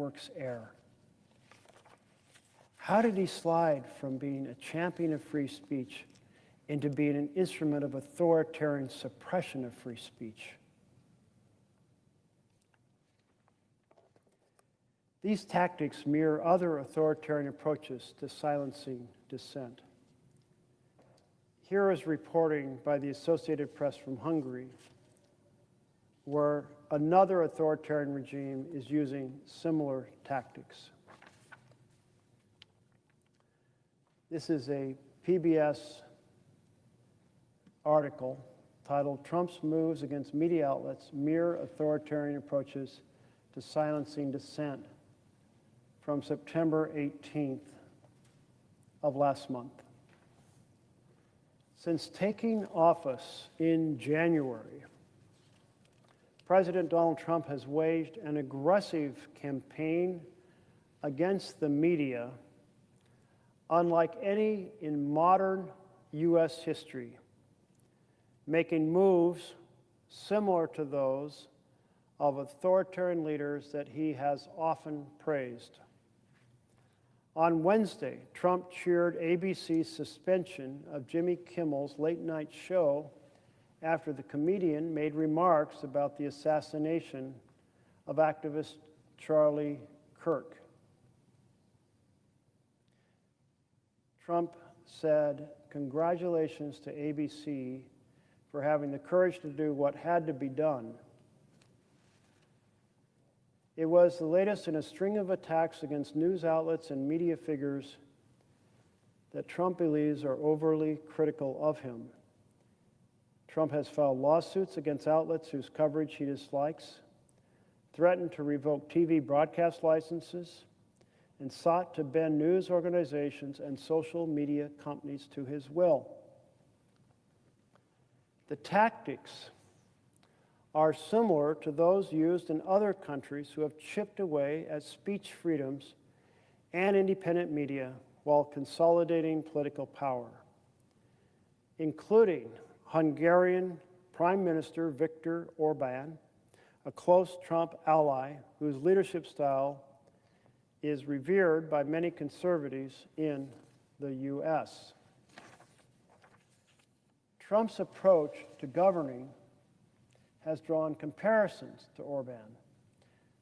network's heir. How did he slide from being a champion of free speech into being an instrument of authoritarian suppression of free speech? These tactics mirror other authoritarian approaches to silencing dissent. Here is reporting by the Associated Press from Hungary, where another authoritarian regime is using similar tactics. This is a PBS article titled "Trump's Moves Against Media Outlets Mirror Authoritarian Approaches to Silencing Dissent," from September 18th of last month. Since taking office in January, President Donald Trump has waged an aggressive campaign against the media unlike any in modern U.S. history, making moves similar to those of authoritarian leaders that he has often praised. On Wednesday, Trump cheered ABC's suspension of Jimmy Kimmel's late-night show after the comedian made remarks about the assassination of activist Charlie Kirk. Trump said, "Congratulations to ABC for having the courage to do what had to be done." It was the latest in a string of attacks against news outlets and media figures that Trump believes are overly critical of him. Trump has filed lawsuits against outlets whose coverage he dislikes, threatened to revoke TV broadcast licenses, and sought to bend news organizations and social media companies to his will. The tactics are similar to those used in other countries who have chipped away at speech freedoms and independent media while consolidating political power, including Hungarian Prime Minister Viktor Orban, a close Trump ally whose leadership style is revered by many conservatives in the U.S. Trump's approach to governing has drawn comparisons to Orban,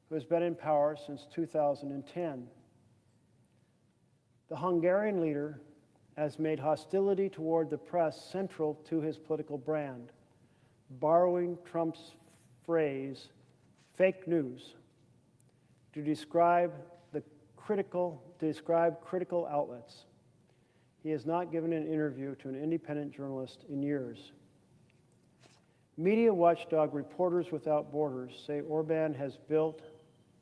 who has been in power since 2010. The Hungarian leader has made hostility toward the press central to his political brand, borrowing Trump's phrase, "fake news," to describe critical outlets. He has not given an interview to an independent journalist in years. Media watchdog Reporters Without Borders say Orban has built,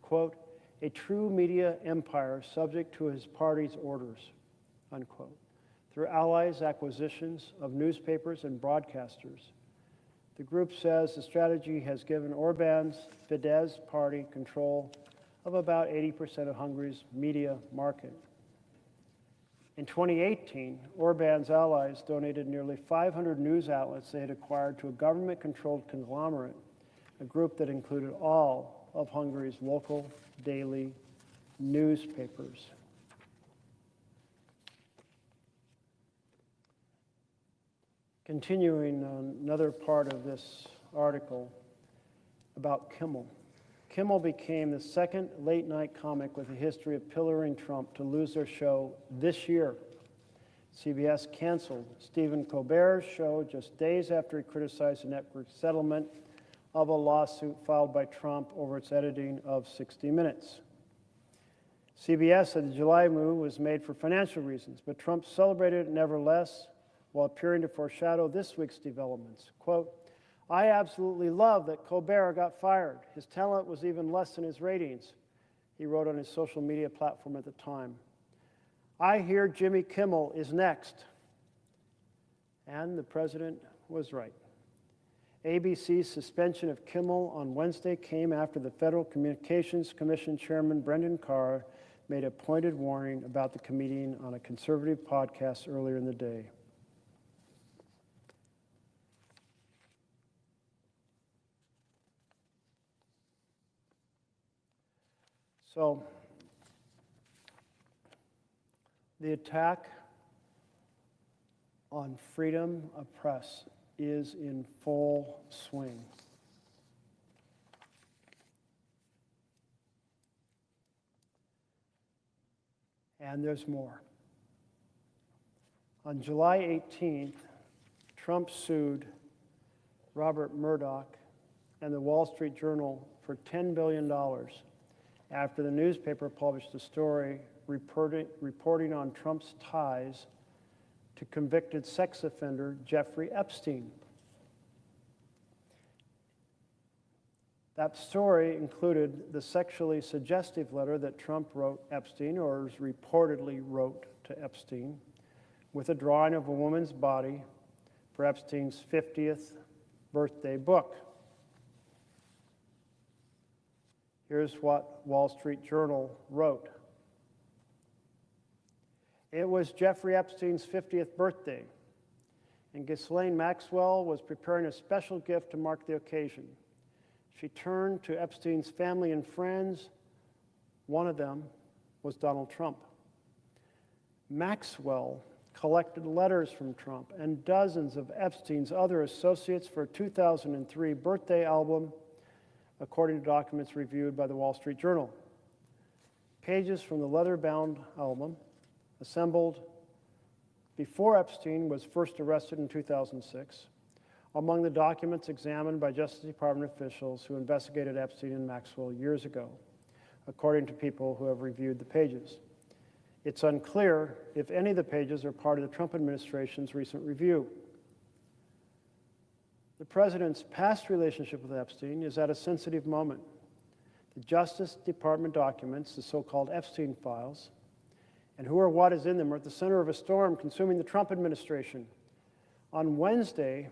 quote, "a true media empire subject to his party's orders," unquote, through allies' acquisitions of newspapers and broadcasters. The group says the strategy has given Orban's Fidesz party control of about 80% of Hungary's media market. In 2018, Orban's allies donated nearly 500 news outlets they had acquired to a government-controlled conglomerate, a group that included all of Hungary's local daily newspapers. Continuing on another part of this article about Kimmel. Kimmel became the second late-night comic with a history of pillorying Trump to lose their show this year. CBS canceled Stephen Colbert's show just days after he criticized the network's settlement of a lawsuit filed by Trump over its editing of 60 Minutes. CBS said the July move was made for financial reasons, but Trump celebrated it nevertheless while appearing to foreshadow this week's developments. Quote, "I absolutely love that Colbert got fired. His talent was even less than his ratings," he wrote on his social media platform at the time. "I hear Jimmy Kimmel is next." And the president was right. ABC's suspension of Kimmel on Wednesday came after the Federal Communications Commission Chairman Brendan Carr made a pointed warning about the comedian on a conservative podcast earlier in the day. So, the attack on freedom of press is in full swing. And there's more. On July 18th, Trump sued Robert Murdoch and the Wall Street Journal for $10 billion after the newspaper published a story reporting on Trump's ties to convicted sex offender Jeffrey Epstein. That story included the sexually suggestive letter that Trump wrote Epstein, or reportedly wrote to Epstein, with a drawing of a woman's body for Epstein's 50th birthday book. Here's what Wall Street Journal wrote. It was Jeffrey Epstein's 50th birthday, and Ghislaine Maxwell was preparing a special gift to mark the occasion. She turned to Epstein's family and friends. One of them was Donald Trump. Maxwell collected letters from Trump and dozens of Epstein's other associates for a 2003 birthday album, according to documents reviewed by the Wall Street Journal. Pages from the leather-bound album, assembled before Epstein was first arrested in 2006, among the documents examined by Justice Department officials who investigated Epstein and Maxwell years ago, according to people who have reviewed the pages. It's unclear if any of the pages are part of the Trump administration's recent review. The president's past relationship with Epstein is at a sensitive moment. The Justice Department documents, the so-called Epstein files, and who or what is in them are at the center of a storm consuming the Trump administration. On Wednesday,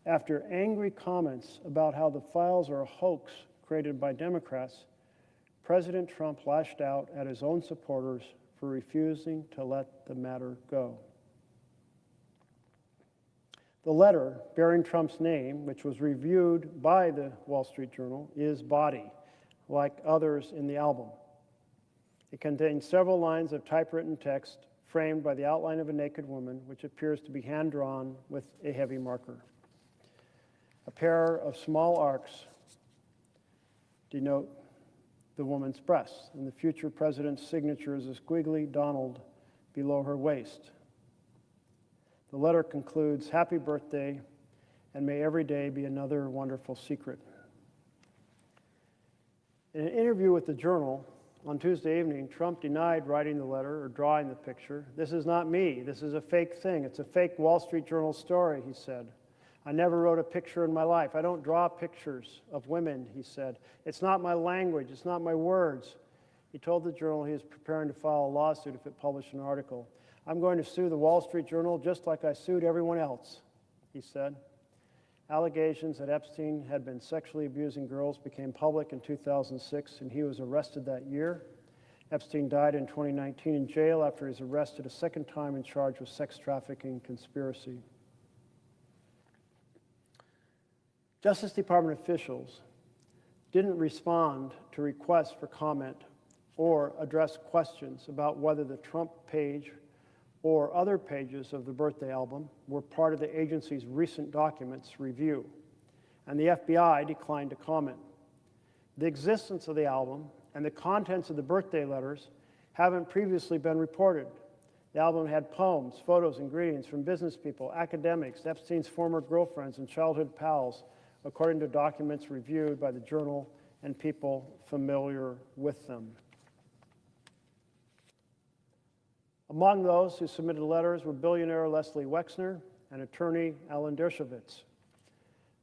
after angry comments about how the files are a hoax created by Democrats, President Trump lashed out at his own supporters for refusing to let the matter go. The letter bearing Trump's name, which was reviewed by the Wall Street Journal, is body, like others in the album. It contains several lines of typewritten text framed by the outline of a naked woman, which appears to be hand-drawn with a heavy marker. A pair of small arcs denote the woman's breasts, and the future president's signature is a squiggly Donald below her waist. The letter concludes, "Happy birthday, and may every day be another wonderful secret." In an interview with the Journal on Tuesday evening, Trump denied writing the letter or drawing the picture. "This is not me. This is a fake thing. It's a fake Wall Street Journal story," he said. "I never wrote a picture in my life. I don't draw pictures of women," he said. "It's not my language. It's not my words." He told the Journal he is preparing to file a lawsuit if it published an article. "I'm going to sue the Wall Street Journal just like I sued everyone else," he said. Allegations that Epstein had been sexually abusing girls became public in 2006, and he was arrested that year. Epstein died in 2019 in jail after he was arrested a second time and charged with sex trafficking conspiracy. Justice Department officials didn't respond to requests for comment or address questions about whether the Trump page or other pages of the birthday album were part of the agency's recent documents review, and the FBI declined to comment. The existence of the album and the contents of the birthday letters haven't previously been reported. The album had poems, photos, and greetings from business people, academics, Epstein's former girlfriends, and childhood pals, according to documents reviewed by the Journal and people familiar with them. Among those who submitted letters were billionaire Leslie Wexner and attorney Alan Dershowitz.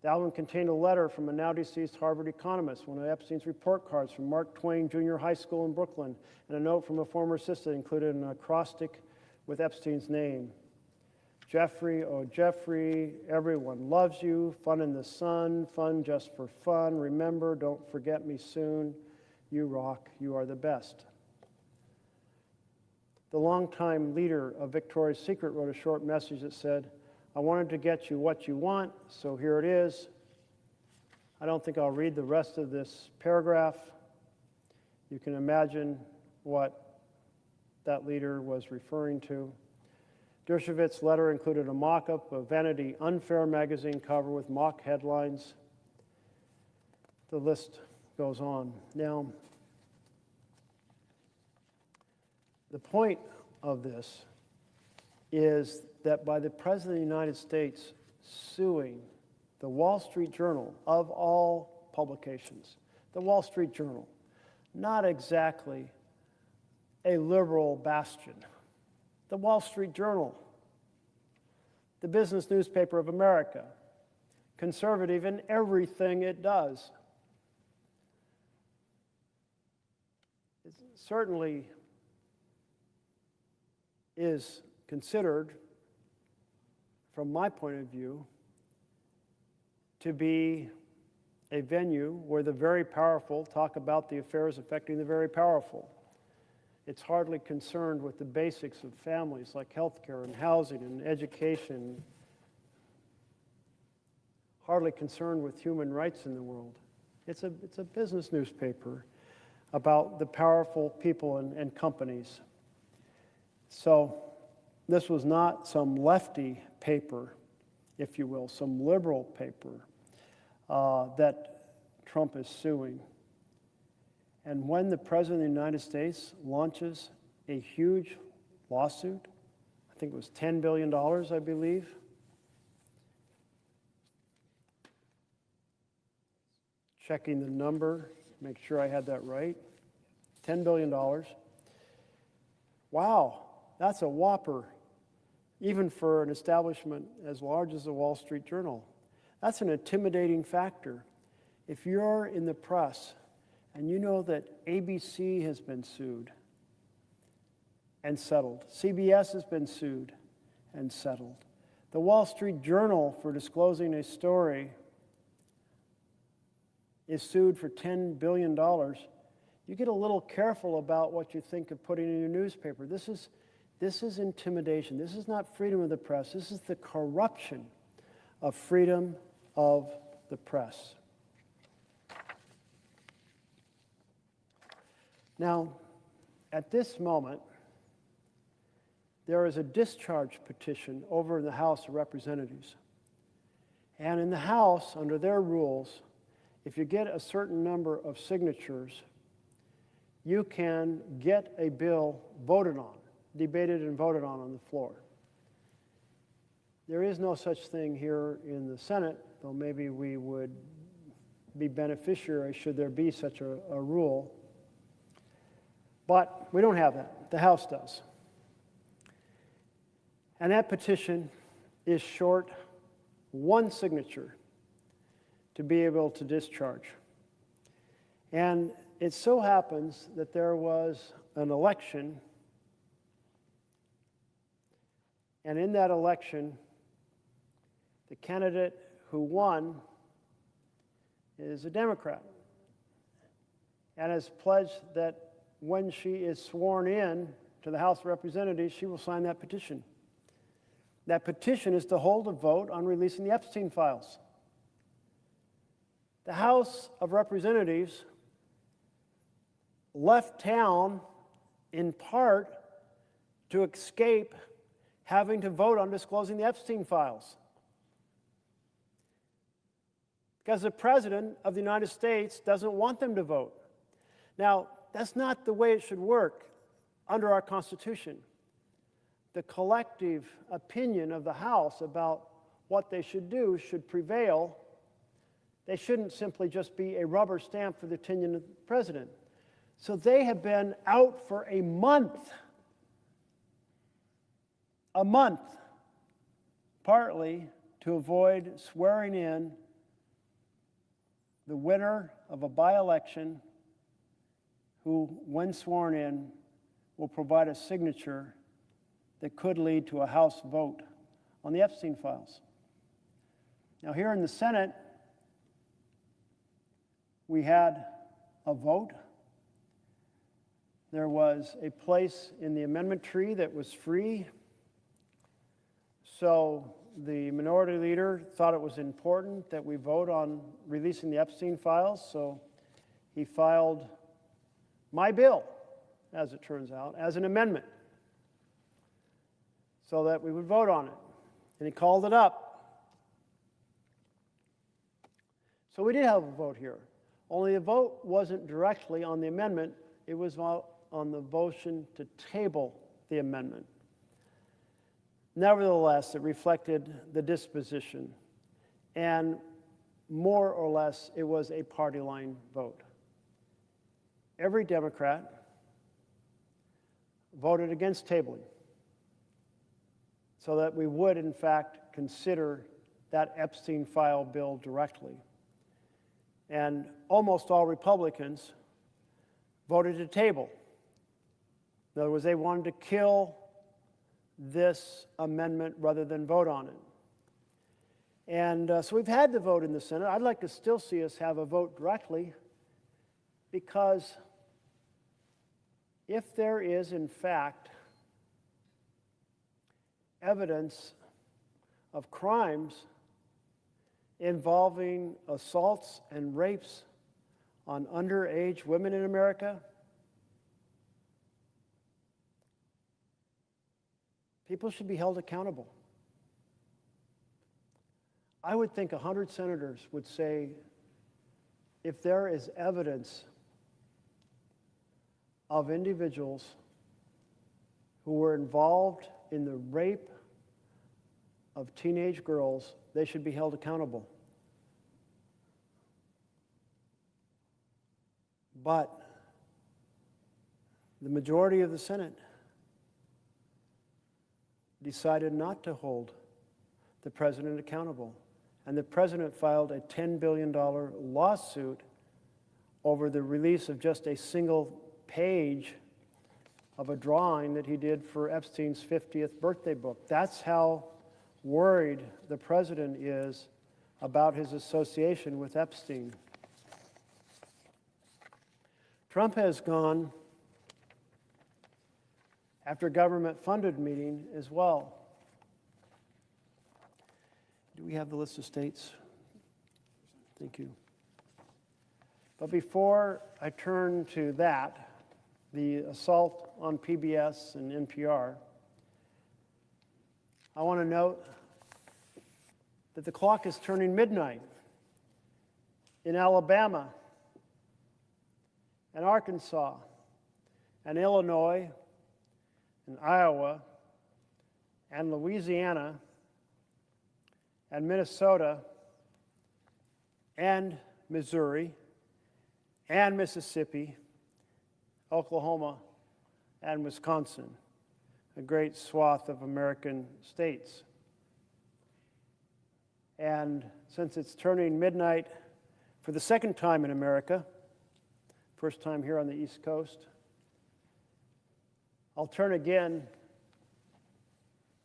The album contained a letter from a now-deceased Harvard economist, one of Epstein's report cards from Mark Twain Junior High School in Brooklyn, and a note from a former assistant included an acrostic with Epstein's name. "Jeffrey, oh Jeffrey, everyone loves you, fun in the sun, fun just for fun, remember, don't forget me soon, you rock, you are the best." The longtime leader of Victoria's Secret wrote a short message that said, "I wanted to get you what you want, so here it is." I don't think I'll read the rest of this paragraph. You can imagine what that leader was referring to. Dershowitz's letter included a mock-up of Vanity Unfair magazine cover with mock headlines. The list goes on. Now, the point of this is that by the President of the United States suing the Wall Street Journal, of all publications, the Wall Street Journal, not exactly a liberal bastion, the Wall Street Journal, the business newspaper of America, conservative in everything it does. It certainly is considered, from my point of view, to be a venue where the very powerful talk about the affairs affecting the very powerful. It's hardly concerned with the basics of families like healthcare and housing and education, hardly concerned with human rights in the world. It's a business newspaper about the powerful people and companies. So this was not some lefty paper, if you will, some liberal paper that Trump is suing. And when the President of the United States launches a huge lawsuit, I think it was $10 billion, I believe, checking the number, make sure I had that right, $10 billion. Wow, that's a whopper, even for an establishment as large as the Wall Street Journal. That's an intimidating factor. If you're in the press and you know that ABC has been sued and settled, CBS has been sued and settled, the Wall Street Journal, for disclosing a story, is sued for $10 billion, you get a little careful about what you think of putting in your newspaper. This is intimidation. This is not freedom of the press. This is the corruption of freedom of the press. Now, at this moment, there is a discharge petition over in the House of Representatives. And in the House, under their rules, if you get a certain number of signatures, you can get a bill voted on, debated and voted on the floor. There is no such thing here in the Senate, though maybe we would be beneficiary should there be such a rule. But we don't have that. The House does. And that petition is short one signature to be able to discharge. And it so happens that there was an election, and in that election, the candidate who won is a Democrat and has pledged that when she is sworn in to the House of Representatives, she will sign that petition. That petition is to hold a vote on releasing the Epstein files. The House of Representatives left town in part to escape having to vote on disclosing the Epstein files. Because the President of the United States doesn't want them to vote. Now, that's not the way it should work under our Constitution. The collective opinion of the House about what they should do should prevail. They shouldn't simply just be a rubber stamp for the opinion of the President. So they have been out for a month, partly to avoid swearing in the winner of a by-election who, when sworn in, will provide a signature that could lead to a House vote on the Epstein files. Now, here in the Senate, we had a vote. There was a place in the amendment tree that was free. So the minority leader thought it was important that we vote on releasing the Epstein files, so he filed my bill, as it turns out, as an amendment, so that we would vote on it. And he called it up. So we did have a vote here. Only the vote wasn't directly on the amendment, it was on the motion to table the amendment. Nevertheless, it reflected the disposition, and more or less, it was a party line vote. Every Democrat voted against tabling so that we would, in fact, consider that Epstein file bill directly. And almost all Republicans voted to table. In other words, they wanted to kill this amendment rather than vote on it. And so we've had the vote in the Senate. I'd like to still see us have a vote directly, because if there is, in fact, evidence of crimes involving assaults and rapes on underage women in America, people should be held accountable. I would think 100 senators would say, if there is evidence of individuals who were involved in the rape of teenage girls, they should be held accountable. But the majority of the Senate decided not to hold the president accountable. And the president filed a $10 billion lawsuit over the release of just a single page of a drawing that he did for Epstein's 50th birthday book. That's how worried the president is about his association with Epstein. Trump has gone after a government-funded meeting as well. Do we have the list of states? Thank you. But before I turn to that, the assault on PBS and NPR, I want to note that the clock is turning midnight in Alabama and Arkansas and Illinois and Iowa and Louisiana and Minnesota and Missouri and Mississippi, Oklahoma, and Wisconsin, a great swath of American states. And since it's turning midnight for the second time in America, first time here on the East Coast, I'll turn again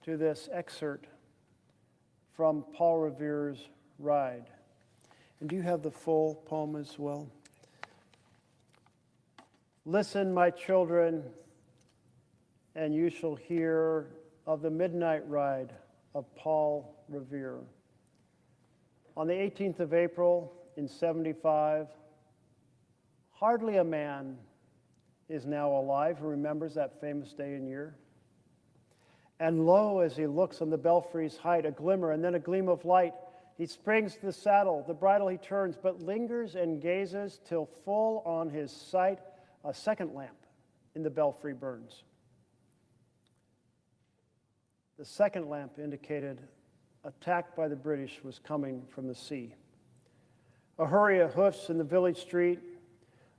to this excerpt from Paul Revere's Ride. And do you have the full poem as well? Listen, my children, and you shall hear of the midnight ride of Paul Revere. On the 18th of April in 75, hardly a man is now alive who remembers that famous day and year. And lo, as he looks on the belfry's height, a glimmer and then a gleam of light, he springs to the saddle, the bridle he turns, but lingers and gazes till full on his sight a second lamp in the belfry burns. The second lamp indicated attack by the British was coming from the sea. A hurry of hoofs in the village street,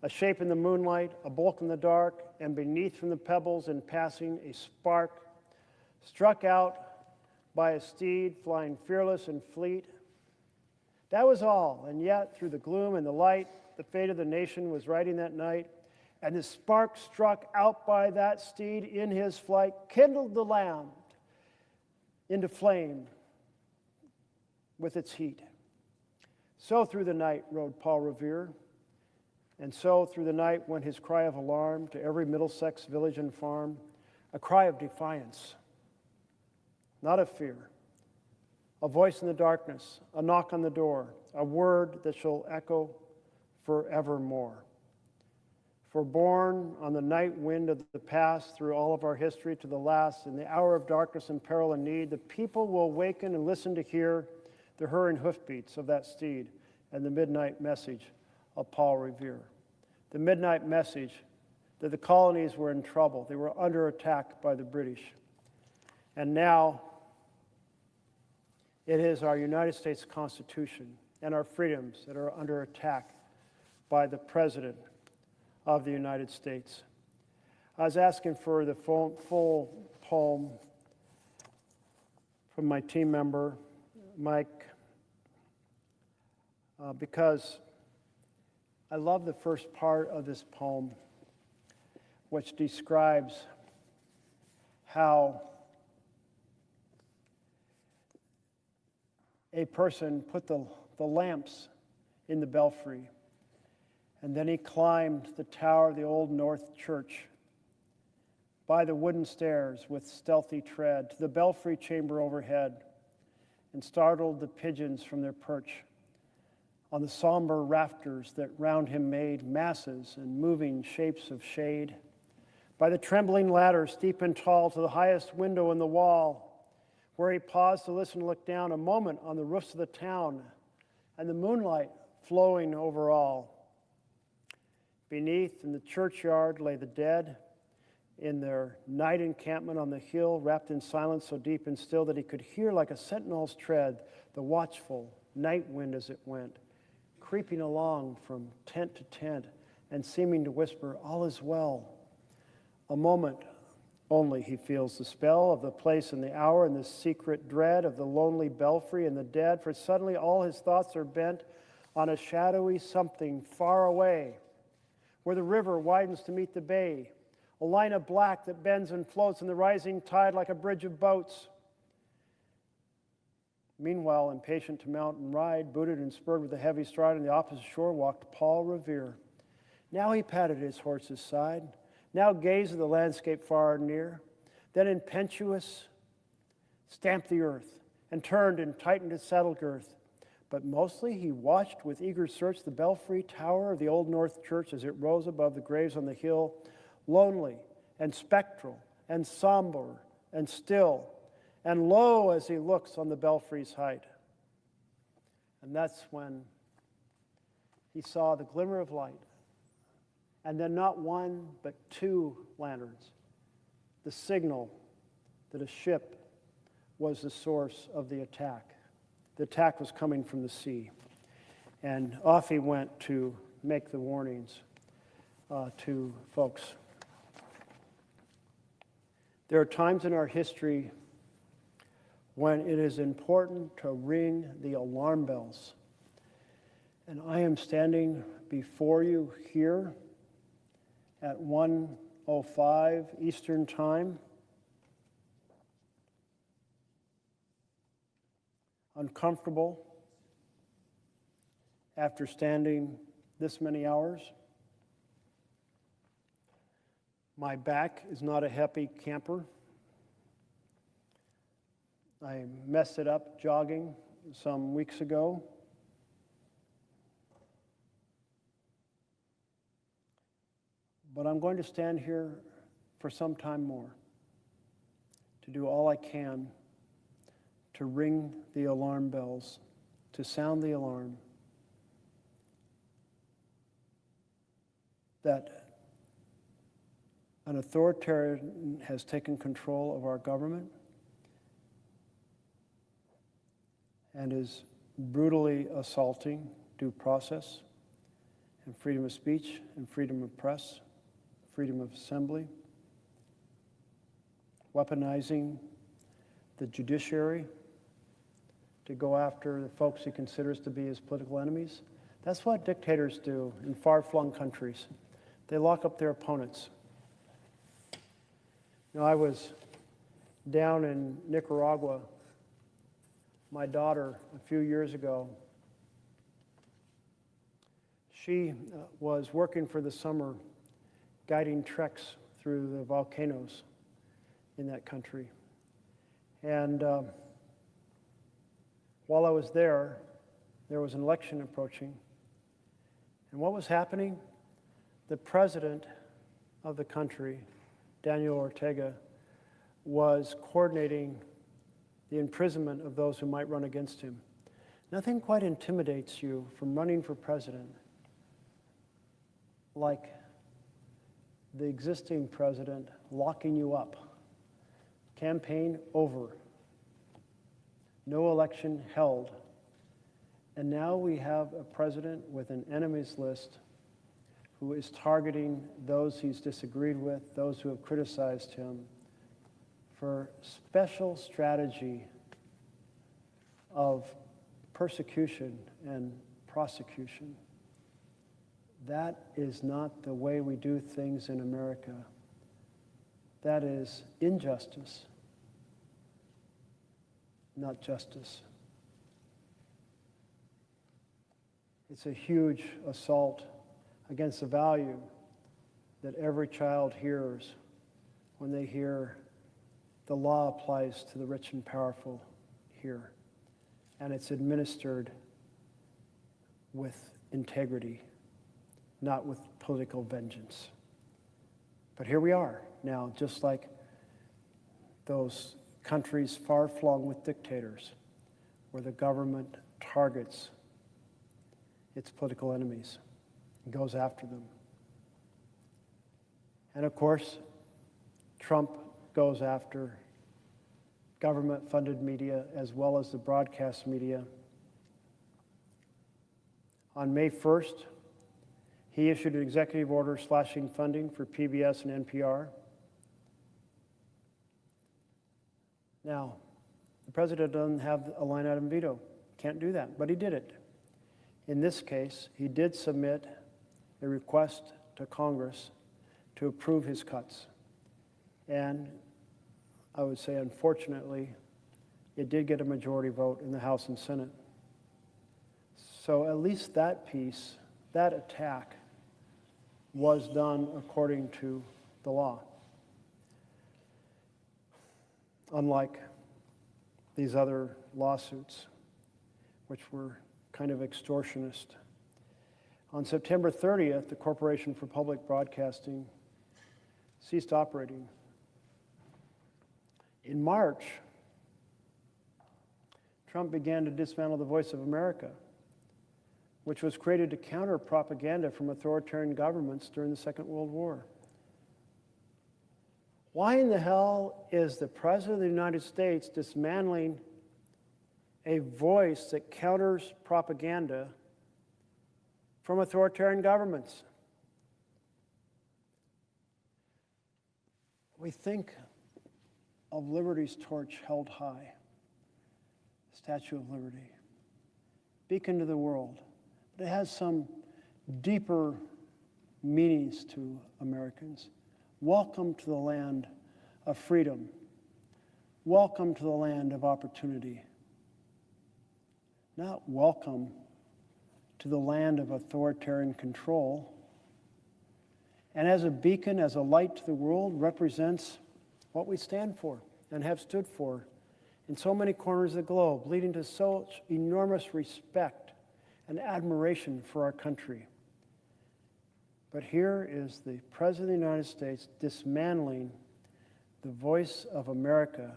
a shape in the moonlight, a bulk in the dark, and beneath from the pebbles in passing a spark, struck out by a steed flying fearless and fleet. That was all, and yet through the gloom and the light, the fate of the nation was riding that night, and the spark struck out by that steed in his flight kindled the land into flame with its heat. So through the night rode Paul Revere, and so through the night went his cry of alarm to every Middlesex village and farm, a cry of defiance, not of fear, a voice in the darkness, a knock on the door, a word that shall echo forevermore. For born on the night wind of the past, through all of our history to the last, in the hour of darkness and peril and need, the people will waken and listen to hear the hurrying hoofbeats of that steed and the midnight message of Paul Revere. The midnight message that the colonies were in trouble. They were under attack by the British. And now it is our United States Constitution and our freedoms that are under attack by the President of the United States. I was asking for the full poem from my team member, Mike, because I love the first part of this poem, which describes how a person put the lamps in the belfry, and then he climbed the tower of the Old North Church by the wooden stairs with stealthy tread to the belfry chamber overhead, and startled the pigeons from their perch on the somber rafters that round him made masses and moving shapes of shade. By the trembling ladder, steep and tall, to the highest window in the wall, where he paused to listen and look down a moment on the roofs of the town and the moonlight flowing over all. Beneath, in the churchyard, lay the dead in their night encampment on the hill, wrapped in silence so deep and still that he could hear like a sentinel's tread the watchful night wind as it went, creeping along from tent to tent and seeming to whisper, all is well. A moment only he feels the spell of the place and the hour and the secret dread of the lonely belfry and the dead, for suddenly all his thoughts are bent on a shadowy something far away, where the river widens to meet the bay, a line of black that bends and floats in the rising tide like a bridge of boats. Meanwhile, impatient to mount and ride, booted and spurred with a heavy stride on the opposite shore, walked Paul Revere. Now he patted his horse's side, now gazed at the landscape far and near, then impetuous stamped the earth and turned and tightened his saddle girth. But mostly he watched with eager search the belfry tower of the Old North Church as it rose above the graves on the hill, lonely and spectral and somber and still, and low as he looks on the belfry's height. And that's when he saw the glimmer of light, and then not one but two lanterns, the signal that a ship was the source of the attack. The attack was coming from the sea. And off he went to make the warnings to folks. There are times in our history when it is important to ring the alarm bells. And I am standing before you here at 1:05 Eastern Time, uncomfortable after standing this many hours. My back is not a happy camper. I messed it up jogging some weeks ago. But I'm going to stand here for some time more to do all I can to ring the alarm bells, to sound the alarm that an authoritarian has taken control of our government and is brutally assaulting due process and freedom of speech and freedom of press, freedom of assembly, weaponizing the judiciary to go after the folks he considers to be his political enemies. That's what dictators do in far-flung countries. They lock up their opponents. You know, I was down in Nicaragua, my daughter, a few years ago. She was working for the summer, guiding treks through the volcanoes in that country. And while I was there was an election approaching. And what was happening? the president of the country, Daniel Ortega, was coordinating the imprisonment of those who might run against him. Nothing quite intimidates you from running for president like the existing president locking you up. Campaign over. No election held. And now we have a president with an enemies list who is targeting those he's disagreed with, those who have criticized him, for special strategy of persecution and prosecution. That is not the way we do things in America. That is injustice, not justice. It's a huge assault against the value that every child hears when they hear the law applies to the rich and powerful here, and it's administered with integrity, not with political vengeance. But here we are now, just like those countries far-flung with dictators, where the government targets its political enemies and goes after them. And of course, Trump goes after government-funded media as well as the broadcast media. On May 1st, he issued an executive order slashing funding for PBS and NPR. Now, the president doesn't have a line item veto. Can't do that, but he did it. In this case, he did submit a request to Congress to approve his cuts. And I would say, unfortunately, it did get a majority vote in the House and Senate. So at least that piece, that attack, was done according to the law. Unlike these other lawsuits, which were kind of extortionist. On September 30th, the Corporation for Public Broadcasting ceased operating. In March, Trump began to dismantle the Voice of America, which was created to counter propaganda from authoritarian governments during the Second World War. Why in the hell is the President of the United States dismantling a voice that counters propaganda from authoritarian governments? We think of liberty's torch held high, Statue of Liberty, beacon to the world. But it has some deeper meanings to Americans. Welcome to the land of freedom. Welcome to the land of opportunity. Not welcome to the land of authoritarian control. And as a beacon, as a light to the world, represents what we stand for and have stood for in so many corners of the globe, leading to such enormous respect and admiration for our country. But here is the President of the United States dismantling the Voice of America,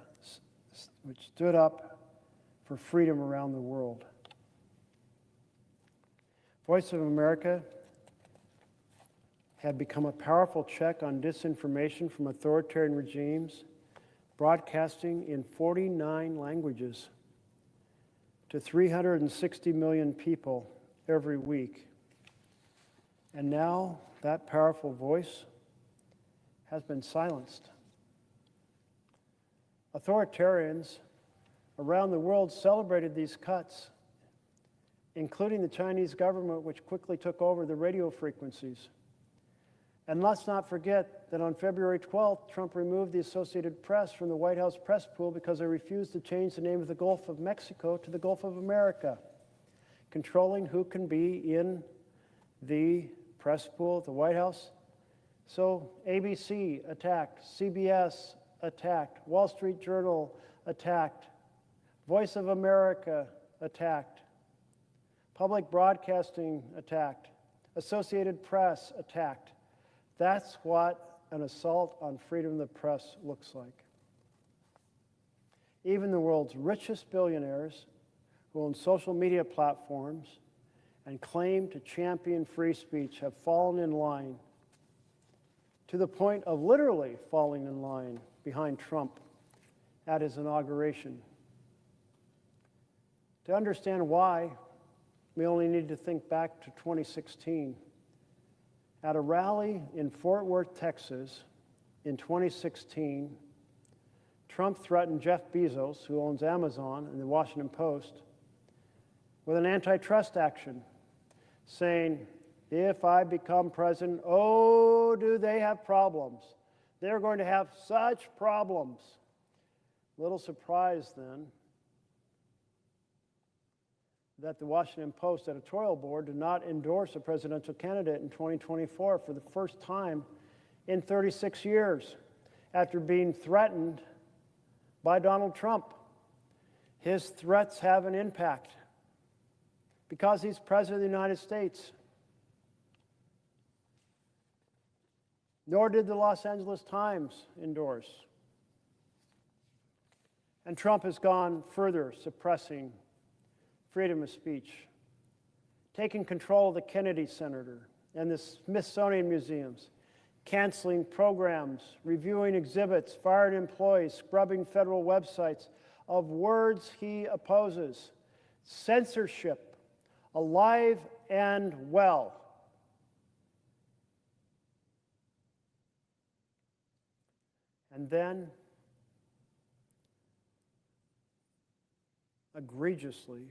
which stood up for freedom around the world. Voice of America had become a powerful check on disinformation from authoritarian regimes, broadcasting in 49 languages to 360 million people every week. And now that powerful voice has been silenced. Authoritarians around the world celebrated these cuts, including the Chinese government, which quickly took over the radio frequencies. And let's not forget that on February 12th, Trump removed the Associated Press from the White House press pool because they refused to change the name of the Gulf of Mexico to the Gulf of America, controlling who can be in the press pool at the White House. So ABC attacked, CBS attacked, Wall Street Journal attacked, Voice of America attacked, Public Broadcasting attacked, Associated Press attacked. That's what an assault on freedom of the press looks like. Even the world's richest billionaires who own social media platforms and claim to champion free speech have fallen in line, to the point of literally falling in line behind Trump at his inauguration. To understand why, we only need to think back to 2016. At a rally in Fort Worth, Texas, in 2016, Trump threatened Jeff Bezos, who owns Amazon and the Washington Post, with an antitrust action, saying, if I become president, oh, do they have problems. They're going to have such problems. Little surprise then that the Washington Post editorial board did not endorse a presidential candidate in 2024 for the first time in 36 years after being threatened by Donald Trump. His threats have an impact because he's president of the United States. Nor did the Los Angeles Times endorse. And Trump has gone further, suppressing freedom of speech, taking control of the Kennedy Center and the Smithsonian museums, canceling programs, reviewing exhibits, firing employees, scrubbing federal websites of words he opposes. Censorship, alive and well. And then, egregiously,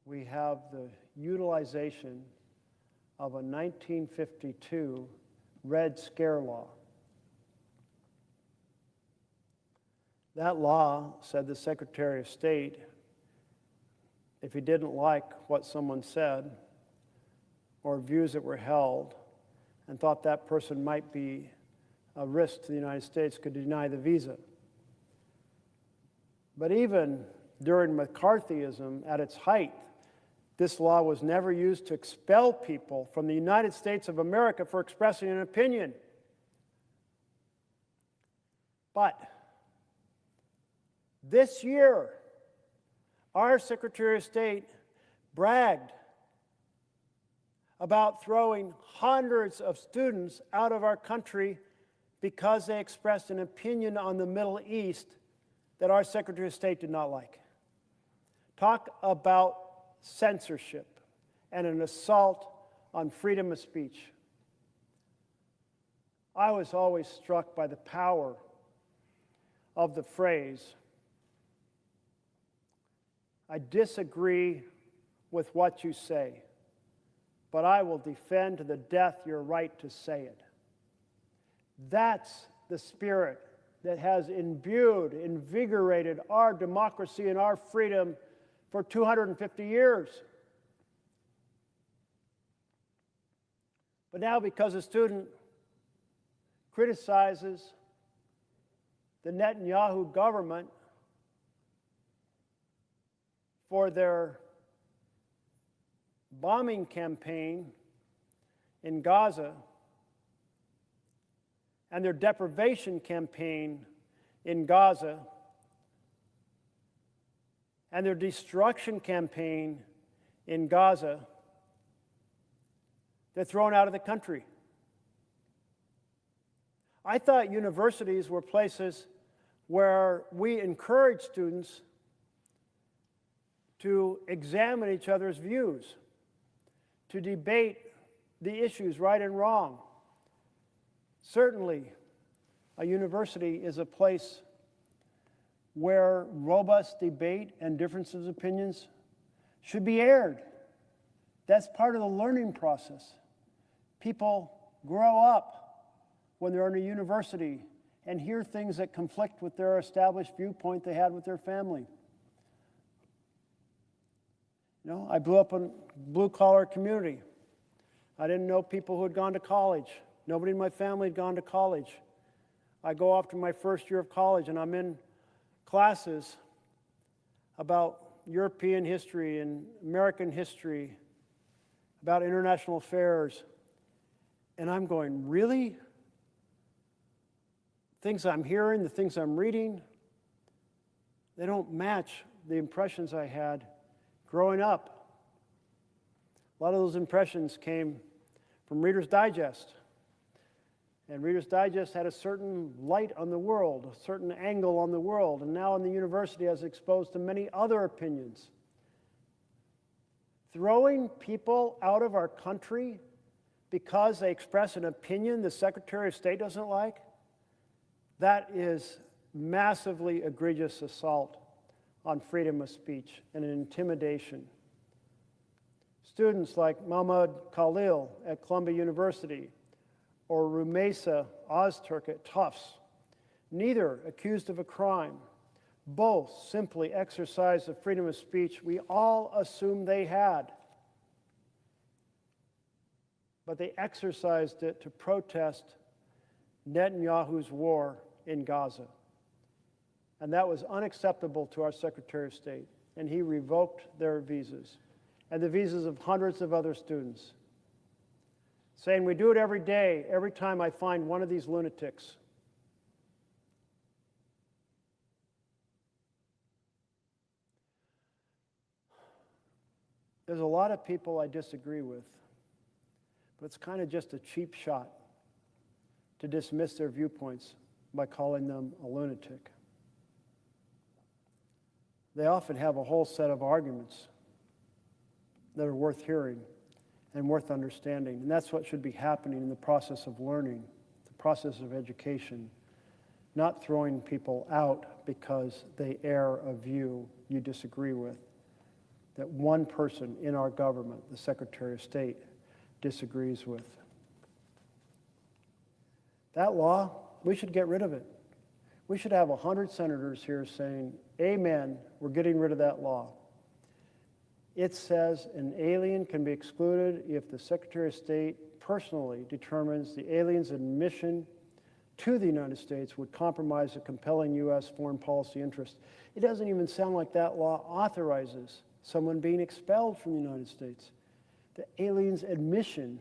we have the utilization of a 1952 Red Scare law. That law said the Secretary of State, if he didn't like what someone said or views that were held and thought that person might be a risk to the United States, could deny the visa. But even during McCarthyism at its height, this law was never used to expel people from the United States of America for expressing an opinion. But this year, our Secretary of State bragged about throwing hundreds of students out of our country because they expressed an opinion on the Middle East that our Secretary of State did not like. Talk about censorship and an assault on freedom of speech. I was always struck by the power of the phrase, I disagree with what you say, but I will defend to the death your right to say it. That's the spirit that has imbued, invigorated our democracy and our freedom for 250 years. But now, because a student criticizes the Netanyahu government for their bombing campaign in Gaza and their deprivation campaign in Gaza and their destruction campaign in Gaza, they're thrown out of the country. I thought universities were places where we encourage students to examine each other's views, to debate the issues right and wrong. Certainly, a university is a place where robust debate and differences of opinions should be aired. That's part of the learning process. People grow up when they're in a university and hear things that conflict with their established viewpoint they had with their family. You know, I grew up in a blue-collar community. I didn't know people who had gone to college. Nobody in my family had gone to college. I go off to my first year of college, and I'm in classes about European history and American history, about international affairs. And I'm going, really? Things I'm hearing, the things I'm reading, they don't match the impressions I had growing up. A lot of those impressions came from Reader's Digest. And Reader's Digest had a certain light on the world, a certain angle on the world, and now in the university I was exposed to many other opinions. Throwing people out of our country because they express an opinion the Secretary of State doesn't like, that is massively egregious assault on freedom of speech and an intimidation. Students like Mahmoud Khalil at Columbia University or Rumeysa Ozturk at Tufts, neither accused of a crime, both simply exercised the freedom of speech we all assumed they had. But they exercised it to protest Netanyahu's war in Gaza. And that was unacceptable to our Secretary of State, and he revoked their visas and the visas of hundreds of other students, saying, we do it every day, every time I find one of these lunatics. There's a lot of people I disagree with, but it's kind of just a cheap shot to dismiss their viewpoints by calling them a lunatic. They often have a whole set of arguments that are worth hearing and worth understanding. And that's what should be happening in the process of learning, the process of education, not throwing people out because they air a view you disagree with, that one person in our government, the Secretary of State, disagrees with. That law, we should get rid of it. We should have 100 senators here saying, amen, we're getting rid of that law. It says an alien can be excluded if the Secretary of State personally determines the alien's admission to the United States would compromise a compelling U.S. foreign policy interest. It doesn't even sound like that law authorizes someone being expelled from the United States. The alien's admission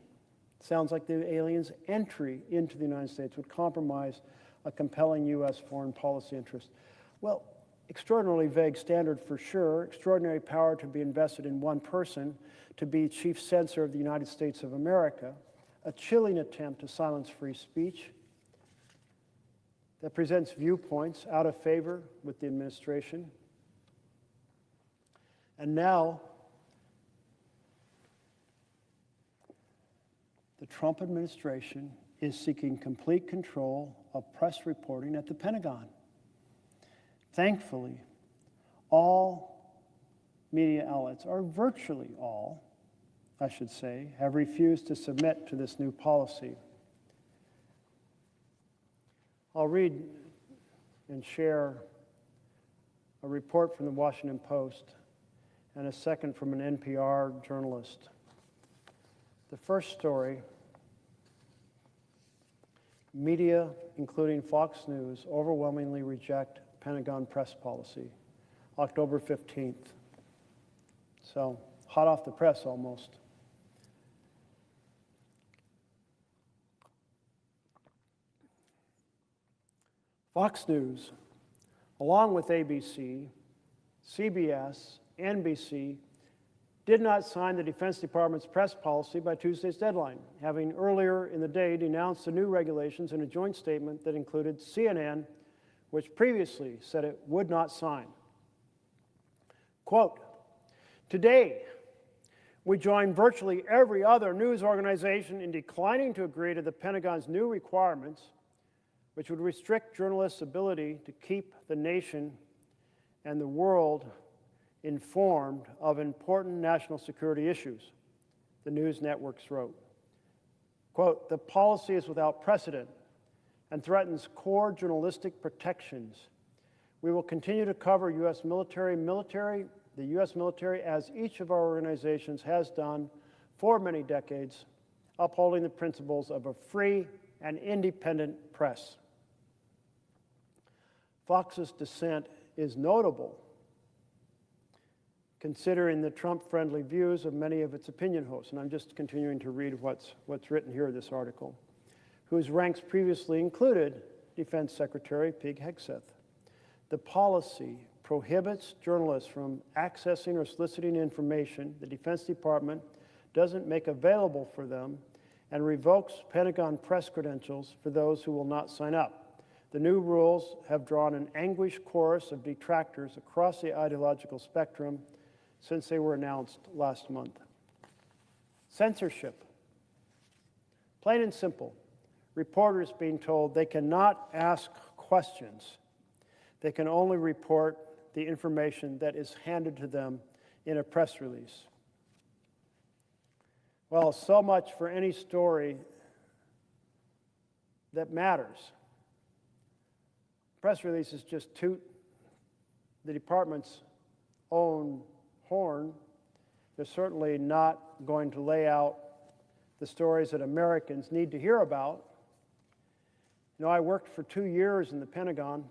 sounds like the alien's entry into the United States would compromise a compelling U.S. foreign policy interest. Well, extraordinarily vague standard for sure, extraordinary power to be invested in one person, to be chief censor of the United States of America, a chilling attempt to silence free speech that presents viewpoints out of favor with the administration. And now, the Trump administration is seeking complete control of press reporting at the Pentagon. Thankfully, all media outlets, or virtually all, I should say, have refused to submit to this new policy. I'll read and share a report from the Washington Post and a second from an NPR journalist. The first story, media, including Fox News, overwhelmingly reject Pentagon press policy, October 15th. So, hot off the press almost. Fox News, along with ABC, CBS, NBC, did not sign the Defense Department's press policy by Tuesday's deadline, having earlier in the day denounced the new regulations in a joint statement that included CNN, which previously said it would not sign. Quote, today, we join virtually every other news organization in declining to agree to the Pentagon's new requirements, which would restrict journalists' ability to keep the nation and the world informed of important national security issues, the news networks wrote. Quote, the policy is without precedent and threatens core journalistic protections. We will continue to cover the U.S. military as each of our organizations has done for many decades, upholding the principles of a free and independent press. Fox's dissent is notable considering the Trump-friendly views of many of its opinion hosts. And I'm just continuing to read what's written here in this article, whose ranks previously included Defense Secretary Pete Hegseth. The policy prohibits journalists from accessing or soliciting information the Defense Department doesn't make available for them and revokes Pentagon press credentials for those who will not sign up. The new rules have drawn an anguished chorus of detractors across the ideological spectrum since they were announced last month. Censorship. Plain and simple. Reporters being told they cannot ask questions. They can only report the information that is handed to them in a press release. Well, so much for any story that matters. Press releases just toot the department's own horn. They're certainly not going to lay out the stories that Americans need to hear about. You know, I worked for 2 years in the Pentagon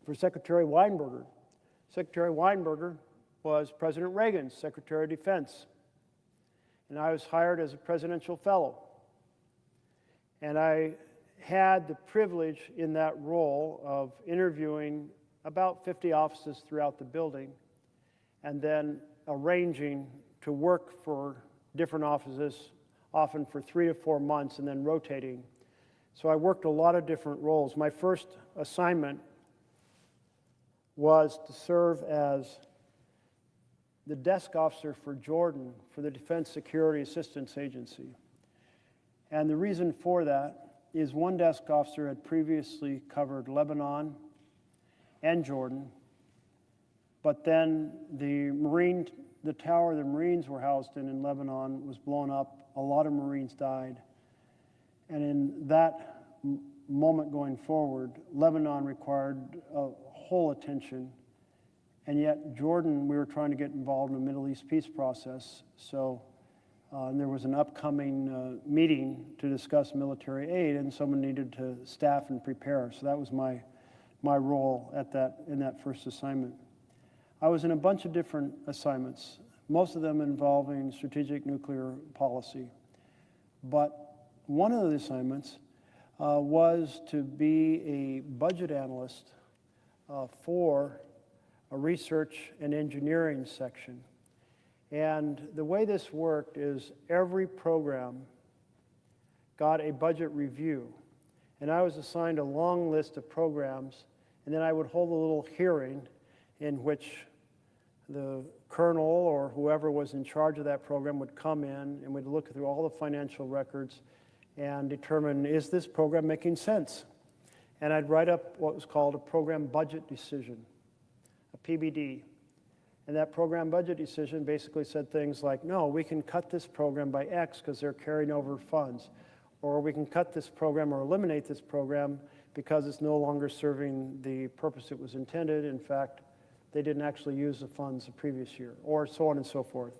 for Secretary Weinberger. Secretary Weinberger was President Reagan's Secretary of Defense, and I was hired as a presidential fellow. And I had the privilege in that role of interviewing about 50 offices throughout the building and then arranging to work for different offices, often for 3 to 4 months, and then rotating. So I worked a lot of different roles. My first assignment was to serve as the desk officer for Jordan for the Defense Security Assistance Agency. And the reason for that is one desk officer had previously covered Lebanon and Jordan, but then the tower the Marines were housed in Lebanon was blown up. A lot of Marines died. And in that moment going forward, Lebanon required whole attention. And yet Jordan, we were trying to get involved in the Middle East peace process. So there was an upcoming meeting to discuss military aid, and someone needed to staff and prepare. So that was my role in that first assignment. I was in a bunch of different assignments, most of them involving strategic nuclear policy. But one of the assignments was to be a budget analyst for a research and engineering section. And the way this worked is every program got a budget review. And I was assigned a long list of programs, and then I would hold a little hearing in which the colonel or whoever was in charge of that program would come in and we'd look through all the financial records and determine, is this program making sense? And I'd write up what was called a program budget decision, a PBD. And that program budget decision basically said things like, no, we can cut this program by X because they're carrying over funds. Or we can cut this program or eliminate this program because it's no longer serving the purpose it was intended. In fact, they didn't actually use the funds the previous year, or so on and so forth.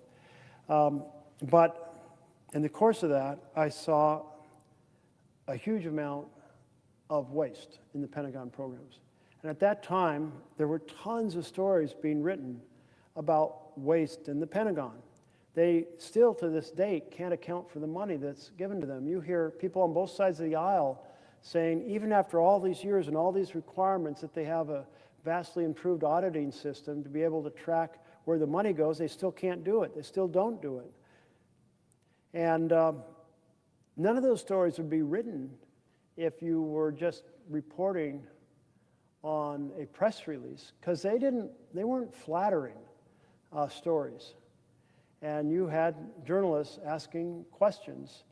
But in the course of that, I saw a huge amount of waste in the Pentagon programs. And at that time, there were tons of stories being written about waste in the Pentagon. They still, to this day, can't account for the money that's given to them. You hear people on both sides of the aisle saying, even after all these years and all these requirements, that they have a vastly improved auditing system to be able to track where the money goes, they still can't do it. They still don't do it. And none of those stories would be written if you were just reporting on a press release, because they weren't flattering stories. And you had journalists asking questions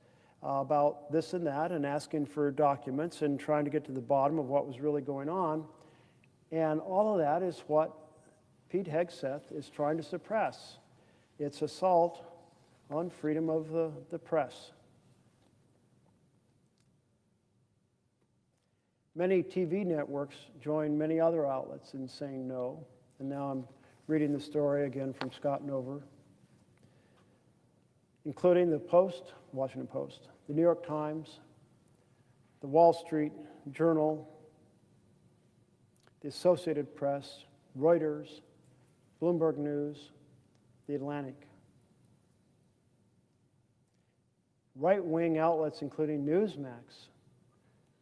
about this and that and asking for documents and trying to get to the bottom of what was really going on. And all of that is what Pete Hegseth is trying to suppress. It's assault on freedom of the press. Many TV networks joined many other outlets in saying no. And now I'm reading the story again from Scott Nover, including the Post, Washington Post, the New York Times, the Wall Street Journal, the Associated Press, Reuters, Bloomberg News, The Atlantic. Right-wing outlets including Newsmax,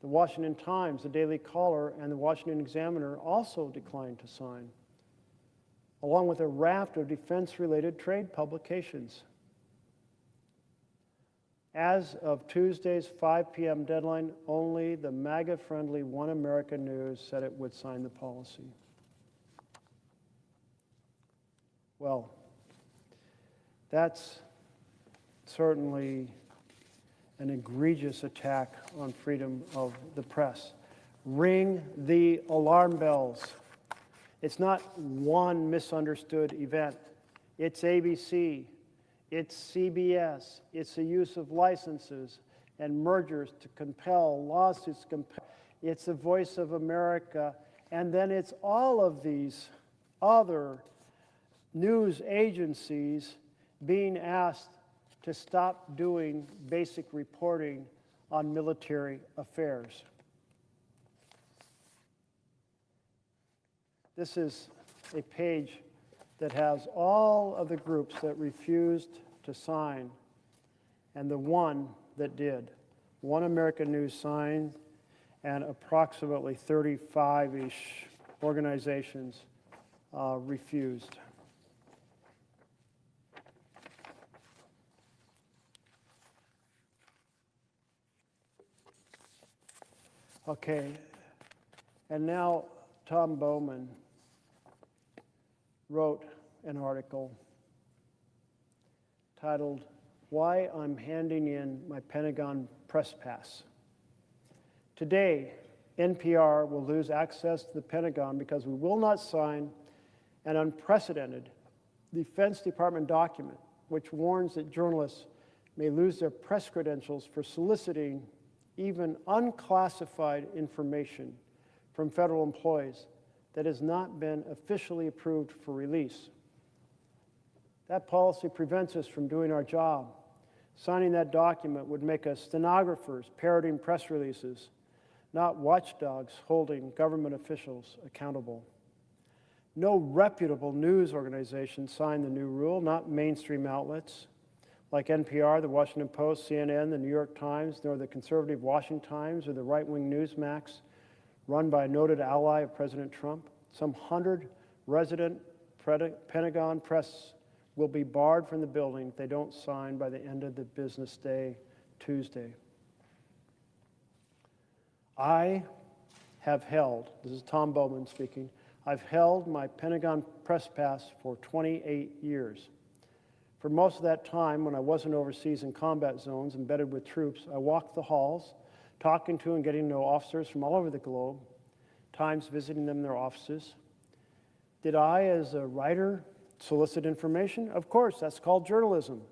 the Washington Times, the Daily Caller, and the Washington Examiner also declined to sign, along with a raft of defense-related trade publications. As of Tuesday's 5 p.m. deadline, only the MAGA-friendly One America News said it would sign the policy. Well, that's certainly an egregious attack on freedom of the press. Ring the alarm bells. It's not one misunderstood event. It's ABC, it's CBS, it's the use of licenses and mergers to compel, lawsuits to compel. It's the Voice of America, and then it's all of these other news agencies being asked to stop doing basic reporting on military affairs. This is a page that has all of the groups that refused to sign and the one that did. One America News signed and approximately 35-ish organizations refused. Okay, and now Tom Bowman wrote an article titled, "Why I'm Handing in My Pentagon Press Pass." Today, NPR will lose access to the Pentagon because we will not sign an unprecedented Defense Department document which warns that journalists may lose their press credentials for soliciting even unclassified information from federal employees that has not been officially approved for release. That policy prevents us from doing our job. Signing that document would make us stenographers parroting press releases, not watchdogs holding government officials accountable. No reputable news organization signed the new rule, not mainstream outlets like NPR, the Washington Post, CNN, the New York Times, nor the conservative Washington Times or the right-wing Newsmax, run by a noted ally of President Trump. Some 100 resident Pentagon press will be barred from the building if they don't sign by the end of the business day, Tuesday. I have held, this is Tom Bowman speaking, I've held my Pentagon press pass for 28 years. For most of that time, when I wasn't overseas in combat zones embedded with troops, I walked the halls, talking to and getting to know officers from all over the globe, times visiting them in their offices. Did I, as a writer, solicit information? Of course, that's called journalism.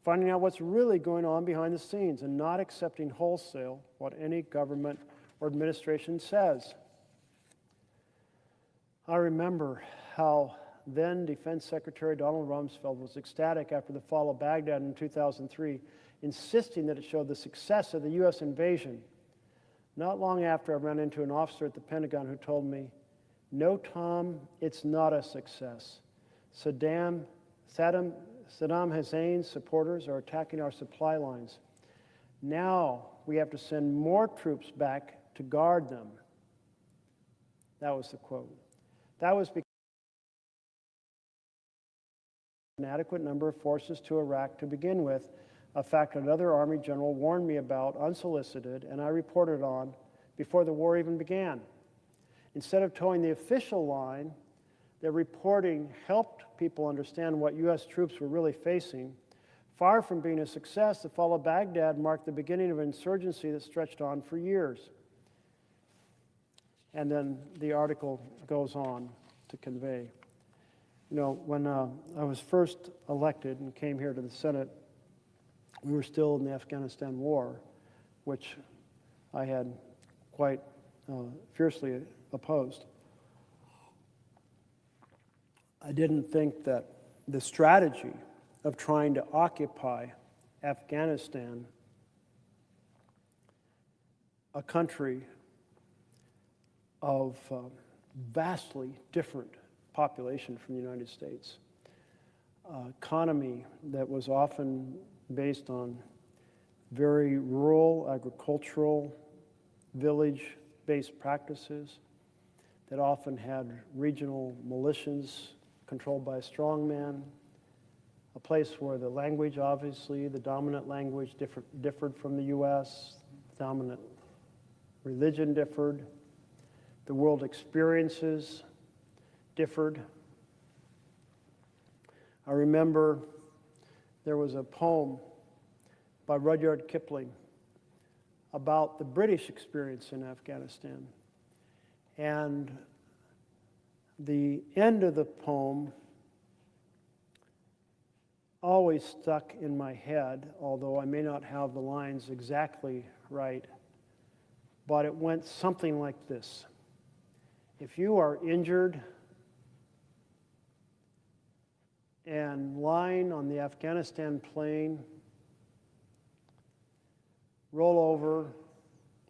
Finding out what's really going on behind the scenes and not accepting wholesale what any government or administration says. I remember how then Defense Secretary Donald Rumsfeld was ecstatic after the fall of Baghdad in 2003, insisting that it showed the success of the U.S. invasion. Not long after, I ran into an officer at the Pentagon who told me, "No, Tom, it's not a success. Saddam Hussein's supporters are attacking our supply lines. Now we have to send more troops back to guard them." That was the quote. That was because an adequate number of forces to Iraq to begin with, a fact another Army general warned me about unsolicited and I reported on before the war even began. Instead of towing the official line, their reporting helped people understand what U.S. troops were really facing. Far from being a success, the fall of Baghdad marked the beginning of an insurgency that stretched on for years. And then the article goes on to convey. You know, when I was first elected and came here to the Senate, we were still in the Afghanistan war, which I had quite fiercely opposed. I didn't think that the strategy of trying to occupy Afghanistan, a country of vastly different population from the United States. Economy that was often based on very rural, agricultural, village-based practices that often had regional militias controlled by a strongman, a place where the language, obviously, the dominant language differed from the U.S., the dominant religion differed, the world experiences differed. I remember there was a poem by Rudyard Kipling about the British experience in Afghanistan. And the end of the poem always stuck in my head, although I may not have the lines exactly right, but it went something like this. If you are injured and lying on the Afghanistan plain, roll over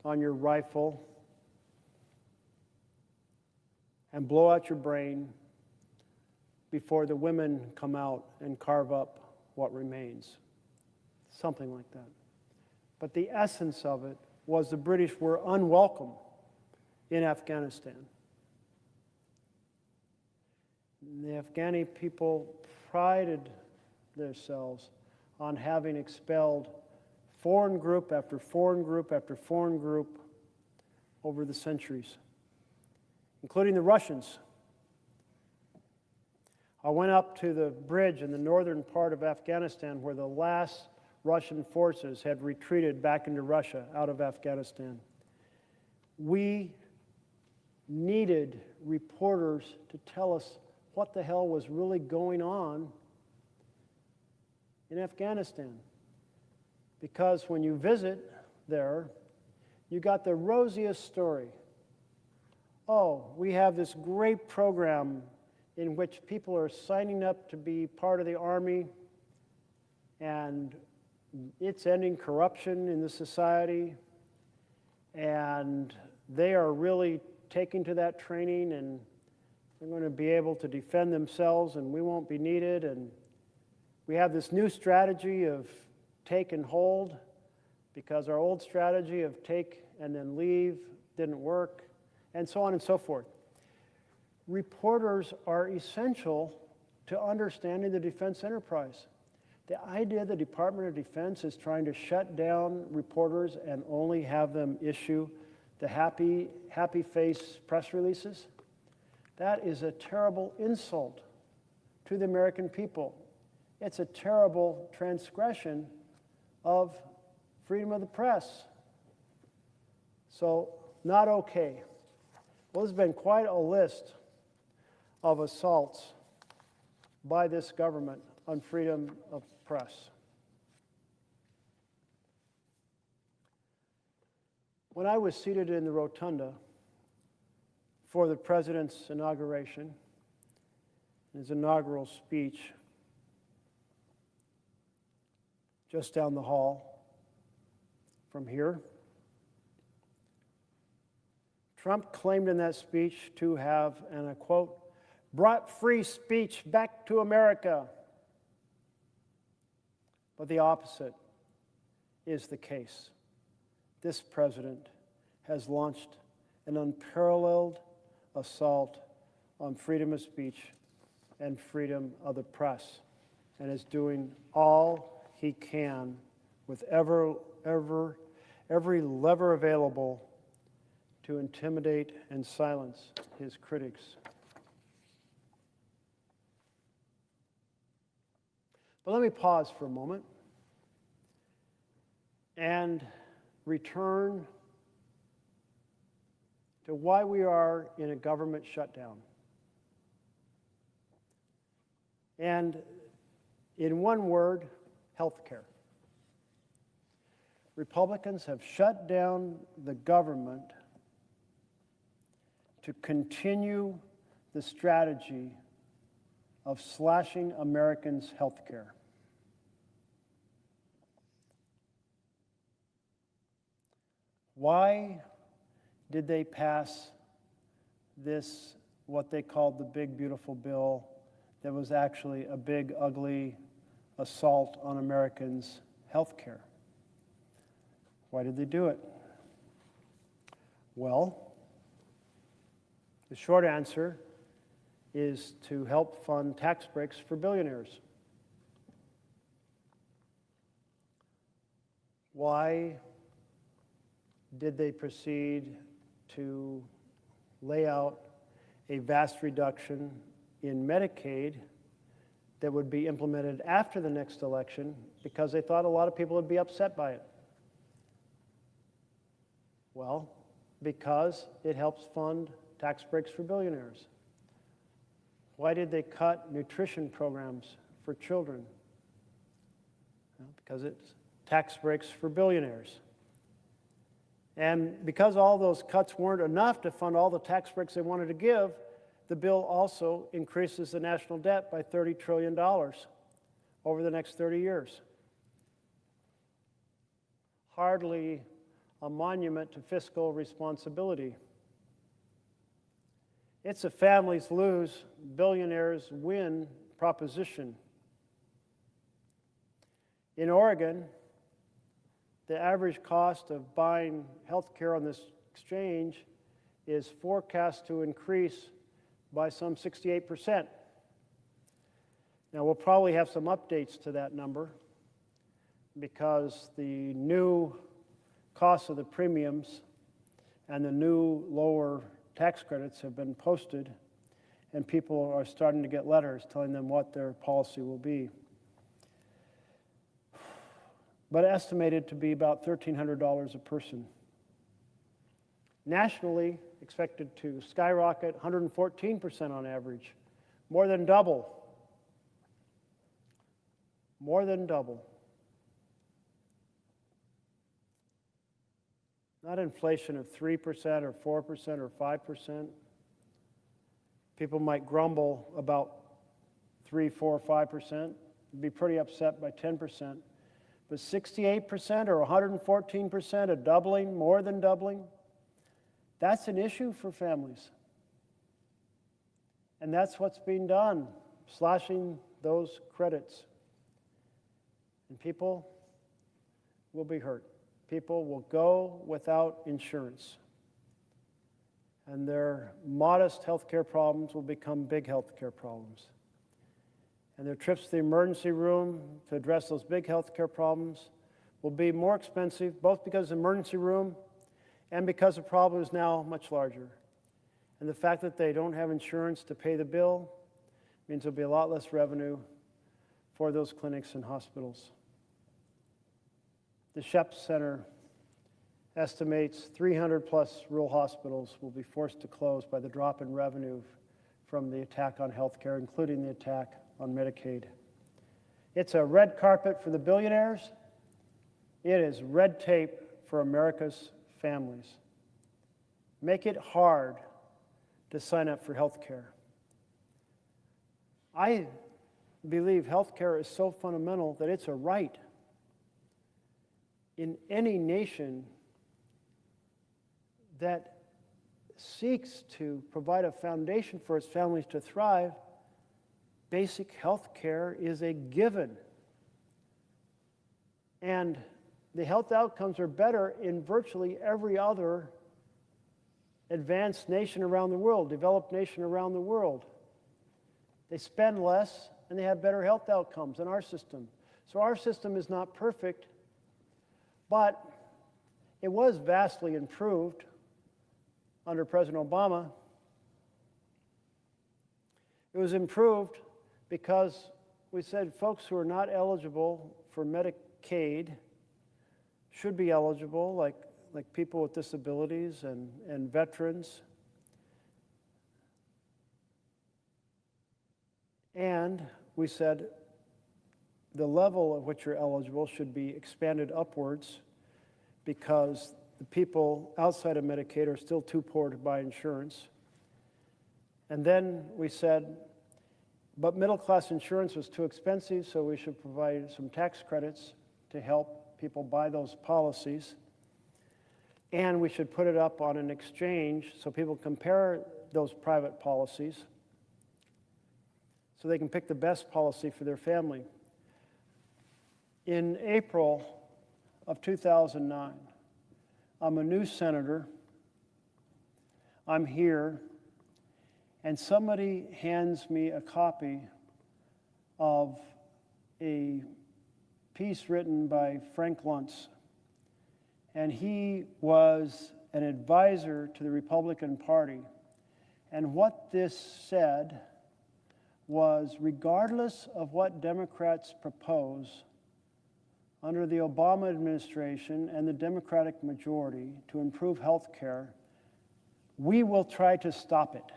on your rifle and blow out your brain before the women come out and carve up what remains. Something like that. But the essence of it was the British were unwelcome in Afghanistan. The Afghani people prided themselves on having expelled foreign group after foreign group after foreign group over the centuries, including the Russians. I went up to the bridge in the northern part of Afghanistan where the last Russian forces had retreated back into Russia out of Afghanistan. We needed reporters to tell us what the hell was really going on in Afghanistan. Because when you visit there, you got the rosiest story. Oh, we have this great program in which people are signing up to be part of the army, and it's ending corruption in the society, and they are really taking to that training, and they're going to be able to defend themselves, and we won't be needed, and we have this new strategy of take and hold, because our old strategy of take and then leave didn't work, and so on and so forth. Reporters are essential to understanding the defense enterprise. The idea the Department of Defense is trying to shut down reporters and only have them issue the happy face press releases, that is a terrible insult to the American people. It's a terrible transgression of freedom of the press. So, not okay. Well, there's been quite a list of assaults by this government on freedom of press. When I was seated in the rotunda for the president's inauguration, his inaugural speech, just down the hall from here, Trump claimed in that speech to have, and I quote, brought free speech back to America. But the opposite is the case. This president has launched an unparalleled assault on freedom of speech and freedom of the press, and is doing all he can with every lever available to intimidate and silence his critics. But let me pause for a moment and return to why we are in a government shutdown. And in one word, healthcare. Republicans have shut down the government to continue the strategy of slashing Americans' health care. Why did they pass this what they called the big, beautiful bill that was actually a big, ugly assault on Americans' health care. Why did they do it? Well, the short answer is to help fund tax breaks for billionaires. Why did they proceed to lay out a vast reduction in Medicaid that would be implemented after the next election? Because they thought a lot of people would be upset by it. Well, because it helps fund tax breaks for billionaires. Why did they cut nutrition programs for children? Well, because it's tax breaks for billionaires. And because all those cuts weren't enough to fund all the tax breaks they wanted to give, the bill also increases the national debt by $30 trillion over the next 30 years. Hardly a monument to fiscal responsibility. It's a families lose, billionaires win proposition. In Oregon, the average cost of buying health care on this exchange is forecast to increase by some 68%. Now, we'll probably have some updates to that number because the new costs of the premiums and the new lower tax credits have been posted, and people are starting to get letters telling them what their policy will be. But estimated to be about $1,300 a person. Nationally, expected to skyrocket 114% on average, more than double. More than double. Not inflation of 3% or 4% or 5%. People might grumble about 3, 4, 5%, be pretty upset by 10%. But 68% or 114%, a doubling, more than doubling, that's an issue for families. And that's what's being done, slashing those credits. And people will be hurt. People will go without insurance. And their modest health care problems will become big health care problems. And their trips to the emergency room to address those big health care problems will be more expensive, both because of the emergency room and because the problem is now much larger. And the fact that they don't have insurance to pay the bill means there'll be a lot less revenue for those clinics and hospitals. The Shep Center estimates 300 plus rural hospitals will be forced to close by the drop in revenue from the attack on health care, including the attack on Medicaid. It's a red carpet for the billionaires. It is red tape for America's families. Make it hard to sign up for health care. I believe health care is so fundamental that it's a right. In any nation that seeks to provide a foundation for its families to thrive, basic health care is a given. And the health outcomes are better in virtually every other advanced nation around the world, developed nation around the world. They spend less and they have better health outcomes than our system. So our system is not perfect, but it was vastly improved under President Obama. It was improved because we said folks who are not eligible for Medicaid should be eligible, like people with disabilities and veterans. And we said the level at which you're eligible should be expanded upwards because the people outside of Medicaid are still too poor to buy insurance. And then we said, but middle-class insurance was too expensive, so we should provide some tax credits to help people buy those policies. And we should put it up on an exchange so people compare those private policies so they can pick the best policy for their family. In April of 2009, I'm a new senator. I'm here, and somebody hands me a copy of a piece written by Frank Luntz. And he was an advisor to the Republican Party. And what this said was, regardless of what Democrats propose under the Obama administration and the Democratic majority to improve health care, we will try to stop it.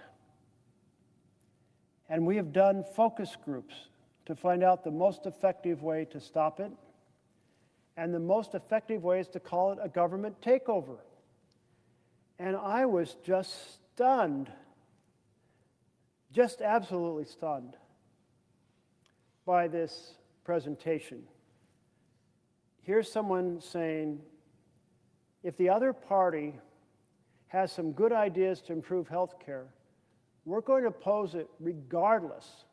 And we have done focus groups to find out the most effective way to stop it. And the most effective way is to call it a government takeover. And I was just stunned, just absolutely stunned by this presentation. Here's someone saying, if the other party has some good ideas to improve health care, we're going to oppose it regardless.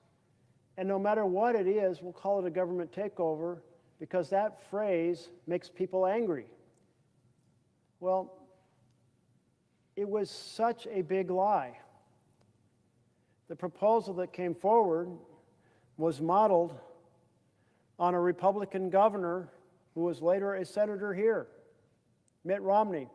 And no matter what it is, we'll call it a government takeover because that phrase makes people angry. Well, it was such a big lie. The proposal that came forward was modeled on a Republican governor who was later a senator here, Mitt Romney.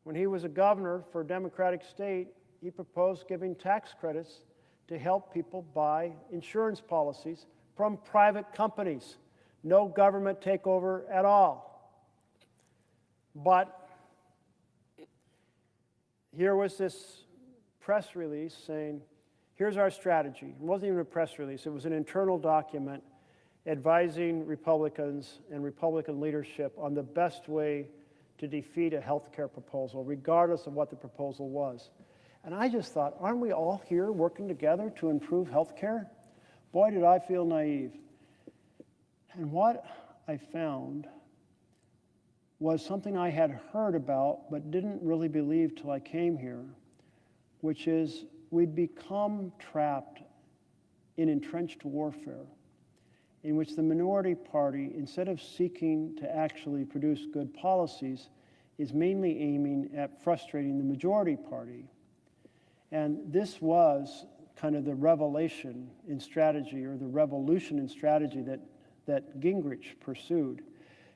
When he was a governor for a Democratic state, he proposed giving tax credits to help people buy insurance policies from private companies. No government takeover at all. But here was this press release saying, here's our strategy. It wasn't even a press release. It was an internal document advising Republicans and Republican leadership on the best way to defeat a health care proposal, regardless of what the proposal was. And I just thought, aren't we all here working together to improve health care? Boy, did I feel naive. And what I found was something I had heard about but didn't really believe till I came here, which is we'd become trapped in entrenched warfare in which the minority party, instead of seeking to actually produce good policies, is mainly aiming at frustrating the majority party. And this was kind of the revelation in strategy, or the revolution in strategy that Gingrich pursued.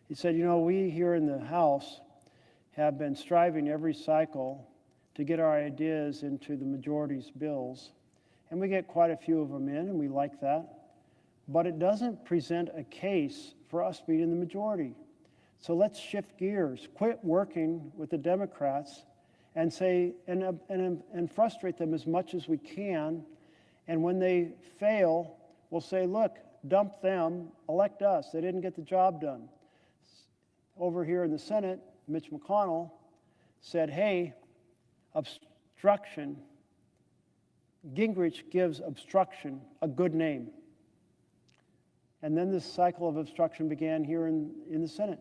He said, you know, we here in the House have been striving every cycle to get our ideas into the majority's bills, and we get quite a few of them in, and we like that. But it doesn't present a case for us being in the majority. So let's shift gears, quit working with the Democrats and say, and frustrate them as much as we can. And when they fail, we'll say, look, dump them, elect us. They didn't get the job done. Over here in the Senate, Mitch McConnell said, hey, obstruction, Gingrich gives obstruction a good name. And then this cycle of obstruction began here in the Senate.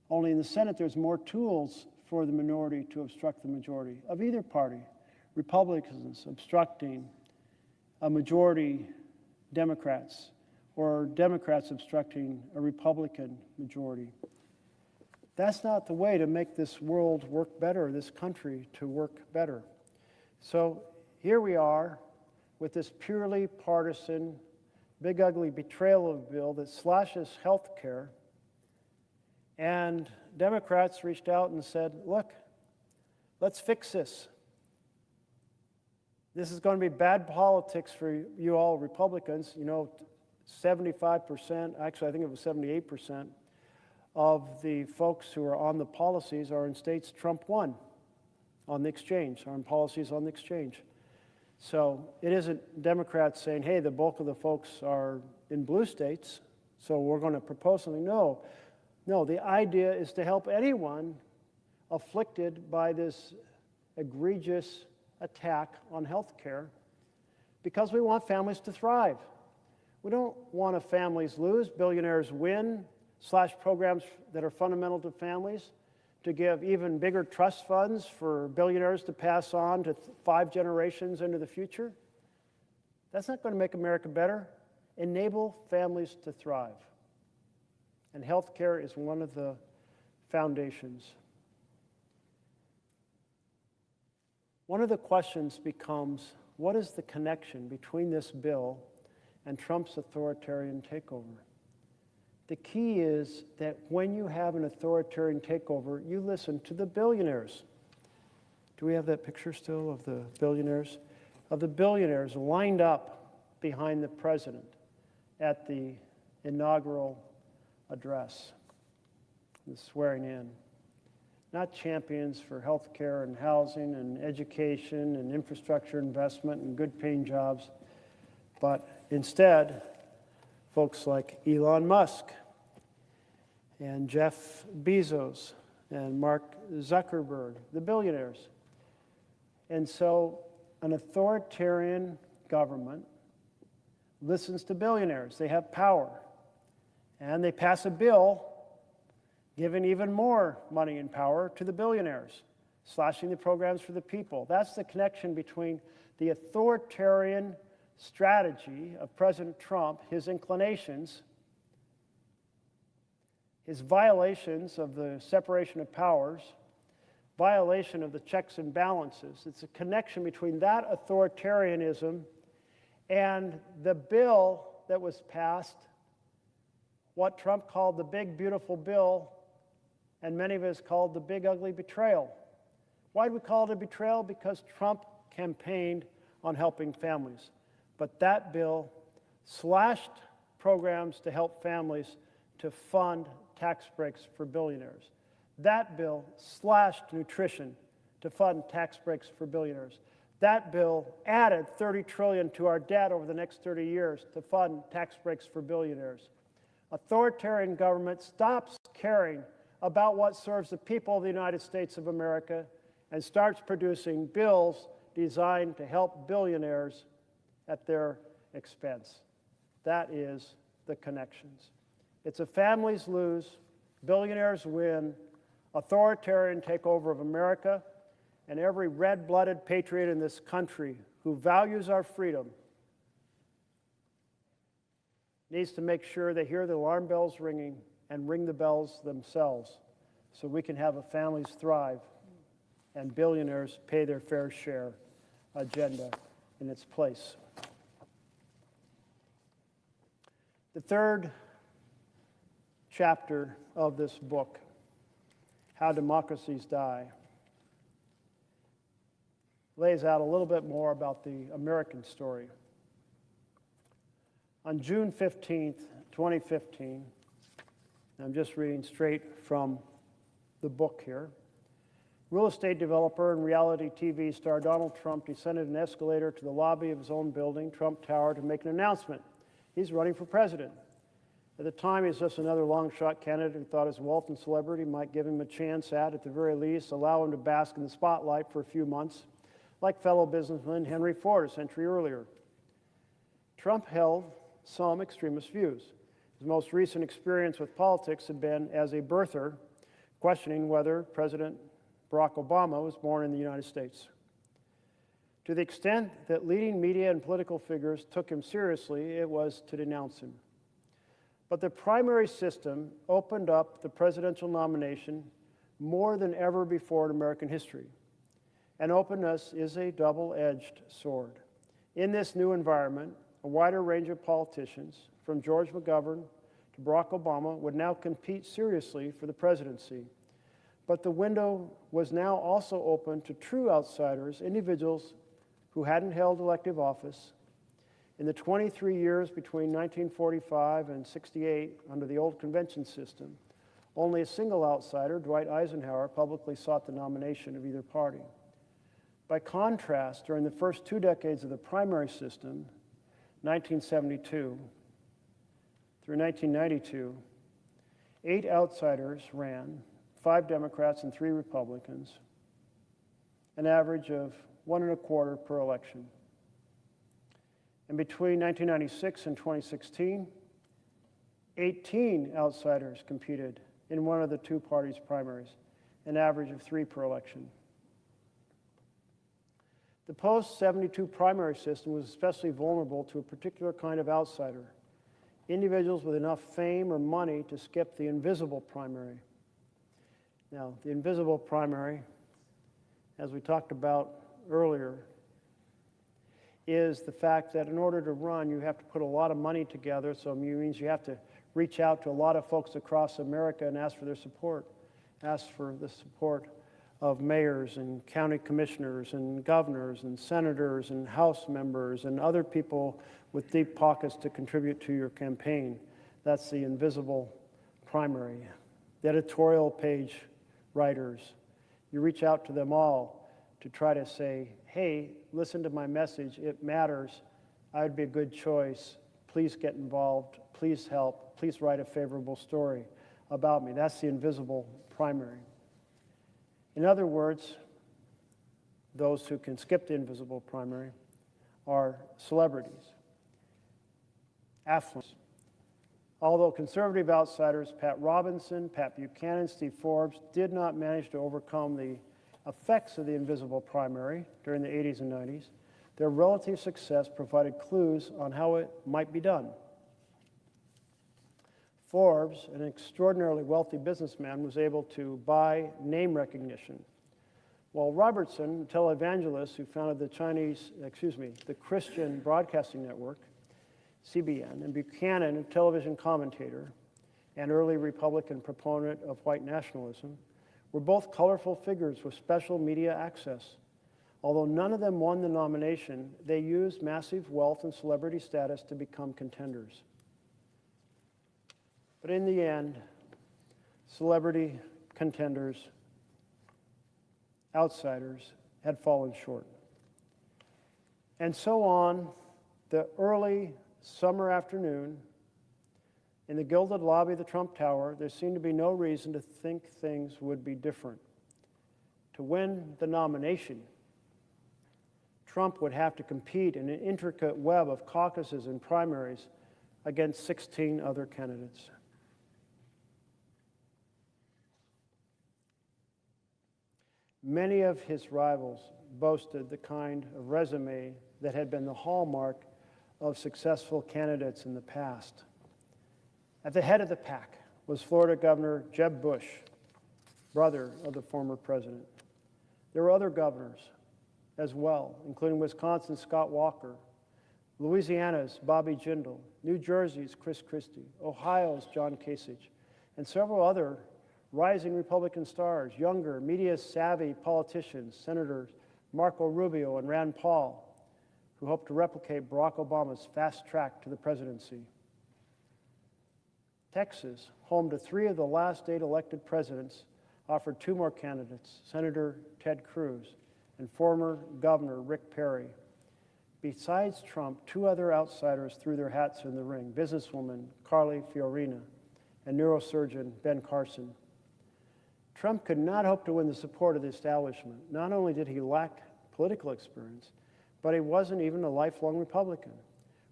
Only in the Senate, there's more tools for the minority to obstruct the majority of either party. Republicans obstructing a majority Democrats, or Democrats obstructing a Republican majority. That's not the way to make this world work better, this country to work better. So here we are with this purely partisan, big ugly betrayal of a bill that slashes health care. And Democrats reached out and said, look, let's fix this. This is going to be bad politics for you all Republicans. You know, 75%, actually I think it was 78%, of the folks who are on the policies are in states Trump won on the exchange, are on policies on the exchange. So it isn't Democrats saying, hey, the bulk of the folks are in blue states, so we're going to propose something. No, the idea is to help anyone afflicted by this egregious attack on health care, because we want families to thrive. We don't want families lose, billionaires win, slash programs that are fundamental to families. to give even bigger trust funds for billionaires to pass on to 5 generations into the future. That's not going to make America better. Enable families to thrive. And healthcare is one of the foundations. One of the questions becomes, what is the connection between this bill and Trump's authoritarian takeover? The key is that when you have an authoritarian takeover, you listen to the billionaires. Do we have that picture still of the billionaires? Of the billionaires lined up behind the president at the inaugural address, the swearing in. Not champions for health care and housing and education and infrastructure investment and good paying jobs, but instead, folks like Elon Musk and Jeff Bezos and Mark Zuckerberg, the billionaires. And so an authoritarian government listens to billionaires. They have power. And they pass a bill giving even more money and power to the billionaires, slashing the programs for the people. That's the connection between the authoritarian strategy of President Trump, his inclinations, his violations of the separation of powers, violation of the checks and balances. It's a connection between that authoritarianism and the bill that was passed, what Trump called the big, beautiful bill, and many of us called the big, ugly betrayal. Why do we call it a betrayal? Because Trump campaigned on helping families. But that bill slashed programs to help families to fund tax breaks for billionaires. That bill slashed nutrition to fund tax breaks for billionaires. That bill added $30 trillion to our debt over the next 30 years to fund tax breaks for billionaires. Authoritarian government stops caring about what serves the people of the United States of America and starts producing bills designed to help billionaires at their expense. That is the connections. It's a families lose, billionaires win, authoritarian takeover of America, and every red-blooded patriot in this country who values our freedom needs to make sure they hear the alarm bells ringing and ring the bells themselves so we can have a families thrive and billionaires pay their fair share agenda in its place. The third chapter of this book, How Democracies Die, lays out a little bit more about the American story. On June 15th, 2015, and I'm just reading straight from the book here, real estate developer and reality TV star Donald Trump descended an escalator to the lobby of his own building, Trump Tower, to make an announcement. He's running for president. At the time, he's just another long-shot candidate who thought his wealth and celebrity might give him a chance at the very least, allow him to bask in the spotlight for a few months, like fellow businessman Henry Ford a century earlier. Trump held some extremist views. His most recent experience with politics had been as a birther, questioning whether President Barack Obama was born in the United States. To the extent that leading media and political figures took him seriously, it was to denounce him. But the primary system opened up the presidential nomination more than ever before in American history. And openness is a double-edged sword. In this new environment, a wider range of politicians, from George McGovern to Barack Obama, would now compete seriously for the presidency. But the window was now also open to true outsiders, individuals who hadn't held elective office. In the 23 years between 1945 and 68, under the old convention system, only a single outsider, Dwight Eisenhower, publicly sought the nomination of either party. By contrast, during the first 2 decades of the primary system, 1972 through 1992, 8 outsiders ran, 5 Democrats and 3 Republicans, an average of 1.25 per election. And between 1996 and 2016, 18 outsiders competed in one of the 2 parties' primaries. an average of 3 per election. The post-72 primary system was especially vulnerable to a particular kind of outsider, individuals with enough fame or money to skip the invisible primary. Now, the invisible primary, as we talked about earlier, is the fact that in order to run, you have to put a lot of money together, so it means you have to reach out to a lot of folks across America and ask for their support, ask for the support of mayors and county commissioners and governors and senators and House members and other people with deep pockets to contribute to your campaign. That's the invisible primary. The editorial page writers, you reach out to them all to try to say, hey, listen to my message, it matters, I would be a good choice, please get involved, please help, please write a favorable story about me. That's the invisible primary. In other words, those who can skip the invisible primary are celebrities, affluents. Although conservative outsiders Pat Robinson, Pat Buchanan, Steve Forbes did not manage to overcome the effects of the invisible primary during the 80s and 90s, their relative success provided clues on how it might be done. Forbes, an extraordinarily wealthy businessman, was able to buy name recognition, while Robertson, a televangelist who founded the Christian Broadcasting Network, CBN, and Buchanan, a television commentator and early Republican proponent of white nationalism, were both colorful figures with special media access. Although none of them won the nomination, they used massive wealth and celebrity status to become contenders. But in the end, celebrity contenders, outsiders, had fallen short. And so on the early summer afternoon, in the gilded lobby of the Trump Tower, there seemed to be no reason to think things would be different. To win the nomination, Trump would have to compete in an intricate web of caucuses and primaries against 16 other candidates. Many of his rivals boasted the kind of resume that had been the hallmark of successful candidates in the past. At the head of the pack was Florida Governor Jeb Bush, brother of the former president. There were other governors as well, including Wisconsin's Scott Walker, Louisiana's Bobby Jindal, New Jersey's Chris Christie, Ohio's John Kasich, and several other rising Republican stars, younger, media-savvy politicians, Senators Marco Rubio and Rand Paul, who hope to replicate Barack Obama's fast track to the presidency. Texas, home to 3 of the last 8 elected presidents, offered 2 more candidates, Senator Ted Cruz and former Governor Rick Perry. Besides Trump, 2 other outsiders threw their hats in the ring, businesswoman Carly Fiorina and neurosurgeon Ben Carson. Trump could not hope to win the support of the establishment. Not only did he lack political experience, but he wasn't even a lifelong Republican,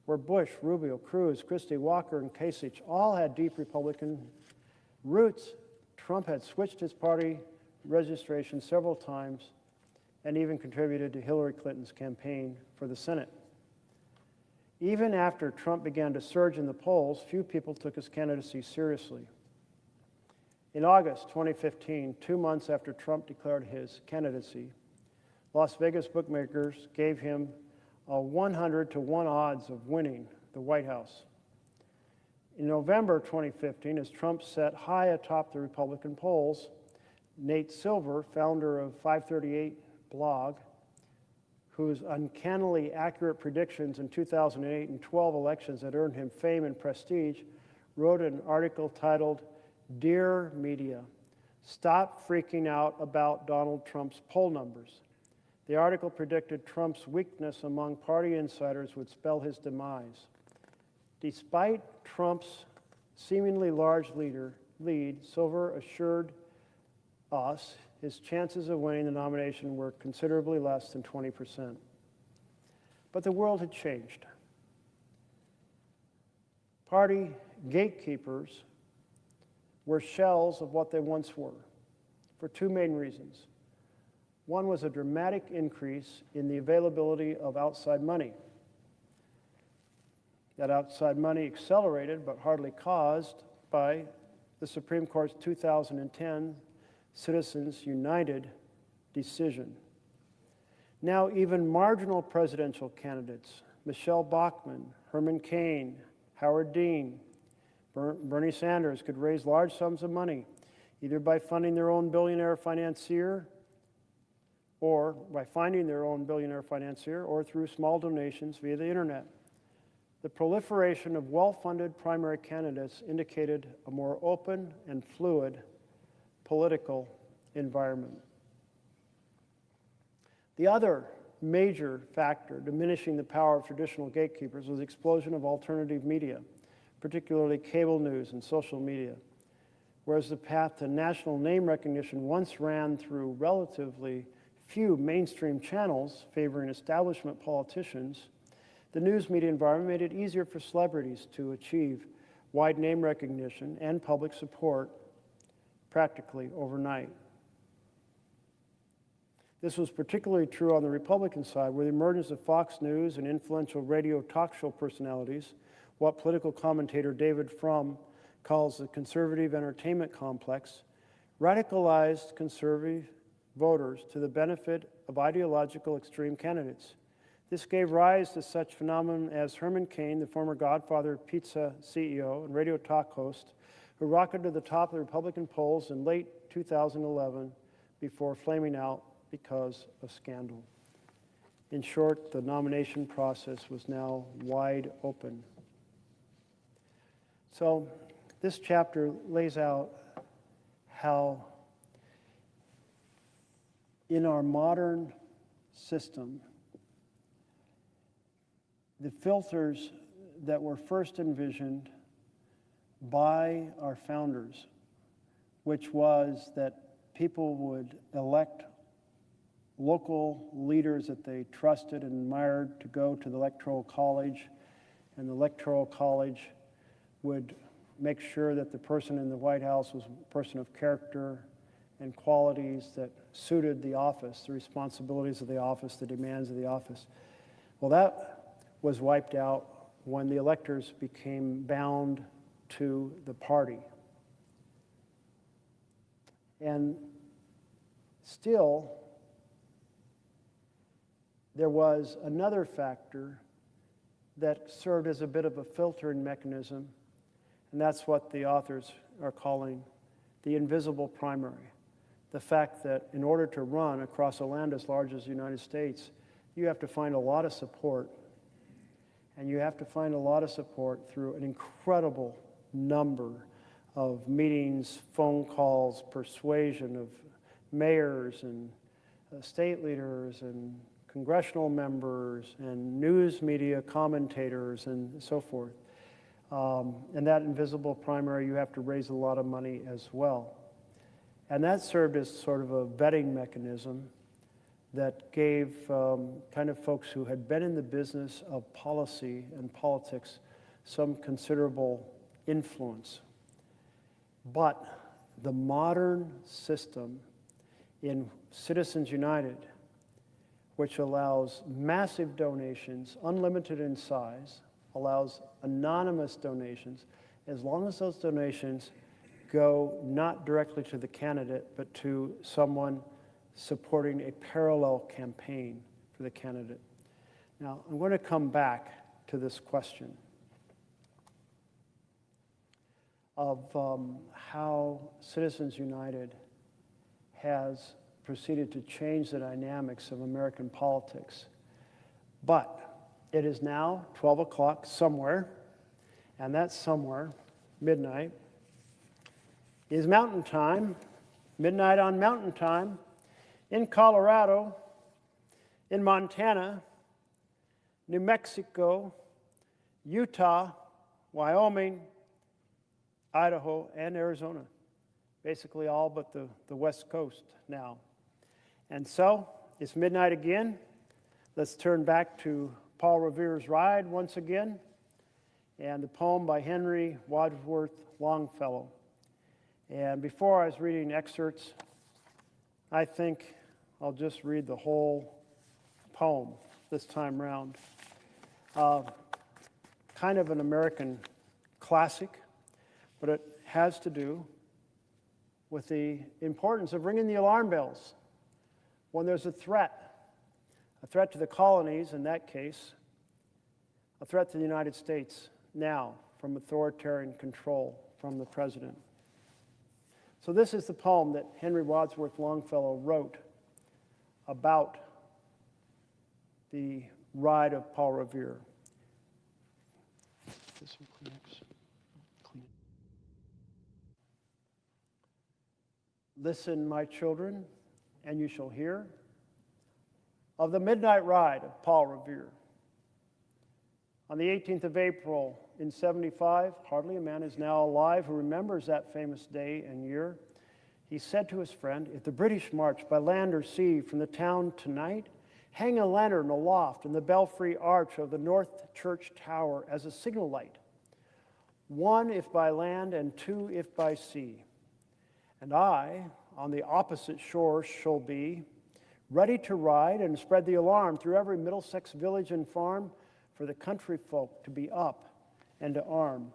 where Bush, Rubio, Cruz, Christie, Walker, and Kasich all had deep Republican roots. Trump had switched his party registration several times and even contributed to Hillary Clinton's campaign for the Senate. Even after Trump began to surge in the polls, few people took his candidacy seriously. In August 2015, 2 months after Trump declared his candidacy, Las Vegas bookmakers gave him a 100-to-1 odds of winning the White House. In November 2015, as Trump sat high atop the Republican polls, Nate Silver, founder of 538 blog, whose uncannily accurate predictions in 2008 and 12 elections had earned him fame and prestige, wrote an article titled, "Dear Media, Stop Freaking Out About Donald Trump's Poll Numbers." The article predicted Trump's weakness among party insiders would spell his demise. Despite Trump's seemingly large lead, Silver assured us his chances of winning the nomination were considerably less than 20%. But the world had changed. Party gatekeepers were shells of what they once were. for two main reasons. One was a dramatic increase in the availability of outside money. That outside money accelerated, but hardly caused, by the Supreme Court's 2010 Citizens United decision. Now even marginal presidential candidates, Michelle Bachmann, Herman Cain, Howard Dean, Bernie Sanders, could raise large sums of money, either by funding their own billionaire financier or by finding their own billionaire financier or through small donations via the internet. The proliferation of well-funded primary candidates indicated a more open and fluid political environment. The other major factor diminishing the power of traditional gatekeepers was the explosion of alternative media, particularly cable news and social media. Whereas the path to national name recognition once ran through relatively few mainstream channels favoring establishment politicians, the news media environment made it easier for celebrities to achieve wide name recognition and public support practically overnight. This was particularly true on the Republican side, where the emergence of Fox News and influential radio talk show personalities, what political commentator David Frum calls the conservative entertainment complex, radicalized conservative voters to the benefit of ideological extreme candidates. This gave rise to such phenomena as Herman Cain, the former Godfather Pizza CEO and radio talk host, who rocketed to the top of the Republican polls in late 2011 before flaming out because of scandal. In short, the nomination process was now wide open. So this chapter lays out how in our modern system, the filters that were first envisioned by our founders, which was that people would elect local leaders that they trusted and admired to go to the Electoral College, and the Electoral College would make sure that the person in the White House was a person of character and qualities that suited the office, the responsibilities of the office, the demands of the office. Well, that was wiped out when the electors became bound to the party. And still, there was another factor that served as a bit of a filtering mechanism, and that's what the authors are calling the invisible primary. The fact that in order to run across a land as large as the United States, you have to find a lot of support, and you have to find a lot of support through an incredible number of meetings, phone calls, persuasion of mayors and state leaders and congressional members and news media commentators and so forth. And that invisible primary, you have to raise a lot of money as well. And that served as sort of a vetting mechanism that gave kind of folks who had been in the business of policy and politics some considerable influence. But the modern system in Citizens United, which allows massive donations, unlimited in size, allows anonymous donations, as long as those donations go not directly to the candidate, but to someone supporting a parallel campaign for the candidate. Now, I'm going to come back to this question of how Citizens United has proceeded to change the dynamics of American politics. But it is now 12 o'clock somewhere, and that somewhere, midnight, is Mountain Time, midnight on Mountain Time, in Colorado, in Montana, New Mexico, Utah, Wyoming, Idaho, and Arizona. Basically all but the West Coast now. And so, it's midnight again. Let's turn back to Paul Revere's Ride once again, and the poem by Henry Wadsworth Longfellow. And before I was reading excerpts I think I'll just read the whole poem this time round. Kind of an American classic, but it has to do with the importance of ringing the alarm bells when there's a threat to the colonies in that case, a threat to the United States now from authoritarian control from the president. So this is the poem that Henry Wadsworth Longfellow wrote about the ride of Paul Revere. This one connects. Clean it. Listen, my children, and you shall hear of the midnight ride of Paul Revere. On the 18th of April in 75, hardly a man is now alive who remembers that famous day and year. He said to his friend, if the British march by land or sea from the town tonight, hang a lantern aloft in the belfry arch of the North Church Tower as a signal light, one if by land and two if by sea. And I, on the opposite shore, shall be ready to ride and spread the alarm through every Middlesex village and farm for the country folk to be up and to arm.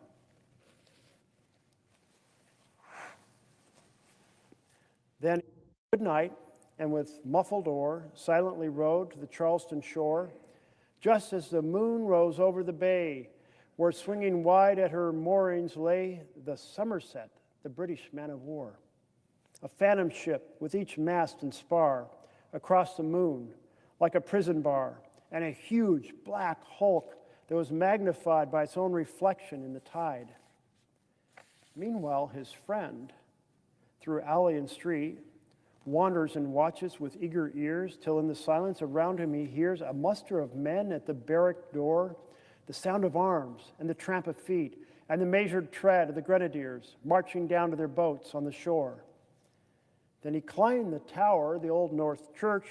Then, good night, and with muffled oar, silently rowed to the Charleston shore, just as the moon rose over the bay, where swinging wide at her moorings lay the Somerset, the British man-of-war, a phantom ship with each mast and spar across the moon, like a prison bar, and a huge black hulk that was magnified by its own reflection in the tide. Meanwhile, his friend, through alley and street, wanders and watches with eager ears, till in the silence around him he hears a muster of men at the barrack door, the sound of arms and the tramp of feet, and the measured tread of the grenadiers marching down to their boats on the shore. Then he climbed the tower, the Old North Church,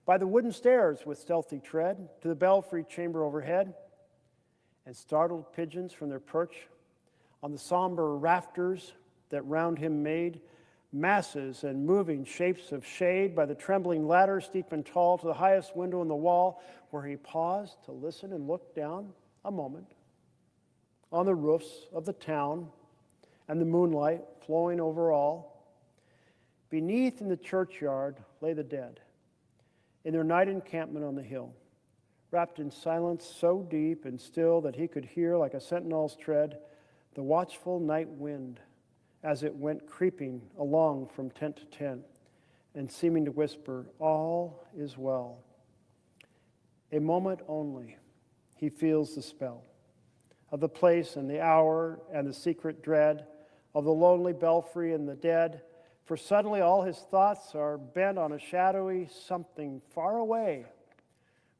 by the wooden stairs with stealthy tread, to the belfry chamber overhead, and startled pigeons from their perch on the somber rafters that round him made masses and moving shapes of shade by the trembling ladder, steep and tall, to the highest window in the wall, where he paused to listen and look down a moment on the roofs of the town and the moonlight flowing over all. Beneath in the churchyard lay the dead, in their night encampment on the hill, wrapped in silence so deep and still that he could hear, like a sentinel's tread, the watchful night wind as it went creeping along from tent to tent and seeming to whisper, all is well. A moment only, he feels the spell of the place and the hour and the secret dread of the lonely belfry and the dead, for suddenly all his thoughts are bent on a shadowy something far away,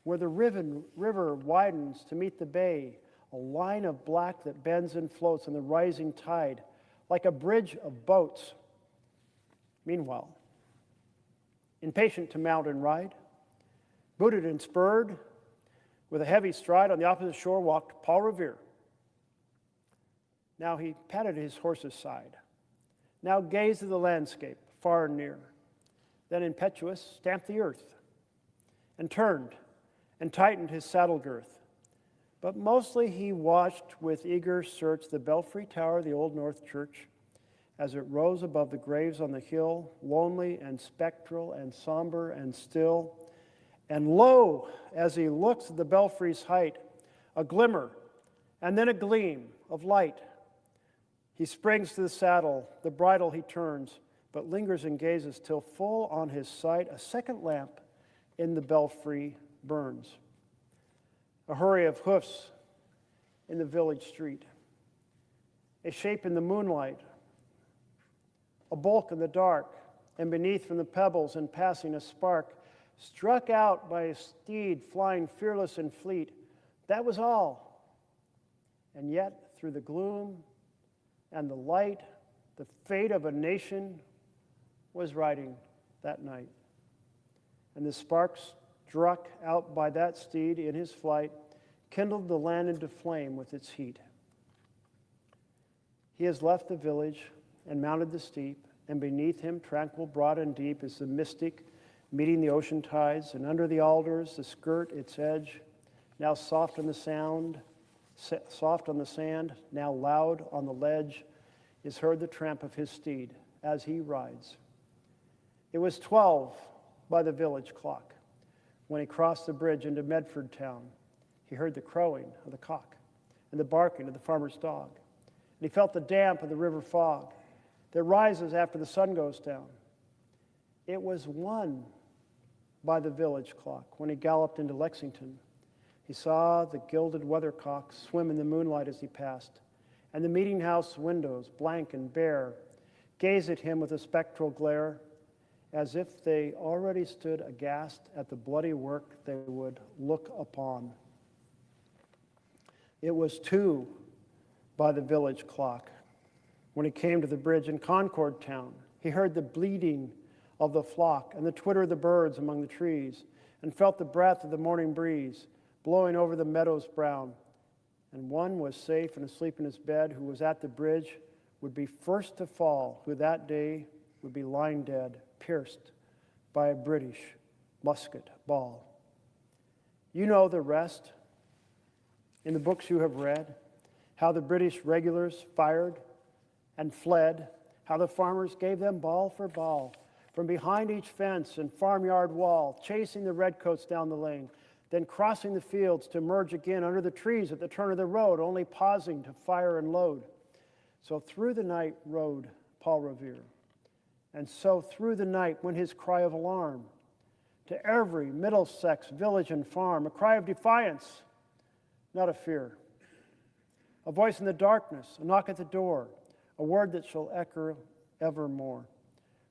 where the river widens to meet the bay, a line of black that bends and floats on the rising tide, like a bridge of boats. Meanwhile, impatient to mount and ride, booted and spurred, with a heavy stride on the opposite shore walked Paul Revere. Now he patted his horse's side, now gazed at the landscape far and near, then impetuous stamped the earth, and turned and tightened his saddle girth. But mostly he watched with eager search the belfry tower of the Old North Church as it rose above the graves on the hill, lonely and spectral and somber and still. And lo, as he looks at the belfry's height, a glimmer and then a gleam of light. He springs to the saddle, the bridle he turns, but lingers and gazes till full on his sight a second lamp in the belfry burns. A hurry of hoofs in the village street, a shape in the moonlight, a bulk in the dark, and beneath from the pebbles and passing a spark, struck out by a steed flying fearless and fleet. That was all. And yet, through the gloom and the light, the fate of a nation was riding that night. And the sparks struck out by that steed in his flight kindled the land into flame with its heat. He has left the village and mounted the steep and beneath him, tranquil, broad, and deep, is the mystic meeting the ocean tides, and under the alders, the skirt, its edge, now soft on the sand, now loud on the ledge, is heard the tramp of his steed as he rides. It was 12 by the village clock when he crossed the bridge into Medford town. He heard the crowing of the cock and the barking of the farmer's dog, and he felt the damp of the river fog that rises after the sun goes down. It was 1 by the village clock when he galloped into Lexington. He saw the gilded weathercock swim in the moonlight as he passed, and the meeting house windows, blank and bare, gaze at him with a spectral glare, as if they already stood aghast at the bloody work they would look upon. It was 2 by the village clock when he came to the bridge in Concord town. He heard the bleating of the flock and the twitter of the birds among the trees, and felt the breath of the morning breeze blowing over the meadows brown. And one was safe and asleep in his bed who was at the bridge would be first to fall, who that day would be lying dead, pierced by a British musket ball. You know the rest in the books you have read, how the British regulars fired and fled, how the farmers gave them ball for ball from behind each fence and farmyard wall, chasing the redcoats down the lane, then crossing the fields to emerge again under the trees at the turn of the road, only pausing to fire and load. So through the night rode Paul Revere. And so through the night went his cry of alarm to every Middlesex village and farm, a cry of defiance, not of fear. A voice in the darkness, a knock at the door, a word that shall echo evermore.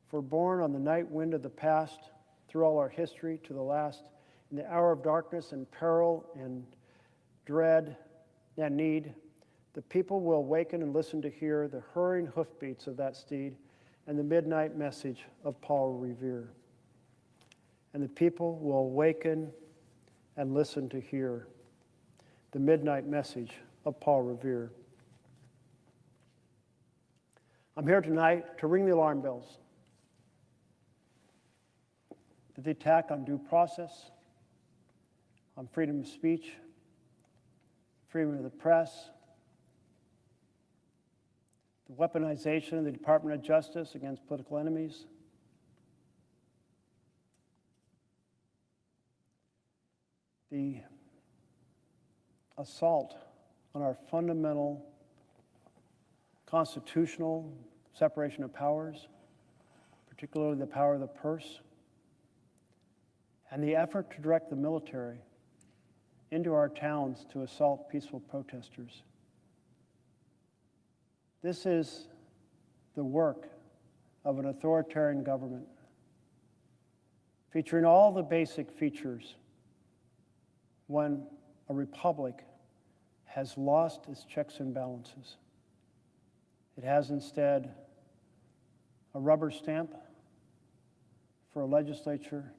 For born on the night wind of the past, through all our history to the last, in the hour of darkness and peril and dread and need, the people will awaken and listen to hear the hurrying hoofbeats of that steed and the midnight message of Paul Revere. And the people will awaken and listen to hear the midnight message of Paul Revere. I'm here tonight to ring the alarm bells. That the attack on due process, on freedom of speech, freedom of the press, the weaponization of the Department of Justice against political enemies, the assault on our fundamental constitutional separation of powers, particularly the power of the purse, and the effort to direct the military into our towns to assault peaceful protesters. This is the work of an authoritarian government, featuring all the basic features when a republic has lost its checks and balances. It has instead a rubber stamp for a legislature,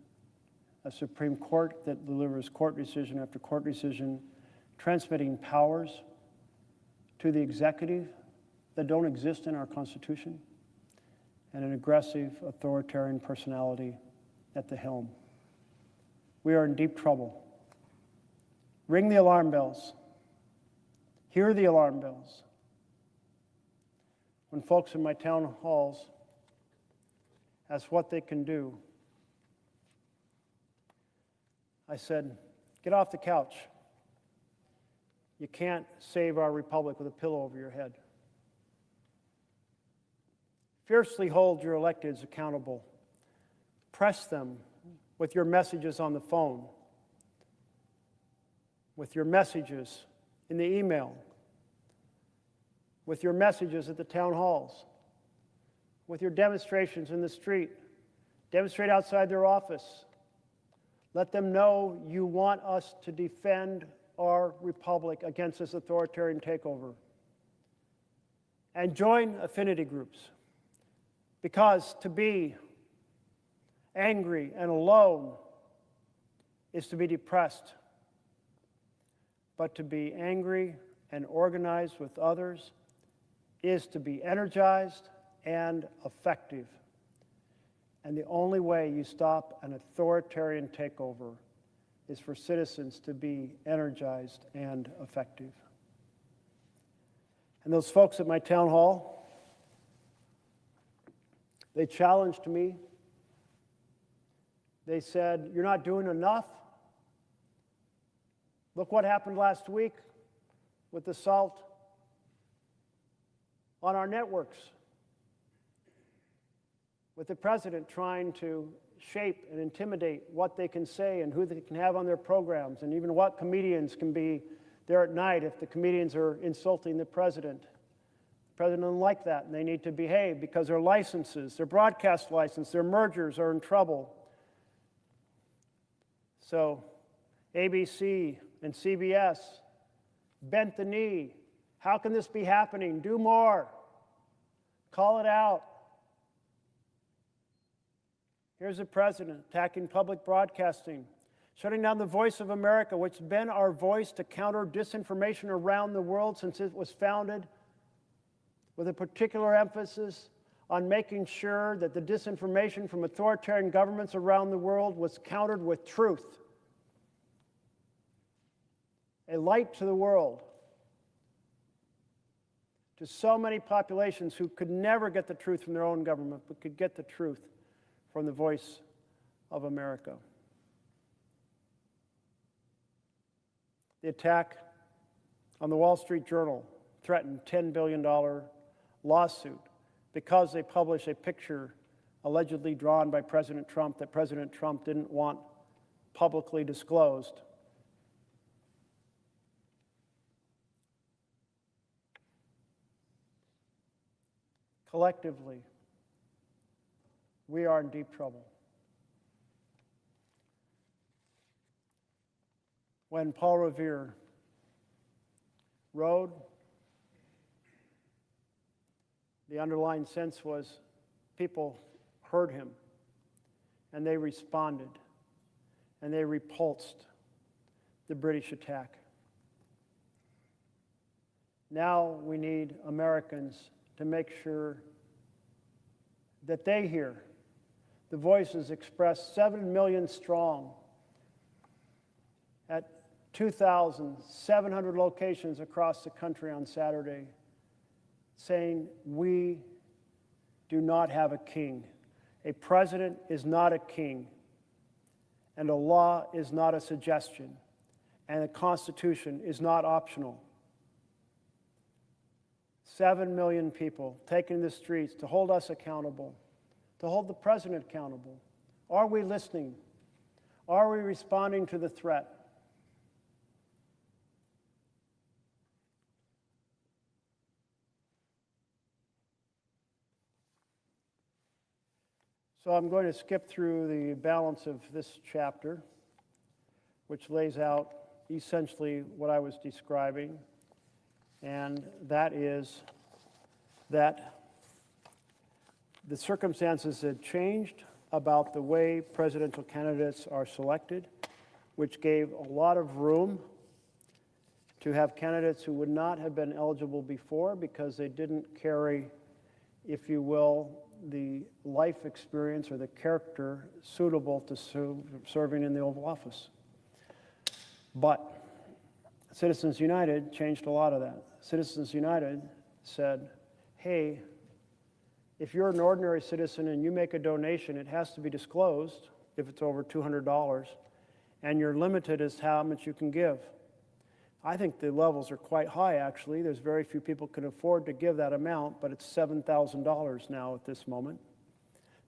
a Supreme Court that delivers court decision after court decision, transmitting powers to the executive that don't exist in our Constitution, and an aggressive authoritarian personality at the helm. We are in deep trouble. Ring the alarm bells. Hear the alarm bells. When folks in my town halls ask what they can do, I said, get off the couch. You can't save our republic with a pillow over your head. Fiercely hold your electeds accountable. Press them with your messages on the phone, with your messages in the email, with your messages at the town halls, with your demonstrations in the street. Demonstrate outside their office. Let them know you want us to defend our republic against this authoritarian takeover. And join affinity groups, because to be angry and alone is to be depressed. But to be angry and organized with others is to be energized and effective. And the only way you stop an authoritarian takeover is for citizens to be energized and effective. And those folks at my town hall, they challenged me. They said, "You're not doing enough. Look what happened last week with the assault on our networks, with the president trying to shape and intimidate what they can say and who they can have on their programs, and even what comedians can be there at night if the comedians are insulting the president. The president doesn't like that, and they need to behave because their licenses, their broadcast license, their mergers are in trouble." So ABC and CBS bent the knee. How can this be happening? Do more. Call it out. Here's the president attacking public broadcasting, shutting down the Voice of America, which has been our voice to counter disinformation around the world since it was founded, with a particular emphasis on making sure that the disinformation from authoritarian governments around the world was countered with truth. A light to the world, to so many populations who could never get the truth from their own government, but could get the truth from the Voice of America. The attack on the Wall Street Journal threatened $10 billion lawsuit because they published a picture allegedly drawn by President Trump that President Trump didn't want publicly disclosed. Collectively, we are in deep trouble. When Paul Revere wrote, the underlying sense was people heard him, and they responded, and they repulsed the British attack. Now we need Americans to make sure that they hear the voices expressed 7 million strong at 2,700 locations across the country on Saturday, saying, "We do not have a king. A president is not a king, and a law is not a suggestion, and a constitution is not optional." 7 million people taking the streets to hold us accountable, to hold the president accountable. Are we listening? Are we responding to the threat? So I'm going to skip through the balance of this chapter, which lays out essentially what I was describing, and that is that the circumstances had changed about the way presidential candidates are selected, which gave a lot of room to have candidates who would not have been eligible before because they didn't carry, if you will, the life experience or the character suitable to serving in the Oval Office. But Citizens United changed a lot of that. Citizens United said, hey, if you're an ordinary citizen and you make a donation, it has to be disclosed if it's over $200, and you're limited as to how much you can give. I think the levels are quite high, actually. There's very few people can afford to give that amount, but it's $7,000 now at this moment.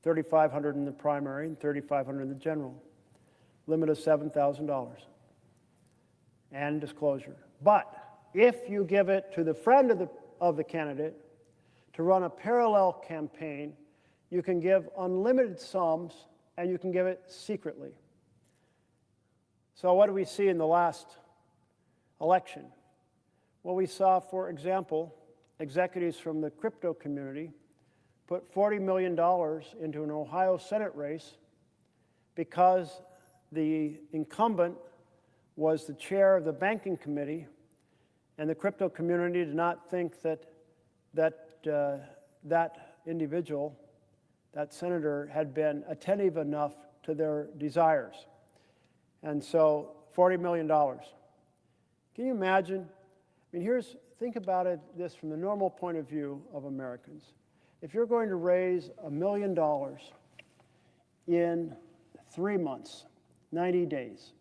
$3,500 in the primary and $3,500 in the general. Limit of $7,000 and disclosure. But if you give it to the friend of the candidate to run a parallel campaign, you can give unlimited sums and you can give it secretly. So what do we see in the last election? Well, we saw, for example, executives from the crypto community put $40 million into an Ohio Senate race because the incumbent was the chair of the banking committee, and the crypto community did not think that individual, that senator, had been attentive enough to their desires. And so $40 million. Can you imagine? I mean, think about this from the normal point of view of Americans. If you're going to raise $1 million in 3 months, 90 days,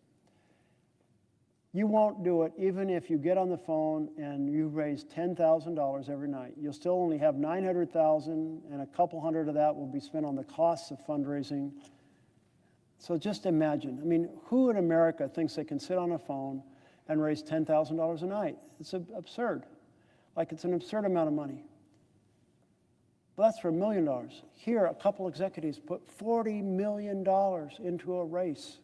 you won't do it even if you get on the phone and you raise $10,000 every night. You'll still only have $900,000, and a couple hundred of that will be spent on the costs of fundraising. So just imagine. I mean, who in America thinks they can sit on a phone and raise $10,000 a night? It's absurd. Like, it's an absurd amount of money. But that's for $1 million. Here, a couple executives put $40 million into a race.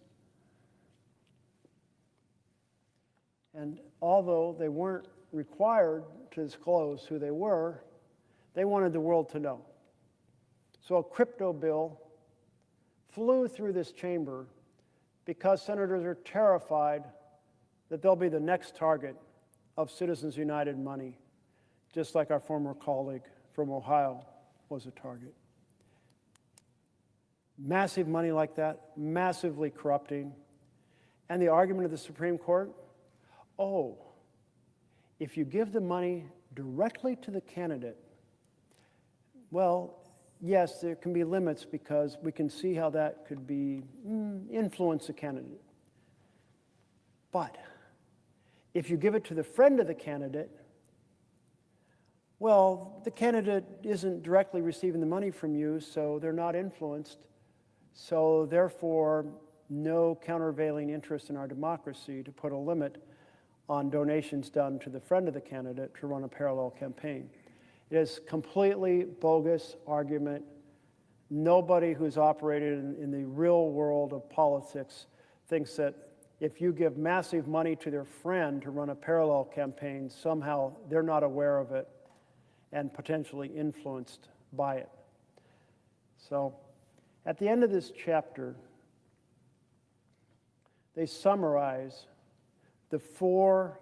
And although they weren't required to disclose who they were, they wanted the world to know. So a crypto bill flew through this chamber because senators are terrified that they'll be the next target of Citizens United money, just like our former colleague from Ohio was a target. Massive money like that, massively corrupting. And the argument of the Supreme Court, oh, if you give the money directly to the candidate, well, yes, there can be limits because we can see how that could be influence a candidate. But if you give it to the friend of the candidate, well, the candidate isn't directly receiving the money from you, so they're not influenced. So therefore, no countervailing interest in our democracy to put a limit on donations done to the friend of the candidate to run a parallel campaign. It is completely bogus argument. Nobody who's operated in the real world of politics thinks that if you give massive money to their friend to run a parallel campaign, somehow they're not aware of it and potentially influenced by it. So at the end of this chapter, they summarize the 4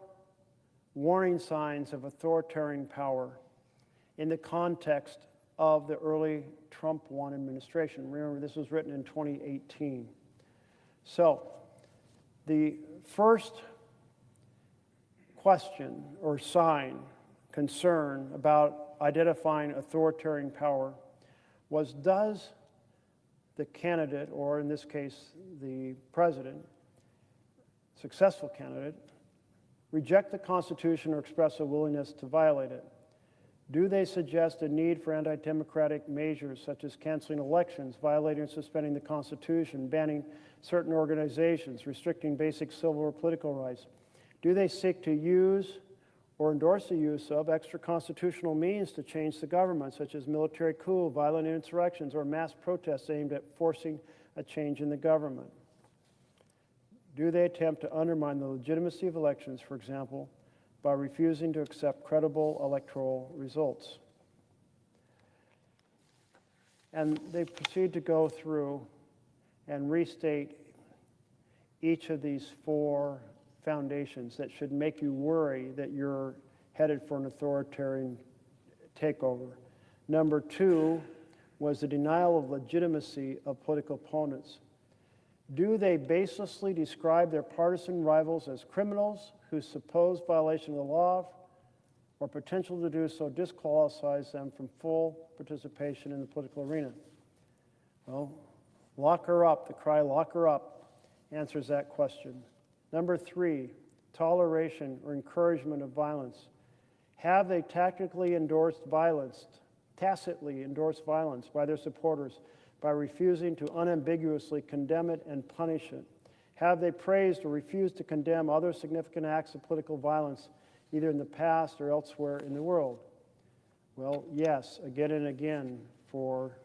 warning signs of authoritarian power in the context of the early Trump 1 administration. Remember, this was written in 2018. So the first question or sign, concern about identifying authoritarian power was, does the candidate, or in this case, the president, successful candidate, reject the Constitution or express a willingness to violate it? Do they suggest a need for anti-democratic measures such as canceling elections, violating or suspending the Constitution, banning certain organizations, restricting basic civil or political rights? Do they seek to use or endorse the use of extra-constitutional means to change the government, such as military coup, violent insurrections, or mass protests aimed at forcing a change in the government? Do they attempt to undermine the legitimacy of elections, for example, by refusing to accept credible electoral results? And they proceed to go through and restate each of these 4 foundations that should make you worry that you're headed for an authoritarian takeover. Number 2 was the denial of legitimacy of political opponents. Do they baselessly describe their partisan rivals as criminals whose supposed violation of the law or potential to do so disqualifies them from full participation in the political arena? Well, lock her up. The cry, lock her up, answers that question. Number 3, toleration or encouragement of violence. Have they tacitly endorsed violence by their supporters by refusing to unambiguously condemn it and punish it? Have they praised or refused to condemn other significant acts of political violence, either in the past or elsewhere in the world? Well, yes, again and again for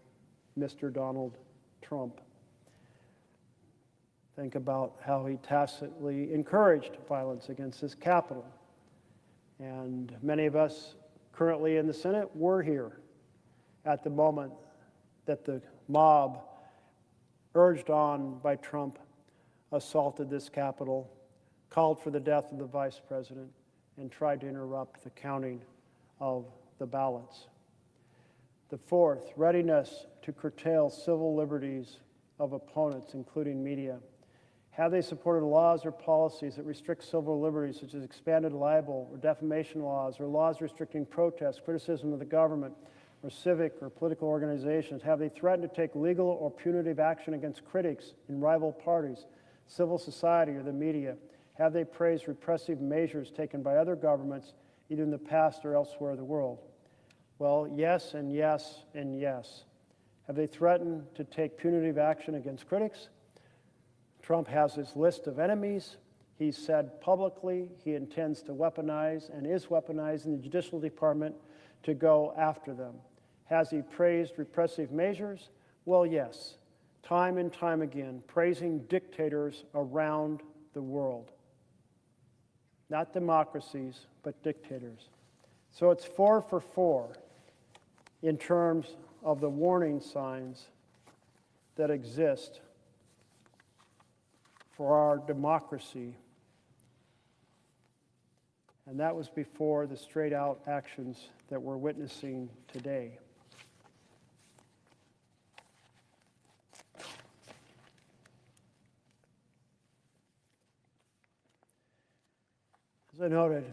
Mr. Donald Trump. Think about how he tacitly encouraged violence against his capital. And many of us currently in the Senate were here at the moment that the mob, urged on by Trump, assaulted this Capitol, called for the death of the Vice President, and tried to interrupt the counting of the ballots. The fourth, readiness to curtail civil liberties of opponents, including media. Have they supported laws or policies that restrict civil liberties, such as expanded libel or defamation laws, or laws restricting protest, criticism of the government, or civic or political organizations? Have they threatened to take legal or punitive action against critics in rival parties, civil society, or the media? Have they praised repressive measures taken by other governments, either in the past or elsewhere in the world? Well, yes and yes and yes. Have they threatened to take punitive action against critics? Trump has his list of enemies. He's said publicly he intends to weaponize and is weaponizing the Judicial Department to go after them. Has he praised repressive measures? Well, yes, time and time again, praising dictators around the world. Not democracies, but dictators. So it's 4 for 4 in terms of the warning signs that exist for our democracy. And that was before the straight-out actions that we're witnessing today. As I noted,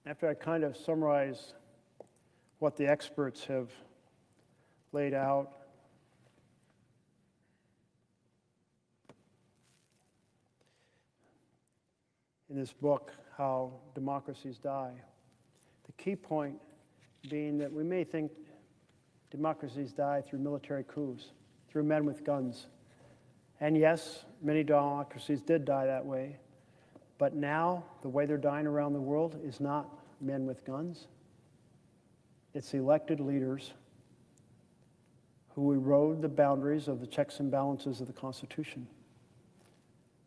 after I kind of summarize what the experts have laid out, in this book, How Democracies Die, the key point being that we may think democracies die through military coups, through men with guns. And yes, many democracies did die that way. But now, the way they're dying around the world is not men with guns. It's elected leaders who erode the boundaries of the checks and balances of the Constitution.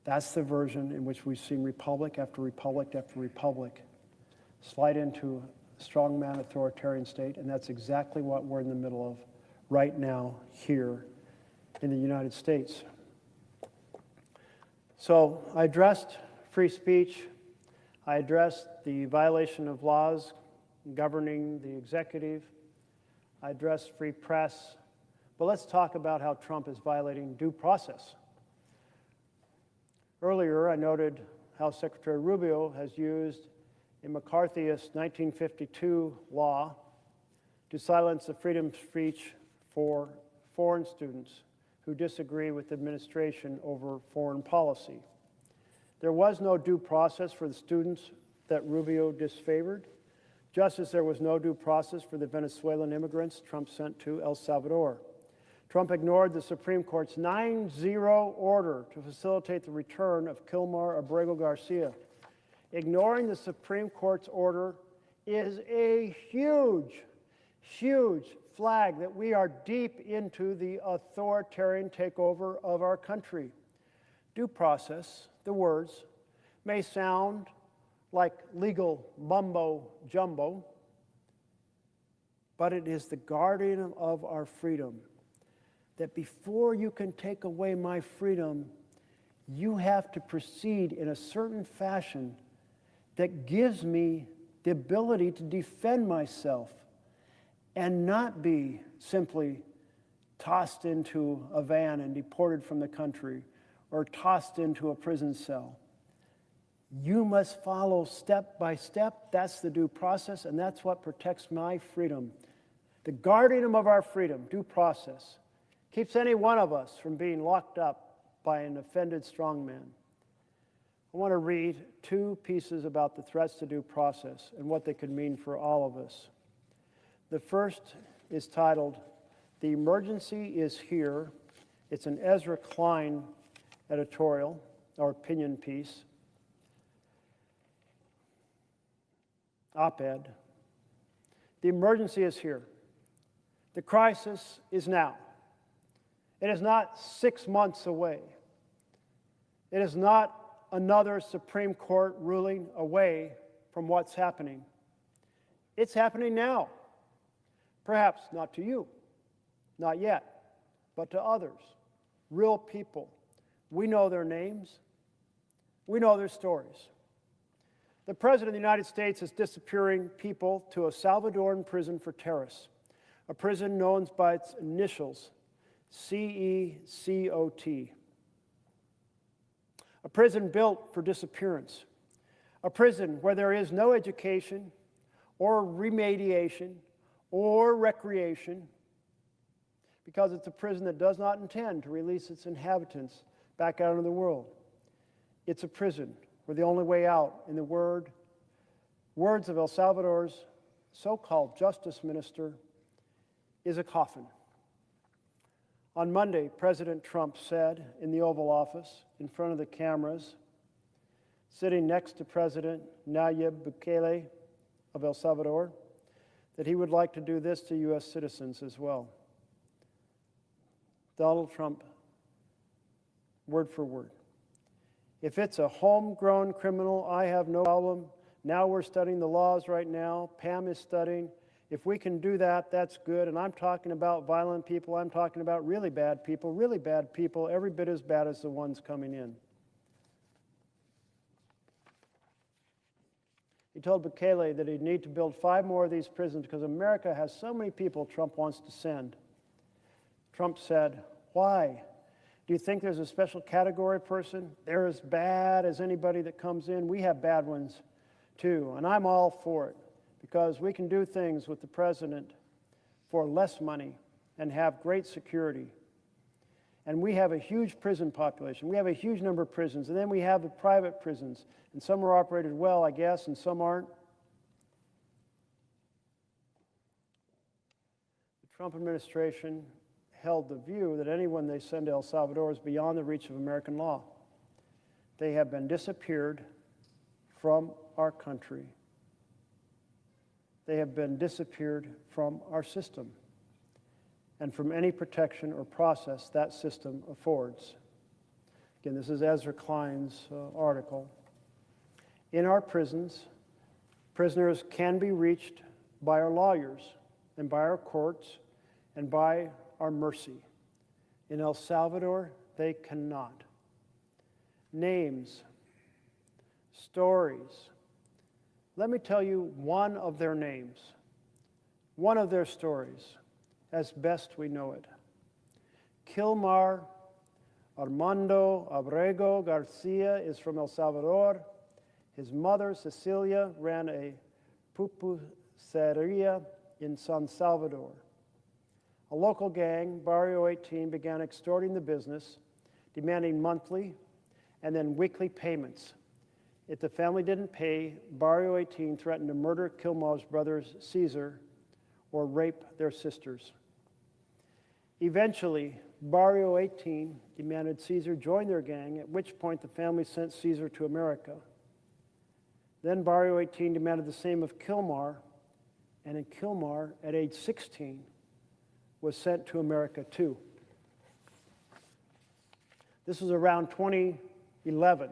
That's the version in which we've seen republic after republic after republic slide into a strongman authoritarian state, and that's exactly what we're in the middle of right now here in the United States. So I addressed free speech. I addressed the violation of laws governing the executive. I addressed free press. But let's talk about how Trump is violating due process. Earlier, I noted how Secretary Rubio has used a McCarthyist 1952 law to silence the freedom of speech for foreign students who disagree with the administration over foreign policy. There was no due process for the students that Rubio disfavored, just as there was no due process for the Venezuelan immigrants Trump sent to El Salvador. Trump ignored the Supreme Court's 9-0 order to facilitate the return of Kilmar Abrego Garcia. Ignoring the Supreme Court's order is a huge, huge flag that we are deep into the authoritarian takeover of our country. Due process, the words, may sound like legal mumbo jumbo, but it is the guardian of our freedom. That before you can take away my freedom, you have to proceed in a certain fashion that gives me the ability to defend myself and not be simply tossed into a van and deported from the country or tossed into a prison cell. You must follow step by step. That's the due process, and that's what protects my freedom. The guardian of our freedom, due process, keeps any one of us from being locked up by an offended strongman. I want to read two pieces about the threats to due process and what they could mean for all of us. The first is titled, "The Emergency is Here." It's an Ezra Klein editorial or opinion piece, op-ed. The emergency is here. The crisis is now. It is not 6 months away. It is not another Supreme Court ruling away from what's happening. It's happening now. Perhaps not to you, not yet, but to others, real people. We know their names. We know their stories. The President of the United States is disappearing people to a Salvadoran prison for terrorists. a prison known by its initials, CECOT. A prison built for disappearance. A prison where there is no education or remediation or recreation, because it's a prison that does not intend to release its inhabitants back out into the world. It's a prison where the only way out, in the words of El Salvador's so-called justice minister, is a coffin. On Monday, President Trump said in the Oval Office, in front of the cameras, sitting next to President Nayib Bukele of El Salvador, that he would like to do this to U.S. citizens as well. Donald Trump, word for word. If it's a homegrown criminal, I have no problem. Now we're studying the laws right now. Pam is studying. If we can do that, that's good. And I'm talking about violent people. I'm talking about really bad people, every bit as bad as the ones coming in. He told Bukele that he'd need to build 5 more of these prisons because America has so many people Trump wants to send. Trump said, why? Do you think there's a special category person? They're as bad as anybody that comes in. We have bad ones too, and I'm all for it because we can do things with the president for less money and have great security. And we have a huge prison population. We have a huge number of prisons, and then we have the private prisons, and some are operated well, I guess, and some aren't. The Trump administration held the view that anyone they send to El Salvador is beyond the reach of American law. They have been disappeared from our country. They have been disappeared from our system and from any protection or process that system affords. Again, this is Ezra Klein's article. In our prisons, prisoners can be reached by our lawyers and by our courts and by our mercy. In El Salvador, they cannot. Names, stories. Let me tell you one of their names, one of their stories, as best we know it. Kilmar Armando Abrego Garcia is from El Salvador. His mother, Cecilia, ran a pupuseria in San Salvador. A local gang, Barrio 18, began extorting the business, demanding monthly and then weekly payments. If the family didn't pay, Barrio 18 threatened to murder Kilmar's brothers, Caesar, or rape their sisters. Eventually, Barrio 18 demanded Caesar join their gang, at which point the family sent Caesar to America. Then Barrio 18 demanded the same of Kilmar, and in Kilmar, at age 16, was sent to America too. This was around 2011.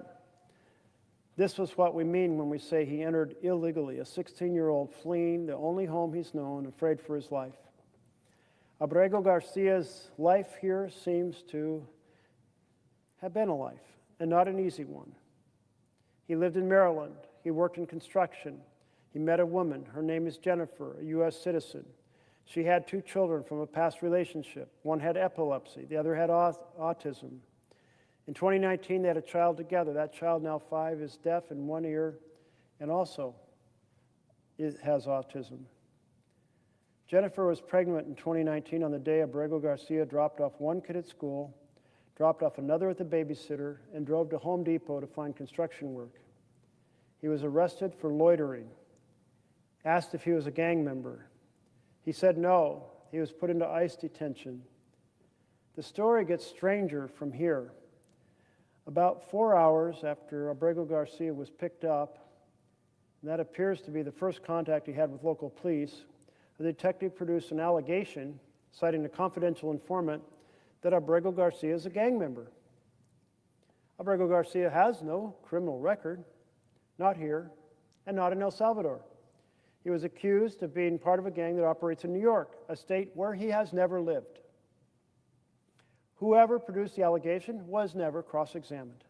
This was what we mean when we say he entered illegally, a 16-year-old fleeing the only home he's known, afraid for his life. Abrego Garcia's life here seems to have been a life, and not an easy one. He lived in Maryland. He worked in construction. He met a woman. Her name is Jennifer, a U.S. citizen. She had 2 children from a past relationship. One had epilepsy. The other had autism. In 2019, they had a child together. That child, now 5, is deaf in one ear and also has autism. Jennifer was pregnant in 2019 on the day Abrego Garcia dropped off one kid at school, dropped off another at the babysitter, and drove to Home Depot to find construction work. He was arrested for loitering, asked if he was a gang member. He said no. He was put into ICE detention. The story gets stranger from here. About 4 hours after Abrego Garcia was picked up, and that appears to be the first contact he had with local police, a detective produced an allegation, citing a confidential informant, that Abrego Garcia is a gang member. Abrego Garcia has no criminal record, not here, and not in El Salvador. He was accused of being part of a gang that operates in New York, a state where he has never lived. Whoever produced the allegation was never cross-examined.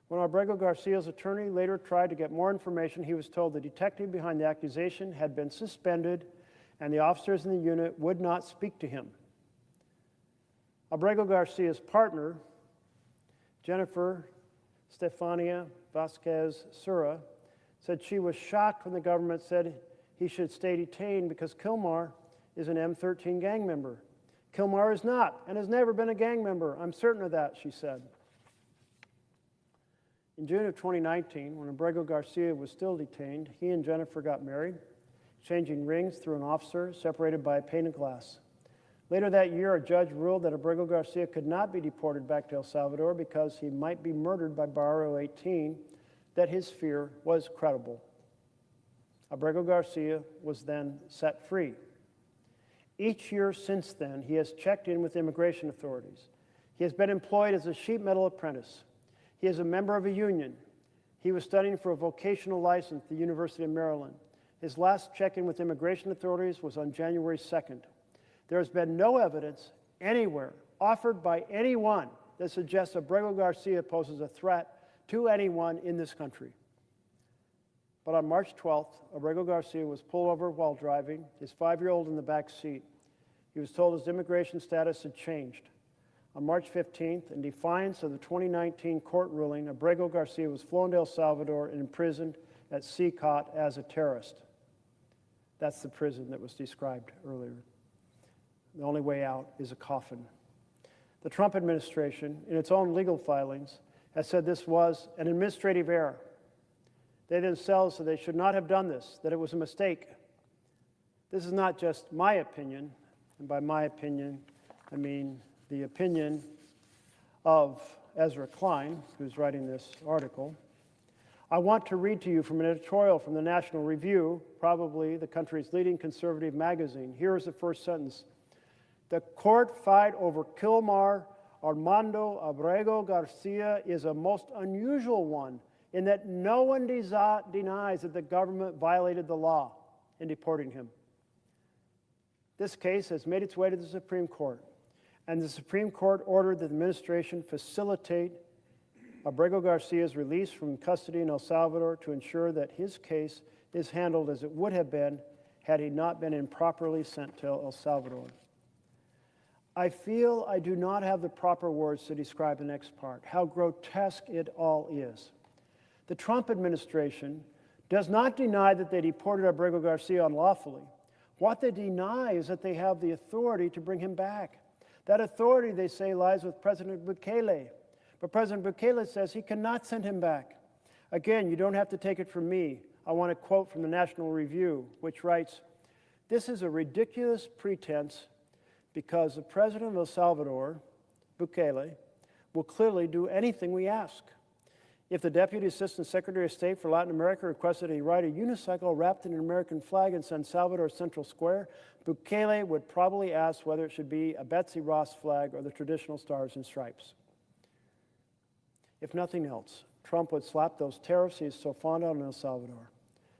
When Abrego Garcia's attorney later tried to get more information, he was told the detective behind the accusation had been suspended and the officers in the unit would not speak to him. Abrego Garcia's partner, Jennifer Stefania Vasquez Sura, said she was shocked when the government said he should stay detained because Kilmar is an M13 gang member. Kilmar is not and has never been a gang member. I'm certain of that, she said. In June of 2019, when Abrego Garcia was still detained, he and Jennifer got married, exchanging rings through an officer separated by a pane of glass. Later that year, a judge ruled that Abrego Garcia could not be deported back to El Salvador because he might be murdered by Barrio 18, that his fear was credible. Abrego Garcia was then set free. Each year since then, he has checked in with immigration authorities. He has been employed as a sheet metal apprentice. He is a member of a union. He was studying for a vocational license at the University of Maryland. His last check-in with immigration authorities was on January 2nd. There has been no evidence anywhere offered by anyone that suggests Abrego Garcia poses a threat to anyone in this country. But on March 12th, Abrego Garcia was pulled over while driving, his 5-year-old in the back seat. He was told his immigration status had changed. On March 15th, in defiance of the 2019 court ruling, Abrego Garcia was flown to El Salvador and imprisoned at CCOT as a terrorist. That's the prison that was described earlier. The only way out is a coffin. The Trump administration, in its own legal filings, has said this was an administrative error. They themselves said they should not have done this, that it was a mistake. This is not just my opinion, and by my opinion, I mean the opinion of Ezra Klein, who's writing this article. I want to read to you from an editorial from the National Review, probably the country's leading conservative magazine. Here is the first sentence. The court fight over Kilmar Armando Abrego Garcia is a most unusual one in that no one denies that the government violated the law in deporting him. This case has made its way to the Supreme Court, and the Supreme Court ordered that the administration facilitate Abrego Garcia's release from custody in El Salvador to ensure that his case is handled as it would have been had he not been improperly sent to El Salvador. I feel I do not have the proper words to describe the next part, how grotesque it all is. The Trump administration does not deny that they deported Abrego Garcia unlawfully. What they deny is that they have the authority to bring him back. That authority, they say, lies with President Bukele. But President Bukele says he cannot send him back. Again, you don't have to take it from me. I want to quote from the National Review, which writes, "This is a ridiculous pretense because the president of El Salvador, Bukele, will clearly do anything we ask. If the Deputy Assistant Secretary of State for Latin America requested he ride a unicycle wrapped in an American flag in San Salvador Central Square, Bukele would probably ask whether it should be a Betsy Ross flag or the traditional stars and stripes. If nothing else, Trump would slap those tariffs he is so fond of in El Salvador.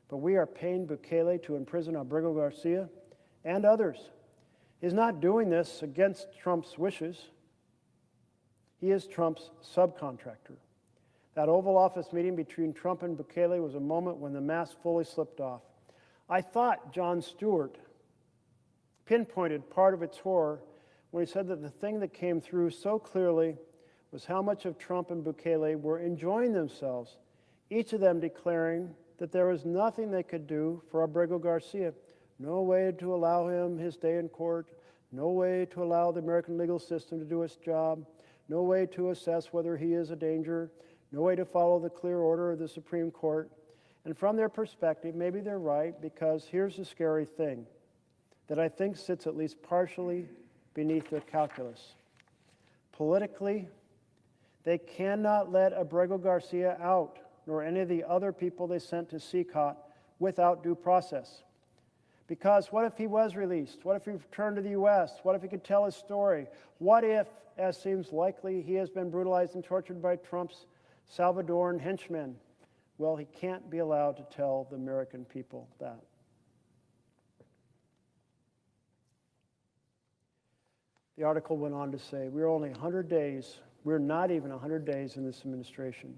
But we are paying Bukele to imprison Abrego Garcia and others. He's not doing this against Trump's wishes. He is Trump's subcontractor. That Oval Office meeting between Trump and Bukele was a moment when the mask fully slipped off. I thought Jon Stewart pinpointed part of its horror when he said that the thing that came through so clearly was how much of Trump and Bukele were enjoying themselves, each of them declaring that there was nothing they could do for Abrego Garcia. No way to allow him his day in court, no way to allow the American legal system to do its job, no way to assess whether he is a danger, no way to follow the clear order of the Supreme Court. And from their perspective, maybe they're right, because here's the scary thing that I think sits at least partially beneath their calculus. Politically, they cannot let Abrego Garcia out, nor any of the other people they sent to CCOT without due process. Because what if he was released? What if he returned to the U.S.? What if he could tell his story? What if, as seems likely, he has been brutalized and tortured by Trump's Salvadoran henchmen? Well, he can't be allowed to tell the American people that. The article went on to say, we're only 100 days, we're not even 100 days in this administration,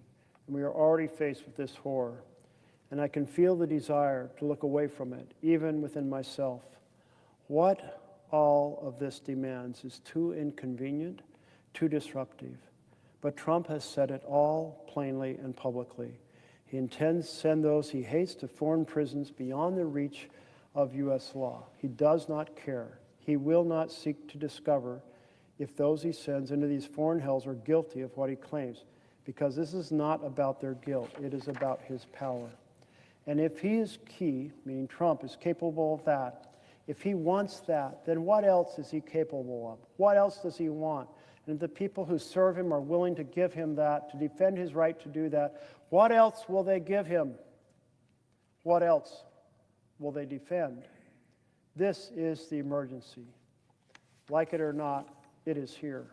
and we are already faced with this horror. And I can feel the desire to look away from it, even within myself. What all of this demands is too inconvenient, too disruptive. But Trump has said it all plainly and publicly. He intends to send those he hates to foreign prisons beyond the reach of U.S. law. He does not care. He will not seek to discover if those he sends into these foreign hells are guilty of what he claims, because this is not about their guilt. It is about his power. And if he is key, meaning Trump is capable of that, if he wants that, then what else is he capable of? What else does he want? And if the people who serve him are willing to give him that, to defend his right to do that, what else will they give him? What else will they defend? This is the emergency. Like it or not, it is here.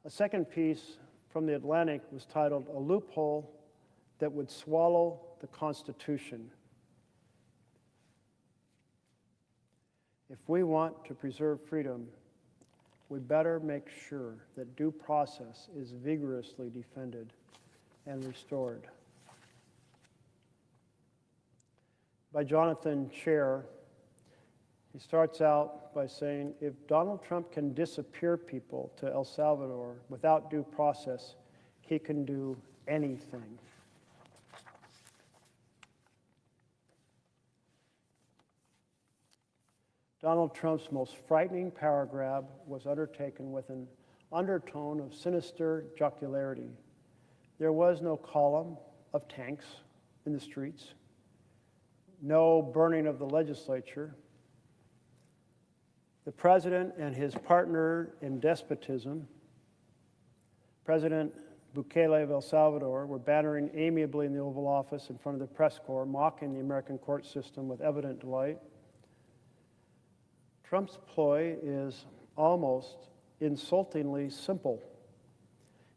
A second piece from The Atlantic was titled, "A Loophole That Would Swallow the Constitution." If we want to preserve freedom, we better make sure that due process is vigorously defended and restored. By Jonathan Chair, he starts out by saying, if Donald Trump can disappear people to El Salvador without due process, he can do anything. Donald Trump's most frightening power grab was undertaken with an undertone of sinister jocularity. There was no column of tanks in the streets, no burning of the legislature. The president and his partner in despotism, President Bukele of El Salvador, were bantering amiably in the Oval Office in front of the press corps, mocking the American court system with evident delight. Trump's ploy is almost insultingly simple.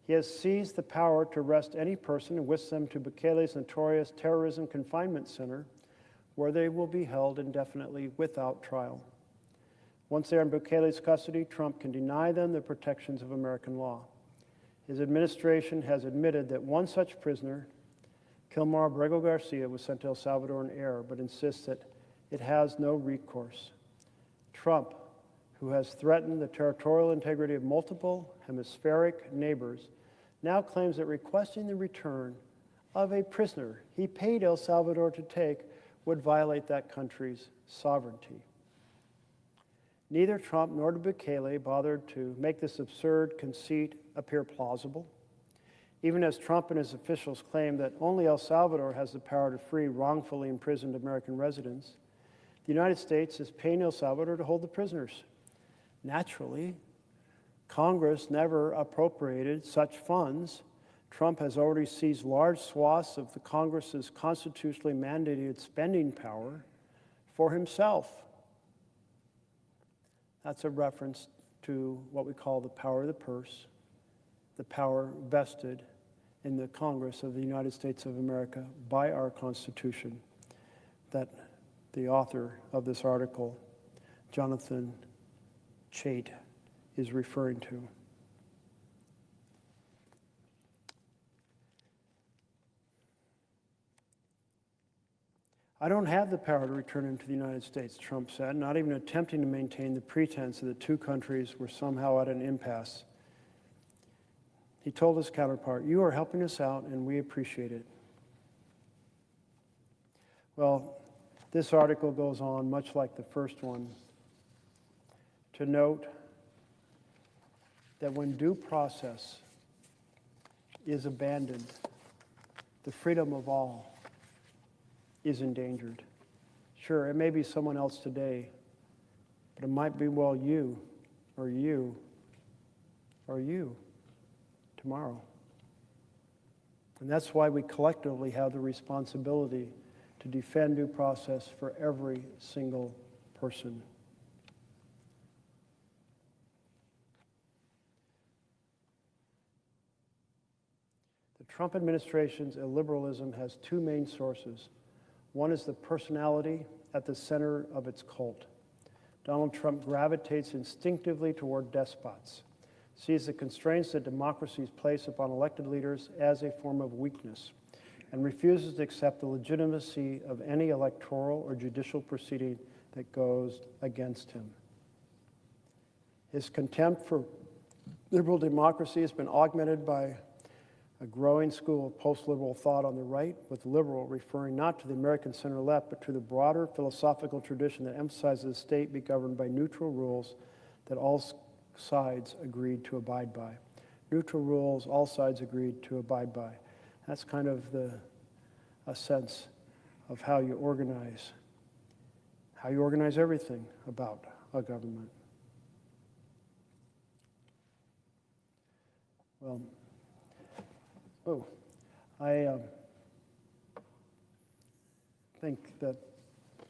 He has seized the power to arrest any person and whisk them to Bukele's notorious terrorism confinement center, where they will be held indefinitely without trial. Once they are in Bukele's custody, Trump can deny them the protections of American law. His administration has admitted that one such prisoner, Kilmar Abrego Garcia, was sent to El Salvador in error, but insists that it has no recourse. Trump, who has threatened the territorial integrity of multiple hemispheric neighbors, now claims that requesting the return of a prisoner he paid El Salvador to take would violate that country's sovereignty. Neither Trump nor Bukele bothered to make this absurd conceit appear plausible. Even as Trump and his officials claim that only El Salvador has the power to free wrongfully imprisoned American residents, the United States is paying El Salvador to hold the prisoners. Naturally, Congress never appropriated such funds. Trump has already seized large swaths of the Congress's constitutionally mandated spending power for himself. That's a reference to what we call the power of the purse, the power vested in the Congress of the United States of America by our Constitution, that the author of this article, Jonathan Chait, is referring to. I don't have the power to return him to the United States, Trump said, not even attempting to maintain the pretense that the two countries were somehow at an impasse. He told his counterpart, "You are helping us out, and we appreciate it." Well, this article goes on, much like the first one, to note that when due process is abandoned, the freedom of all is endangered. Sure, it may be someone else today, but it might be, well, you, or you, or you tomorrow. And that's why we collectively have the responsibility to defend due process for every single person. The Trump administration's illiberalism has two main sources. One is the personality at the center of its cult. Donald Trump gravitates instinctively toward despots, sees the constraints that democracies place upon elected leaders as a form of weakness, and refuses to accept the legitimacy of any electoral or judicial proceeding that goes against him. His contempt for liberal democracy has been augmented by a growing school of post-liberal thought on the right, with liberal referring not to the American center-left, but to the broader philosophical tradition that emphasizes the state be governed by neutral rules that all sides agreed to abide by. Neutral rules all sides agreed to abide by. That's kind of a sense of how you organize everything about a government. Well, I think that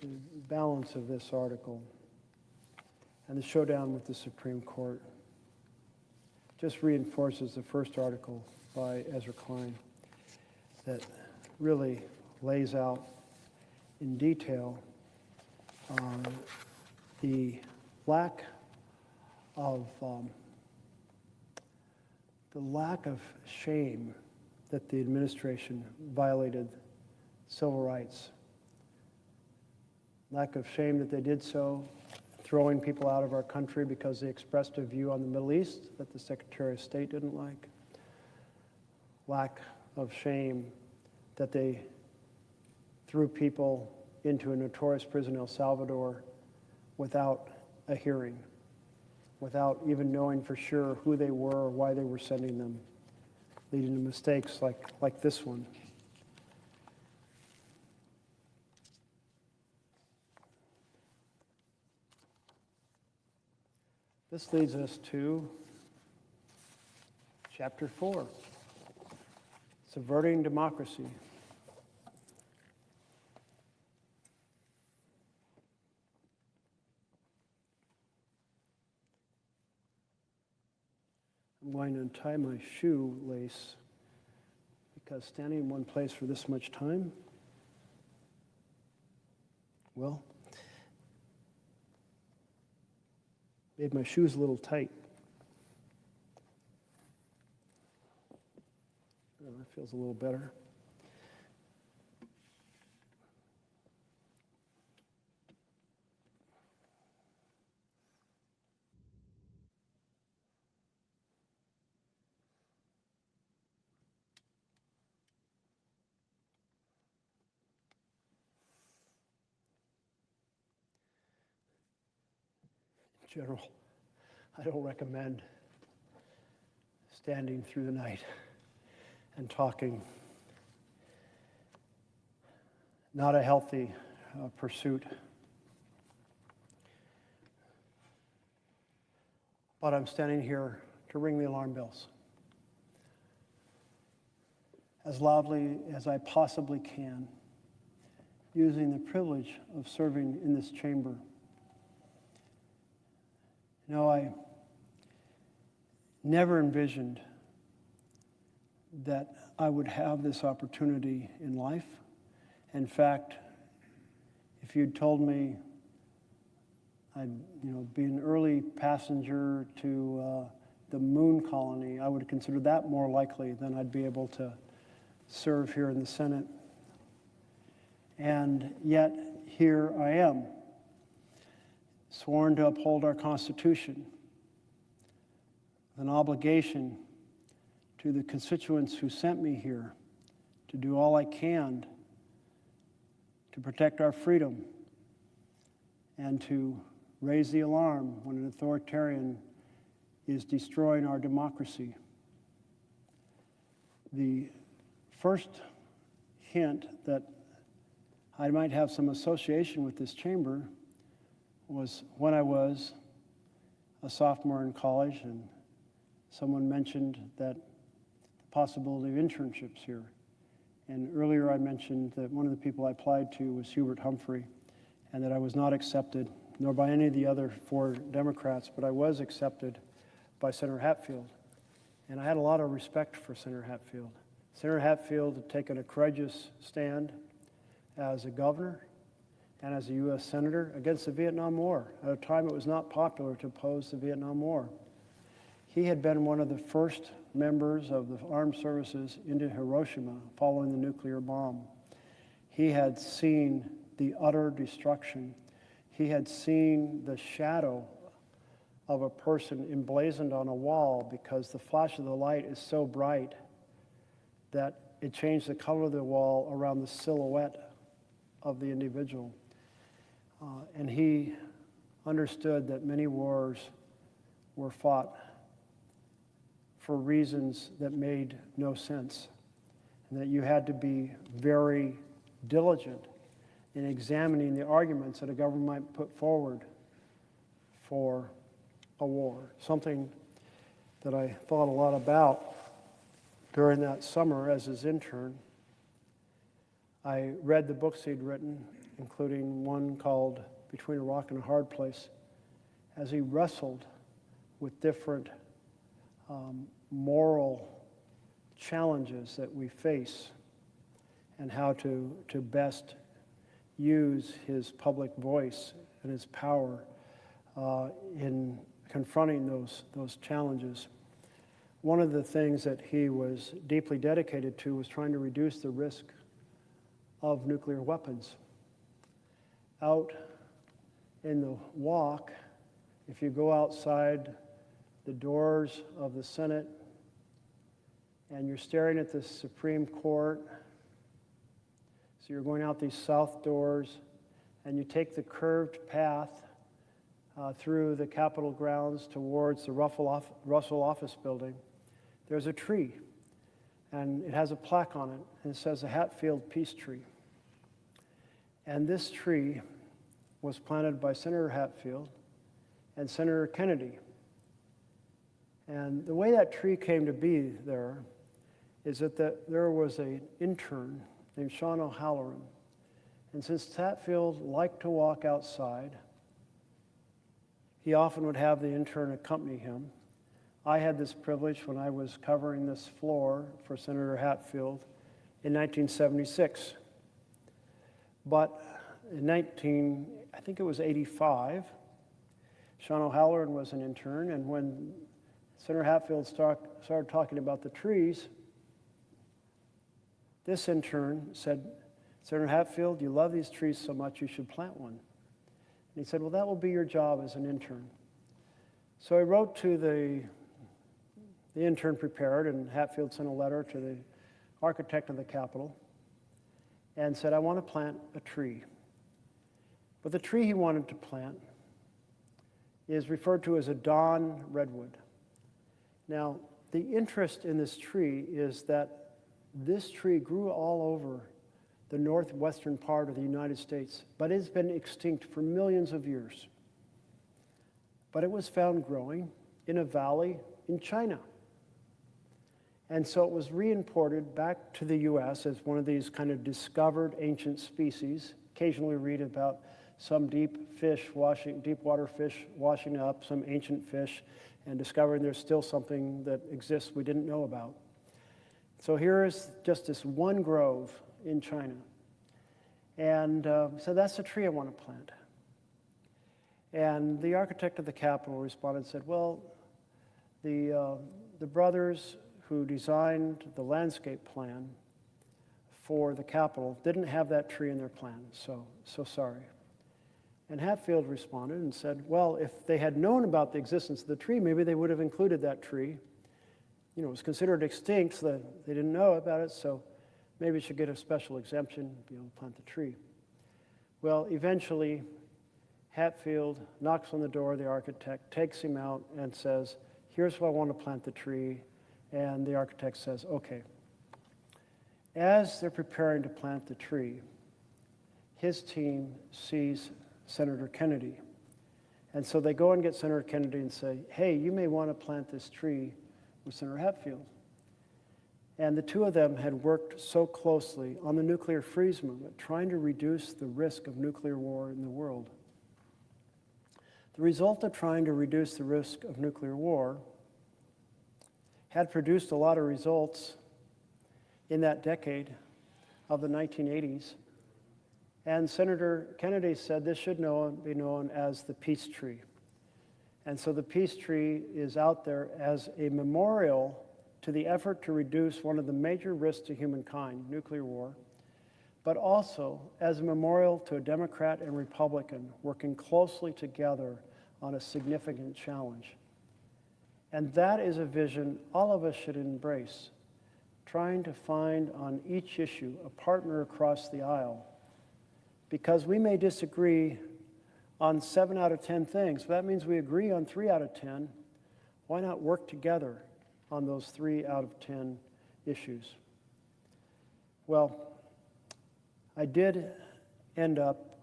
the balance of this article and the showdown with the Supreme Court just reinforces the first article by Ezra Klein that really lays out in detail the lack of shame that the administration violated civil rights. Lack of shame that they did so, throwing people out of our country because they expressed a view on the Middle East that the Secretary of State didn't like. Lack of shame that they threw people into a notorious prison in El Salvador without a hearing, without even knowing for sure who they were or why they were sending them, leading to mistakes like this one. This leads us to Chapter 4, Subverting Democracy. I'm going to untie my shoelace because standing in one place for this much time, well, made my shoes a little tight. Oh, that feels a little better. In general, I don't recommend standing through the night and talking. Not a healthy pursuit. But I'm standing here to ring the alarm bells as loudly as I possibly can, using the privilege of serving in this chamber. You know, I never envisioned that I would have this opportunity in life. In fact, if you'd told me I'd be an early passenger to the moon colony, I would consider that more likely than I'd be able to serve here in the Senate. And yet, here I am, sworn to uphold our Constitution, with an obligation to the constituents who sent me here to do all I can to protect our freedom and to raise the alarm when an authoritarian is destroying our democracy. The first hint that I might have some association with this chamber was when I was a sophomore in college and someone mentioned that the possibility of internships here. And earlier I mentioned that one of the people I applied to was Hubert Humphrey, and that I was not accepted, nor by any of the other 4 Democrats, but I was accepted by Senator Hatfield. And I had a lot of respect for Senator Hatfield. Senator Hatfield had taken a courageous stand as a governor and as a U.S. Senator against the Vietnam War, at a time it was not popular to oppose the Vietnam War. He had been one of the first members of the armed services into Hiroshima following the nuclear bomb. He had seen the utter destruction. he had seen the shadow of a person emblazoned on a wall because the flash of the light is so bright that it changed the color of the wall around the silhouette of the individual. And he understood that many wars were fought for reasons that made no sense, and that you had to be very diligent in examining the arguments that a government might put forward for a war, something that I thought a lot about during that summer as his intern. I read the books he'd written, including one called Between a Rock and a Hard Place, as he wrestled with different moral challenges that we face and how to best use his public voice and his power in confronting those challenges. One of the things that he was deeply dedicated to was trying to reduce the risk of nuclear weapons. Out in the walk, if you go outside the doors of the Senate and you're staring at the Supreme Court, so you're going out these south doors and you take the curved path through the Capitol grounds towards the Russell Office Building, there's a tree, and it has a plaque on it, and it says the Hatfield Peace Tree. And this tree was planted by Senator Hatfield and Senator Kennedy. And the way that tree came to be there is that there was an intern named Sean O'Halloran. And since Hatfield liked to walk outside, he often would have the intern accompany him. I had this privilege when I was covering this floor for Senator Hatfield in 1976. But in I think it was 85, Sean O'Halloran was an intern, and when Senator Hatfield started talking about the trees, this intern said, "Senator Hatfield, you love these trees so much, you should plant one." And he said, "Well, that will be your job as an intern." So I wrote to the intern prepared, and Hatfield sent a letter to the architect of the Capitol and said, "I want to plant a tree." But the tree he wanted to plant is referred to as a dawn redwood. Now, the interest in this tree is that this tree grew all over the northwestern part of the United States, but it's been extinct for millions of years. But it was found growing in a valley in China. And so it was reimported back to the US as one of these kind of discovered ancient species. Occasionally read about some deep water fish washing up some ancient fish and discovering there's still something that exists we didn't know about. So here is just this one grove in China. And so that's the tree I want to plant. And the architect of the Capitol responded and said, "Well, the brothers who designed the landscape plan for the Capitol didn't have that tree in their plan, so sorry." And Hatfield responded and said, "Well, if they had known about the existence of the tree, maybe they would have included that tree. You know, it was considered extinct, so they didn't know about it, so maybe it should get a special exemption, be able to plant the tree." Well, eventually, Hatfield knocks on the door of the architect, takes him out, and says, "Here's where I want to plant the tree." And the architect says, "Okay." As they're preparing to plant the tree, his team sees Senator Kennedy. And so they go and get Senator Kennedy and say, "Hey, you may want to plant this tree with Senator Hatfield." And the two of them had worked so closely on the nuclear freeze movement, trying to reduce the risk of nuclear war in the world. The result of trying to reduce the risk of nuclear war had produced a lot of results in that decade of the 1980s. And Senator Kennedy said this should be known as the peace tree. And so the peace tree is out there as a memorial to the effort to reduce one of the major risks to humankind, nuclear war, but also as a memorial to a Democrat and Republican working closely together on a significant challenge. And that is a vision all of us should embrace, trying to find on each issue a partner across the aisle. Because we may disagree on 7 out of 10 things, but that means we agree on 3 out of 10. Why not work together on those 3 out of 10 issues? Well, I did end up,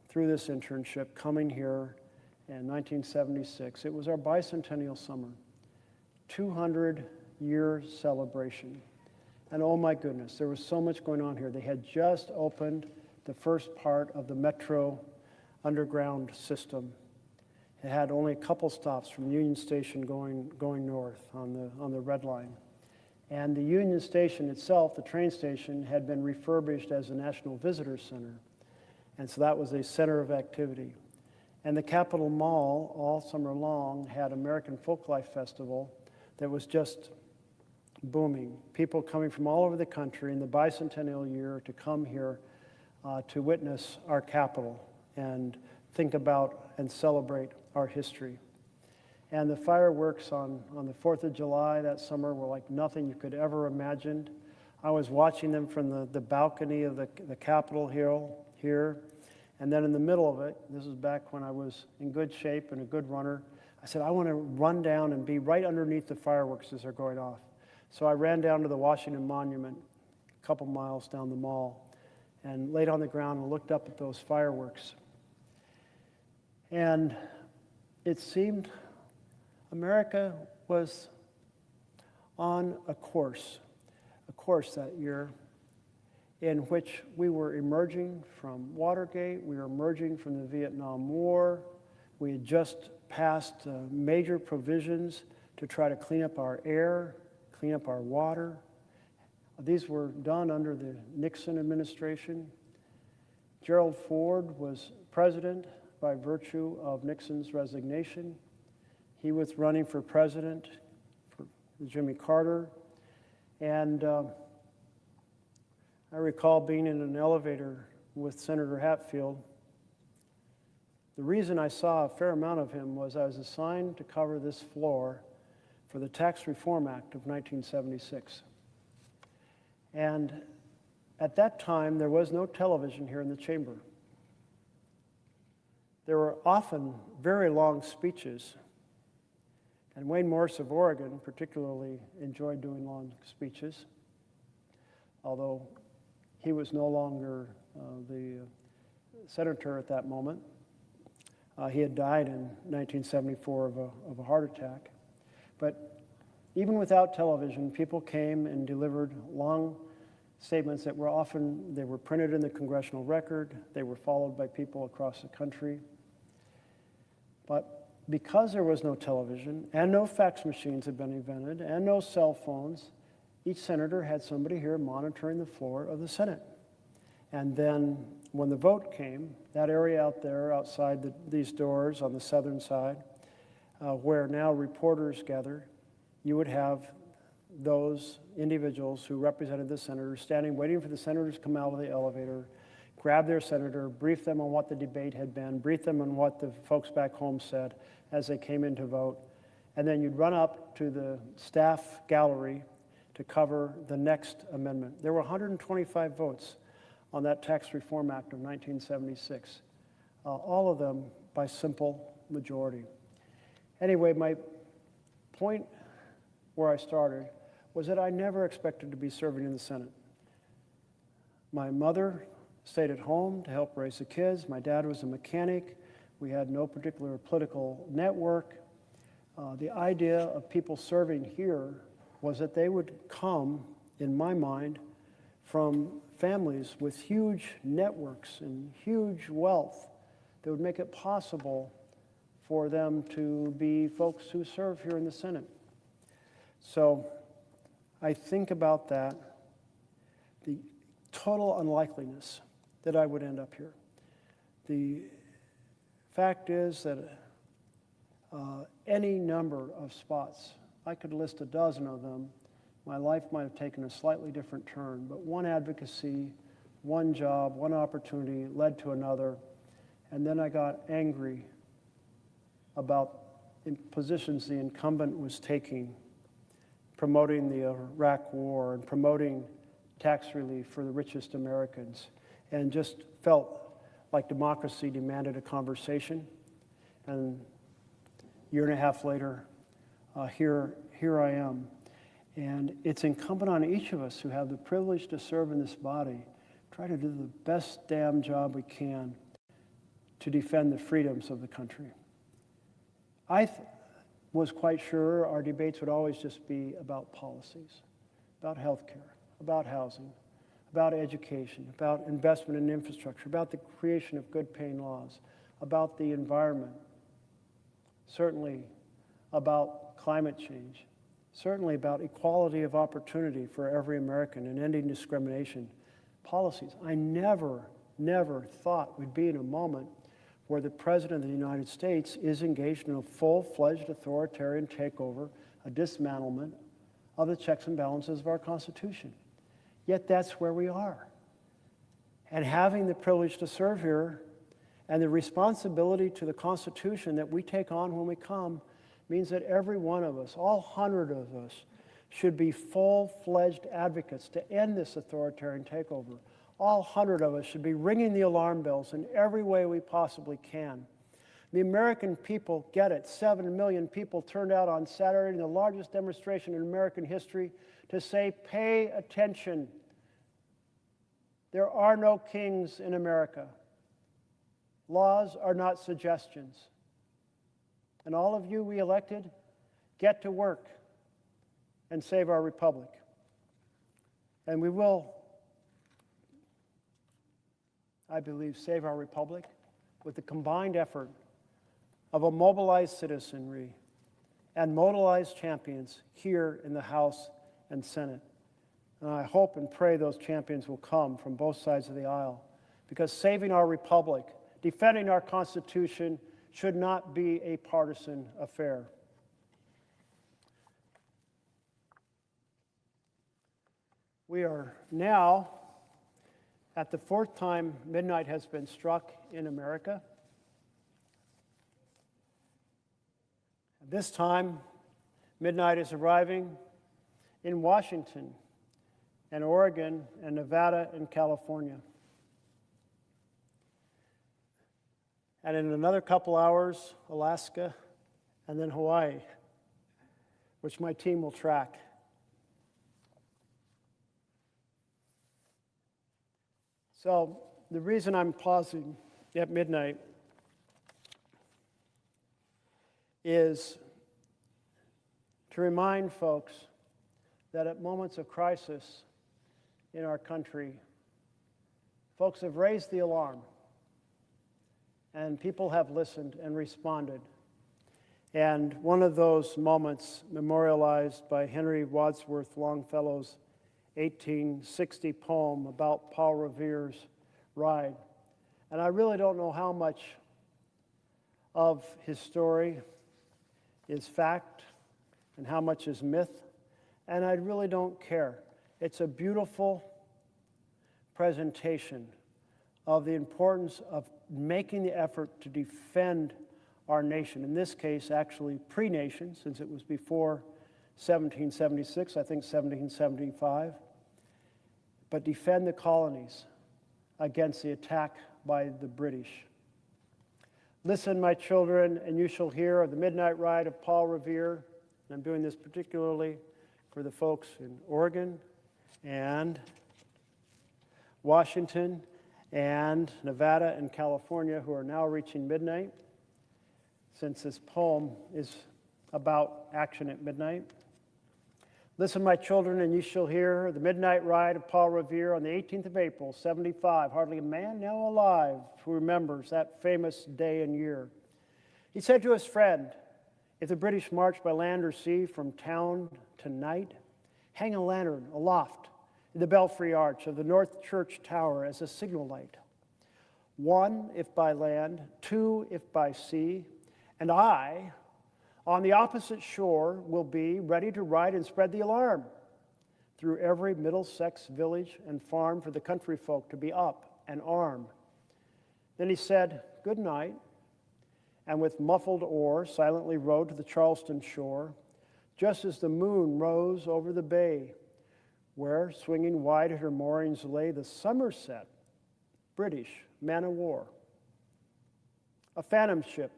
through this internship, coming here in 1976. It was our bicentennial summer, 200-year celebration. And oh my goodness, there was so much going on here. They had just opened the first part of the Metro underground system. It had only a couple stops from Union Station going north on the Red Line. And the Union Station itself, the train station, had been refurbished as a National Visitor Center. And so that was a center of activity. And the Capitol Mall, all summer long, had American Folklife Festival that was just booming. People coming from all over the country in the bicentennial year to come here to witness our capital and think about and celebrate our history. And the fireworks on the 4th of July that summer were like nothing you could ever imagined. I was watching them from the balcony of the Capitol Hill here. And then in the middle of it, this is back when I was in good shape and a good runner, I said, I want to run down and be right underneath the fireworks as they're going off. So I ran down to the Washington Monument, a couple miles down the mall, and laid on the ground and looked up at those fireworks. And it seemed America was on a course that year in which we were emerging from Watergate, we were emerging from the Vietnam War, we had just passed major provisions to try to clean up our air, clean up our water. These were done under the Nixon administration. Gerald Ford was president by virtue of Nixon's resignation. He was running for president for Jimmy Carter. And I recall being in an elevator with Senator Hatfield. The reason I saw a fair amount of him was I was assigned to cover this floor for the Tax Reform Act of 1976. And at that time, there was no television here in the chamber. There were often very long speeches, and Wayne Morris of Oregon particularly enjoyed doing long speeches, although he was no longer the senator at that moment. He had died in 1974 of a heart attack. But even without television, people came and delivered long statements that were often, they were printed in the Congressional Record, they were followed by people across the country. But because there was no television, and no fax machines had been invented, and no cell phones, each senator had somebody here monitoring the floor of the Senate. And then when the vote came, that area out there outside these doors on the southern side, where now reporters gather, you would have those individuals who represented the senators standing, waiting for the senators to come out of the elevator, grab their senator, brief them on what the debate had been, brief them on what the folks back home said as they came in to vote, and then you'd run up to the staff gallery to cover the next amendment. There were 125 votes on that Tax Reform Act of 1976, all of them by simple majority. Anyway, my point where I started was that I never expected to be serving in the Senate. My mother stayed at home to help raise the kids. My dad was a mechanic. We had no particular political network. The idea of people serving here was that they would come, in my mind, from families with huge networks and huge wealth that would make it possible for them to be folks who serve here in the Senate. So I think about that, the total unlikeliness that I would end up here. The fact is that any number of spots, I could list a dozen of them, my life might have taken a slightly different turn, but one advocacy one job, one opportunity led to another, and then I got angry about positions the incumbent was taking, promoting the Iraq War and promoting tax relief for the richest Americans, and just felt like democracy demanded a conversation. And a year and a half later, here I am. And it's incumbent on each of us who have the privilege to serve in this body, try to do the best damn job we can to defend the freedoms of the country. I was quite sure our debates would always just be about policies, about healthcare, about housing, about education, about investment in infrastructure, about the creation of good paying laws, about the environment, certainly about climate change, certainly about equality of opportunity for every American and ending discrimination. Policies. I never thought we'd be in a moment where the President of the United States is engaged in a full-fledged authoritarian takeover, a dismantlement of the checks and balances of our Constitution. Yet that's where we are. And having the privilege to serve here and the responsibility to the Constitution that we take on when we come means that every one of us, all 100 of us, should be full-fledged advocates to end this authoritarian takeover. All 100 of us should be ringing the alarm bells in every way we possibly can. The American people get it. 7 million people turned out on Saturday in the largest demonstration in American history to say, pay attention. There are no kings in America. Laws are not suggestions. And all of you we elected, get to work and save our republic. And we will, I believe, save our republic with the combined effort of a mobilized citizenry and mobilized champions here in the House and Senate. And I hope and pray those champions will come from both sides of the aisle, because saving our republic, defending our Constitution, should not be a partisan affair. We are now at the 4th time midnight has been struck in America. This time, midnight is arriving in Washington and Oregon and Nevada and California. And in another couple hours, Alaska, and then Hawaii, which my team will track. So the reason I'm pausing at midnight is to remind folks that at moments of crisis in our country, folks have raised the alarm, and people have listened and responded. And one of those moments, memorialized by Henry Wadsworth Longfellow's 1860 poem about Paul Revere's ride. And I really don't know how much of his story is fact and how much is myth, and I really don't care. It's a beautiful presentation of the importance of making the effort to defend our nation. In this case, actually pre-nation, since it was before 1776, I think 1775. But defend the colonies against the attack by the British. Listen, my children, and you shall hear of the midnight ride of Paul Revere. And I'm doing this particularly for the folks in Oregon and Washington and Nevada and California who are now reaching midnight, since this poem is about action at midnight. Listen, my children, and you shall hear the midnight ride of Paul Revere on the 18th of April, 75. Hardly a man now alive who remembers that famous day and year. He said to his friend, if the British march by land or sea from town to night, hang a lantern aloft in the belfry arch of the North Church Tower as a signal light. 1, if by land, 2, if by sea, and I, on the opposite shore, will be ready to ride and spread the alarm. through every Middlesex village and farm for the country folk to be up and armed. Then he said, "Good night," and with muffled oar silently rowed to the Charleston shore, just as the moon rose over the bay, where, swinging wide at her moorings, lay the Somerset British man-of-war, a phantom ship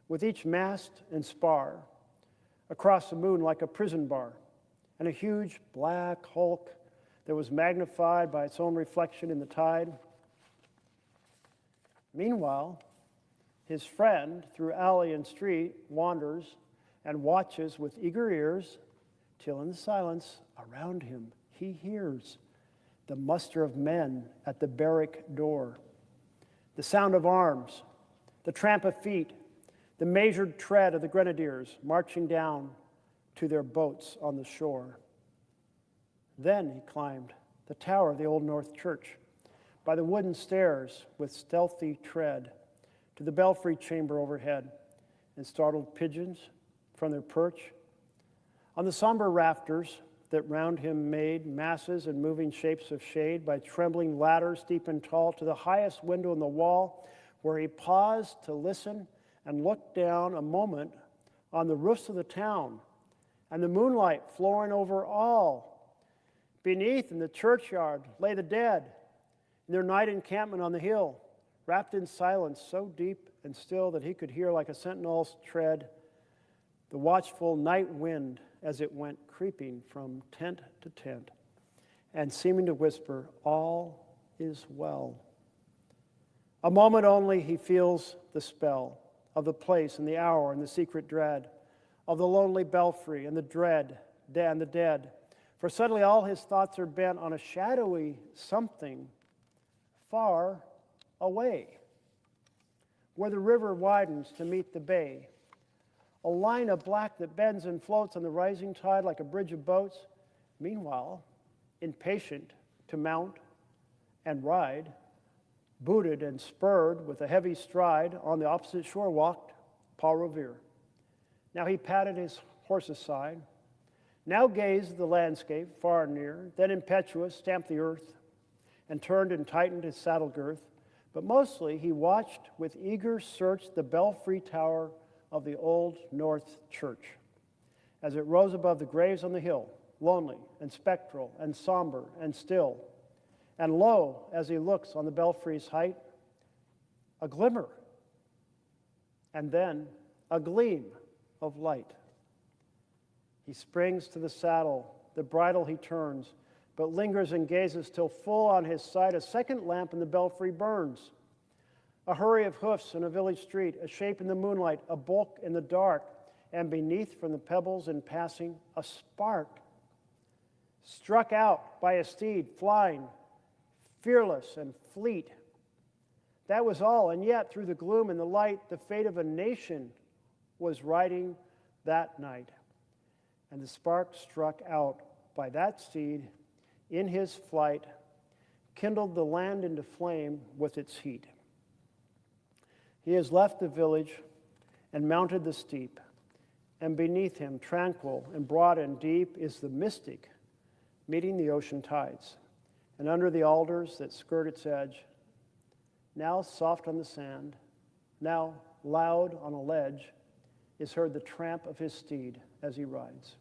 with each mast and spar across the moon like a prison bar, and a huge black hulk that was magnified by its own reflection in the tide. Meanwhile, his friend through alley and street wanders and watches with eager ears till in the silence around him he hears the muster of men at the barrack door, the sound of arms, the tramp of feet, the measured tread of the grenadiers marching down to their boats on the shore. Then he climbed the tower of the Old North Church by the wooden stairs with stealthy tread to the belfry chamber overhead, and startled pigeons from their perch on the somber rafters that round him made masses and moving shapes of shade by trembling ladders steep and tall to the highest window in the wall, where he paused to listen and look down a moment on the roofs of the town and the moonlight flowing over all. Beneath in the churchyard lay the dead in their night encampment on the hill, wrapped in silence so deep and still that he could hear like a sentinel's tread the watchful night wind as it went creeping from tent to tent and seeming to whisper, "All is well." A moment only he feels the spell of the place and the hour and the secret dread of the lonely belfry and the dread and the dead. For suddenly all his thoughts are bent on a shadowy something far away, where the river widens to meet the bay, a line of black that bends and floats on the rising tide like a bridge of boats. Meanwhile, impatient to mount and ride, booted and spurred with a heavy stride, on the opposite shore walked Paul Revere. Now he patted his horse's side, now gazed at the landscape far and near, then impetuous stamped the earth and turned and tightened his saddle girth. But mostly he watched with eager search the belfry tower of the Old North Church as it rose above the graves on the hill, lonely and spectral and somber and still. And lo, as he looks on the belfry's height, a glimmer, and then a gleam of light. He springs to the saddle, the bridle he turns, but lingers and gazes till full on his sight a second lamp in the belfry burns. A hurry of hoofs in a village street, a shape in the moonlight, a bulk in the dark, and beneath from the pebbles in passing, a spark. Struck out by a steed, flying, fearless and fleet. That was all, and yet through the gloom and the light, the fate of a nation was riding that night. And the spark struck out by that steed in his flight, kindled the land into flame with its heat. He has left the village and mounted the steep, and beneath him, tranquil and broad and deep, is the mystic meeting the ocean tides. And under the alders that skirt its edge, now soft on the sand, now loud on a ledge, is heard the tramp of his steed as he rides.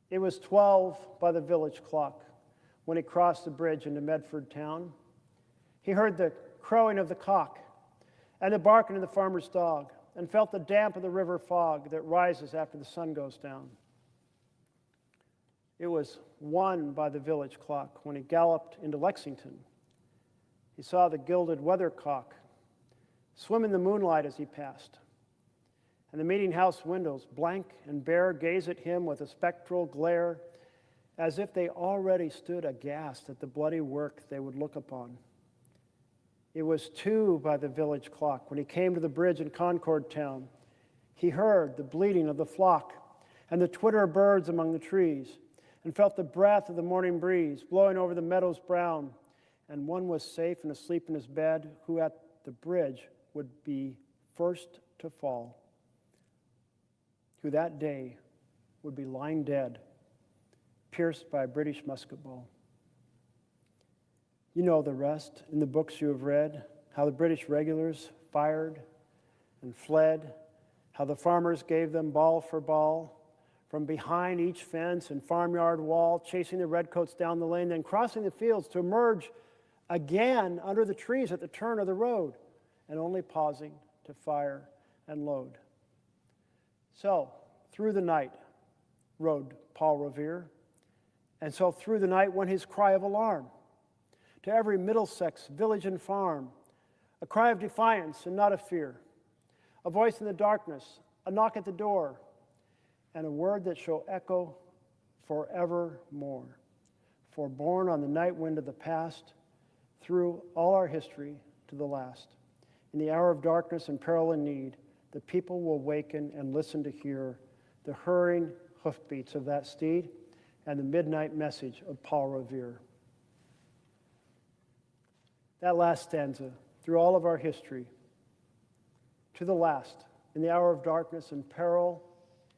It was 12 by the village clock when he crossed the bridge into Medford town. He heard the crowing of the cock and the barking of the farmer's dog, and felt the damp of the river fog that rises after the sun goes down. It was 1 by the village clock when he galloped into Lexington. He saw the gilded weathercock swim in the moonlight as he passed, and the meeting house windows, blank and bare, gaze at him with a spectral glare, as if they already stood aghast at the bloody work they would look upon. It was 2 by the village clock when he came to the bridge in Concord town. He heard the bleating of the flock and the twitter of birds among the trees, and felt the breath of the morning breeze blowing over the meadows brown. And one was safe and asleep in his bed, who at the bridge would be first to fall, who that day would be lying dead pierced by a British musket ball. You know the rest in the books you have read, how the British regulars fired and fled, how the farmers gave them ball for ball, from behind each fence and farmyard wall, chasing the redcoats down the lane, then crossing the fields to emerge again under the trees at the turn of the road, and only pausing to fire and load. So, through the night rode Paul Revere, and so through the night went his cry of alarm. To every Middlesex village and farm, a cry of defiance and not of fear, a voice in the darkness, a knock at the door, and a word that shall echo forevermore. For born on the night wind of the past, through all our history to the last. In the hour of darkness and peril and need, the people will waken and listen to hear the hurrying hoofbeats of that steed and the midnight message of Paul Revere. That last stanza, through all of our history, to the last, in the hour of darkness and peril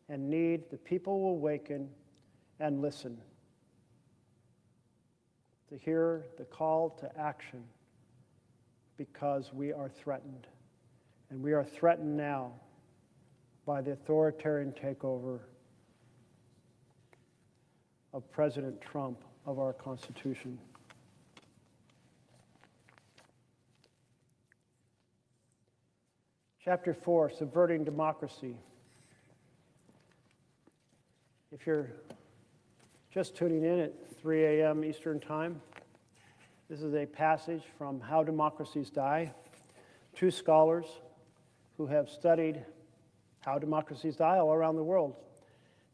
and need, the people will waken and listen to hear the call to action because we are threatened. And we are threatened now by the authoritarian takeover of President Trump of our Constitution. Chapter 4, Subverting Democracy. If you're just tuning in at 3 a.m. Eastern Time, this is a passage from How Democracies Die. Two scholars who have studied how democracies die all around the world.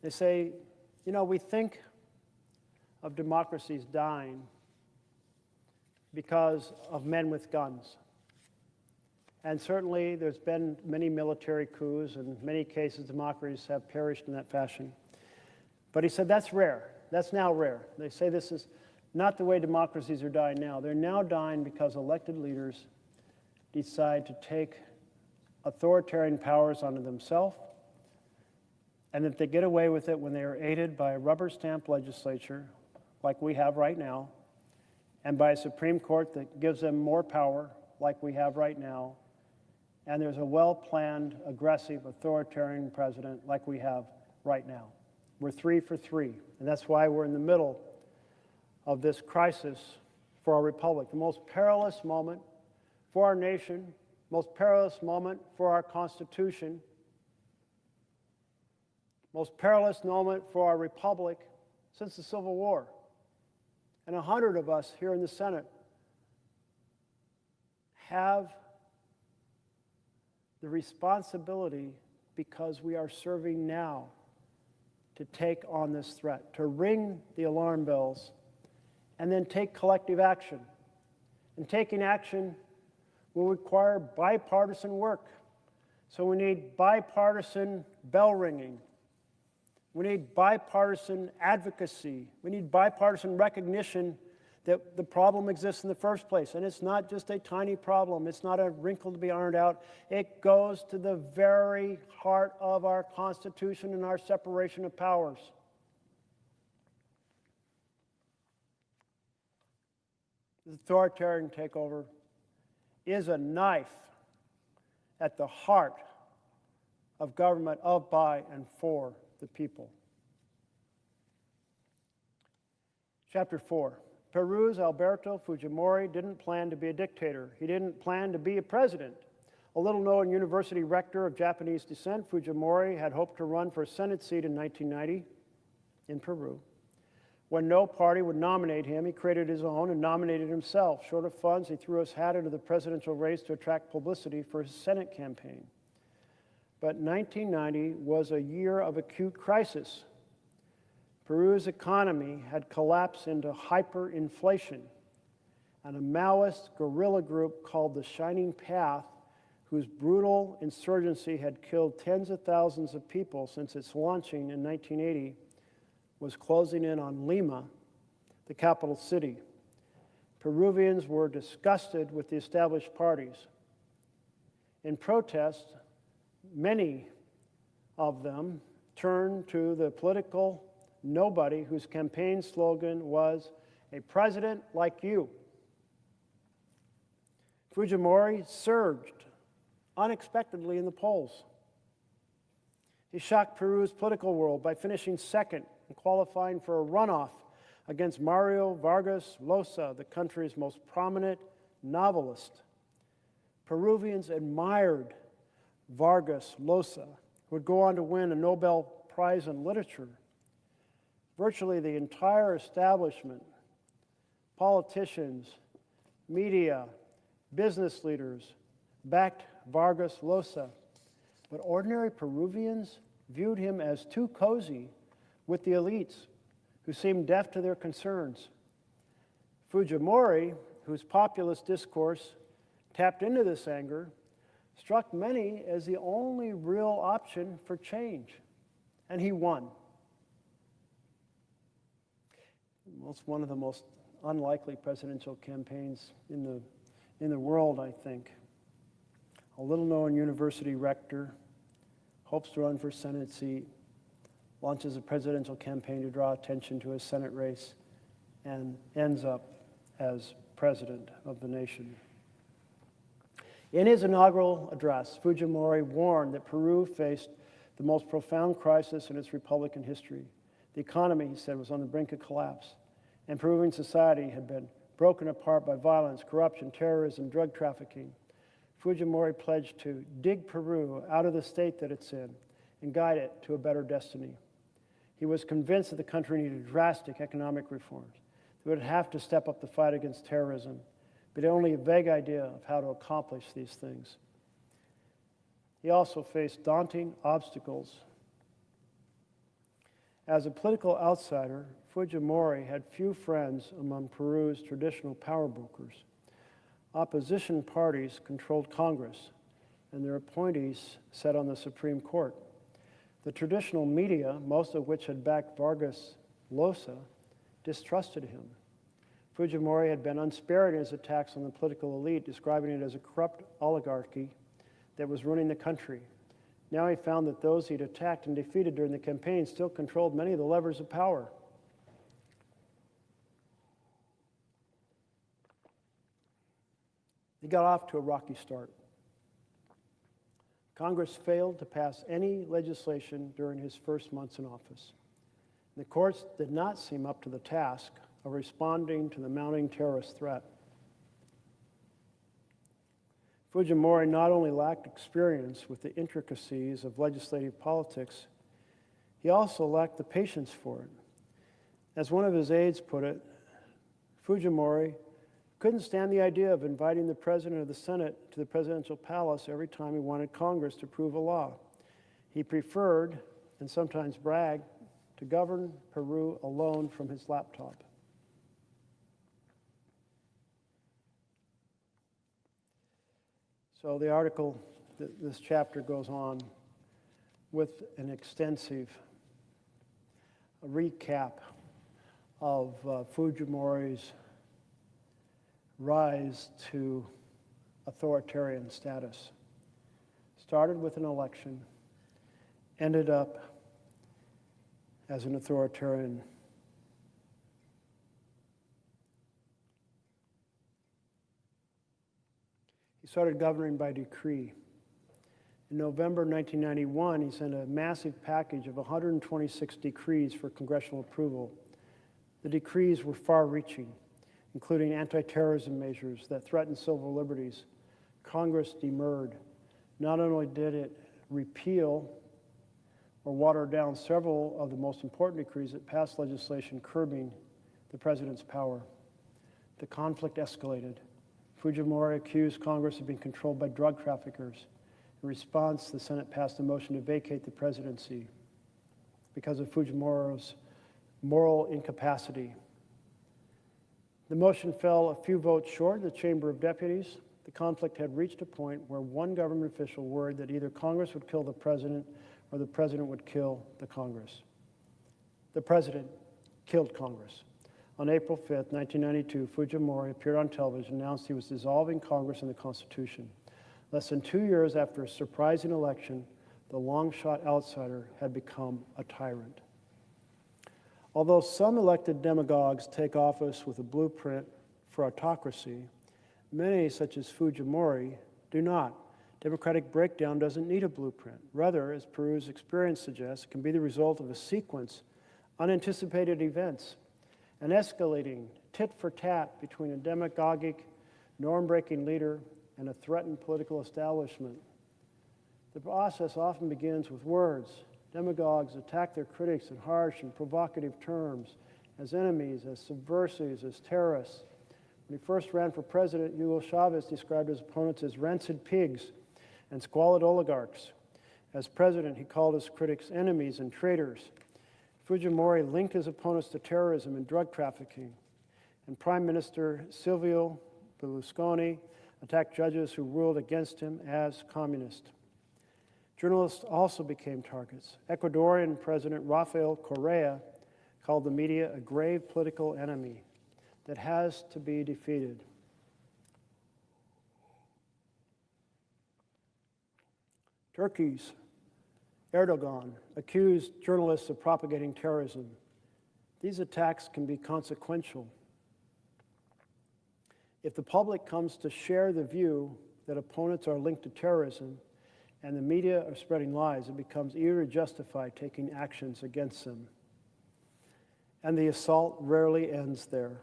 They say, you know, we think of democracies dying because of men with guns. And certainly there's been many military coups, and in many cases democracies have perished in that fashion. But he said that's rare. That's now rare. They say this is not the way democracies are dying now. They're now dying because elected leaders decide to take authoritarian powers onto themselves, and that they get away with it when they are aided by a rubber-stamped legislature like we have right now, and by a Supreme Court that gives them more power like we have right now, and there's a well-planned, aggressive, authoritarian president like we have right now. We're 3 for 3, and that's why we're in the middle of this crisis for our republic, the most perilous moment for our nation, most perilous moment for our Constitution, most perilous moment for our republic since the Civil War. And 100 of us here in the Senate have the responsibility, because we are serving now, to take on this threat, to ring the alarm bells, and then take collective action. And taking action will require bipartisan work. So we need bipartisan bell ringing. We need bipartisan advocacy. We need bipartisan recognition that the problem exists in the first place. And it's not just a tiny problem. It's not a wrinkle to be ironed out. It goes to the very heart of our Constitution and our separation of powers. The authoritarian takeover is a knife at the heart of government of, by, and for the people. Chapter 4. Peru's Alberto Fujimori didn't plan to be a dictator. He didn't plan to be a president. A little-known university rector of Japanese descent, Fujimori had hoped to run for a Senate seat in 1990 in Peru. When no party would nominate him, he created his own and nominated himself. Short of funds, he threw his hat into the presidential race to attract publicity for his Senate campaign. But 1990 was a year of acute crisis. Peru's economy had collapsed into hyperinflation, and a Maoist guerrilla group called the Shining Path, whose brutal insurgency had killed tens of thousands of people since its launching in 1980, was closing in on Lima, the capital city. Peruvians were disgusted with the established parties. In protest, many of them turned to the political nobody whose campaign slogan was, "A president like you." Fujimori surged unexpectedly in the polls. He shocked Peru's political world by finishing second and qualifying for a runoff against Mario Vargas Llosa, the country's most prominent novelist. Peruvians admired Vargas Llosa, who would go on to win a Nobel Prize in Literature. Virtually the entire establishment, politicians, media, business leaders, backed Vargas Llosa. But ordinary Peruvians viewed him as too cozy with the elites, who seemed deaf to their concerns. Fujimori, whose populist discourse tapped into this anger, struck many as the only real option for change, and he won. Well, it's one of the most unlikely presidential campaigns in the world, I think. A little-known university rector hopes to run for Senate seat, launches a presidential campaign to draw attention to a Senate race, and ends up as president of the nation. In his inaugural address, Fujimori warned that Peru faced the most profound crisis in its Republican history. The economy, he said, was on the brink of collapse, and Peruvian society had been broken apart by violence, corruption, terrorism, drug trafficking. Fujimori pledged to dig Peru out of the state that it's in and guide it to a better destiny. He was convinced that the country needed drastic economic reforms. They would have to step up the fight against terrorism, but only a vague idea of how to accomplish these things. He also faced daunting obstacles. As a political outsider, Fujimori had few friends among Peru's traditional power brokers. Opposition parties controlled Congress, and their appointees sat on the Supreme Court. The traditional media, most of which had backed Vargas Llosa, distrusted him. Fujimori had been unsparing in his attacks on the political elite, describing it as a corrupt oligarchy that was running the country. Now he found that those he'd attacked and defeated during the campaign still controlled many of the levers of power. He got off to a rocky start. Congress failed to pass any legislation during his first months in office. The courts did not seem up to the task of responding to the mounting terrorist threat. Fujimori not only lacked experience with the intricacies of legislative politics, he also lacked the patience for it. As one of his aides put it, Fujimori couldn't stand the idea of inviting the president of the Senate to the presidential palace every time he wanted Congress to approve a law. He preferred, and sometimes bragged, to govern Peru alone from his laptop. So the article, this chapter goes on with an extensive recap of Fujimori's rise to authoritarian status. Started with an election, ended up as an authoritarian. He started governing by decree. In November 1991, he sent a massive package of 126 decrees for congressional approval. The decrees were far-reaching, including anti-terrorism measures that threatened civil liberties. Congress demurred. Not only did it repeal or water down several of the most important decrees, it passed legislation curbing the president's power. The conflict escalated. Fujimori accused Congress of being controlled by drug traffickers. In response, the Senate passed a motion to vacate the presidency because of Fujimori's moral incapacity. The motion fell a few votes short in the Chamber of Deputies. The conflict had reached a point where one government official worried that either Congress would kill the president or the president would kill the Congress. The president killed Congress. On April 5th, 1992, Fujimori appeared on television and announced he was dissolving Congress and the Constitution. Less than 2 years after a surprising election, the long-shot outsider had become a tyrant. Although some elected demagogues take office with a blueprint for autocracy, many, such as Fujimori, do not. Democratic breakdown doesn't need a blueprint. Rather, as Peru's experience suggests, it can be the result of a sequence of unanticipated events, an escalating tit-for-tat between a demagogic, norm-breaking leader and a threatened political establishment. The process often begins with words. Demagogues attack their critics in harsh and provocative terms, as enemies, as subversives, as terrorists. When he first ran for president, Hugo Chavez described his opponents as rancid pigs and squalid oligarchs. As president, he called his critics enemies and traitors. Fujimori linked his opponents to terrorism and drug trafficking. And Prime Minister Silvio Berlusconi attacked judges who ruled against him as communist. Journalists also became targets. Ecuadorian President Rafael Correa called the media a grave political enemy that has to be defeated. Turkey's Erdogan accused journalists of propagating terrorism. These attacks can be consequential. If the public comes to share the view that opponents are linked to terrorism and the media are spreading lies, it becomes easier to justify taking actions against them. And the assault rarely ends there.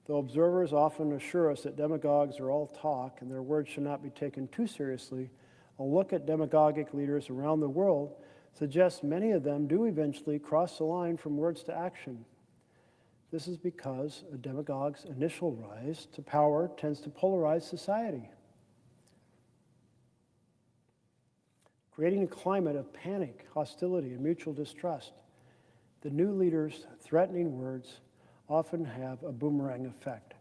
Though observers often assure us that demagogues are all talk and their words should not be taken too seriously, a look at demagogic leaders around the world suggests many of them do eventually cross the line from words to action. This is because a demagogue's initial rise to power tends to polarize society, creating a climate of panic, hostility, and mutual distrust. The new leader's threatening words often have a boomerang effect.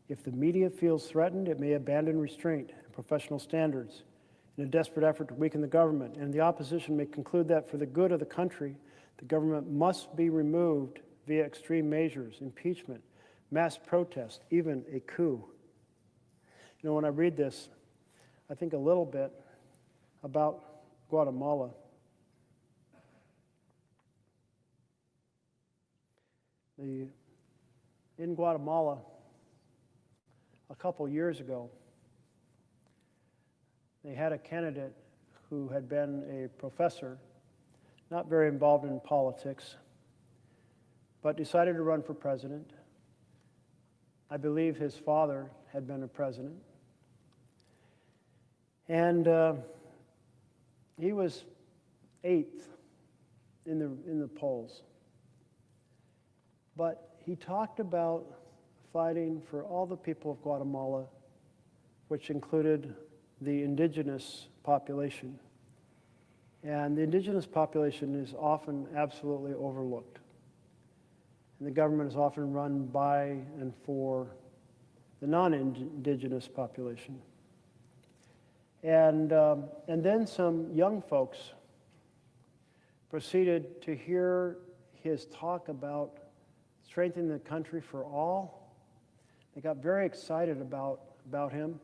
If the media feels threatened, it may abandon restraint and professional standards in a desperate effort to weaken the government, and the opposition may conclude that for the good of the country, the government must be removed via extreme measures, impeachment, mass protest, even a coup. You know, when I read this, I think a little bit about Guatemala. In Guatemala, a couple years ago, they had a candidate who had been a professor, not very involved in politics, but decided to run for president. I believe his father had been a president. And he was 8th in the polls. But he talked about fighting for all the people of Guatemala, which included the indigenous population. And the indigenous population is often absolutely overlooked. And the government is often run by and for the non-indigenous population. And then some young folks proceeded to hear his talk about strengthening the country for all. They got very excited about him,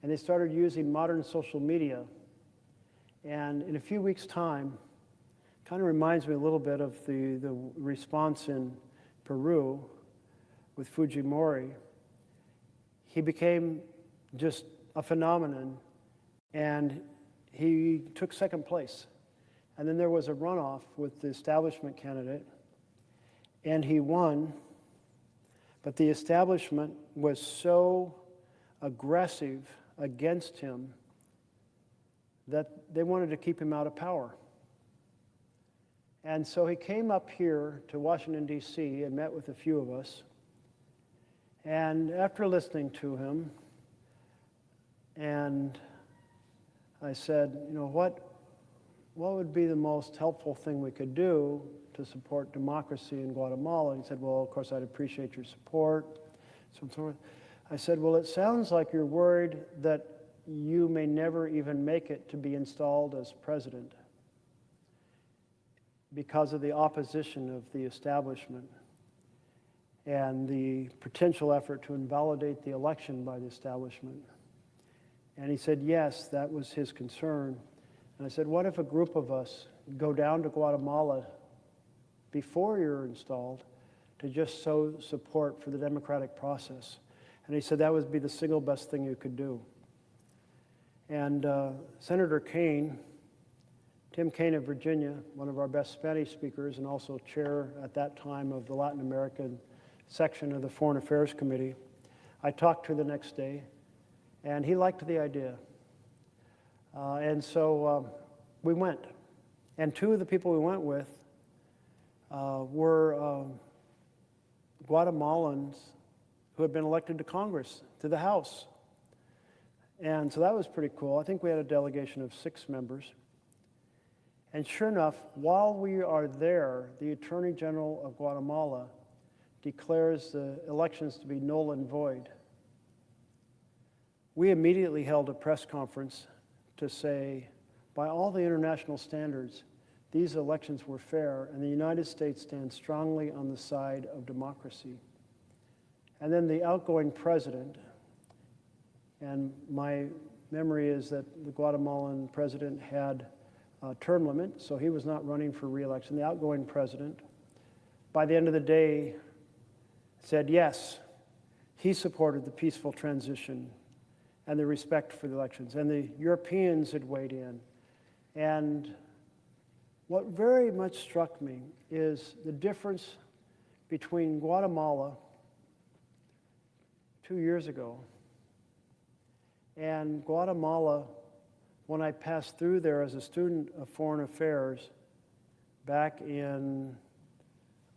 and they started using modern social media. And in a few weeks' time, kind of reminds me a little bit of the response in Peru with Fujimori. He became just a phenomenon, and he took second place. And then there was a runoff with the establishment candidate, and he won, but the establishment was so aggressive against him that they wanted to keep him out of power. And so he came up here to Washington, D.C. and met with a few of us. And after listening to him, and I said, you know, what would be the most helpful thing we could do to support democracy in Guatemala? And he said, well, of course, I'd appreciate your support. So I said, well, it sounds like you're worried that you may never even make it to be installed as president because of the opposition of the establishment and the potential effort to invalidate the election by the establishment. And he said, yes, that was his concern. And I said, what if a group of us go down to Guatemala before you're installed to just sow support for the democratic process. And he said that would be the single best thing you could do. And Senator Kaine, Tim Kaine of Virginia, one of our best Spanish speakers and also chair at that time of the Latin American section of the Foreign Affairs Committee, I talked to the next day, and he liked the idea. And so we went. And two of the people we went with were Guatemalans who had been elected to Congress, to the House. And so that was pretty cool. I think we had a delegation of 6 members. And sure enough, while we are there, the Attorney General of Guatemala declares the elections to be null and void. We immediately held a press conference to say, by all the international standards, these elections were fair, and the United States stands strongly on the side of democracy. And then the outgoing president, and my memory is that the Guatemalan president had a term limit, so he was not running for re-election. The outgoing president, by the end of the day, said yes, he supported the peaceful transition and the respect for the elections. And the Europeans had weighed in. And what very much struck me is the difference between Guatemala 2 years ago and Guatemala when I passed through there as a student of foreign affairs back in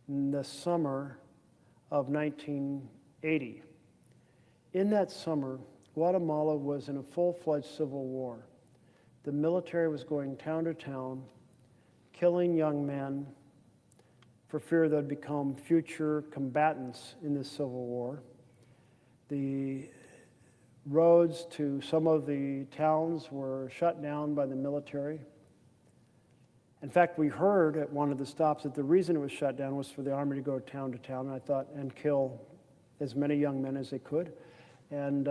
the summer of 1980. In that summer, Guatemala was in a full-fledged civil war. The military was going town to town, killing young men for fear they'd become future combatants in this civil war. The roads to some of the towns were shut down by the military. In fact, we heard at one of the stops that the reason it was shut down was for the army to go town to town, and I thought, and kill as many young men as they could. And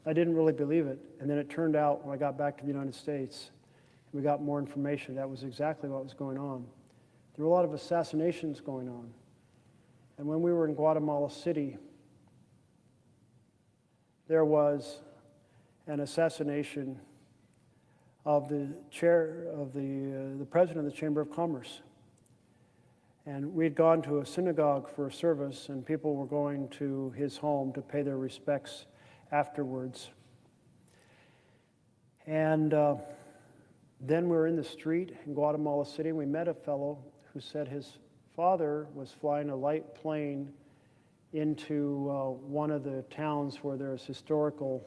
I didn't really believe it. And then it turned out when I got back to the United States, we got more information. That was exactly what was going on. There were a lot of assassinations going on. And when we were in Guatemala City, there was an assassination of the chair of the president of the Chamber of Commerce. And we had gone to a synagogue for a service, and people were going to his home to pay their respects afterwards. And then we were in the street in Guatemala City, and we met a fellow who said his father was flying a light plane into one of the towns where there's historical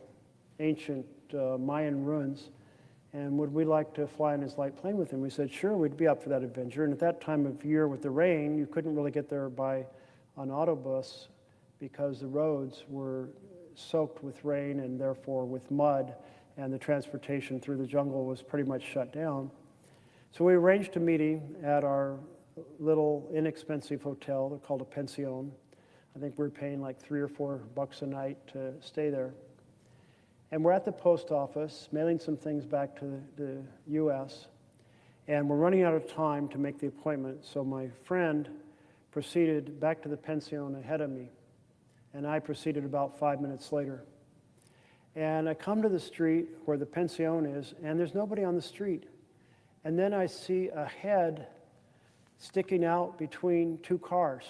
ancient Mayan ruins, and would we like to fly in his light plane with him? We said, sure, we'd be up for that adventure. And at that time of year with the rain, you couldn't really get there by an autobus because the roads were soaked with rain and therefore with mud, and the transportation through the jungle was pretty much shut down. So we arranged a meeting at our little inexpensive hotel called a pension. I think we were paying like $3 or $4 a night to stay there. And we're at the post office, mailing some things back to the US, and we're running out of time to make the appointment. So my friend proceeded back to the pension ahead of me, and I proceeded about 5 minutes later. And I come to the street where the pension is, and there's nobody on the street. And then I see a head sticking out between 2 cars.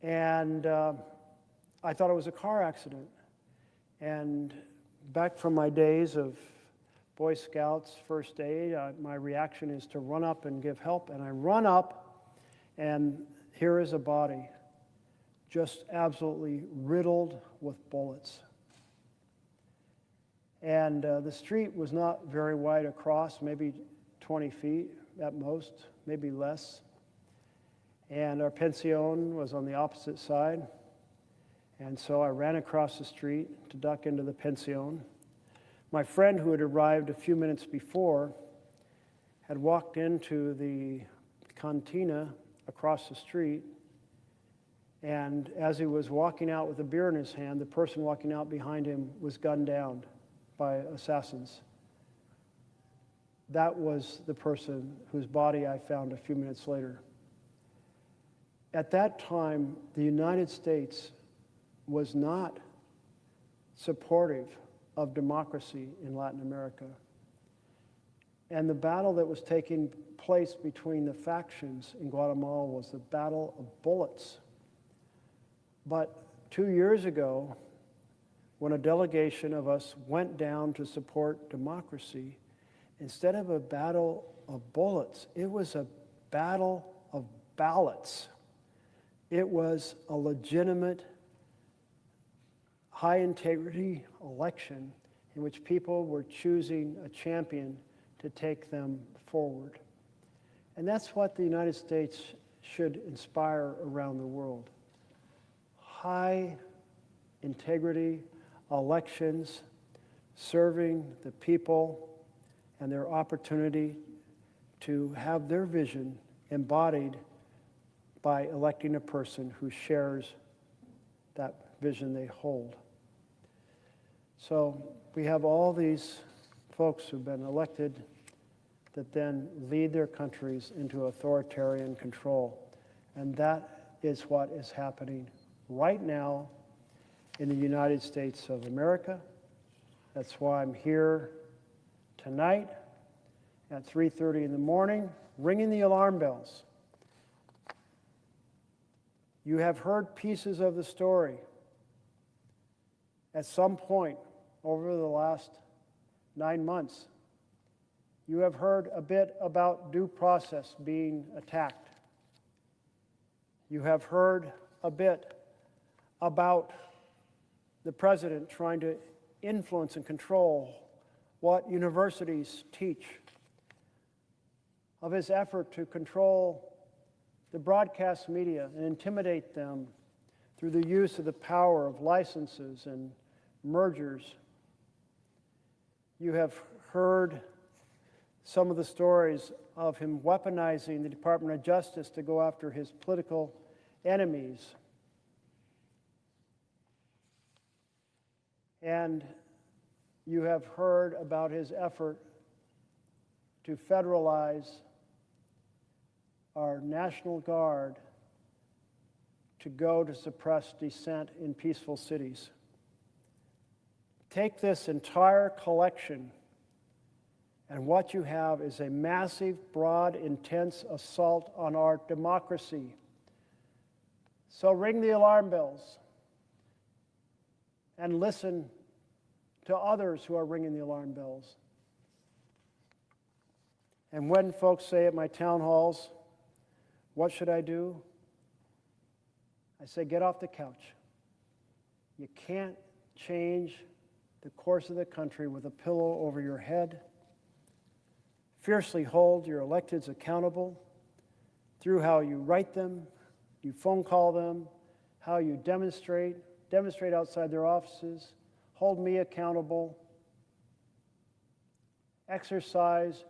And I thought it was a car accident. And back from my days of Boy Scouts first aid, my reaction is to run up and give help. And I run up, and here is a body just absolutely riddled with bullets. And the street was not very wide across, maybe 20 feet at most, maybe less. And our pension was on the opposite side. And so I ran across the street to duck into the pension. My friend, who had arrived a few minutes before, had walked into the cantina across the street. And as he was walking out with a beer in his hand, the person walking out behind him was gunned down by assassins. That was the person whose body I found a few minutes later. at that time, the United States was not supportive of democracy in Latin America. And the battle that was taking place between the factions in Guatemala was the battle of bullets. But 2 years ago, when a delegation of us went down to support democracy, instead of a battle of bullets, it was a battle of ballots. It was a legitimate, high-integrity election in which people were choosing a champion to take them forward. And that's what the United States should inspire around the world. High integrity elections serving the people and their opportunity to have their vision embodied by electing a person who shares that vision they hold. So we have all these folks who've been elected that then lead their countries into authoritarian control. And that is what is happening right now in the United States of America. That's why I'm here tonight at 3:30 in the morning, ringing the alarm bells. You have heard pieces of the story at some point over the last 9 months. You have heard a bit about due process being attacked. You have heard a bit about the president trying to influence and control what universities teach, of his effort to control the broadcast media and intimidate them through the use of the power of licenses and mergers. You have heard some of the stories of him weaponizing the Department of Justice to go after his political enemies. And you have heard about his effort to federalize our National Guard to go to suppress dissent in peaceful cities. Take this entire collection, and what you have is a massive, broad, intense assault on our democracy. So ring the alarm bells and listen to others who are ringing the alarm bells. And when folks say at my town halls, what should I do? I say, get off the couch. You can't change the course of the country with a pillow over your head. Fiercely hold your electeds accountable through how you write them, you phone call them, how you demonstrate outside their offices, hold me accountable, exercise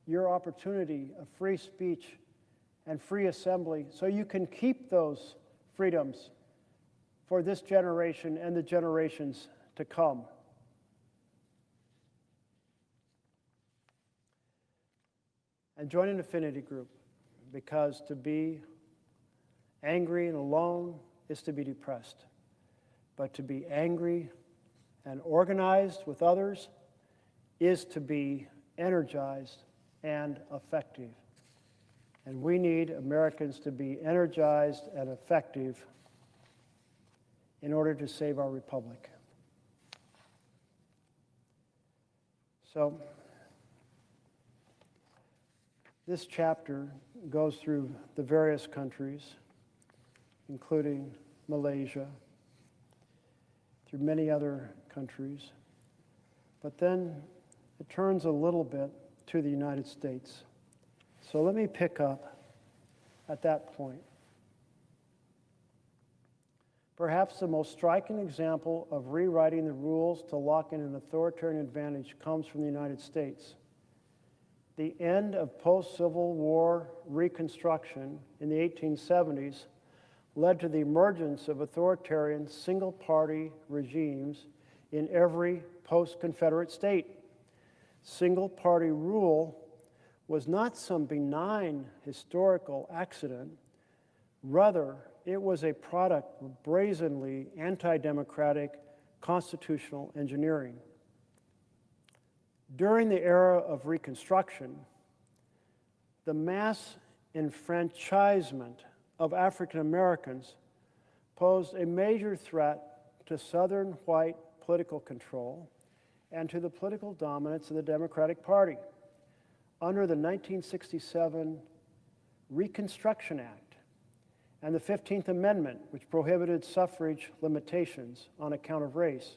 your opportunity of free speech and free assembly so you can keep those freedoms for this generation and the generations to come. And join an affinity group, because to be angry and alone is to be depressed. But to be angry and organized with others is to be energized and effective. And we need Americans to be energized and effective in order to save our republic. So, this chapter goes through the various countries, including Malaysia, through many other countries. But then it turns a little bit to the United States. So let me pick up at that point. Perhaps the most striking example of rewriting the rules to lock in an authoritarian advantage comes from the United States. The end of post-Civil War Reconstruction in the 1870s led to the emergence of authoritarian single-party regimes in every post-Confederate state. Single-party rule was not some benign historical accident, Rather, it was a product of brazenly anti-democratic constitutional engineering. During the era of Reconstruction, the mass enfranchisement of African Americans posed a major threat to Southern white political control and to the political dominance of the Democratic Party. Under the 1967 Reconstruction Act and the 15th Amendment, which prohibited suffrage limitations on account of race,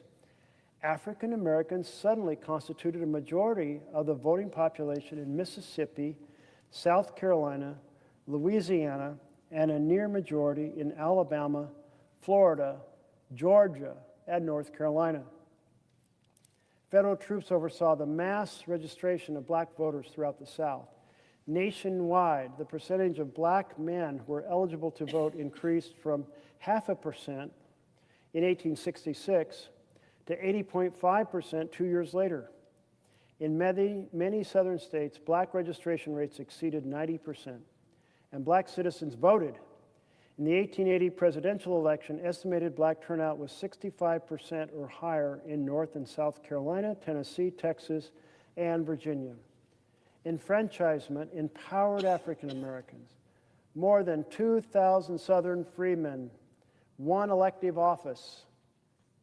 African Americans suddenly constituted a majority of the voting population in Mississippi, South Carolina, Louisiana, and a near majority in Alabama, Florida, Georgia, and North Carolina. Federal troops oversaw the mass registration of black voters throughout the South. Nationwide, the percentage of black men who were eligible to vote increased from 0.5% in 1866 to 80.5% 2 years later. In many southern states, black registration rates exceeded 90%, and black citizens voted. In the 1880 presidential election, estimated black turnout was 65% or higher in North and South Carolina, Tennessee, Texas, and Virginia. Enfranchisement empowered African Americans. More than 2,000 Southern freemen won elective office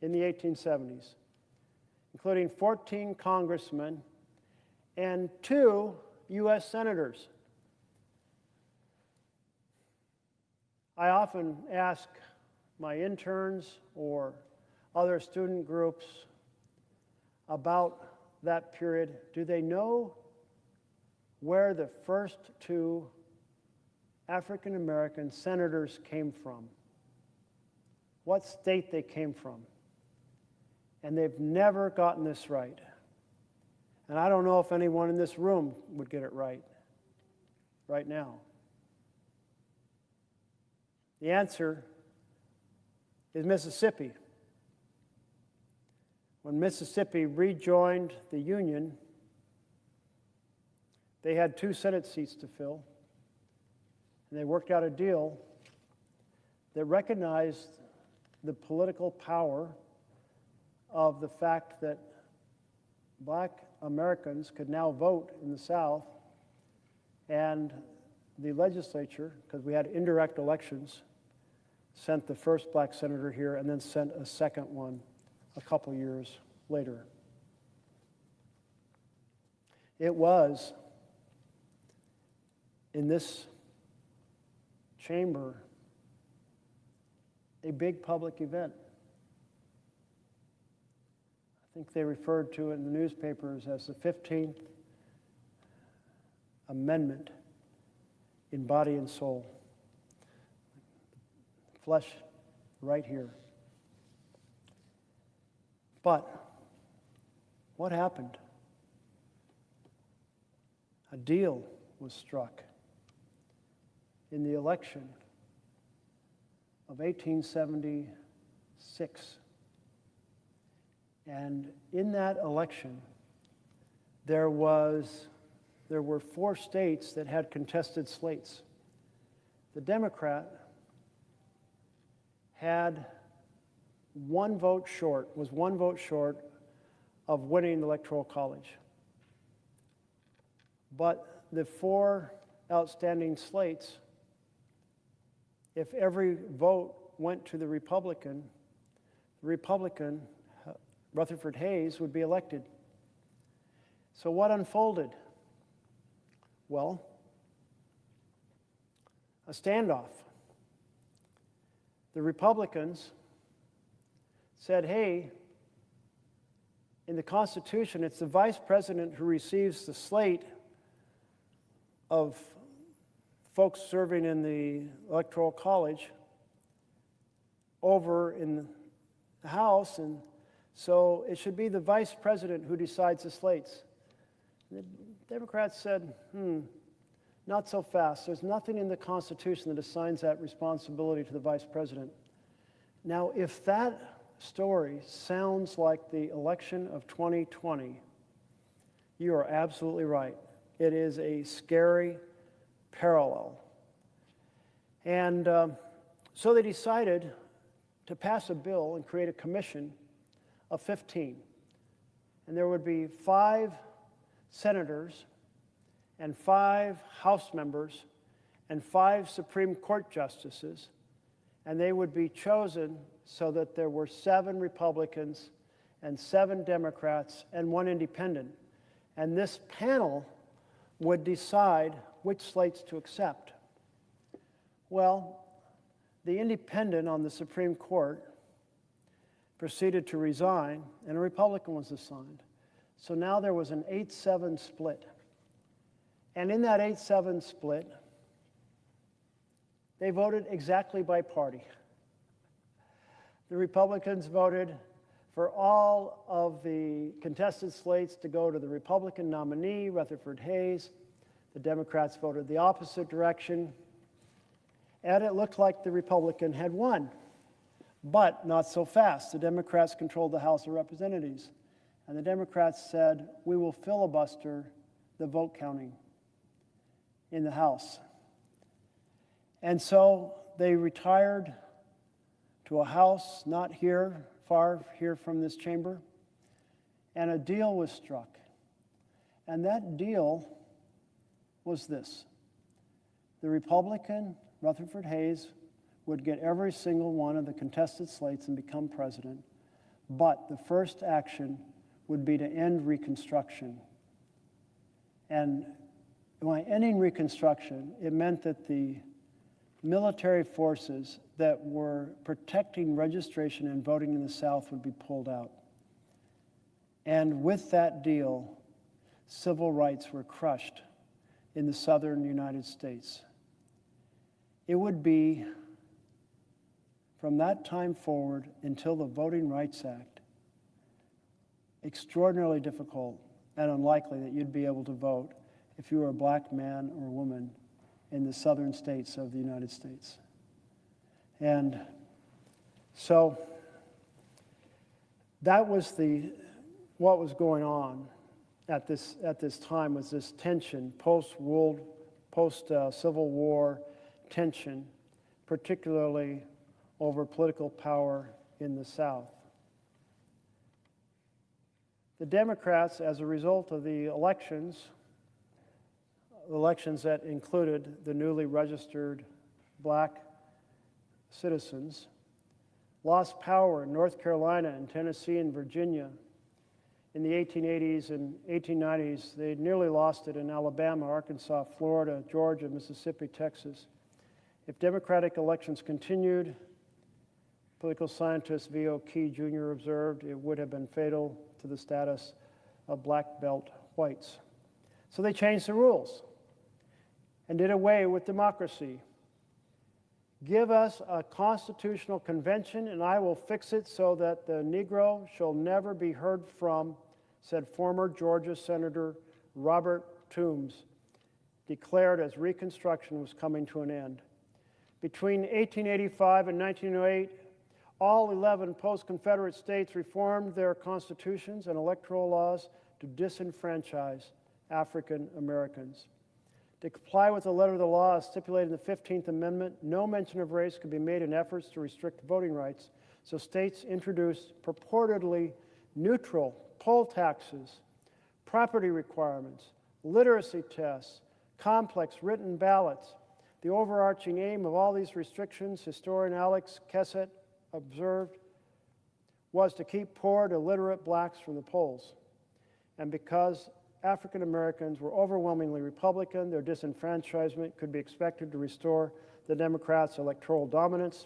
in the 1870s, including 14 congressmen and 2 U.S. senators. I often ask my interns or other student groups about that period. Do they know where the first 2 African American senators came from? What state they came from? And they've never gotten this right. And I don't know if anyone in this room would get it right now. The answer is Mississippi. When Mississippi rejoined the Union, they had 2 Senate seats to fill, and they worked out a deal that recognized the political power of the fact that black Americans could now vote in the South, and the legislature, because we had indirect elections, sent the first black senator here and then sent a second one a couple years later. It was in this chamber a big public event. I think they referred to it in the newspapers as the 15th Amendment in body and soul. Flesh right here. But what happened? A deal was struck in the election of 1876. And in that election, there were 4 states that had contested slates. The Democrat had was one vote short of winning the Electoral College. But the 4 outstanding slates, if every vote went to the Republican, Rutherford Hayes, would be elected. So what unfolded? Well, a standoff. The Republicans said, hey, in the Constitution, it's the vice president who receives the slate of folks serving in the Electoral College over in the House, and so it should be the vice president who decides the slates. The Democrats said, not so fast. There's nothing in the Constitution that assigns that responsibility to the vice president. Now, if that story sounds like the election of 2020, you are absolutely right. It is a scary parallel. And so they decided to pass a bill and create a commission of 15. And there would be 5 senators and 5 House members and 5 Supreme Court justices, and they would be chosen so that there were 7 Republicans and 7 Democrats and 1 independent. And this panel would decide which slates to accept. Well, the independent on the Supreme Court proceeded to resign, and a Republican was assigned. So now there was an 8-7 split. And in that 8-7 split, they voted exactly by party. The Republicans voted for all of the contested slates to go to the Republican nominee, Rutherford Hayes. The Democrats voted the opposite direction. And it looked like the Republican had won. But not so fast. The Democrats controlled the House of Representatives. And the Democrats said, we will filibuster the vote counting in the House. And so they retired to a house not here, far here from this chamber, and a deal was struck. And that deal was this. The Republican, Rutherford Hayes, would get every single one of the contested slates and become president, but the first action would be to end Reconstruction. And by ending Reconstruction, it meant that the military forces that were protecting registration and voting in the South would be pulled out. And with that deal, civil rights were crushed in the southern United States. It would be, from that time forward until the Voting Rights Act, extraordinarily difficult and unlikely that you'd be able to vote if you were a black man or woman in the southern states of the United States. And so that was what was going on at this time, was this tension, post-Civil War tension, particularly over political power in the South. The Democrats, as a result of the elections that included the newly registered black citizens, lost power in North Carolina and Tennessee and Virginia in the 1880s and 1890s. They nearly lost it in Alabama, Arkansas, Florida, Georgia, Mississippi, Texas. If Democratic elections continued, political scientist V.O. Key Jr. observed, it would have been fatal to the status of black belt whites. So they changed the rules and did away with democracy. Give us a constitutional convention and I will fix it so that the Negro shall never be heard from, said former Georgia Senator Robert Toombs, declared as Reconstruction was coming to an end. Between 1885 and 1908, all 11 post-Confederate states reformed their constitutions and electoral laws to disenfranchise African Americans. To comply with the letter of the law as stipulated in the 15th Amendment, no mention of race could be made in efforts to restrict voting rights, so states introduced purportedly neutral poll taxes, property requirements, literacy tests, complex written ballots. The overarching aim of all these restrictions, historian Alex Kessett observed, was to keep poor to illiterate blacks from the polls. And because African Americans were overwhelmingly Republican, their disenfranchisement could be expected to restore the Democrats' electoral dominance.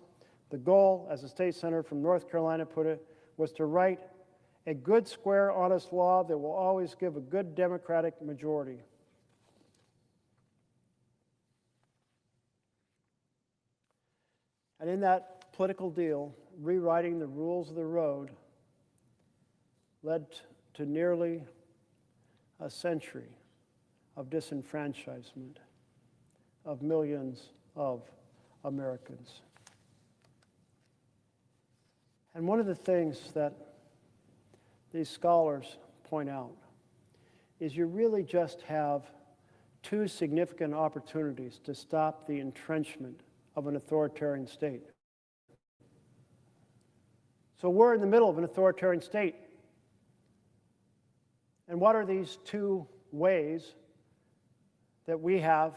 The goal, as the state senator from North Carolina put it, was to write a good, square, honest law that will always give a good Democratic majority. And in that political deal, rewriting the rules of the road led to nearly a century of disenfranchisement of millions of Americans. And one of the things that these scholars point out is you really just have two significant opportunities to stop the entrenchment of an authoritarian state. So we're in the middle of an authoritarian state. And what are these two ways that we have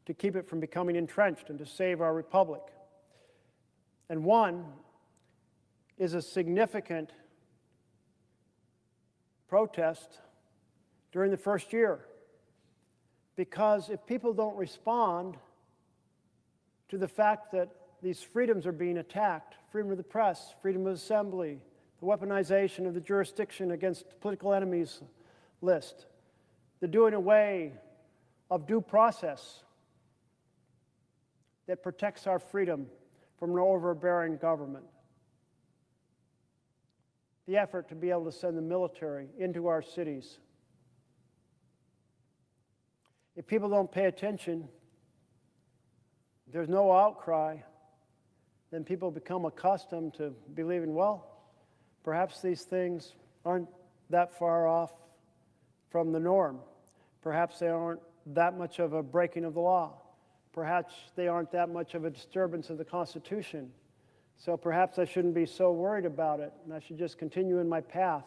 to keep it from becoming entrenched and to save our republic? And one is a significant protest during the first year. Because if people don't respond to the fact that these freedoms are being attacked, freedom of the press, freedom of assembly, the weaponization of the jurisdiction against political enemies list, the doing away of due process that protects our freedom from an overbearing government, the effort to be able to send the military into our cities. If people don't pay attention, there's no outcry, then people become accustomed to believing, well, perhaps these things aren't that far off from the norm. Perhaps they aren't that much of a breaking of the law. Perhaps they aren't that much of a disturbance of the Constitution. So perhaps I shouldn't be so worried about it, and I should just continue in my path.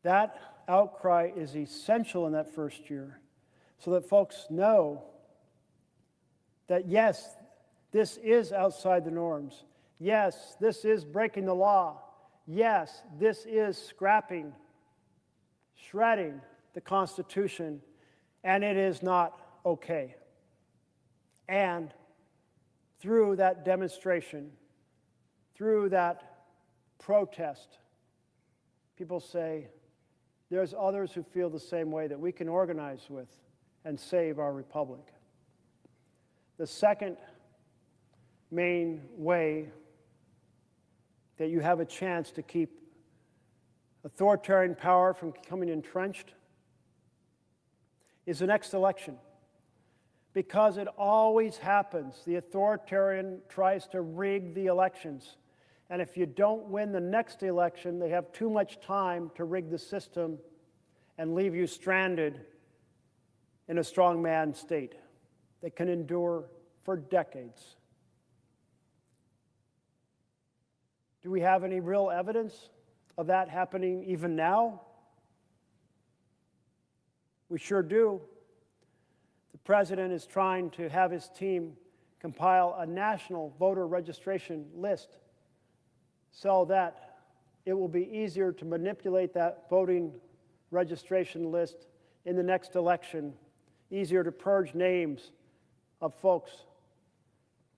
That outcry is essential in that first year so that folks know that, yes, this is outside the norms. Yes, this is breaking the law. Yes, this is scrapping, shredding the Constitution, and it is not okay. And through that demonstration, through that protest, people say, there's others who feel the same way that we can organize with and save our republic. The second main way that you have a chance to keep authoritarian power from becoming entrenched is the next election. Because it always happens. The authoritarian tries to rig the elections. And if you don't win the next election, they have too much time to rig the system and leave you stranded in a strongman state that can endure for decades. Do we have any real evidence of that happening even now? We sure do. The president is trying to have his team compile a national voter registration list so that it will be easier to manipulate that voting registration list in the next election, easier to purge names of folks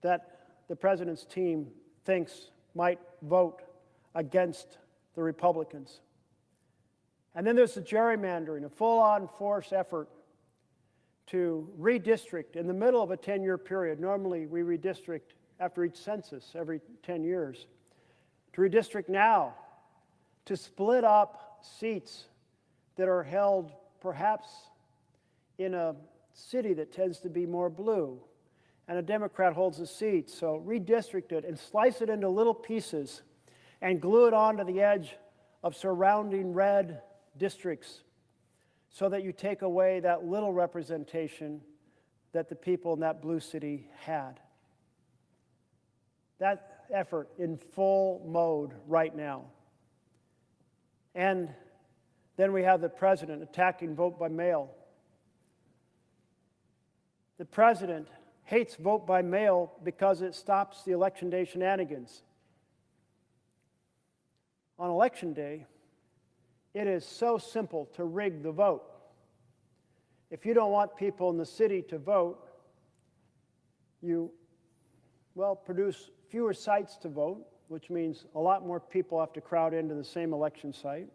that the president's team thinks might vote against the Republicans. And then there's the gerrymandering, a full-on force effort to redistrict in the middle of a 10-year period. Normally, we redistrict after each census, every 10 years. To redistrict now, to split up seats that are held perhaps in a city that tends to be more blue, and a Democrat holds a seat. So redistrict it and slice it into little pieces and glue it onto the edge of surrounding red districts so that you take away that little representation that the people in that blue city had. That effort in full mode right now. And then we have the president attacking vote by mail. The president hates vote by mail because it stops the election day shenanigans. On election day, it is so simple to rig the vote. If you don't want people in the city to vote, you, produce fewer sites to vote, which means a lot more people have to crowd into the same election site.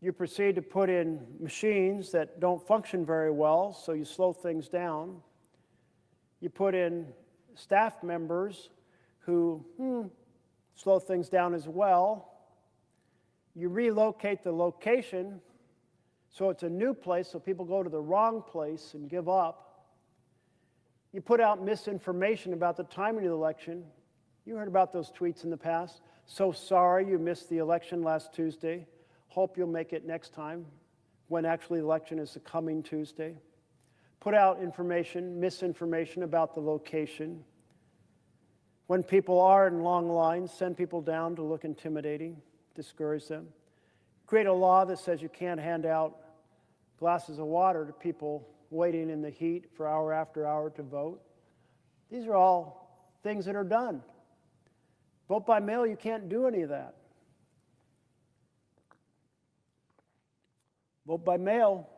You proceed to put in machines that don't function very well, so you slow things down. You put in staff members who slow things down as well. You relocate the location so it's a new place, so people go to the wrong place and give up. You put out misinformation about the timing of the election. You heard about those tweets in the past. So sorry you missed the election last Tuesday. Hope you'll make it next time, when actually the election is the coming Tuesday. put out information, misinformation about the location. When people are in long lines, send people down to look intimidating, discourage them. Create a law that says you can't hand out glasses of water to people waiting in the heat for hour after hour to vote. These are all things that are done. Vote by mail, you can't do any of that. Vote by mail,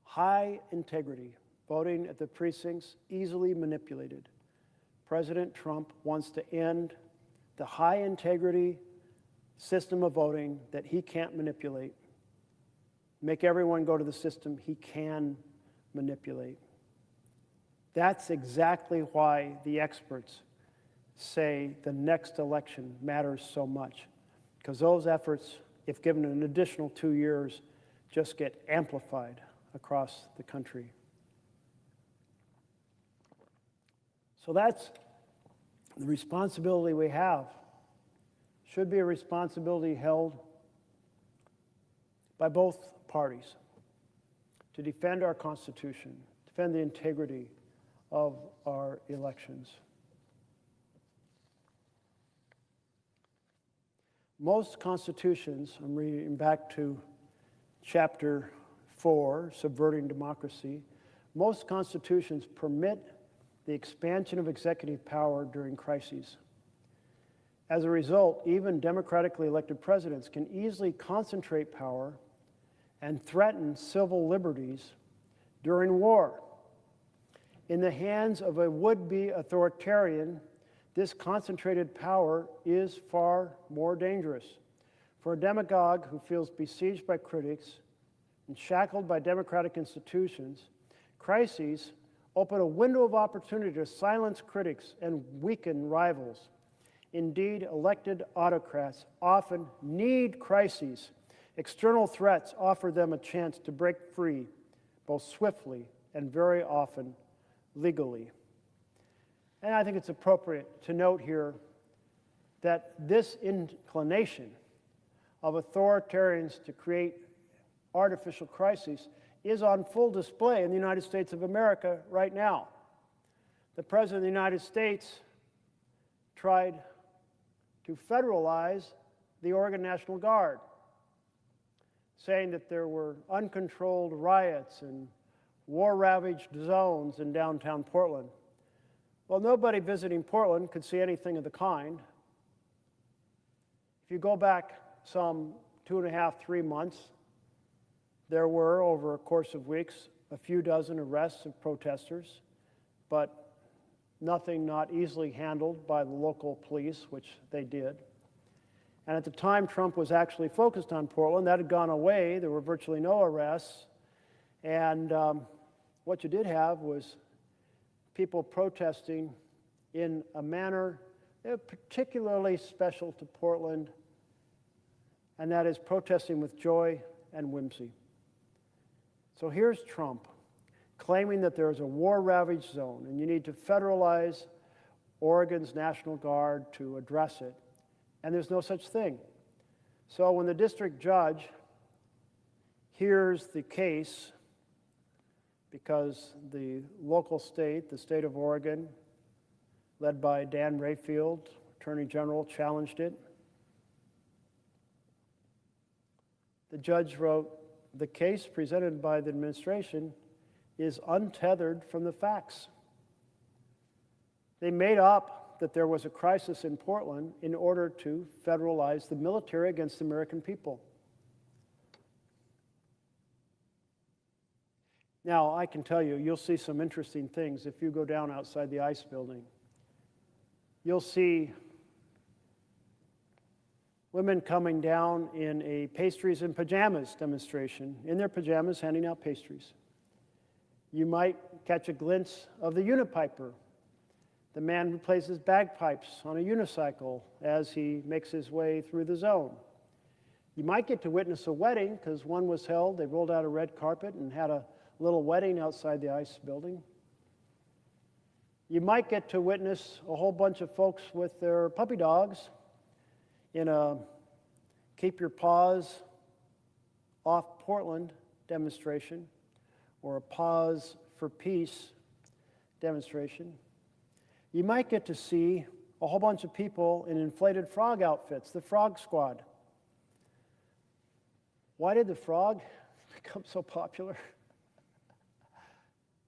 high integrity, voting at the precincts, easily manipulated. President Trump wants to end the high integrity system of voting that he can't manipulate. Make everyone go to the system he can manipulate. That's exactly why the experts say the next election matters so much, because those efforts, if given an additional 2 years, just get amplified across the country. So that's the responsibility we have. Should be a responsibility held by both parties to defend our Constitution, defend the integrity of our elections. Most constitutions, I'm reading back to chapter 4, Subverting Democracy, most constitutions permit the expansion of executive power during crises. As a result, even democratically elected presidents can easily concentrate power and threaten civil liberties during war. In the hands of a would-be authoritarian, this concentrated power is far more dangerous. For a demagogue who feels besieged by critics and shackled by democratic institutions, crises open a window of opportunity to silence critics and weaken rivals. Indeed, elected autocrats often need crises. External threats offer them a chance to break free, both swiftly and very often legally. And I think it's appropriate to note here that this inclination of authoritarians to create artificial crises is on full display in the United States of America right now. The President of the United States tried to federalize the Oregon National Guard, saying that there were uncontrolled riots and war-ravaged zones in downtown Portland. Well, nobody visiting Portland could see anything of the kind. If you go back some 2.5, 3 months, there were, over a course of weeks, a few dozen arrests of protesters, but nothing not easily handled by the local police, which they did. And at the time Trump was actually focused on Portland, that had gone away. There were virtually no arrests. And what you did have was people protesting in a manner particularly special to Portland, and that is protesting with joy and whimsy. So here's Trump claiming that there is a war-ravaged zone and you need to federalize Oregon's National Guard to address it. And there's no such thing. So when the district judge hears the case, because the local state, the state of Oregon, led by Dan Rayfield, Attorney General, challenged it, the judge wrote, "The case presented by the administration is untethered from the facts. They made up that there was a crisis in Portland in order to federalize the military against the American people." Now, I can tell you, you'll see some interesting things if you go down outside the ICE building. You'll see women coming down in a pastries and pajamas demonstration, in their pajamas handing out pastries. You might catch a glimpse of the unipiper, the man who plays his bagpipes on a unicycle as he makes his way through the zone. You might get to witness a wedding, because one was held. They rolled out a red carpet and had a little wedding outside the ICE building. You might get to witness a whole bunch of folks with their puppy dogs in a Keep Your Paws Off Portland demonstration, or a Pause for Peace demonstration, you might get to see a whole bunch of people in inflated frog outfits, the Frog Squad. Why did the frog become so popular?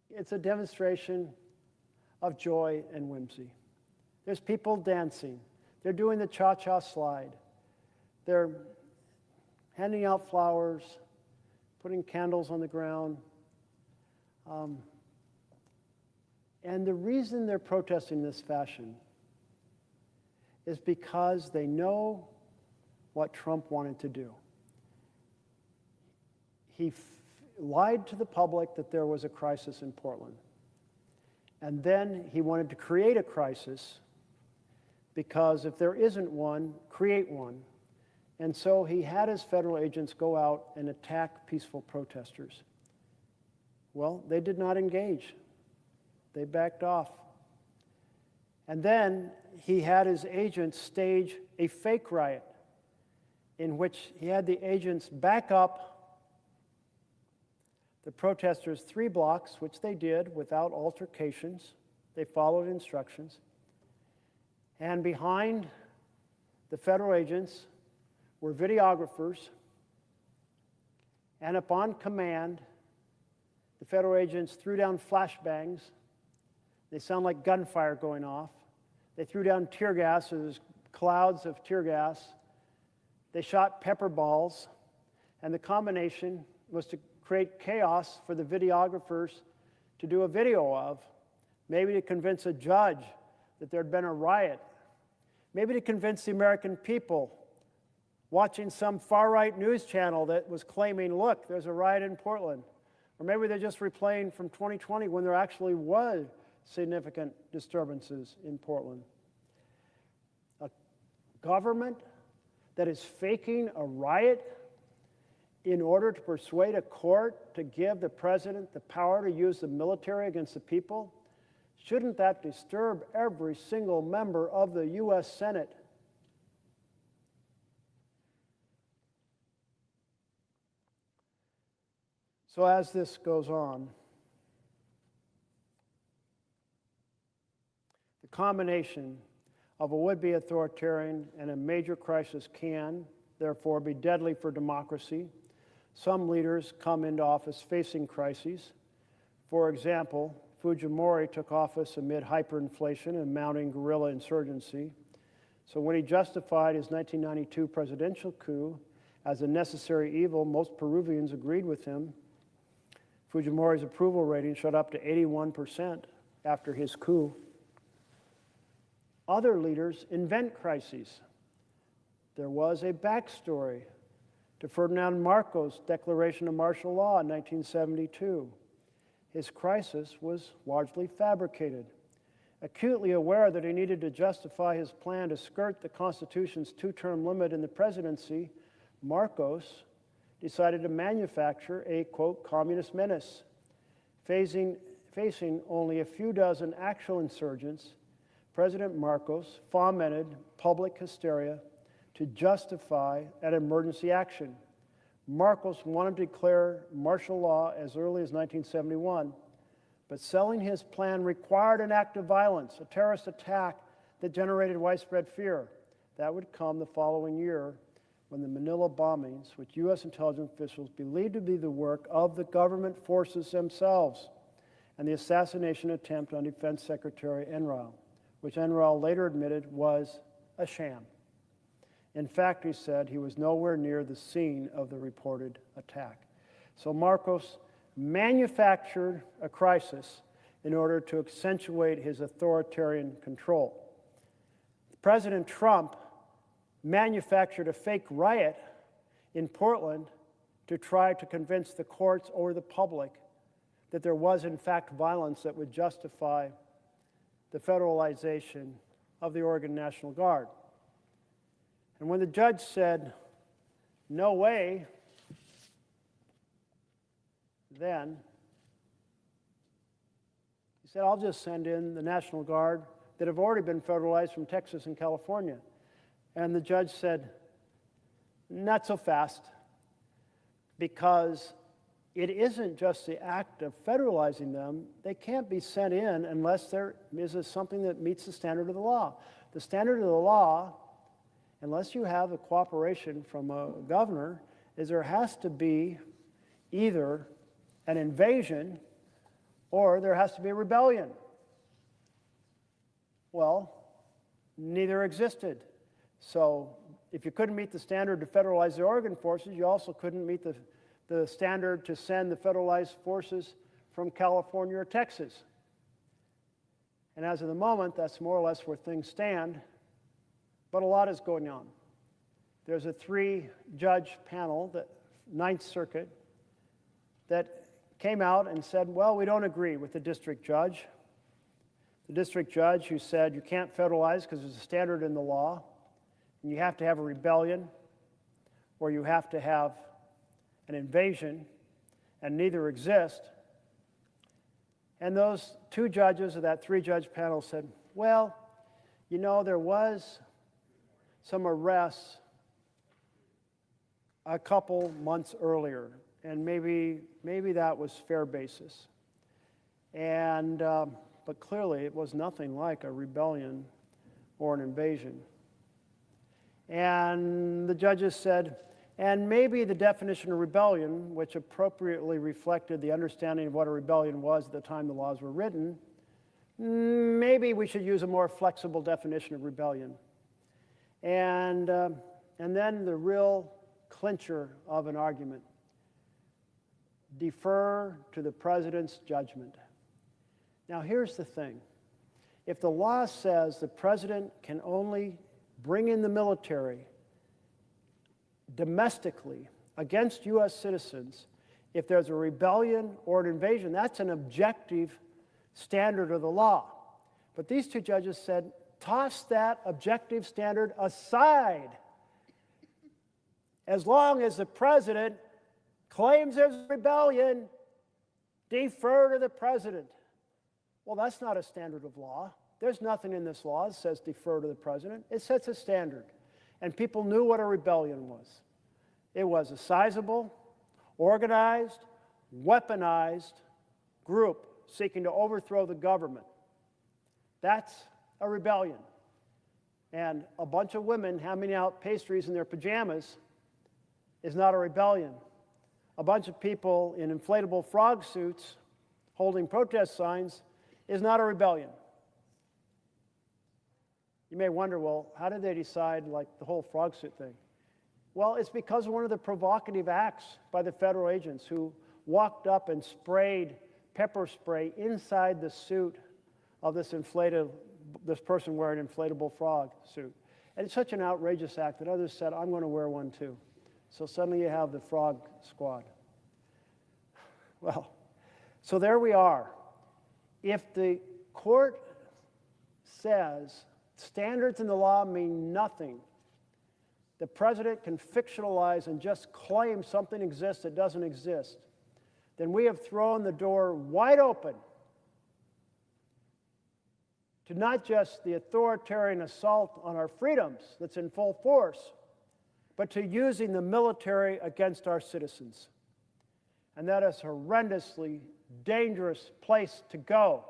It's a demonstration of joy and whimsy. There's people dancing. They're doing the cha-cha slide. They're handing out flowers, putting candles on the ground. And the reason they're protesting in this fashion is because they know what Trump wanted to do. He lied to the public that there was a crisis in Portland. And then he wanted to create a crisis because if there isn't one, create one. And so he had his federal agents go out and attack peaceful protesters. Well, they did not engage. They backed off. And then he had his agents stage a fake riot in which he had the agents back up the protesters 3 blocks, which they did without altercations. They followed instructions. And behind the federal agents were videographers. And upon command, the federal agents threw down flashbangs. They sound like gunfire going off. They threw down tear gas. So there's clouds of tear gas. They shot pepper balls. And the combination was to create chaos for the videographers to do a video of, maybe to convince a judge that there had been a riot, maybe to convince the American people watching some far-right news channel that was claiming, look, there's a riot in Portland. Or maybe they're just replaying from 2020 when there actually was significant disturbances in Portland. A government that is faking a riot in order to persuade a court to give the president the power to use the military against the people, shouldn't that disturb every single member of the U.S. Senate? So as this goes on, the combination of a would-be authoritarian and a major crisis can, therefore, be deadly for democracy. Some leaders come into office facing crises. For example, Fujimori took office amid hyperinflation and mounting guerrilla insurgency. So when he justified his 1992 presidential coup as a necessary evil, most Peruvians agreed with him. Fujimori's approval rating shot up to 81% after his coup. Other leaders invent crises. There was a backstory to Ferdinand Marcos' declaration of martial law in 1972. His crisis was largely fabricated. Acutely aware that he needed to justify his plan to skirt the Constitution's 2-term limit in the presidency, Marcos decided to manufacture a, quote, communist menace. Facing only a few dozen actual insurgents, President Marcos fomented public hysteria to justify an emergency action. Marcos wanted to declare martial law as early as 1971, but selling his plan required an act of violence, a terrorist attack that generated widespread fear. That would come the following year when the Manila bombings, which U.S. intelligence officials believed to be the work of the government forces themselves, and the assassination attempt on Defense Secretary Enrile, which Enrile later admitted was a sham. In fact, he said he was nowhere near the scene of the reported attack. So Marcos manufactured a crisis in order to accentuate his authoritarian control. President Trump manufactured a fake riot in Portland to try to convince the courts or the public that there was, in fact, violence that would justify the federalization of the Oregon National Guard. And when the judge said, no way, then he said, I'll just send in the National Guard that have already been federalized from Texas and California. And the judge said, not so fast, because it isn't just the act of federalizing them. They can't be sent in unless there is something that meets the standard of the law. The standard of the law, unless you have the cooperation from a governor, is there has to be either an invasion or there has to be a rebellion. Well, neither existed. So if you couldn't meet the standard to federalize the Oregon forces, you also couldn't meet the standard to send the federalized forces from California or Texas. And as of the moment, that's more or less where things stand, but a lot is going on. There's a 3-judge panel, the Ninth Circuit, that came out and said, well, we don't agree with the district judge. The district judge who said you can't federalize because there's a standard in the law, and you have to have a rebellion, or you have to have an invasion, and neither exist. And those 2 judges of that 3-judge panel said, well, you know, there was some arrests a couple months earlier, and maybe that was fair basis. And but clearly it was nothing like a rebellion or an invasion. And the judges said, and maybe the definition of rebellion, which appropriately reflected the understanding of what a rebellion was at the time the laws were written, maybe we should use a more flexible definition of rebellion. And then the real clincher of an argument: defer to the president's judgment. Now, here's the thing. If the law says the president can only bring in the military domestically against U.S. citizens if there's a rebellion or an invasion, that's an objective standard of the law. But these 2 judges said, toss that objective standard aside. As long as the president claims there's a rebellion, defer to the president. Well, that's not a standard of law. There's nothing in this law that says defer to the president. It sets a standard. And people knew what a rebellion was. It was a sizable, organized, weaponized group seeking to overthrow the government. That's a rebellion. And a bunch of women handing out pastries in their pajamas is not a rebellion. A bunch of people in inflatable frog suits holding protest signs is not a rebellion. You may wonder, well, how did they decide, like, the whole frog suit thing? Well, it's because of one of the provocative acts by the federal agents who walked up and sprayed pepper spray inside the suit of this person wearing an inflatable frog suit. And it's such an outrageous act that others said, I'm going to wear one too. So suddenly you have the frog squad. Well, so there we are. If the court says standards in the law mean nothing, the president can fictionalize and just claim something exists that doesn't exist, then we have thrown the door wide open to not just the authoritarian assault on our freedoms that's in full force, but to using the military against our citizens. And that is a horrendously dangerous place to go.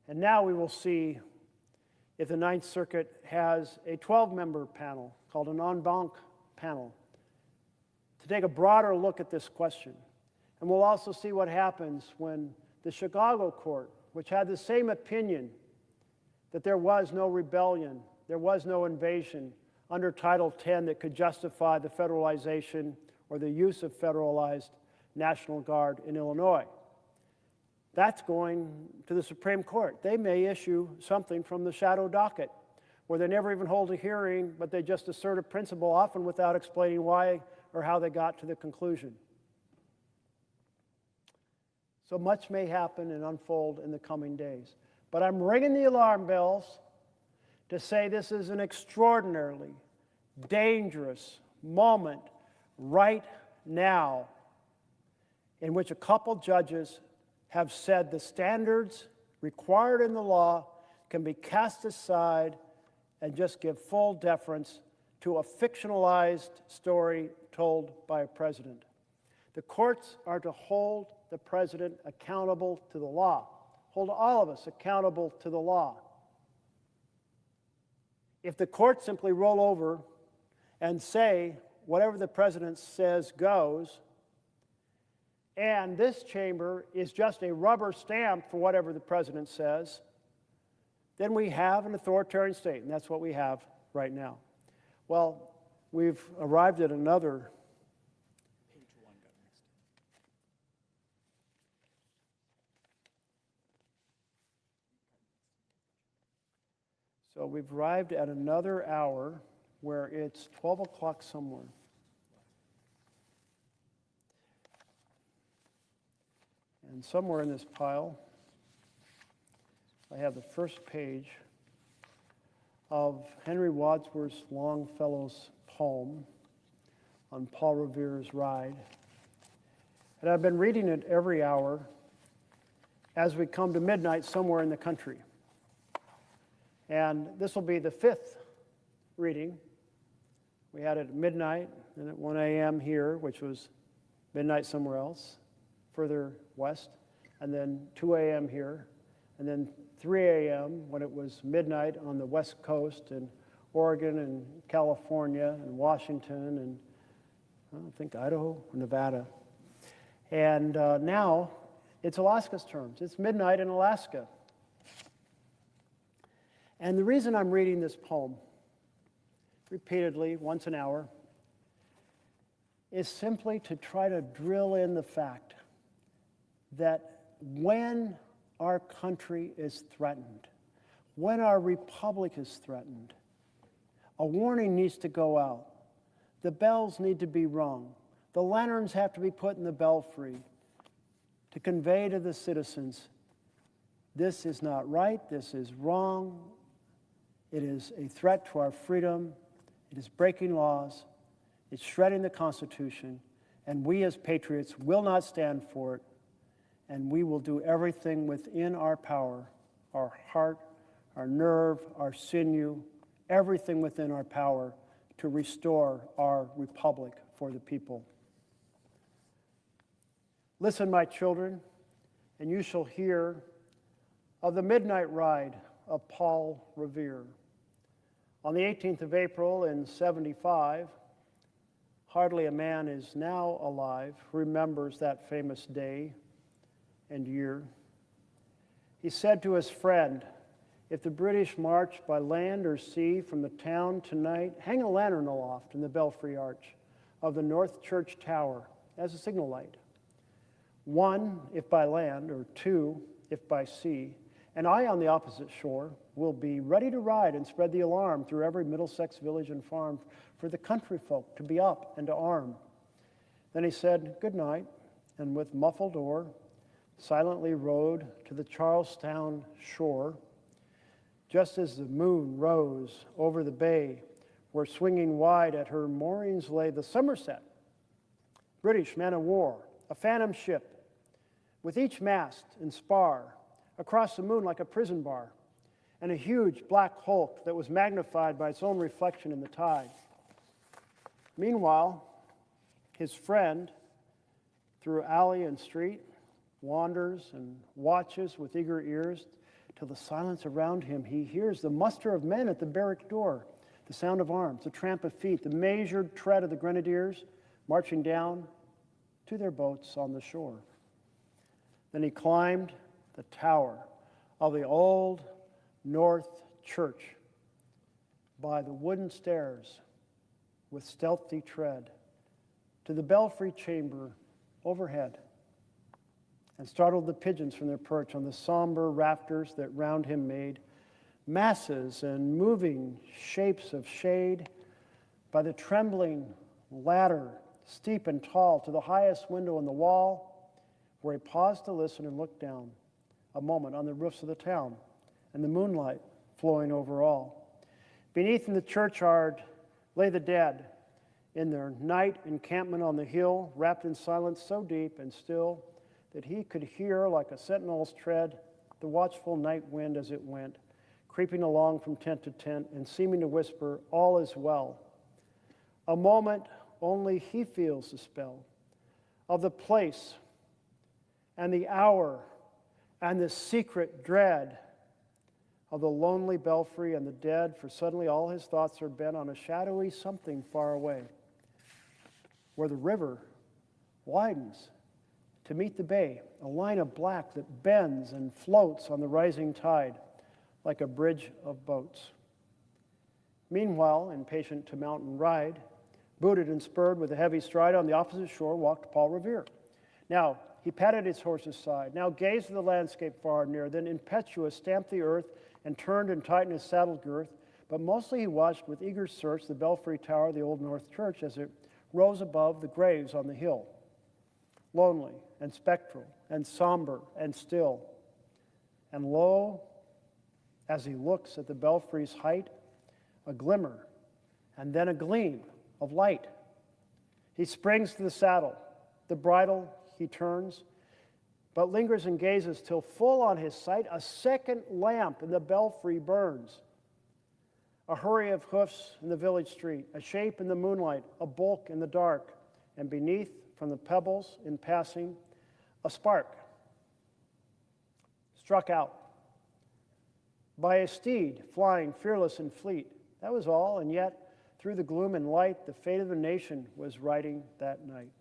And now we will see if the Ninth Circuit has a 12-member panel called an en banc panel to take a broader look at this question. And we'll also see what happens when the Chicago court, which had the same opinion that there was no rebellion, there was no invasion under Title X that could justify the federalization or the use of federalized National Guard in Illinois. That's going to the Supreme Court. They may issue something from the shadow docket where they never even hold a hearing, but they just assert a principle, often without explaining why or how they got to the conclusion. So much may happen and unfold in the coming days. But I'm ringing the alarm bells to say this is an extraordinarily dangerous moment right now in which a couple judges have said the standards required in the law can be cast aside and just give full deference to a fictionalized story told by a president. The courts are to hold the president accountable to the law, hold all of us accountable to the law. If the courts simply roll over and say whatever the president says goes, and this chamber is just a rubber stamp for whatever the president says, then we have an authoritarian state, and that's what we have right now. Well, we've arrived at another So we've arrived at another hour where it's 12 o'clock somewhere. And somewhere in this pile, I have the first page of Henry Wadsworth Longfellow's poem on Paul Revere's Ride. And I've been reading it every hour as we come to midnight somewhere in the country. And this will be the 5th reading. We had it at midnight, and at 1 a.m. here, which was midnight somewhere else, further west, and then 2 a.m. here, and then 3 a.m. when it was midnight on the West Coast in Oregon and California and Washington and I think Idaho or Nevada. And now it's Alaska's terms. It's midnight in Alaska. And the reason I'm reading this poem repeatedly, once an hour, is simply to try to drill in the fact that when our country is threatened, when our republic is threatened, a warning needs to go out. The bells need to be rung. The lanterns have to be put in the belfry to convey to the citizens, this is not right, this is wrong, it is a threat to our freedom, it is breaking laws, it's shredding the Constitution, and we as patriots will not stand for it, and we will do everything within our power, our heart, our nerve, our sinew, everything within our power to restore our republic for the people. Listen, my children, and you shall hear of the midnight ride of Paul Revere. On the 18th of April in 75, hardly a man is now alive who remembers that famous day and year. He said to his friend, if the British march by land or sea from the town tonight, hang a lantern aloft in the belfry arch of the North Church Tower as a signal light. 1, if by land, or 2, if by sea, and I on the opposite shore will be ready to ride and spread the alarm through every Middlesex village and farm for the country folk to be up and to arm. Then he said, good night, and with muffled oar, silently rowed to the Charlestown shore, just as the moon rose over the bay, where swinging wide at her moorings lay the Somerset, British man-of-war, a phantom ship, with each mast and spar across the moon like a prison bar, and a huge black hulk that was magnified by its own reflection in the tide. Meanwhile, his friend, through alley and street, wanders and watches with eager ears till the silence around him he hears the muster of men at the barrack door, the sound of arms, the tramp of feet, the measured tread of the grenadiers marching down to their boats on the shore. Then he climbed the tower of the old North Church by the wooden stairs with stealthy tread to the belfry chamber overhead, and startled the pigeons from their perch on the somber rafters that round him made masses and moving shapes of shade by the trembling ladder, steep and tall, to the highest window in the wall, where he paused to listen and look down a moment on the roofs of the town and the moonlight flowing over all. Beneath in the churchyard lay the dead in their night encampment on the hill, wrapped in silence so deep and still that he could hear, like a sentinel's tread, the watchful night wind as it went, creeping along from tent to tent and seeming to whisper, all is well. A moment only he feels the spell of the place and the hour and the secret dread of the lonely belfry and the dead, for suddenly all his thoughts are bent on a shadowy something far away, where the river widens to meet the bay, a line of black that bends and floats on the rising tide like a bridge of boats. Meanwhile, impatient to mount and ride, booted and spurred with a heavy stride, on the opposite shore walked Paul Revere. Now he patted his horse's side, now gazed at the landscape far and near, then impetuous stamped the earth and turned and tightened his saddle girth. But mostly he watched with eager search the belfry tower of the Old North Church as it rose above the graves on the hill, lonely and spectral and somber and still. And lo, as he looks at the belfry's height, a glimmer and then a gleam of light. He springs to the saddle, the bridle he turns, but lingers and gazes till full on his sight a second lamp in the belfry burns. A hurry of hoofs in the village street, a shape in the moonlight, a bulk in the dark, and beneath, from the pebbles in passing, a spark struck out by a steed flying fearless and fleet. That was all, and yet, through the gloom and light, the fate of the nation was riding that night.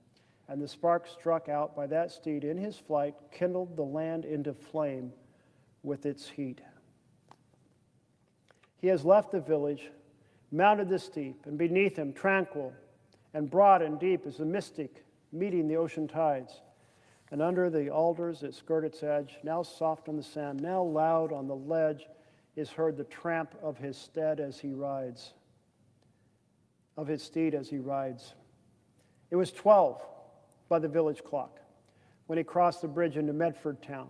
And the spark struck out by that steed in his flight kindled the land into flame with its heat. He has left the village, mounted the steep, and beneath him, tranquil and broad and deep, is the mystic meeting the ocean tides. And under the alders that skirt its edge, now soft on the sand, now loud on the ledge, is heard the tramp of his steed as he rides. Of his steed as he rides. It was 12 by the village clock when he crossed the bridge into Medford town.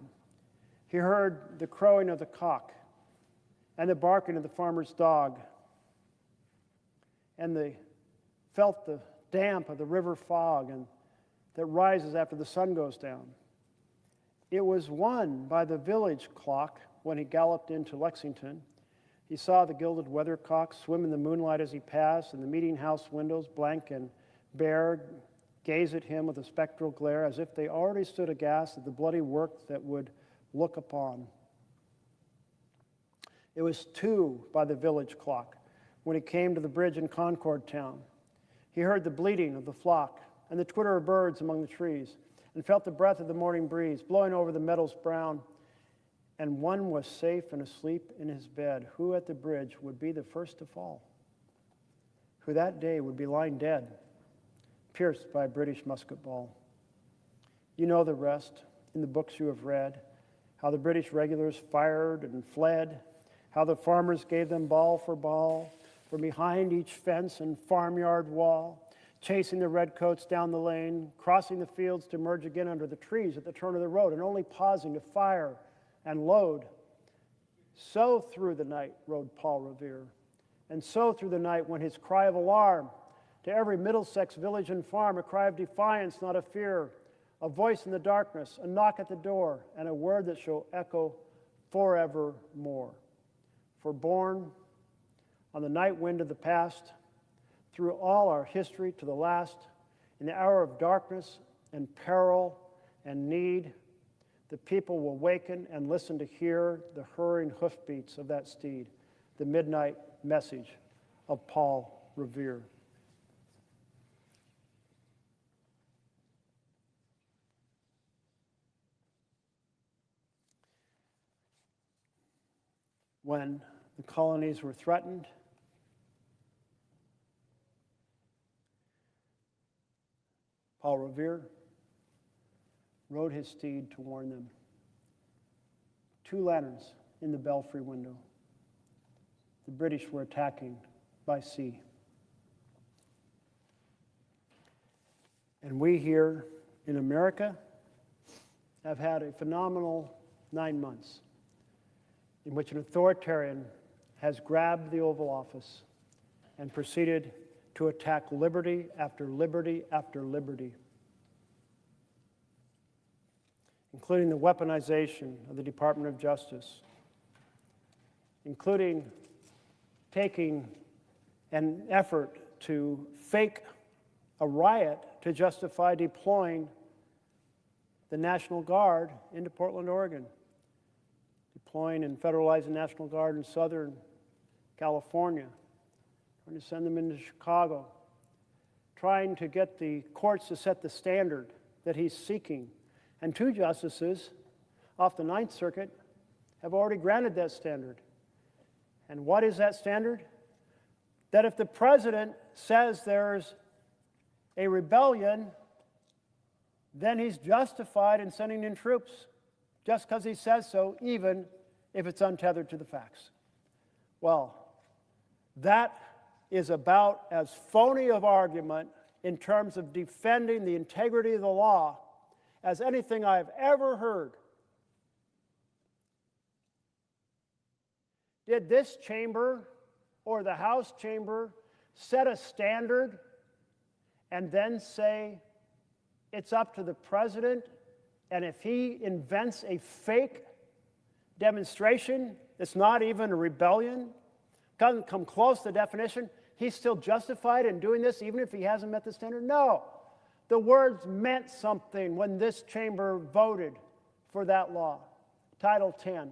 He heard the crowing of the cock and the barking of the farmer's dog, and felt the damp of the river fog and that rises after the sun goes down. It was 1 by the village clock when he galloped into Lexington. He saw the gilded weathercock swim in the moonlight as he passed, and the meeting house windows, blank and bare, gaze at him with a spectral glare, as if they already stood aghast at the bloody work that would look upon. It was 2 by the village clock when he came to the bridge in Concord town. He heard the bleating of the flock and the twitter of birds among the trees, and felt the breath of the morning breeze blowing over the meadows brown. And one was safe and asleep in his bed, who at the bridge would be the first to fall, who that day would be lying dead, pierced by a British musket ball. You know the rest in the books you have read, how the British regulars fired and fled, how the farmers gave them ball from behind each fence and farmyard wall, chasing the redcoats down the lane, crossing the fields to emerge again under the trees at the turn of the road, and only pausing to fire and load. So through the night rode Paul Revere, and so through the night went his cry of alarm to every Middlesex village and farm, a cry of defiance, not of fear, a voice in the darkness, a knock at the door, and a word that shall echo forevermore. For born on the night wind of the past, through all our history to the last, in the hour of darkness and peril and need, the people will waken and listen to hear the hurrying hoofbeats of that steed, the midnight message of Paul Revere. When the colonies were threatened, Paul Revere rode his steed to warn them. 2 lanterns in the belfry window. The British were attacking by sea. And we here in America have had a phenomenal 9 months in which an authoritarian has grabbed the Oval Office and proceeded to attack liberty after liberty after liberty, including the weaponization of the Department of Justice, including taking an effort to fake a riot to justify deploying the National Guard into Portland, Oregon, deploying and federalizing the National Guard in Southern California, trying to send them into Chicago, trying to get the courts to set the standard that he's seeking. And 2 justices off the Ninth Circuit have already granted that standard. And what is that standard? That if the president says there's a rebellion, then he's justified in sending in troops just because he says so, even if it's untethered to the facts. Well, that is about as phony of argument in terms of defending the integrity of the law as anything I've ever heard. Did this chamber or the House chamber set a standard and then say it's up to the president, and if he invents a fake demonstration that's not even a rebellion, doesn't come close to the definition, he's still justified in doing this even if he hasn't met the standard? No. The words meant something when this chamber voted for that law, Title 10.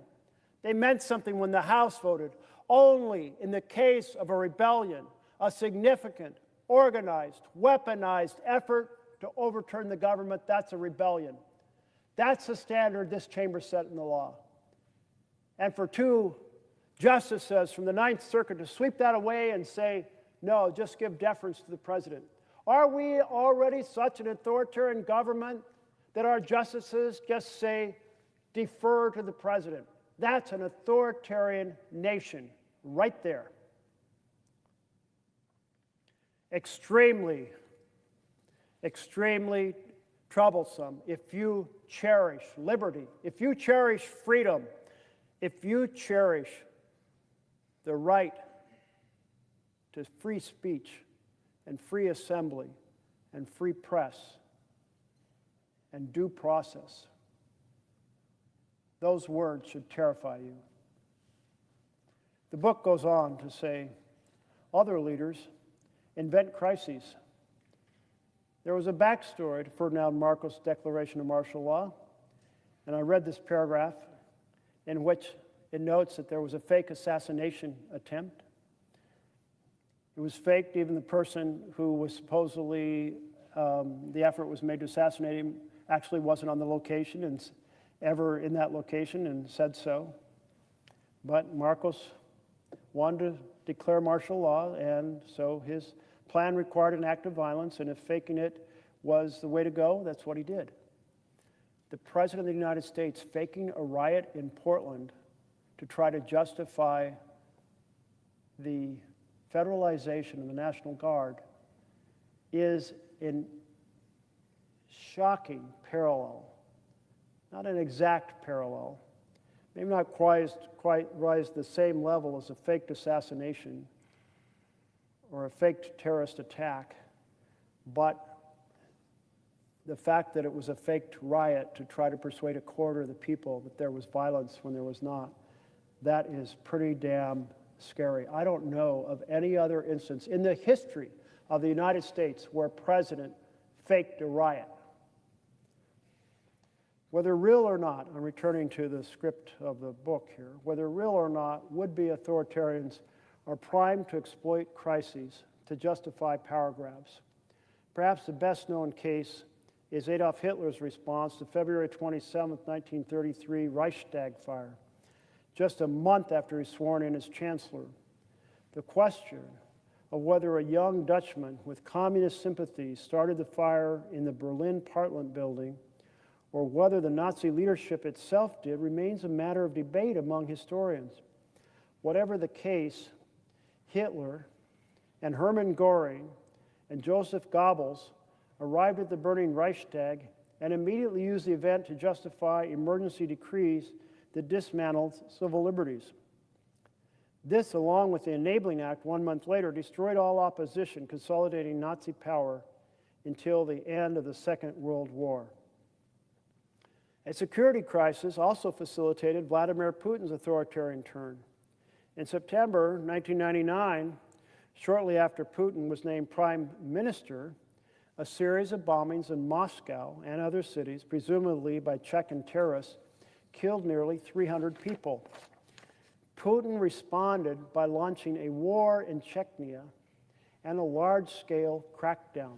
They meant something when the House voted. Only in the case of a rebellion, a significant, organized, weaponized effort to overturn the government, that's a rebellion. That's the standard this chamber set in the law. And for 2 justices from the Ninth Circuit to sweep that away and say, no, just give deference to the president. Are we already such an authoritarian government that our justices just say, defer to the president? That's an authoritarian nation right there. Extremely, extremely troublesome if you cherish liberty, if you cherish freedom, if you cherish the right to free speech and free assembly and free press and due process. Those words should terrify you. The book goes on to say, other leaders invent crises. There was a backstory to Ferdinand Marcos' declaration of martial law, and I read this paragraph in which it notes that there was a fake assassination attempt. It was faked. Even the person who was supposedly, the effort was made to assassinate him, actually wasn't on the location and ever in that location and said so. But Marcos wanted to declare martial law, and so his plan required an act of violence, and if faking it was the way to go, that's what he did. The President of the United States faking a riot in Portland to try to justify the federalization of the National Guard is in shocking parallel, not an exact parallel, maybe not quite rise to the same level as a faked assassination or a faked terrorist attack, but the fact that it was a faked riot to try to persuade a quarter of the people that there was violence when there was not, that is pretty damn scary. I don't know of any other instance in the history of the United States where a president faked a riot. Whether real or not, I'm returning to the script of the book here, whether real or not, would-be authoritarians are primed to exploit crises to justify power grabs. Perhaps the best-known case is Adolf Hitler's response to February 27, 1933 Reichstag fire, just a month after he sworn in as chancellor. The question of whether a young Dutchman with communist sympathies started the fire in the Berlin Parliament building or whether the Nazi leadership itself did remains a matter of debate among historians. Whatever the case, Hitler and Hermann Göring and Joseph Goebbels arrived at the burning Reichstag and immediately used the event to justify emergency decrees that dismantled civil liberties. This, along with the Enabling Act 1 month later, destroyed all opposition, consolidating Nazi power until the end of the Second World War. A security crisis also facilitated Vladimir Putin's authoritarian turn. In September 1999, shortly after Putin was named prime minister, A series of bombings in Moscow and other cities, presumably by Chechen terrorists, killed nearly 300 people. Putin responded by launching a war in Chechnya and a large-scale crackdown.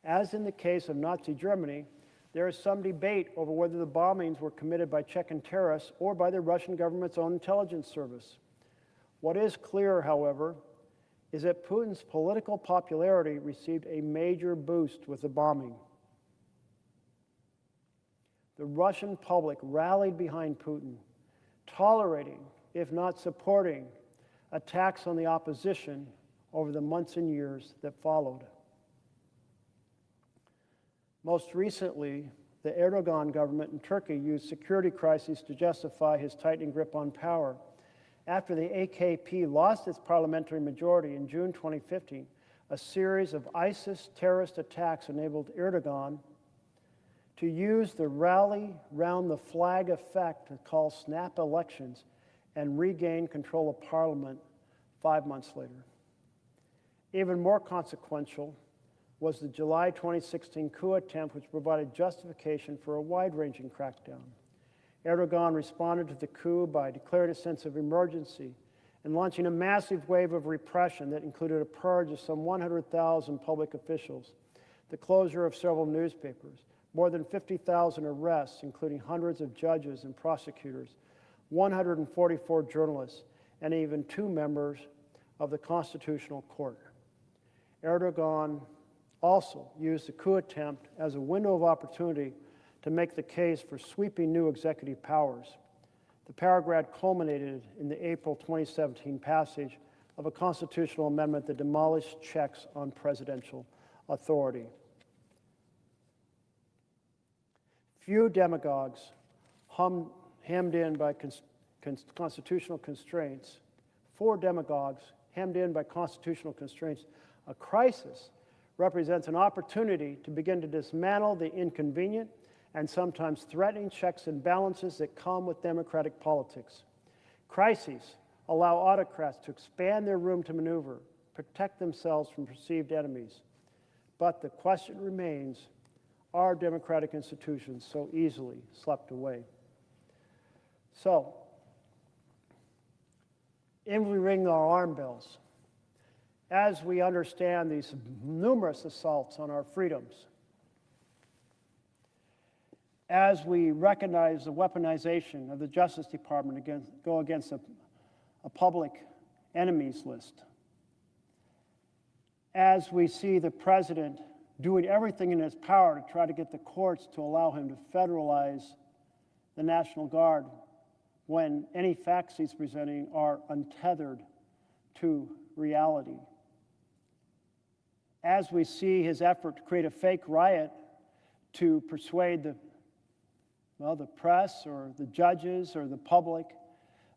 As in the case of Nazi Germany, there is some debate over whether the bombings were committed by Chechen terrorists or by the Russian government's own intelligence service. What is clear, however, is that Putin's political popularity received a major boost with the bombing. The Russian public rallied behind Putin, tolerating, if not supporting, attacks on the opposition over the months and years that followed. Most recently, the Erdogan government in Turkey used security crises to justify his tightening grip on power. After the AKP lost its parliamentary majority in June 2015, a series of ISIS terrorist attacks enabled Erdogan to use the rally round the flag effect to call snap elections and regain control of parliament 5 months later. Even more consequential was the July 2016 coup attempt, which provided justification for a wide-ranging crackdown. Erdogan responded to the coup by declaring a sense of emergency and launching a massive wave of repression that included a purge of some 100,000 public officials, the closure of several newspapers, more than 50,000 arrests, including hundreds of judges and prosecutors, 144 journalists, and even 2 members of the Constitutional Court. Erdogan also used the coup attempt as a window of opportunity to make the case for sweeping new executive powers. The paragraph culminated in the April 2017 passage of a constitutional amendment that demolished checks on presidential authority. Few demagogues hemmed in by constitutional constraints, a crisis represents an opportunity to begin to dismantle the inconvenient and sometimes threatening checks and balances that come with democratic politics. Crises allow autocrats to expand their room to maneuver, protect themselves from perceived enemies. But the question remains, are democratic institutions so easily swept away? So, in we ring our alarm bells as we understand these numerous assaults on our freedoms, as we recognize the weaponization of the Justice Department against a public enemies list, as we see the president doing everything in his power to try to get the courts to allow him to federalize the National Guard when any facts he's presenting are untethered to reality. As we see his effort to create a fake riot to persuade the press or the judges or the public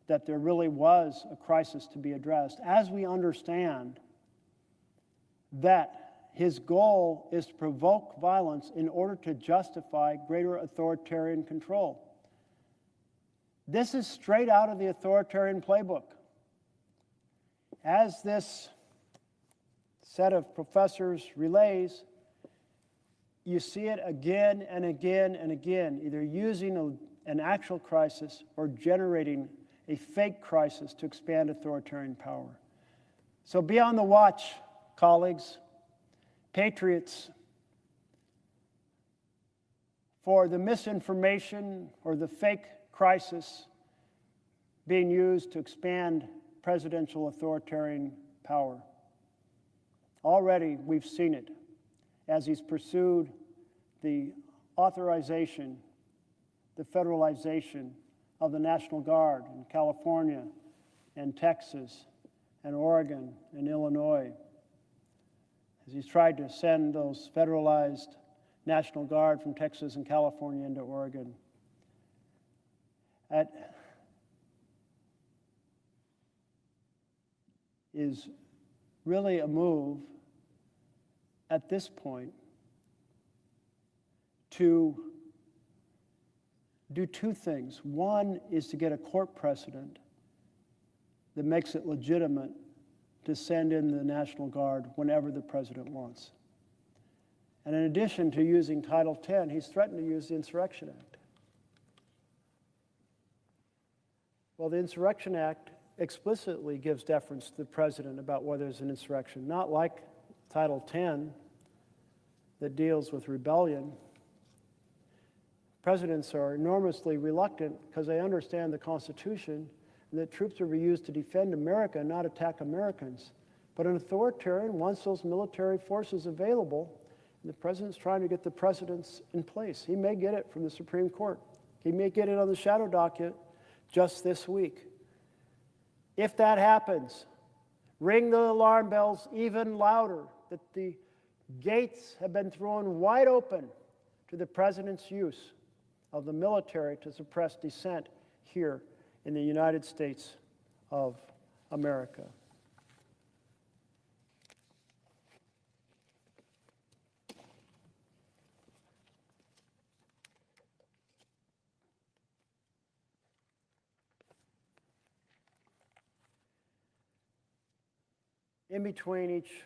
that there really was a crisis to be addressed, as we understand that his goal is to provoke violence in order to justify greater authoritarian control. This is straight out of the authoritarian playbook. As this set of professors relays, you see it again and again and again, either using an actual crisis or generating a fake crisis to expand authoritarian power. So be on the watch, colleagues, patriots, for the misinformation or the fake crisis being used to expand presidential authoritarian power. Already we've seen it as he's pursued the authorization, the federalization of the National Guard in California and Texas and Oregon and Illinois, as he's tried to send those federalized National Guard from Texas and California into Oregon. That is really a move at this point to do 2 things. One is to get a court precedent that makes it legitimate to send in the National Guard whenever the president wants. And in addition to using Title 10, he's threatened to use the Insurrection Act. Well, the Insurrection Act explicitly gives deference to the president about whether there's an insurrection, not like Title 10 that deals with rebellion. Presidents are enormously reluctant because they understand the Constitution and that troops are used to defend America and not attack Americans. But an authoritarian wants those military forces available, and the president's trying to get the precedents in place. He may get it from the Supreme Court. He may get it on the shadow docket just this week. If that happens, ring the alarm bells even louder that the gates have been thrown wide open to the president's use of the military to suppress dissent here in the United States of America. In between each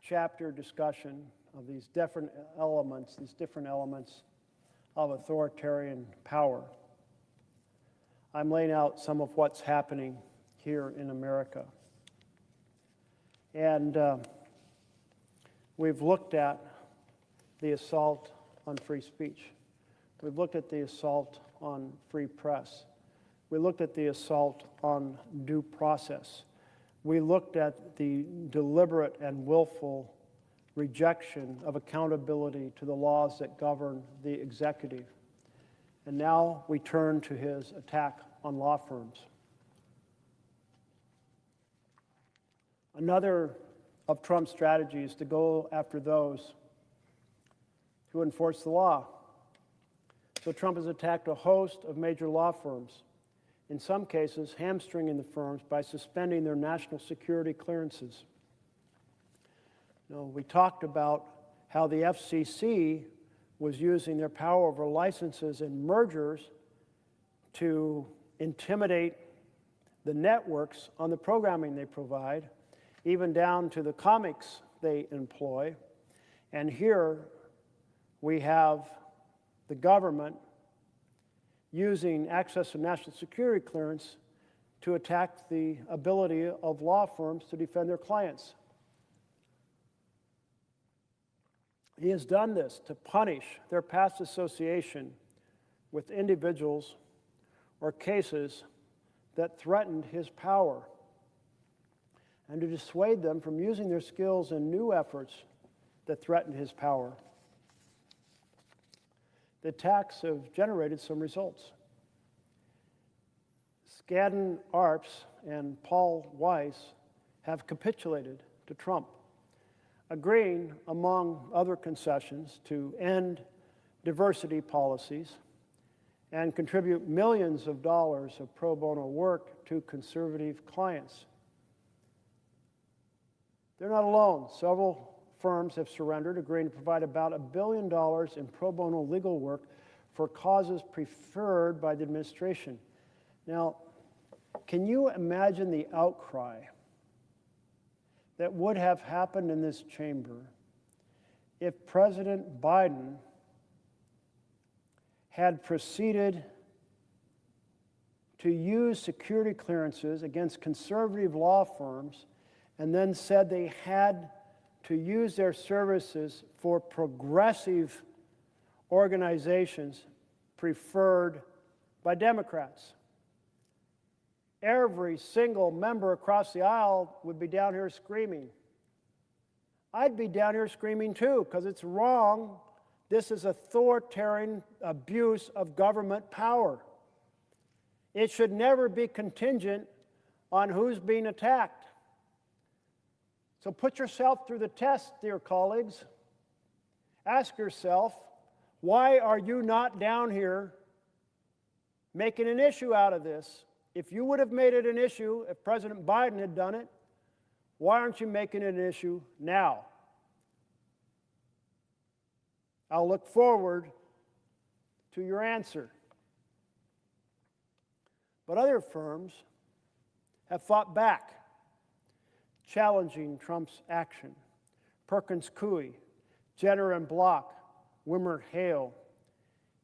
chapter discussion of these different elements of authoritarian power, I'm laying out some of what's happening here in America. And we've looked at the assault on free speech. We've looked at the assault on free press. We looked at the assault on due process. We looked at the deliberate and willful rejection of accountability to the laws that govern the executive. And now we turn to his attack on law firms. Another of Trump's strategies is to go after those who enforce the law. So Trump has attacked a host of major law firms, in some cases hamstringing the firms by suspending their national security clearances. We talked about how the FCC was using their power over licenses and mergers to intimidate the networks on the programming they provide, even down to the comics they employ. And here we have the government using access to national security clearance to attack the ability of law firms to defend their clients. He has done this to punish their past association with individuals or cases that threatened his power, and to dissuade them from using their skills in new efforts that threatened his power. The attacks have generated some results. Skadden Arps and Paul Weiss have capitulated to Trump, agreeing, among other concessions, to end diversity policies and contribute millions of dollars of pro bono work to conservative clients. They're not alone. Several firms have surrendered, agreeing to provide about $1 billion in pro bono legal work for causes preferred by the administration. Now, can you imagine the outcry that would have happened in this chamber if President Biden had proceeded to use security clearances against conservative law firms and then said they had to use their services for progressive organizations preferred by Democrats? Every single member across the aisle would be down here screaming. I'd be down here screaming too, because it's wrong. This is authoritarian abuse of government power. It should never be contingent on who's being attacked. So put yourself through the test, dear colleagues. Ask yourself, why are you not down here making an issue out of this? If you would have made it an issue if President Biden had done it, why aren't you making it an issue now? I'll look forward to your answer. But other firms have fought back. challenging Trump's action. Perkins Coie, Jenner and Block, Wimmer Hale.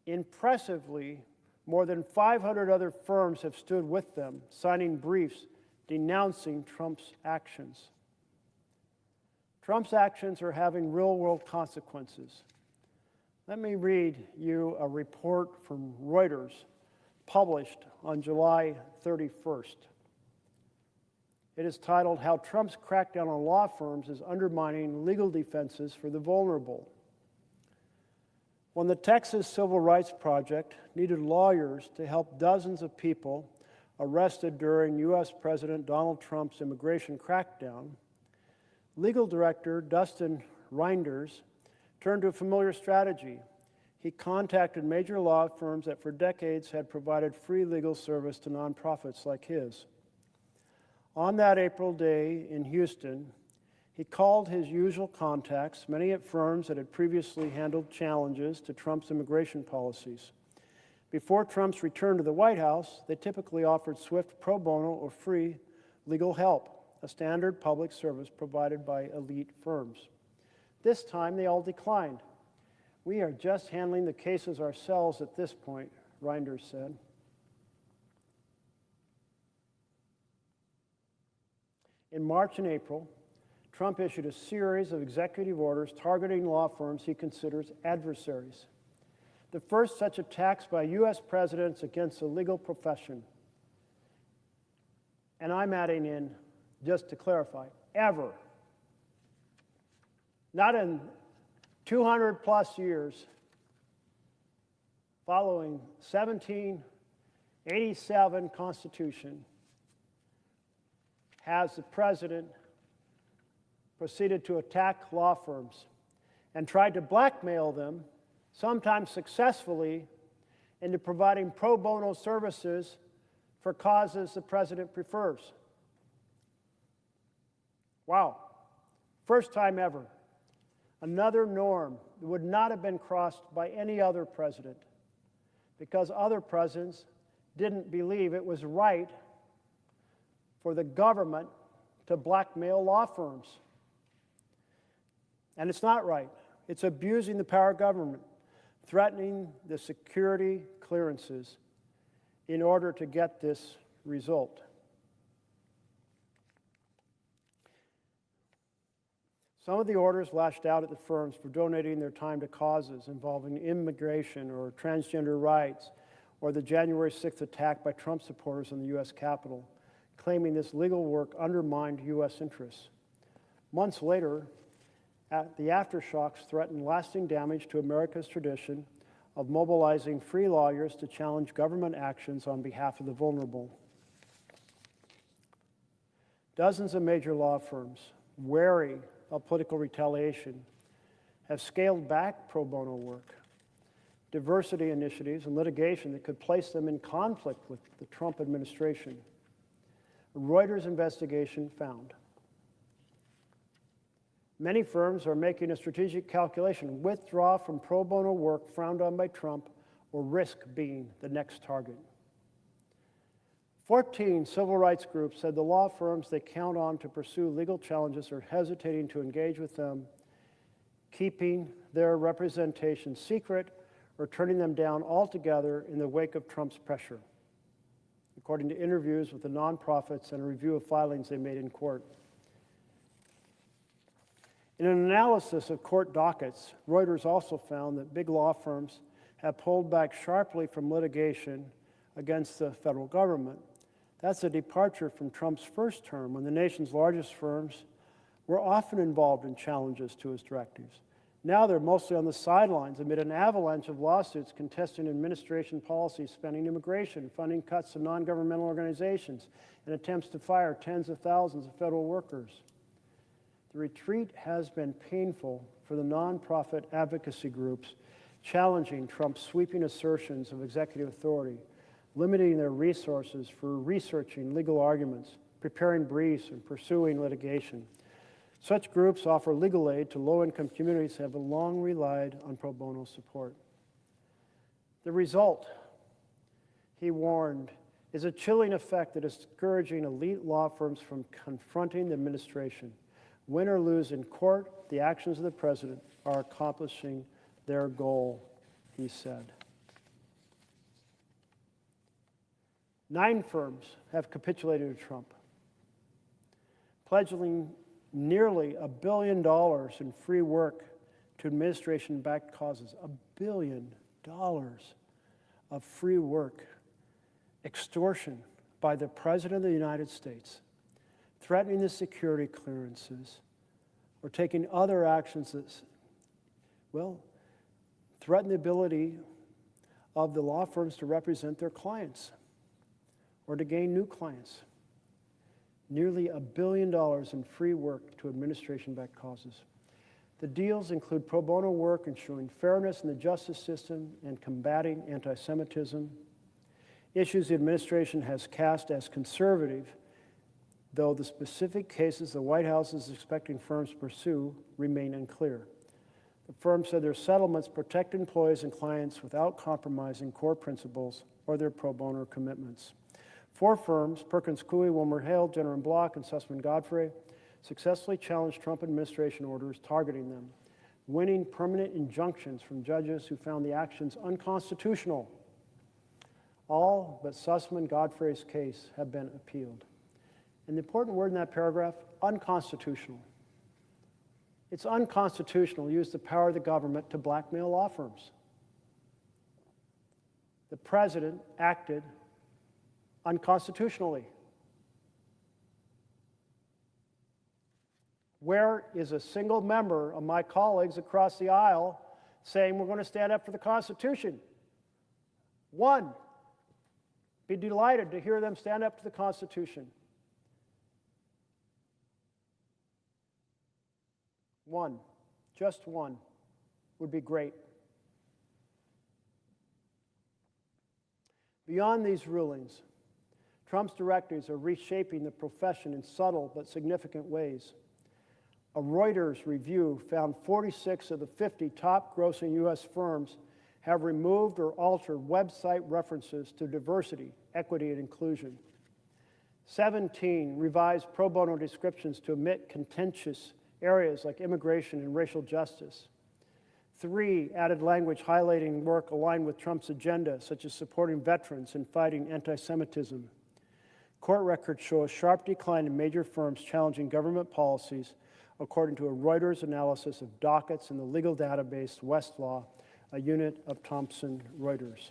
Impressively, more than 500 other firms have stood with them, signing briefs denouncing Trump's actions. Trump's actions are having real-world consequences. Let me read you a report from Reuters published on July 31st. It is titled, "How Trump's Crackdown on Law Firms is Undermining Legal Defenses for the Vulnerable." When the Texas Civil Rights Project needed lawyers to help dozens of people arrested during U.S. President Donald Trump's immigration crackdown, legal director Dustin Reinders turned to a familiar strategy. He contacted major law firms that for decades had provided free legal service to nonprofits like his. On that April day in Houston, he called his usual contacts, many at firms that had previously handled challenges to Trump's immigration policies. Before Trump's return to the White House, they typically offered swift pro bono or free legal help, a standard public service provided by elite firms. This time, they all declined. "We are just handling the cases ourselves at this point," Reinders said. In March and April, Trump issued a series of executive orders targeting law firms he considers adversaries. The first such attacks by U.S. presidents against the legal profession. And I'm adding in, just to clarify, ever. Not in 200 plus years following 1787 Constitution has the president proceeded to attack law firms and tried to blackmail them, sometimes successfully, into providing pro bono services for causes the president prefers. Wow. First time ever. Another norm that would not have been crossed by any other president because other presidents didn't believe it was right for the government to blackmail law firms. And it's not right. It's abusing the power of government, threatening the security clearances in order to get this result. Some of the orders lashed out at the firms for donating their time to causes involving immigration or transgender rights, or the January 6th attack by Trump supporters on the U.S. Capitol, claiming this legal work undermined U.S. interests. Months later, the aftershocks threatened lasting damage to America's tradition of mobilizing free lawyers to challenge government actions on behalf of the vulnerable. Dozens of major law firms, wary of political retaliation, have scaled back pro bono work, diversity initiatives, and litigation that could place them in conflict with the Trump administration. A Reuters investigation found many firms are making a strategic calculation, withdraw from pro bono work frowned on by Trump or risk being the next target. 14 civil rights groups said the law firms they count on to pursue legal challenges are hesitating to engage with them, keeping their representation secret or turning them down altogether in the wake of Trump's pressure, according to interviews with the nonprofits and a review of filings they made in court. In an analysis of court dockets, Reuters also found that big law firms have pulled back sharply from litigation against the federal government. That's a departure from Trump's first term, when the nation's largest firms were often involved in challenges to his directives. Now they're mostly on the sidelines amid an avalanche of lawsuits contesting administration policies, spending immigration, funding cuts to non-governmental organizations, and attempts to fire tens of thousands of federal workers. The retreat has been painful for the nonprofit advocacy groups challenging Trump's sweeping assertions of executive authority, limiting their resources for researching legal arguments, preparing briefs, and pursuing litigation. Such groups offer legal aid to low-income communities that have long relied on pro bono support. The result, he warned, is a chilling effect that is discouraging elite law firms from confronting the administration. Win or lose in court, the actions of the president are accomplishing their goal, he said. 9 firms have capitulated to Trump, pledging nearly $1 billion in free work to administration-backed causes. $1 billion of free work. Extortion by the President of the United States, threatening the security clearances, or taking other actions that, well, threaten the ability of the law firms to represent their clients or to gain new clients. Nearly $1 billion in free work to administration-backed causes. The deals include pro bono work ensuring fairness in the justice system and combating anti-Semitism, issues the administration has cast as conservative, though the specific cases the White House is expecting firms to pursue remain unclear. The firm said their settlements protect employees and clients without compromising core principles or their pro bono commitments. 4 firms, Perkins Coie, WilmerHale, Jenner & Block, and Sussman Godfrey, successfully challenged Trump administration orders targeting them, winning permanent injunctions from judges who found the actions unconstitutional. All but Sussman Godfrey's case have been appealed. And the important word in that paragraph, unconstitutional. It's unconstitutional to use the power of the government to blackmail law firms. The president acted unconstitutionally. Where is a single member of my colleagues across the aisle saying we're going to stand up for the Constitution? One. Be delighted to hear them stand up to the Constitution. One, just one, would be great. Beyond these rulings, Trump's directives are reshaping the profession in subtle but significant ways. A Reuters review found 46 of the 50 top grossing U.S. firms have removed or altered website references to diversity, equity, and inclusion. 17 revised pro bono descriptions to omit contentious areas like immigration and racial justice. 3 added language highlighting work aligned with Trump's agenda, such as supporting veterans and fighting anti-Semitism. Court records show a sharp decline in major firms challenging government policies, according to a Reuters analysis of dockets in the legal database Westlaw, a unit of Thomson Reuters.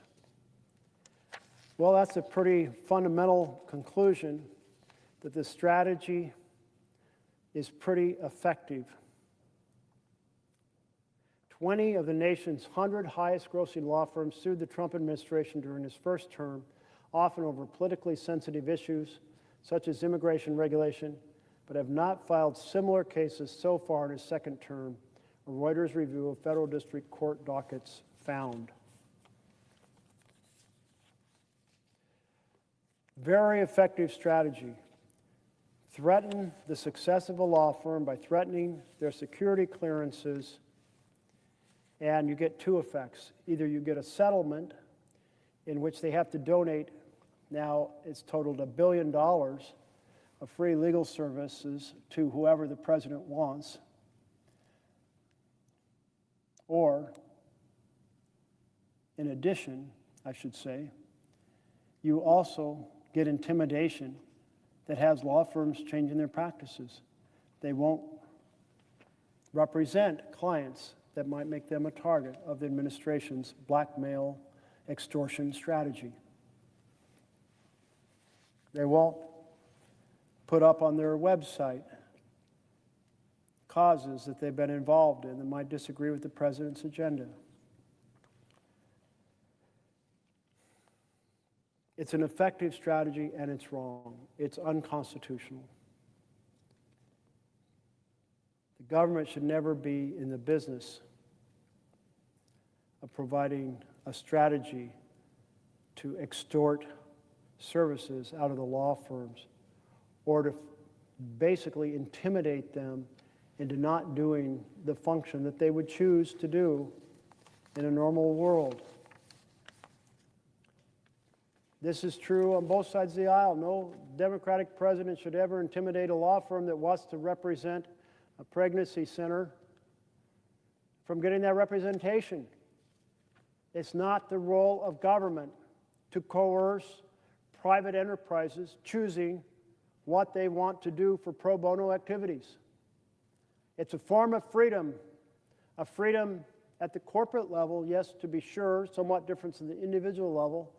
Well, that's a pretty fundamental conclusion that this strategy is pretty effective. 20 of the nation's 100 highest grossing law firms sued the Trump administration during his first term, often over politically sensitive issues such as immigration regulation, but have not filed similar cases so far in his second term, a Reuters review of federal district court dockets found. Very effective strategy. Threaten the success of a law firm by threatening their security clearances, and you get 2 effects. Either you get a settlement in which they have to donate, now it's totaled $1 billion of free legal services to whoever the president wants, or, in addition, I should say, you also get intimidation that has law firms changing their practices. They won't represent clients that might make them a target of the administration's blackmail extortion strategy. They won't put up on their website causes that they've been involved in that might disagree with the president's agenda. It's an effective strategy, and it's wrong. It's unconstitutional. The government should never be in the business of providing a strategy to extort services out of the law firms or to basically intimidate them into not doing the function that they would choose to do in a normal world. This is true on both sides of the aisle. No Democratic president should ever intimidate a law firm that wants to represent a pregnancy center from getting that representation. It's not the role of government to coerce private enterprises choosing what they want to do for pro bono activities. It's a form of freedom at the corporate level, yes, to be sure, somewhat different than the individual level,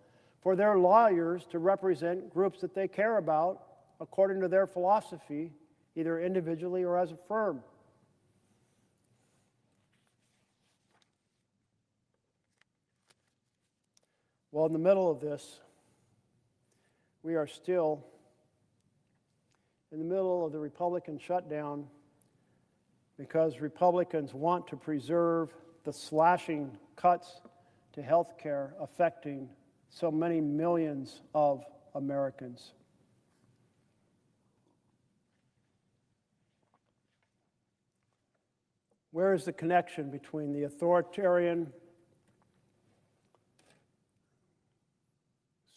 for their lawyers to represent groups that they care about according to their philosophy, either individually or as a firm. Well, in the middle of this, we are still in the middle of the Republican shutdown because Republicans want to preserve the slashing cuts to health care affecting so many millions of Americans. Where is the connection between the authoritarian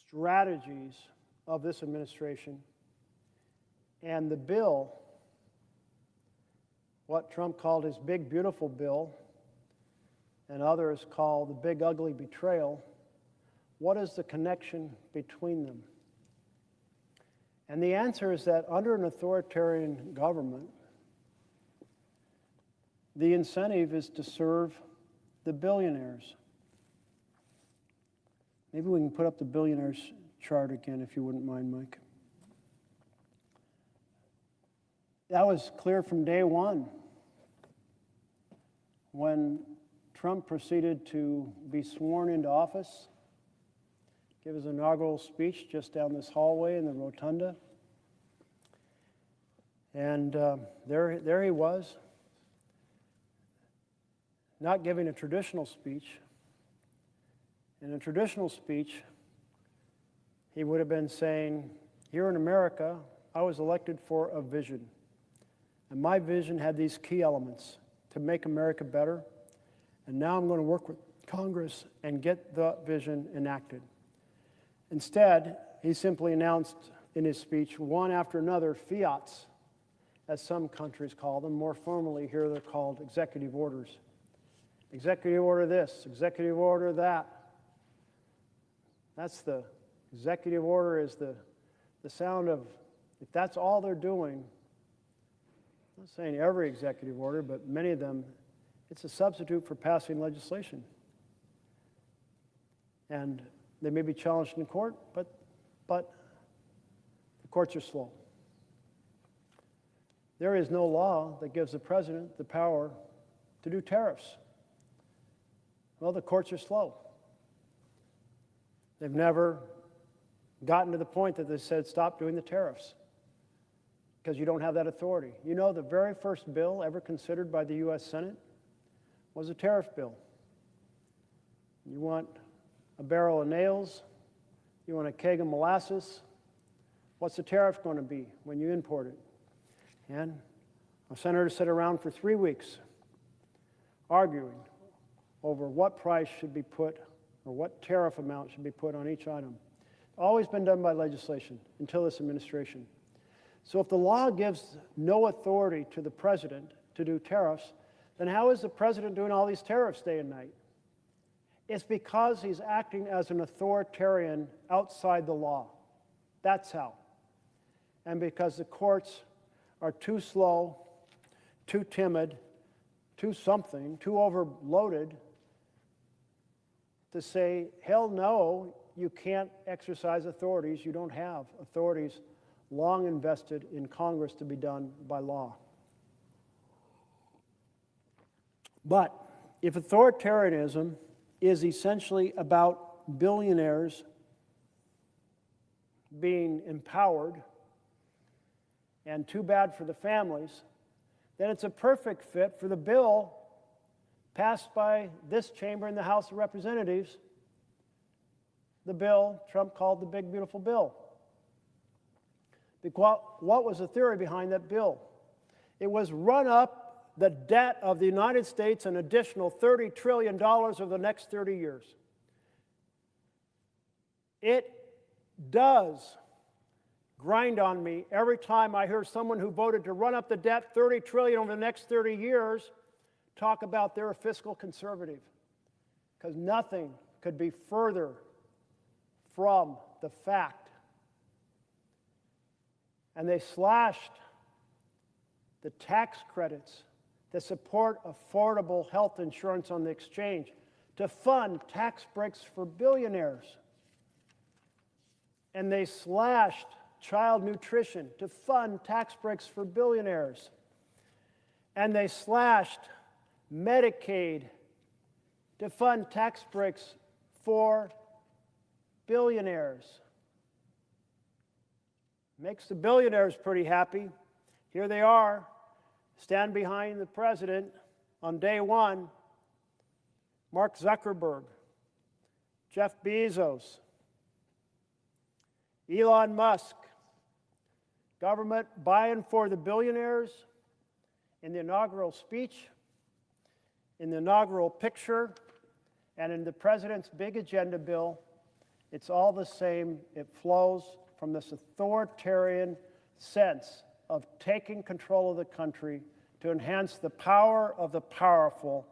strategies of this administration and the bill, what Trump called his big beautiful bill and others call the big ugly betrayal? What is the connection between them? And the answer is that under an authoritarian government, the incentive is to serve the billionaires. Maybe we can put up the billionaires chart again, if you wouldn't mind, Mike. That was clear from day one when Trump proceeded to be sworn into office, give his inaugural speech just down this hallway in the rotunda. And there he was, not giving a traditional speech. In a traditional speech, he would have been saying, here in America, I was elected for a vision. And my vision had these key elements to make America better. And now I'm going to work with Congress and get the vision enacted. Instead, he simply announced in his speech, one after another, fiats, as some countries call them. More formally, here they're called executive orders. Executive order this, executive order that. That's the executive order is the sound of, if that's all they're doing, I'm not saying every executive order, but many of them, it's a substitute for passing legislation. And they may be challenged in court, but the courts are slow. There is no law that gives the president the power to do tariffs. Well, the courts are slow. They've never gotten to the point that they said, stop doing the tariffs, because you don't have that authority. You know, the very first bill ever considered by the U.S. Senate was a tariff bill. You want a barrel of nails, you want a keg of molasses, what's the tariff going to be when you import it? And a senator sat around for 3 weeks arguing over what price should be put or what tariff amount should be put on each item. Always been done by legislation until this administration. So if the law gives no authority to the president to do tariffs, then how is the president doing all these tariffs day and night? It's because he's acting as an authoritarian outside the law. That's how. And because the courts are too slow, too timid, too something, too overloaded to say, hell no, you can't exercise authorities. You don't have authorities long invested in Congress to be done by law. But if authoritarianism is essentially about billionaires being empowered and too bad for the families, then it's a perfect fit for the bill passed by this chamber in the House of Representatives, the bill Trump called the big beautiful bill. Because what was the theory behind that bill? It was run up the debt of the United States an additional $30 trillion over the next 30 years. It does grind on me every time I hear someone who voted to run up the debt 30 trillion over the next 30 years talk about they're a fiscal conservative, because nothing could be further from the fact. And they slashed the tax credits that support affordable health insurance on the exchange to fund tax breaks for billionaires. And they slashed child nutrition to fund tax breaks for billionaires. And they slashed Medicaid to fund tax breaks for billionaires. Makes the billionaires pretty happy. Here they are, stand behind the president on day one. Mark Zuckerberg, Jeff Bezos, Elon Musk, government buying for the billionaires in the inaugural speech, in the inaugural picture, and in the president's big agenda bill. It's all the same. It flows from this authoritarian sense of taking control of the country to enhance the power of the powerful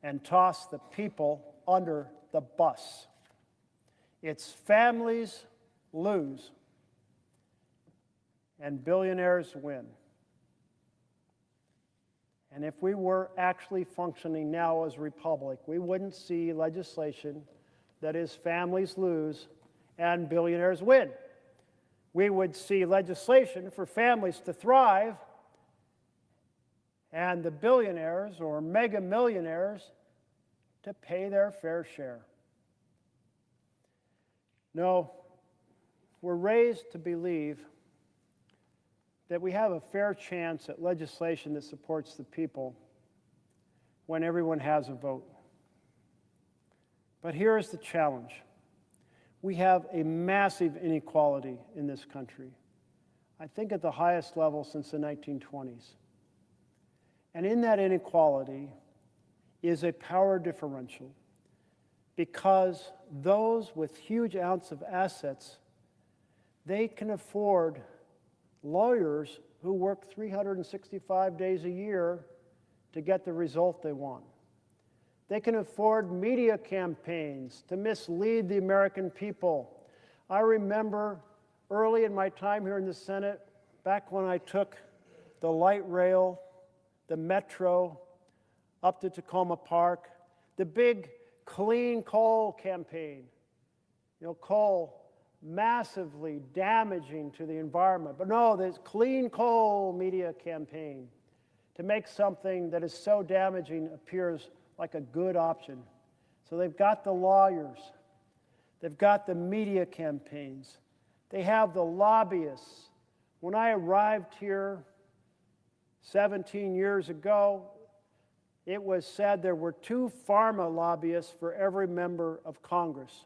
and toss the people under the bus. Its families lose and billionaires win. And if we were actually functioning now as a republic, we wouldn't see legislation that is families lose and billionaires win. We would see legislation for families to thrive and the billionaires or mega millionaires to pay their fair share. No, we're raised to believe that we have a fair chance at legislation that supports the people when everyone has a vote. But here is the challenge. We have a massive inequality in this country, I think at the highest level since the 1920s. And in that inequality is a power differential, because those with huge amounts of assets, they can afford lawyers who work 365 days a year to get the result they want. They can afford media campaigns to mislead the American people. I remember early in my time here in the Senate, back when I took the light rail, the metro, up to Tacoma Park, the big clean coal campaign. You know, coal massively damaging to the environment. But no, this clean coal media campaign to make something that is so damaging appears like a good option. So they've got the lawyers, they've got the media campaigns, they have the lobbyists. When I arrived here 17 years ago, it was said there were 2 pharma lobbyists for every member of Congress.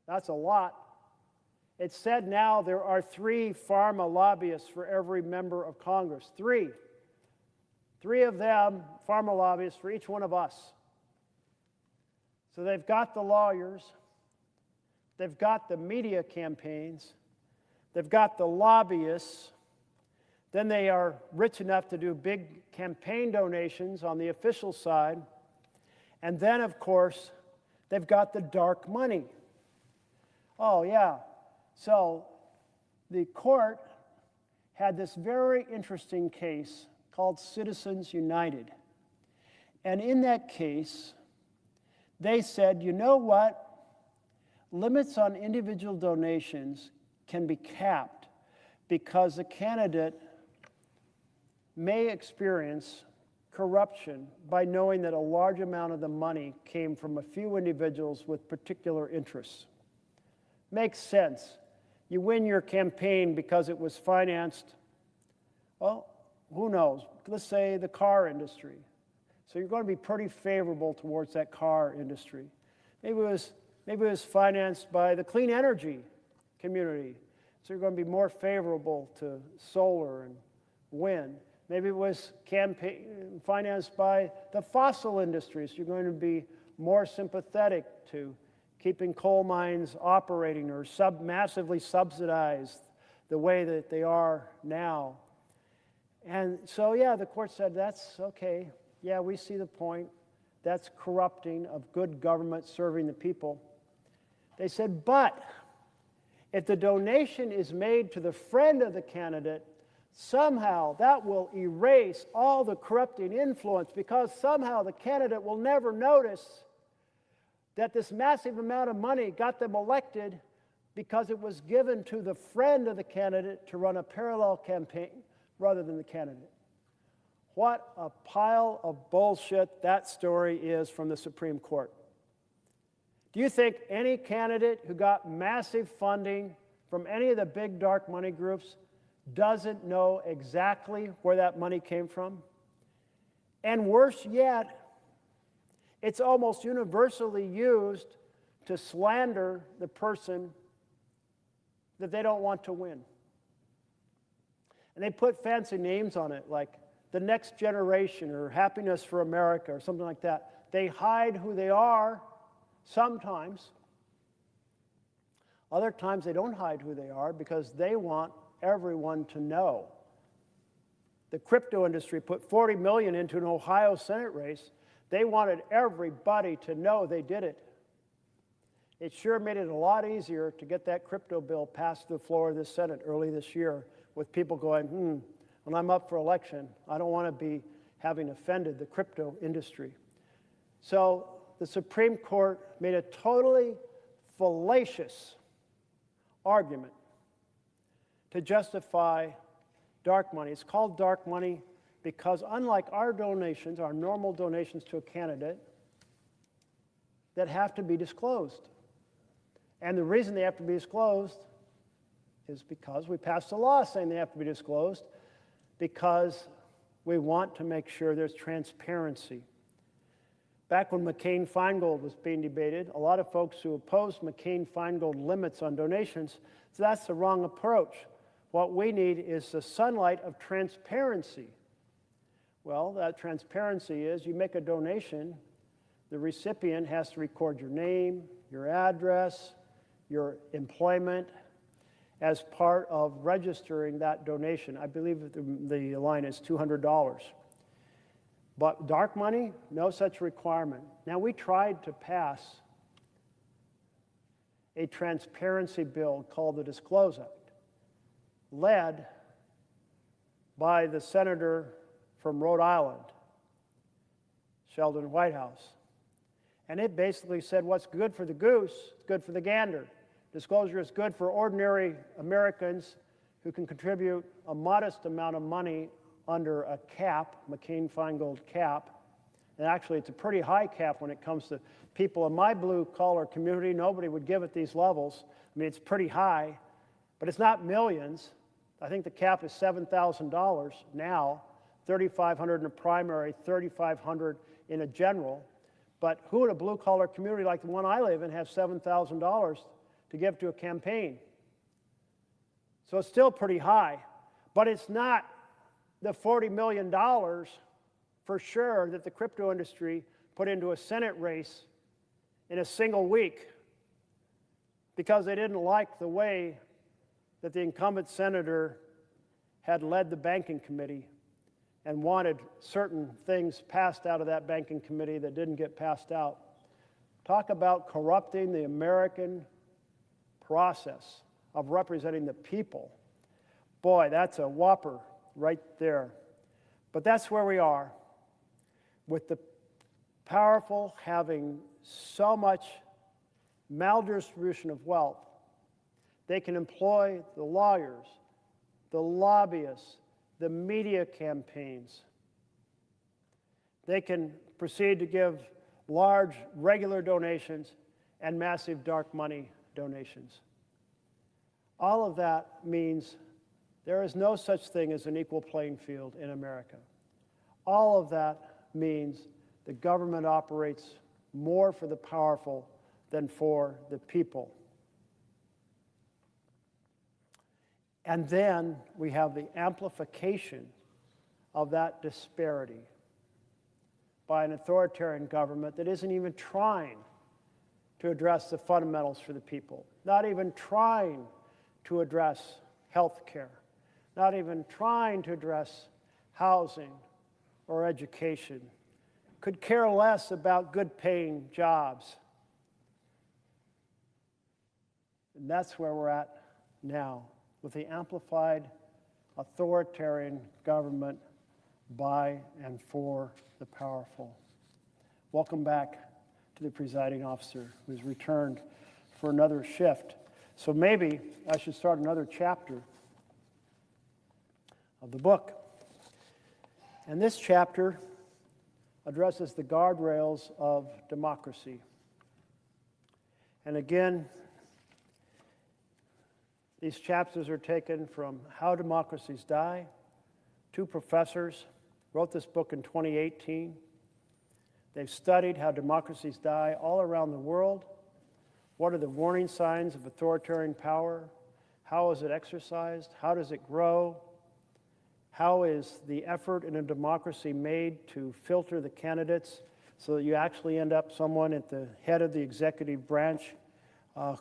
That's a lot. It's said now there are 3 pharma lobbyists for every member of Congress. 3. 3 of them, pharma lobbyists, for each one of us. So they've got the lawyers, they've got the media campaigns, they've got the lobbyists, then they are rich enough to do big campaign donations on the official side, and then, of course, they've got the dark money. Oh, yeah. So the court had this very interesting case called Citizens United. And in that case, they said, you know what? Limits on individual donations can be capped because the candidate may experience corruption by knowing that a large amount of the money came from a few individuals with particular interests. Makes sense. You win your campaign because it was financed, well, who knows? Let's say the car industry. So you're going to be pretty favorable towards that car industry. Maybe it was financed by the clean energy community. So you're going to be more favorable to solar and wind. Maybe it was financed by the fossil industries. You're going to be more sympathetic to keeping coal mines operating or massively subsidized the way that they are now. And so, yeah, the court said, that's okay. Yeah, we see the point. That's corrupting of good government serving the people. They said, but if the donation is made to the friend of the candidate, somehow that will erase all the corrupting influence, because somehow the candidate will never notice that this massive amount of money got them elected because it was given to the friend of the candidate to run a parallel campaign rather than the candidate. What a pile of bullshit that story is from the Supreme Court. Do you think any candidate who got massive funding from any of the big dark money groups doesn't know exactly where that money came from? And worse yet, it's almost universally used to slander the person that they don't want to win. And they put fancy names on it, like the next generation or happiness for America or something like that. They hide who they are sometimes. Other times they don't hide who they are because they want everyone to know. The crypto industry put $40 million into an Ohio Senate race. They wanted everybody to know they did it. It sure made it a lot easier to get that crypto bill passed the floor of the Senate early this year, with people going, when I'm up for election, I don't want to be having offended the crypto industry. So the Supreme Court made a totally fallacious argument to justify dark money. It's called dark money because, unlike our donations, our normal donations to a candidate, that have to be disclosed. And the reason they have to be disclosed is because we passed a law saying they have to be disclosed, because we want to make sure there's transparency. Back when McCain-Feingold was being debated, a lot of folks who opposed McCain-Feingold limits on donations, so that's the wrong approach. What we need is the sunlight of transparency. Well, that transparency is you make a donation, the recipient has to record your name, your address, your employment as part of registering that donation. I believe the line is $200. But dark money, no such requirement. Now, we tried to pass a transparency bill called the Disclose Act, led by the senator from Rhode Island, Sheldon Whitehouse. And it basically said what's good for the goose is good for the gander. Disclosure is good for ordinary Americans who can contribute a modest amount of money under a cap, McCain-Feingold cap. And actually, it's a pretty high cap when it comes to people in my blue-collar community. Nobody would give at these levels. I mean, it's pretty high, but it's not millions. I think the cap is $7,000 now, $3,500 in a primary, $3,500 in a general. But who in a blue-collar community like the one I live in has $7,000 to give to a campaign? So it's still pretty high, but it's not the $40 million for sure that the crypto industry put into a Senate race in a single week because they didn't like the way that the incumbent senator had led the banking committee and wanted certain things passed out of that banking committee that didn't get passed out. Talk about corrupting the American process of representing the people. Boy, that's a whopper right there. But that's where we are, with the powerful having so much maldistribution of wealth. They can employ the lawyers, the lobbyists, the media campaigns. They can proceed to give large regular donations and massive dark money donations. All of that means there is no such thing as an equal playing field in America. All of that means the government operates more for the powerful than for the people. And then we have the amplification of that disparity by an authoritarian government that isn't even trying to address the fundamentals for the people, not even trying to address health care, not even trying to address housing or education, could care less about good-paying jobs. And that's where we're at now, with the amplified authoritarian government by and for the powerful. Welcome back to the presiding officer, who's returned for another shift. So maybe I should start another chapter of the book. And this chapter addresses the guardrails of democracy. And again, these chapters are taken from How Democracies Die. Two professors wrote this book in 2018. They've studied how democracies die all around the world. What are the warning signs of authoritarian power? How is it exercised? How does it grow? How is the effort in a democracy made to filter the candidates so that you actually end up someone at the head of the executive branch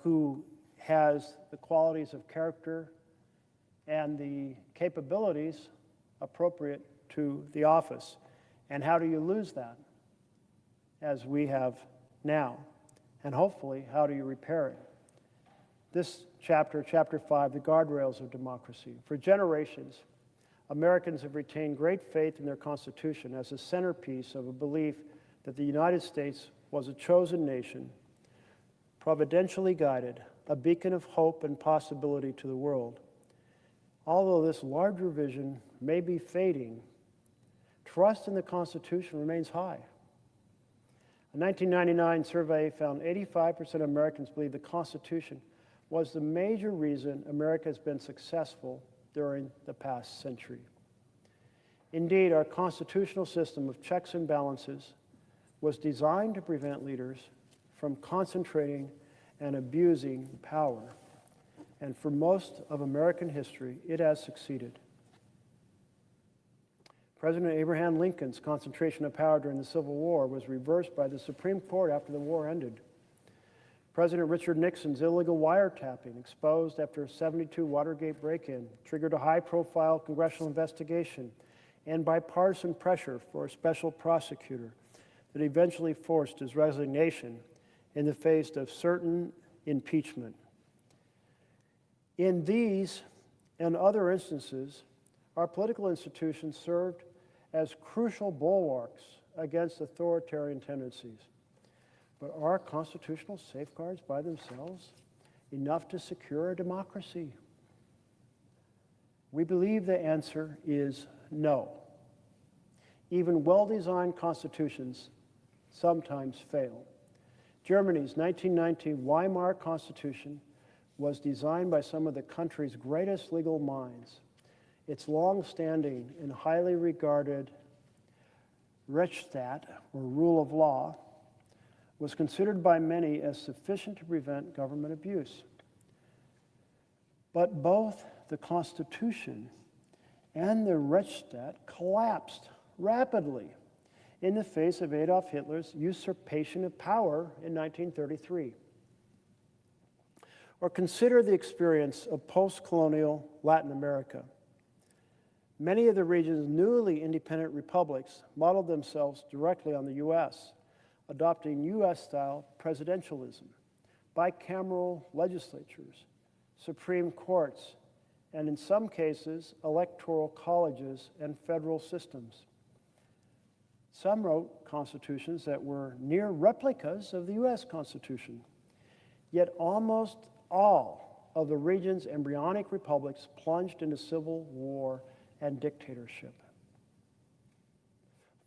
who has the qualities of character and the capabilities appropriate to the office? And how do you lose that, as we have now? And hopefully, how do you repair it? This chapter, chapter 5, the guardrails of democracy. For generations, Americans have retained great faith in their Constitution as a centerpiece of a belief that the United States was a chosen nation, providentially guided, a beacon of hope and possibility to the world. Although this larger vision may be fading, trust in the Constitution remains high. A 1999 survey found 85% of Americans believe the Constitution was the major reason America has been successful during the past century. Indeed, our constitutional system of checks and balances was designed to prevent leaders from concentrating and abusing power. And for most of American history, it has succeeded. President Abraham Lincoln's concentration of power during the Civil War was reversed by the Supreme Court after the war ended. President Richard Nixon's illegal wiretapping, exposed after a '72 Watergate break-in, triggered a high-profile congressional investigation and bipartisan pressure for a special prosecutor that eventually forced his resignation in the face of certain impeachment. In these and other instances, our political institutions served as crucial bulwarks against authoritarian tendencies. But are constitutional safeguards by themselves enough to secure a democracy? We believe the answer is no. Even well-designed constitutions sometimes fail. Germany's 1919 Weimar Constitution was designed by some of the country's greatest legal minds. Its long-standing and highly regarded Rechtsstaat, or rule of law, was considered by many as sufficient to prevent government abuse. But both the Constitution and the Rechtsstaat collapsed rapidly in the face of Adolf Hitler's usurpation of power in 1933. Or consider the experience of post-colonial Latin America. Many of the region's newly independent republics modeled themselves directly on the U.S., adopting U.S.-style presidentialism, bicameral legislatures, Supreme Courts, and in some cases, electoral colleges and federal systems. Some wrote constitutions that were near replicas of the U.S. Constitution, yet almost all of the region's embryonic republics plunged into civil war and dictatorship.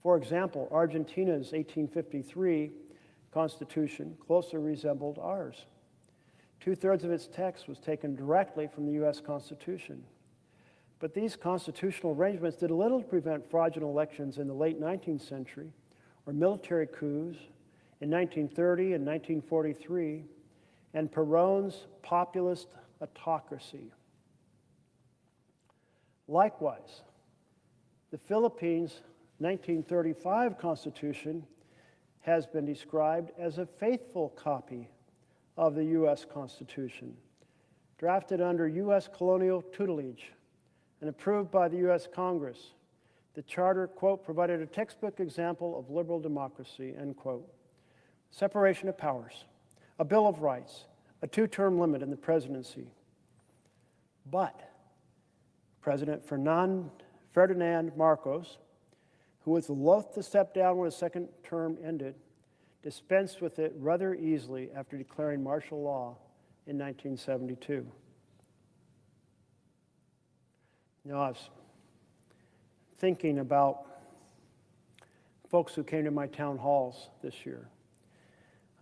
For example, Argentina's 1853 constitution closely resembled ours. 2/3 of its text was taken directly from the U.S. Constitution. But these constitutional arrangements did little to prevent fraudulent elections in the late 19th century or military coups in 1930 and 1943 and Perón's populist autocracy. Likewise, the Philippines' 1935 Constitution has been described as a faithful copy of the U.S. Constitution, drafted under U.S. colonial tutelage and approved by the U.S. Congress. The Charter, quote, provided a textbook example of liberal democracy, end quote. Separation of powers, a Bill of Rights, a two-term limit in the presidency. But President Ferdinand Marcos, who was loath to step down when his second term ended, dispensed with it rather easily after declaring martial law in 1972. You know, I was thinking about folks who came to my town halls this year.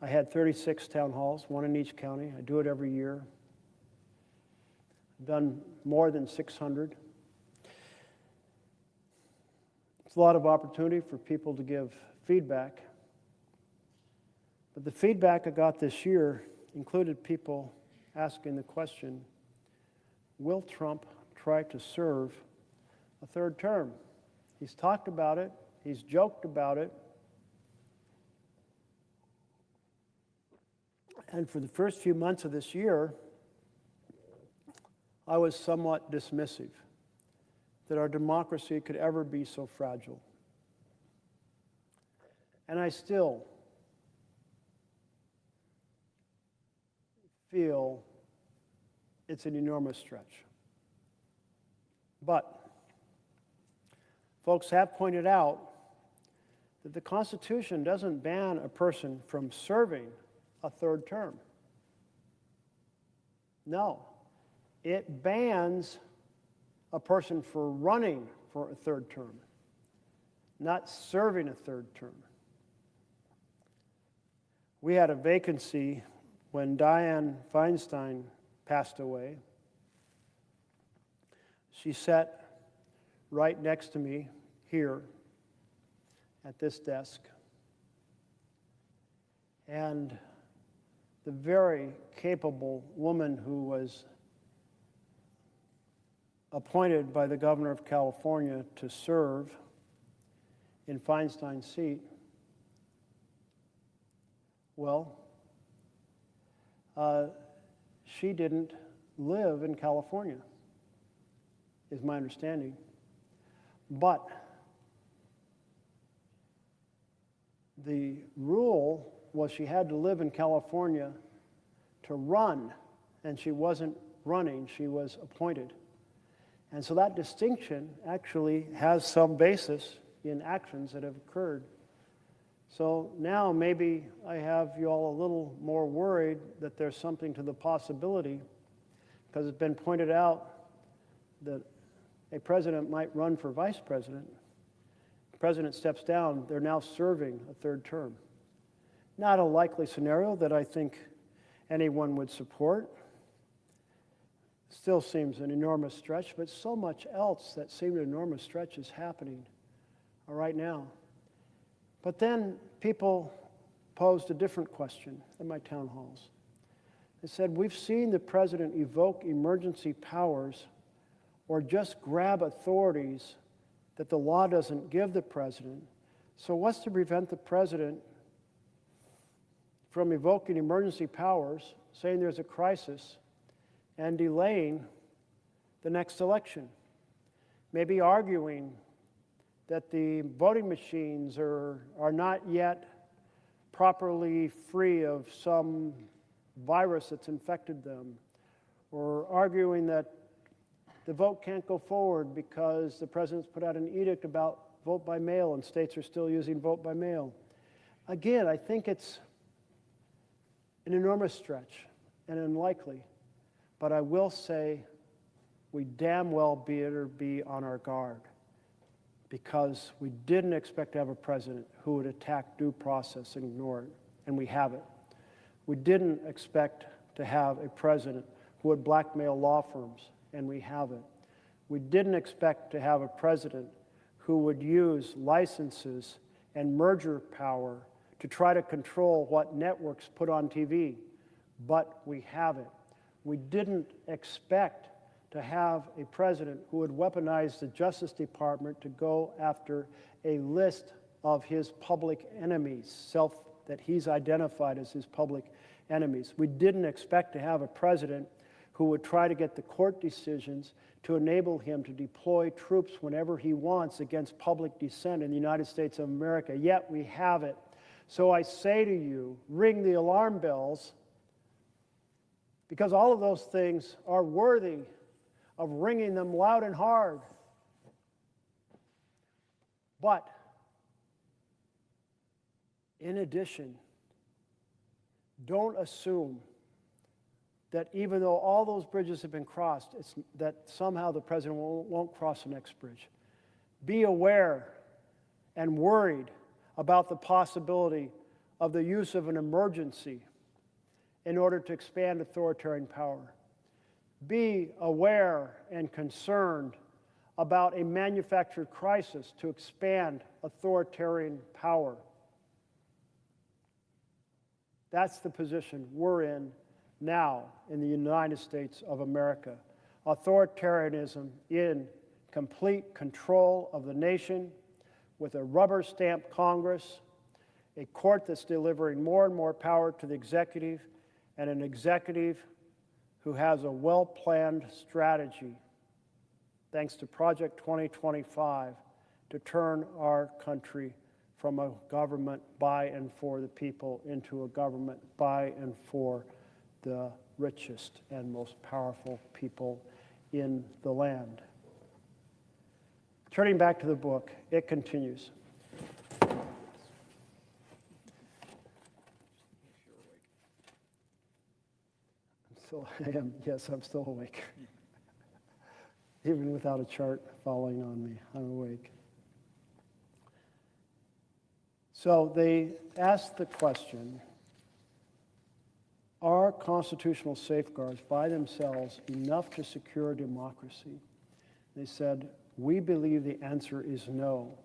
I had 36 town halls, one in each county. I do it every year. I've done more than 600. It's a lot of opportunity for people to give feedback. But the feedback I got this year included people asking the question, will Trump try to serve a third term? He's talked about it. He's joked about it. And for the first few months of this year, I was somewhat dismissive that our democracy could ever be so fragile. And I still feel it's an enormous stretch. But folks have pointed out that the Constitution doesn't ban a person from serving a third term. No, it bans a person for running for a third term, not serving a third term. We had a vacancy when Dianne Feinstein passed away. She sat right next to me here at this desk. And the very capable woman who was appointed by the governor of California to serve in Feinstein's seat, well, she didn't live in California, is my understanding. But the rule was she had to live in California to run, and she wasn't running, she was appointed. And so that distinction actually has some basis in actions that have occurred. So now maybe I have you all a little more worried that there's something to the possibility, because it's been pointed out that a president might run for vice president. The president steps down, they're now serving a third term. Not a likely scenario that I think anyone would support. Still seems an enormous stretch, but so much else that seemed an enormous stretch is happening right now. But then people posed a different question in my town halls. They said, we've seen the president evoke emergency powers or just grab authorities that the law doesn't give the president. So what's to prevent the president from evoking emergency powers, saying there's a crisis, and delaying the next election? Maybe arguing that the voting machines are not yet properly free of some virus that's infected them, or arguing that the vote can't go forward because the president's put out an edict about vote by mail and states are still using vote by mail. Again, I think it's an enormous stretch and unlikely, but I will say we damn well better be on our guard, because we didn't expect to have a president who would attack due process and ignore it, and we have it. We didn't expect to have a president who would blackmail law firms, and we have it. We didn't expect to have a president who would use licenses and merger power to try to control what networks put on TV, but we have it. We didn't expect to have a president who would weaponize the Justice Department to go after a list of his public enemies, that he's identified as his public enemies. We didn't expect to have a president who would try to get the court decisions to enable him to deploy troops whenever he wants against public dissent in the United States of America. Yet we have it. So I say to you, ring the alarm bells, because all of those things are worthy of ringing them loud and hard. But in addition, don't assume that even though all those bridges have been crossed, that somehow the president won't cross the next bridge. Be aware and worried about the possibility of the use of an emergency in order to expand authoritarian power. Be aware and concerned about a manufactured crisis to expand authoritarian power. That's the position we're in now in the United States of America. Authoritarianism in complete control of the nation, with a rubber-stamped Congress, a court that's delivering more and more power to the executive, and an executive who has a well-planned strategy, thanks to Project 2025, to turn our country from a government by and for the people into a government by and for the richest and most powerful people in the land. Turning back to the book, it continues. I'm still awake. Even without a chart following on me, I'm awake. So they asked the question, are constitutional safeguards by themselves enough to secure democracy? They said, we believe the answer is no.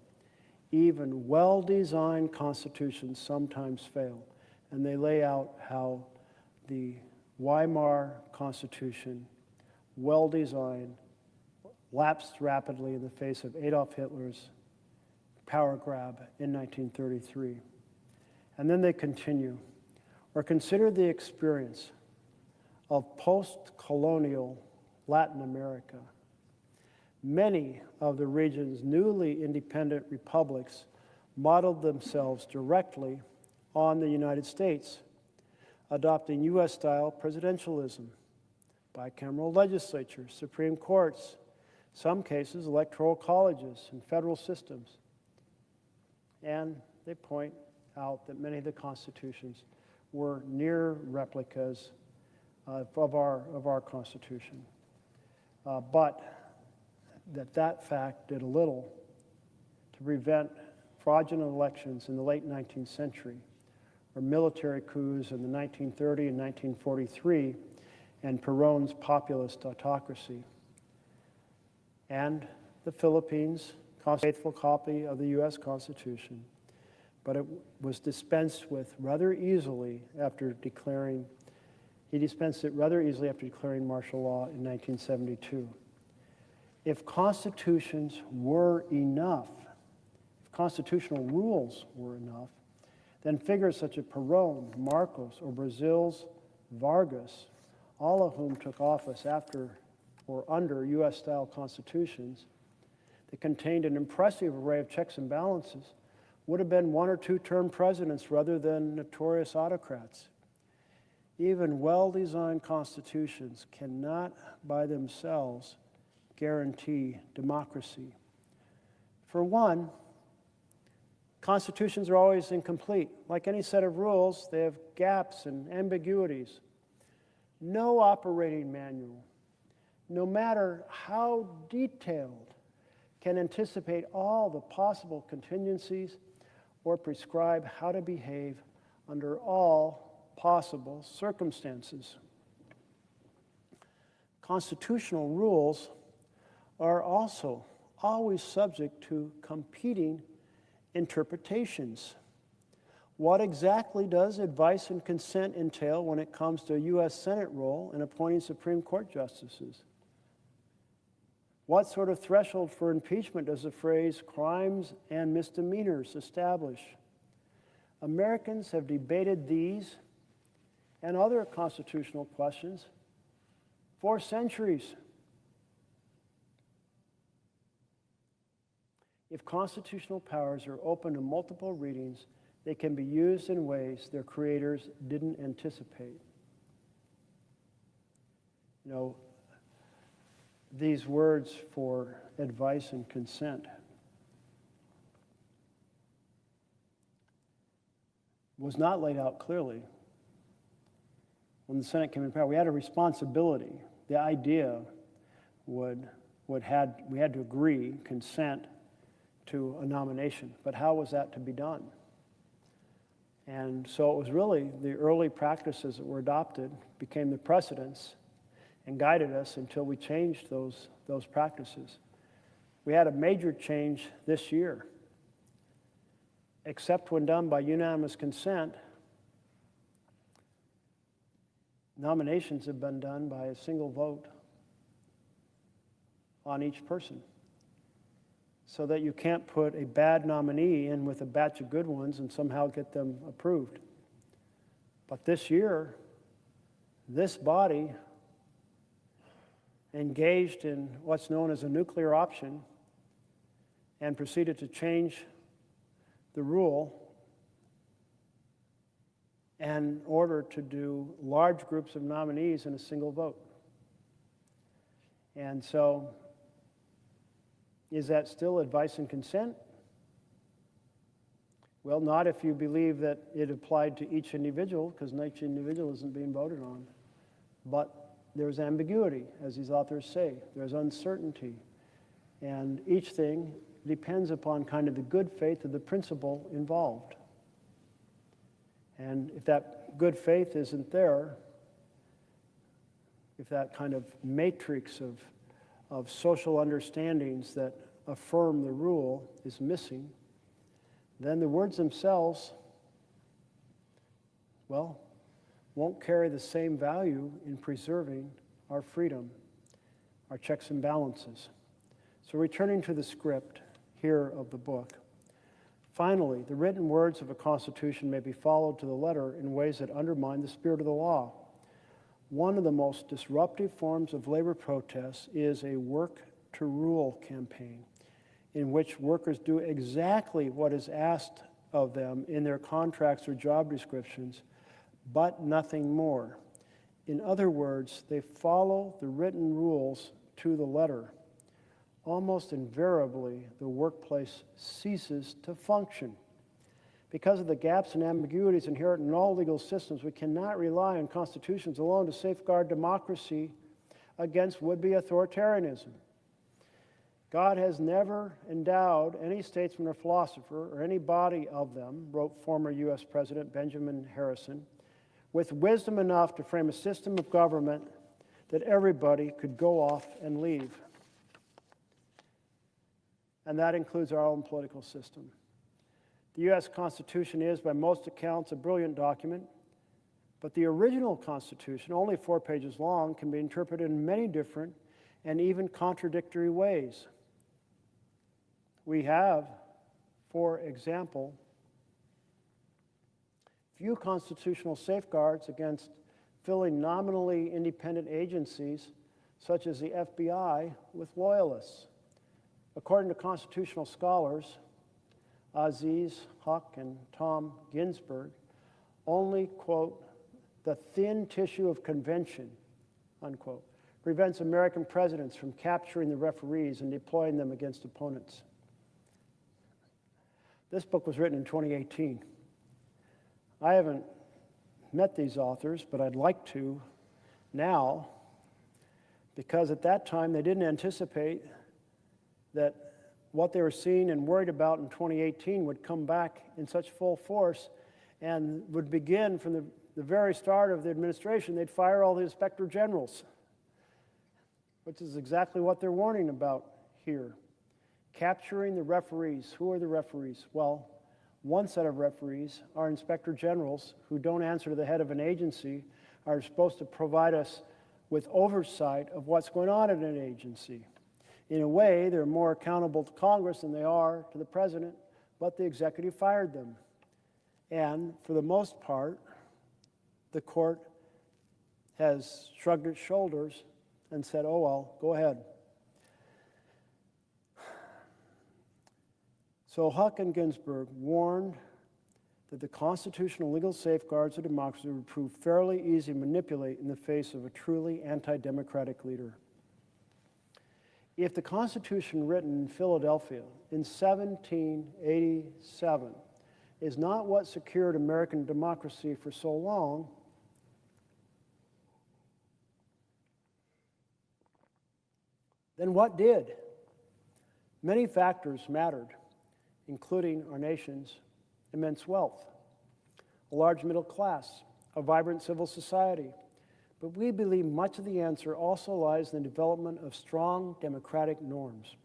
Even well-designed constitutions sometimes fail. And they lay out how the Weimar Constitution, well-designed, lapsed rapidly in the face of Adolf Hitler's power grab in 1933. And then they continue, or consider the experience of post-colonial Latin America. Many of the region's newly independent republics modeled themselves directly on the United States, adopting U.S.-style presidentialism, bicameral legislatures, Supreme Courts, some cases electoral colleges and federal systems. And they point out that many of the constitutions were near replicas of our Constitution. But that fact did a little to prevent fraudulent elections in the late 19th century, or military coups in the 1930 and 1943, and Perón's populist autocracy. And the Philippines, a faithful copy of the U.S. Constitution, but it was dispensed with rather easily after declaring, he dispensed it rather easily after declaring martial law in 1972. If constitutions were enough, if constitutional rules were enough, then figures such as Perón, Marcos, or Brazil's Vargas, all of whom took office after or under U.S.-style constitutions that contained an impressive array of checks and balances, would have been one- or two-term presidents rather than notorious autocrats. Even well-designed constitutions cannot by themselves guarantee democracy. For one, constitutions are always incomplete. Like any set of rules, they have gaps and ambiguities. No operating manual, no matter how detailed, can anticipate all the possible contingencies or prescribe how to behave under all possible circumstances. Constitutional rules are also always subject to competing interpretations. What exactly does advice and consent entail when it comes to a U.S. Senate role in appointing Supreme Court justices? What sort of threshold for impeachment does the phrase crimes and misdemeanors establish? Americans have debated these and other constitutional questions for centuries. If constitutional powers are open to multiple readings, they can be used in ways their creators didn't anticipate. You know, these words for advice and consent was not laid out clearly when the Senate came in power. We had a responsibility. The idea we had to agree, consent to a nomination. But how was that to be done? And so it was really the early practices that were adopted became the precedents and guided us until we changed those practices. We had a major change this year. Except when done by unanimous consent, nominations have been done by a single vote on each person, so that you can't put a bad nominee in with a batch of good ones and somehow get them approved. But this year, this body engaged in what's known as a nuclear option and proceeded to change the rule in order to do large groups of nominees in a single vote. And so, is that still advice and consent? Well, not if you believe that it applied to each individual, because each individual isn't being voted on. But there's ambiguity, as these authors say. There's uncertainty. And each thing depends upon kind of the good faith of the principle involved. And if that good faith isn't there, if that kind of matrix of social understandings that affirm the rule is missing, then the words themselves, well, won't carry the same value in preserving our freedom, our checks and balances. So returning to the script here of the book, finally, the written words of a constitution may be followed to the letter in ways that undermine the spirit of the law. One of the most disruptive forms of labor protests is a work-to-rule campaign, in which workers do exactly what is asked of them in their contracts or job descriptions, but nothing more. In other words, they follow the written rules to the letter. Almost invariably, the workplace ceases to function. Because of the gaps and ambiguities inherent in all legal systems, we cannot rely on constitutions alone to safeguard democracy against would-be authoritarianism. God has never endowed any statesman or philosopher, or any body of them, wrote former U.S. President Benjamin Harrison, with wisdom enough to frame a system of government that everybody could go off and leave. And that includes our own political system. The U.S. Constitution is, by most accounts, a brilliant document, but the original Constitution, only 4 pages long, can be interpreted in many different and even contradictory ways. We have, for example, few constitutional safeguards against filling nominally independent agencies, such as the FBI, with loyalists. According to constitutional scholars, Aziz Huq and Tom Ginsburg, only, quote, the thin tissue of convention, unquote, prevents American presidents from capturing the referees and deploying them against opponents. This book was written in 2018. I haven't met these authors, but I'd like to now, because at that time they didn't anticipate that what they were seeing and worried about in 2018 would come back in such full force and would begin from the very start of the administration. They'd fire all the inspector generals, which is exactly what they're warning about here. Capturing the referees. Who are the referees? Well, one set of referees are inspector generals who don't answer to the head of an agency, are supposed to provide us with oversight of what's going on in an agency. In a way, they're more accountable to Congress than they are to the president, but the executive fired them. And for the most part, the court has shrugged its shoulders and said, oh, well, go ahead. So Huck and Ginsburg warned that the constitutional legal safeguards of democracy would prove fairly easy to manipulate in the face of a truly anti-democratic leader. If the Constitution written in Philadelphia in 1787 is not what secured American democracy for so long, then what did? Many factors mattered, including our nation's immense wealth, a large middle class, a vibrant civil society. But we believe much of the answer also lies in the development of strong democratic norms.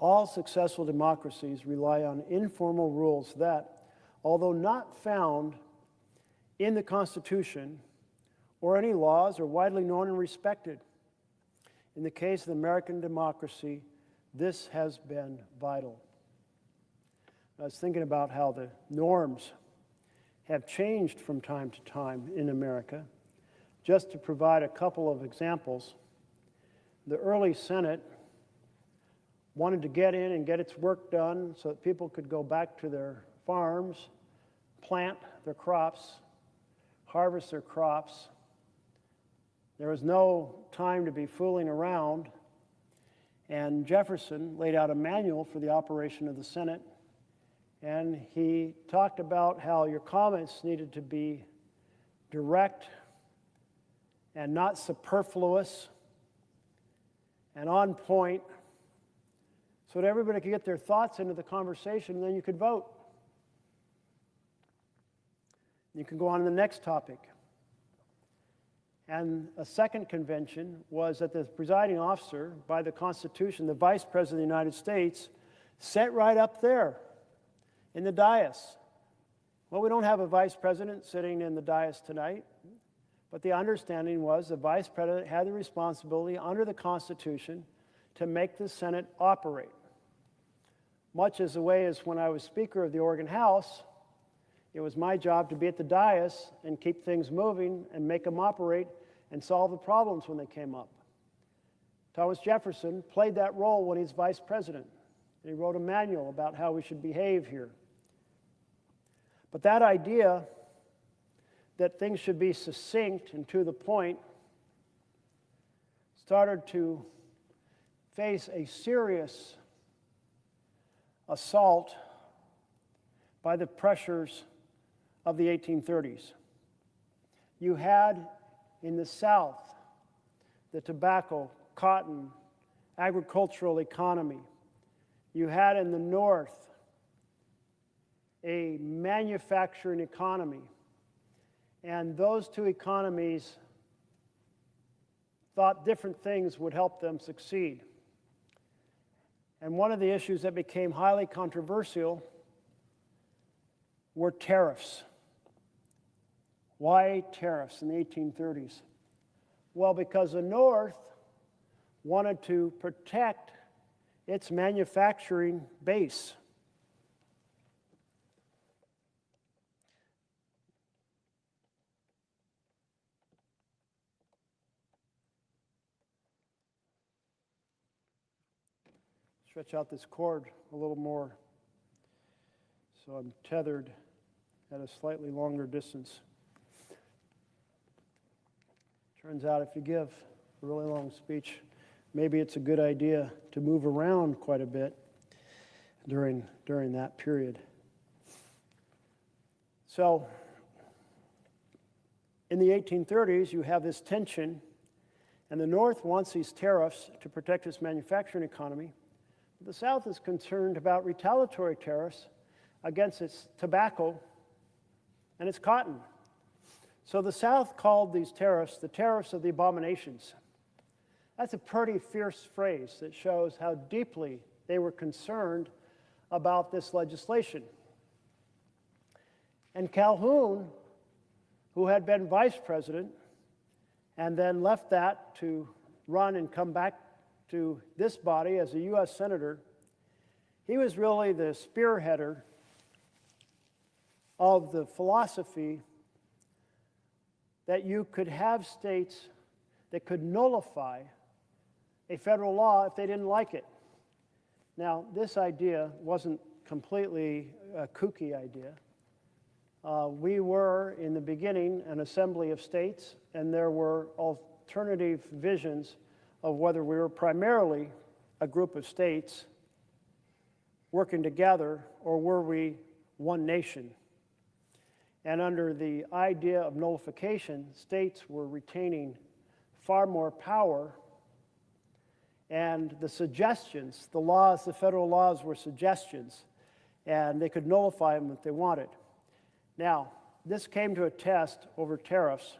All successful democracies rely on informal rules that, although not found in the Constitution or any laws, are widely known and respected. In the case of American democracy, this has been vital. I was thinking about how the norms have changed from time to time in America. Just to provide a couple of examples, the early Senate wanted to get in and get its work done so that people could go back to their farms, plant their crops, harvest their crops. There was no time to be fooling around, and Jefferson laid out a manual for the operation of the Senate, and he talked about how your comments needed to be direct and not superfluous and on point so that everybody could get their thoughts into the conversation, and then you could vote. You can go on to the next topic. And a second convention was that the presiding officer, by the Constitution, the Vice President of the United States, sat right up there in the dais. Well, we don't have a Vice President sitting in the dais tonight, but the understanding was the Vice President had the responsibility under the Constitution to make the Senate operate. Much as the way as when I was Speaker of the Oregon House, it was my job to be at the dais and keep things moving and make them operate and solve the problems when they came up. Thomas Jefferson played that role when he's Vice President. And he wrote a manual about how we should behave here. But that idea that things should be succinct and to the point started to face a serious assault by the pressures of the 1830s. You had in the South the tobacco, cotton, agricultural economy. You had in the North a manufacturing economy. And those two economies thought different things would help them succeed. And one of the issues that became highly controversial were tariffs. Why tariffs in the 1830s? Well, because the North wanted to protect its manufacturing base. Stretch out this cord a little more so I'm tethered at a slightly longer distance. Turns out if you give a really long speech, maybe it's a good idea to move around quite a bit during that period. So in the 1830s, you have this tension, and the North wants these tariffs to protect its manufacturing economy. The South is concerned about retaliatory tariffs against its tobacco and its cotton. So the South called these tariffs the tariffs of the abominations. That's a pretty fierce phrase that shows how deeply they were concerned about this legislation. And Calhoun, who had been vice president and then left that to run and come back to this body as a U.S. Senator, he was really the spearheader of the philosophy that you could have states that could nullify a federal law if they didn't like it. Now, this idea wasn't completely a kooky idea. We were, in the beginning, an assembly of states, and there were alternative visions of whether we were primarily a group of states working together or were we one nation. And under the idea of nullification, states were retaining far more power, and the suggestions, the laws, the federal laws were suggestions, and they could nullify them if they wanted. Now, this came to a test over tariffs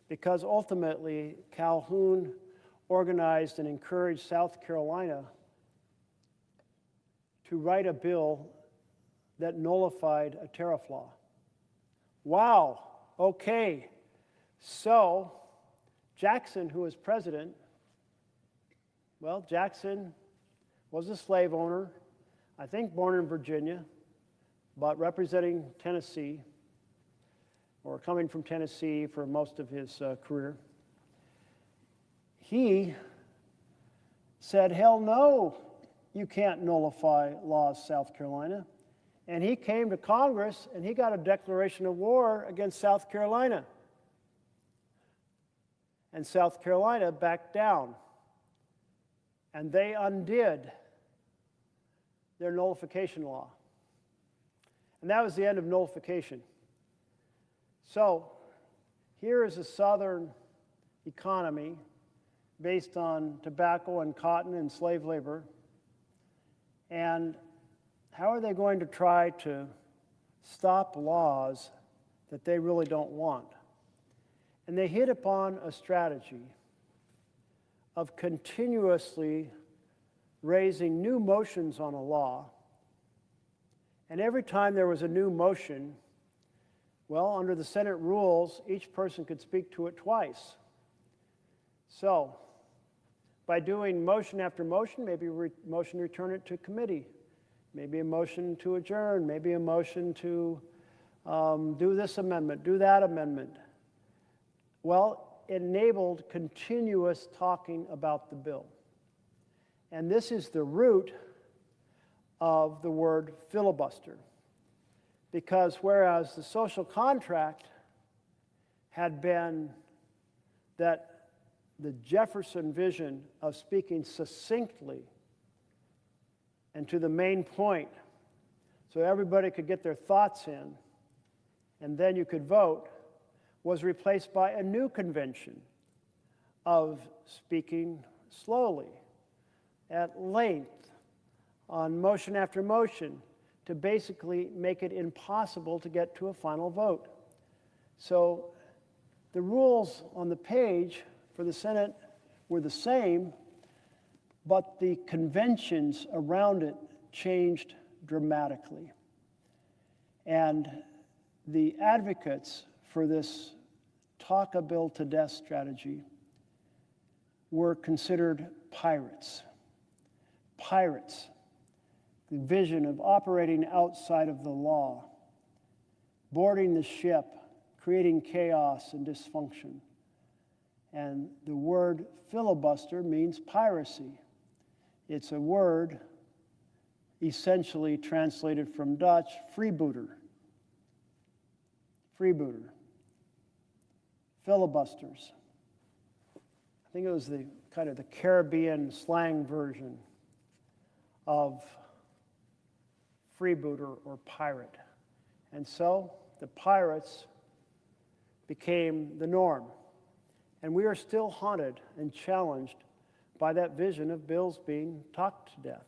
because ultimately Calhoun organized and encouraged South Carolina to write a bill that nullified a tariff law. Wow, okay. So Jackson, who was president, well, Jackson was a slave owner, I think born in Virginia, but representing Tennessee, or coming from Tennessee for most of his career. He said, hell no, you can't nullify laws, South Carolina. And he came to Congress and he got a declaration of war against South Carolina. And South Carolina backed down. And they undid their nullification law. And that was the end of nullification. So here is a southern economy based on tobacco and cotton and slave labor. And how are they going to try to stop laws that they really don't want? And they hit upon a strategy of continuously raising new motions on a law. And every time there was a new motion, well, under the Senate rules, each person could speak to it twice. So, by doing motion after motion, maybe motion to return it to committee, maybe a motion to adjourn, maybe a motion to do this amendment, do that amendment. Well, it enabled continuous talking about the bill. And this is the root of the word filibuster. Because whereas the social contract had been that the Jefferson vision of speaking succinctly and to the main point so everybody could get their thoughts in and then you could vote, was replaced by a new convention of speaking slowly, at length, on motion after motion, to basically make it impossible to get to a final vote. So the rules on the page for the Senate were the same, but the conventions around it changed dramatically. And the advocates for this talk a bill to death strategy were considered pirates. Pirates, the vision of operating outside of the law, boarding the ship, creating chaos and dysfunction. And the word filibuster means piracy. It's a word essentially translated from Dutch, freebooter. Freebooter. Filibusters. I think it was the kind of the Caribbean slang version of freebooter or pirate. And so the pirates became the norm. And we are still haunted and challenged by that vision of bills being talked to death,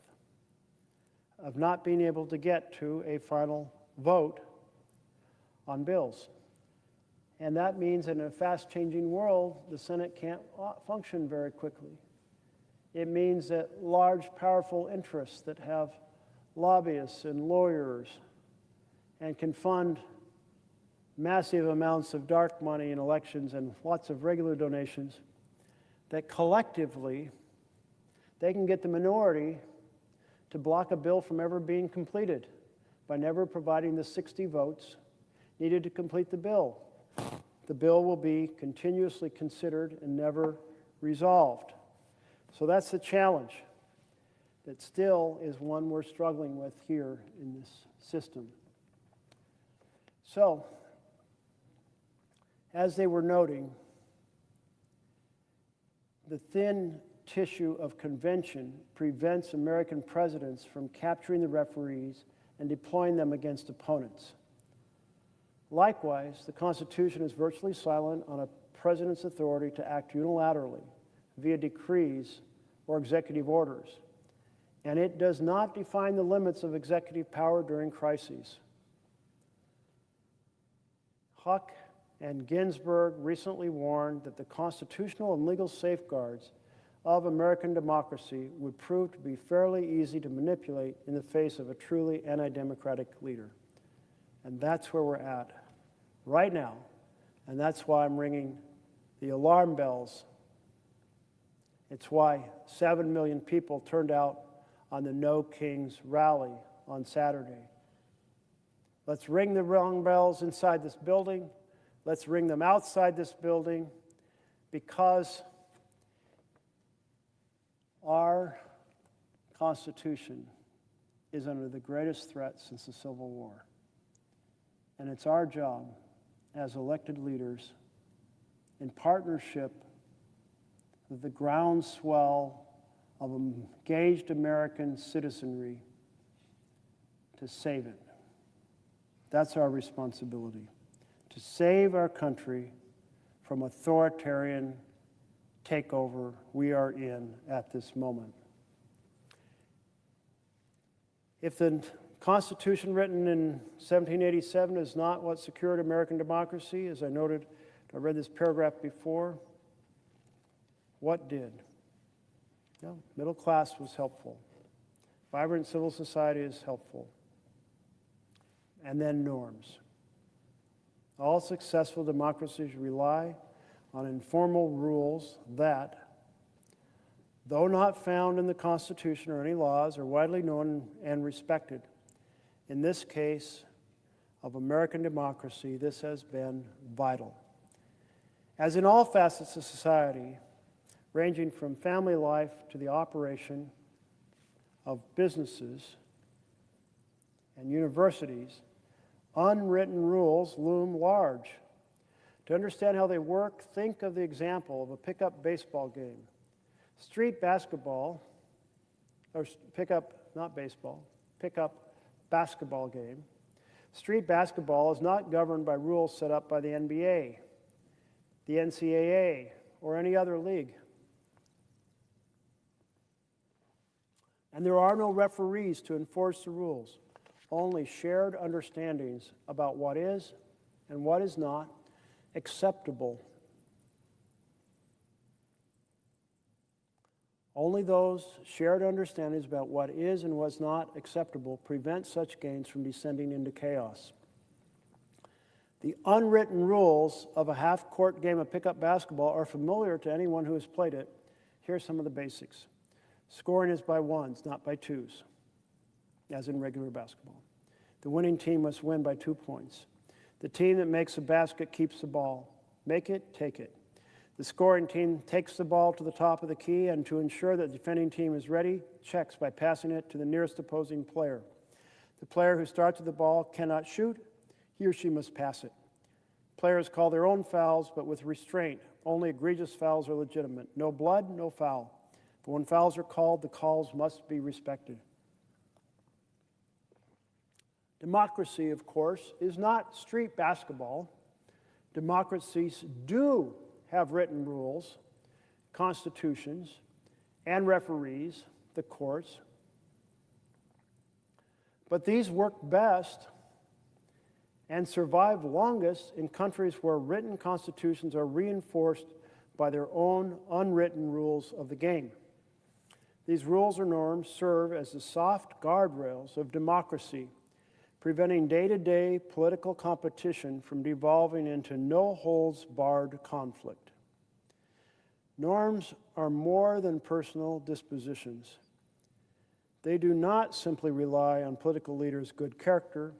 of not being able to get to a final vote on bills. And that means in a fast-changing world, the Senate can't function very quickly. It means that large, powerful interests that have lobbyists and lawyers and can fund massive amounts of dark money in elections and lots of regular donations, that collectively they can get the minority to block a bill from ever being completed by never providing the 60 votes needed to complete the bill. the bill will be continuously considered and never resolved. So that's the challenge that still is one we're struggling with here in this system. So, as they were noting, the thin tissue of convention prevents American presidents from capturing the referees and deploying them against opponents. Likewise, the Constitution is virtually silent on a president's authority to act unilaterally via decrees or executive orders, and it does not define the limits of executive power during crises. Huck and Ginsburg recently warned that the constitutional and legal safeguards of American democracy would prove to be fairly easy to manipulate in the face of a truly anti-democratic leader. And that's where we're at right now. And that's why I'm ringing the alarm bells. It's why 7 million people turned out on the No Kings rally on Saturday. Let's ring the wrong bells inside this building. Let's ring them outside this building, because our Constitution is under the greatest threat since the Civil War. And it's our job as elected leaders, in partnership with the groundswell of engaged American citizenry, to save it. That's our responsibility, to save our country from authoritarian takeover we are in at this moment. If the Constitution written in 1787 is not what secured American democracy, as I noted, I read this paragraph before, what did? Well, middle class was helpful. Vibrant civil society is helpful. And then norms. All successful democracies rely on informal rules that, though not found in the Constitution or any laws, are widely known and respected. In this case of American democracy, this has been vital. As in all facets of society, ranging from family life to the operation of businesses and universities, unwritten rules loom large. To understand how they work, think of the example of a pickup baseball game. Street basketball, or pickup basketball game. Street basketball is not governed by rules set up by the NBA, the NCAA, or any other league. And there are no referees to enforce the rules, only shared understandings about what is and what is not acceptable. Only those shared understandings about what is and what's not acceptable prevent such games from descending into chaos. The unwritten rules of a half-court game of pickup basketball are familiar to anyone who has played it. Here's some of the basics. Scoring is by ones, not by twos, as in regular basketball. The winning team must win by 2 points. The team that makes a basket keeps the ball. Make it, take it. The scoring team takes the ball to the top of the key, and to ensure that the defending team is ready, checks by passing it to the nearest opposing player. The player who starts with the ball cannot shoot. He or she must pass it. Players call their own fouls, but with restraint. Only egregious fouls are legitimate. No blood, no foul. But when fouls are called, the calls must be respected. Democracy, of course, is not street basketball. Democracies do have written rules, constitutions, and referees, the courts. But these work best and survive longest in countries where written constitutions are reinforced by their own unwritten rules of the game. These rules or norms serve as the soft guardrails of democracy, preventing day-to-day political competition from devolving into no-holds-barred conflict. Norms are more than personal dispositions. They do not simply rely on political leaders' good character,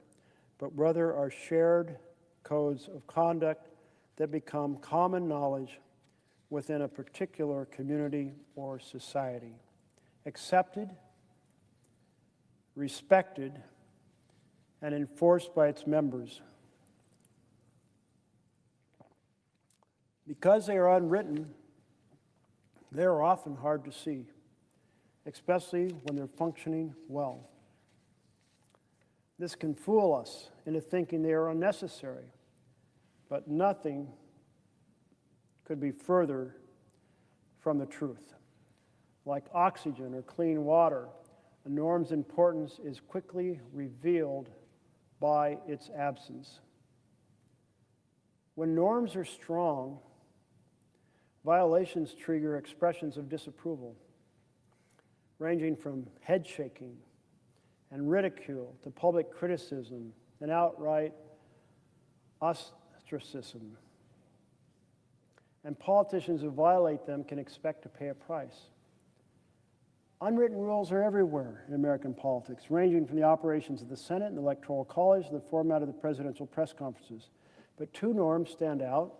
but rather are shared codes of conduct that become common knowledge within a particular community or society, accepted, respected, and enforced by its members. Because they are unwritten, they are often hard to see, especially when they're functioning well. This can fool us into thinking they are unnecessary, but nothing could be further from the truth. Like oxygen or clean water, a norm's importance is quickly revealed by its absence. When norms are strong, violations trigger expressions of disapproval, ranging from head shaking and ridicule to public criticism and outright ostracism. And politicians who violate them can expect to pay a price. Unwritten rules are everywhere in American politics, ranging from the operations of the Senate and the Electoral College to the format of the presidential press conferences. But two norms stand out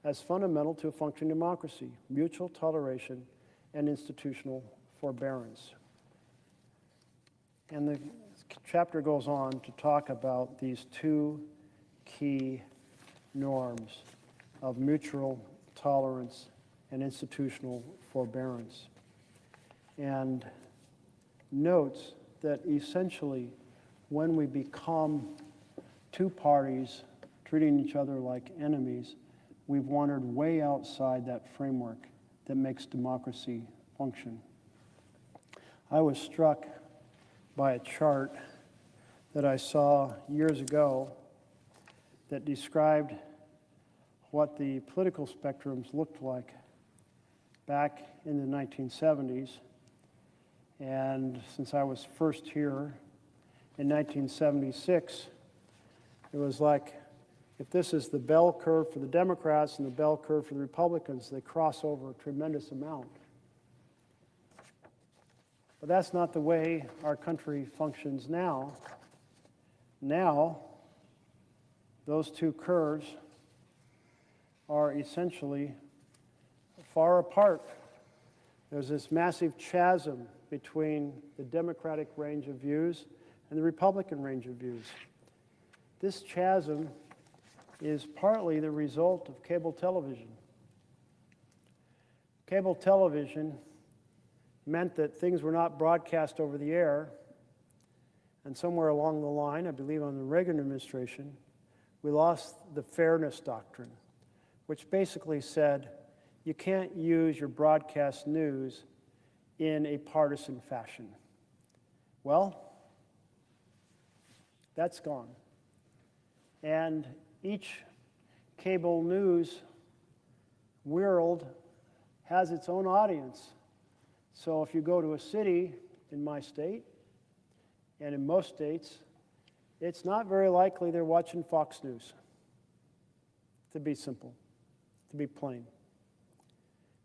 as fundamental to a functioning democracy: mutual toleration and institutional forbearance. And the chapter goes on to talk about these two key norms of mutual tolerance and institutional forbearance, and notes that essentially when we become two parties treating each other like enemies, we've wandered way outside that framework that makes democracy function. I was struck by a chart that I saw years ago that described what the political spectrums looked like back in the 1970s. And since I was first here in 1976, it was like, if this is the bell curve for the Democrats and the bell curve for the Republicans, they cross over a tremendous amount. But that's not the way our country functions now. Now, those two curves are essentially far apart. There's this massive chasm between the Democratic range of views and the Republican range of views. This chasm is partly the result of cable television. Cable television meant that things were not broadcast over the air, and somewhere along the line, I believe on the Reagan administration, we lost the fairness doctrine, which basically said you can't use your broadcast news in a partisan fashion. Well, that's gone. And each cable news world has its own audience. So if you go to a city in my state, and in most states, it's not very likely they're watching Fox News, to be simple, to be plain.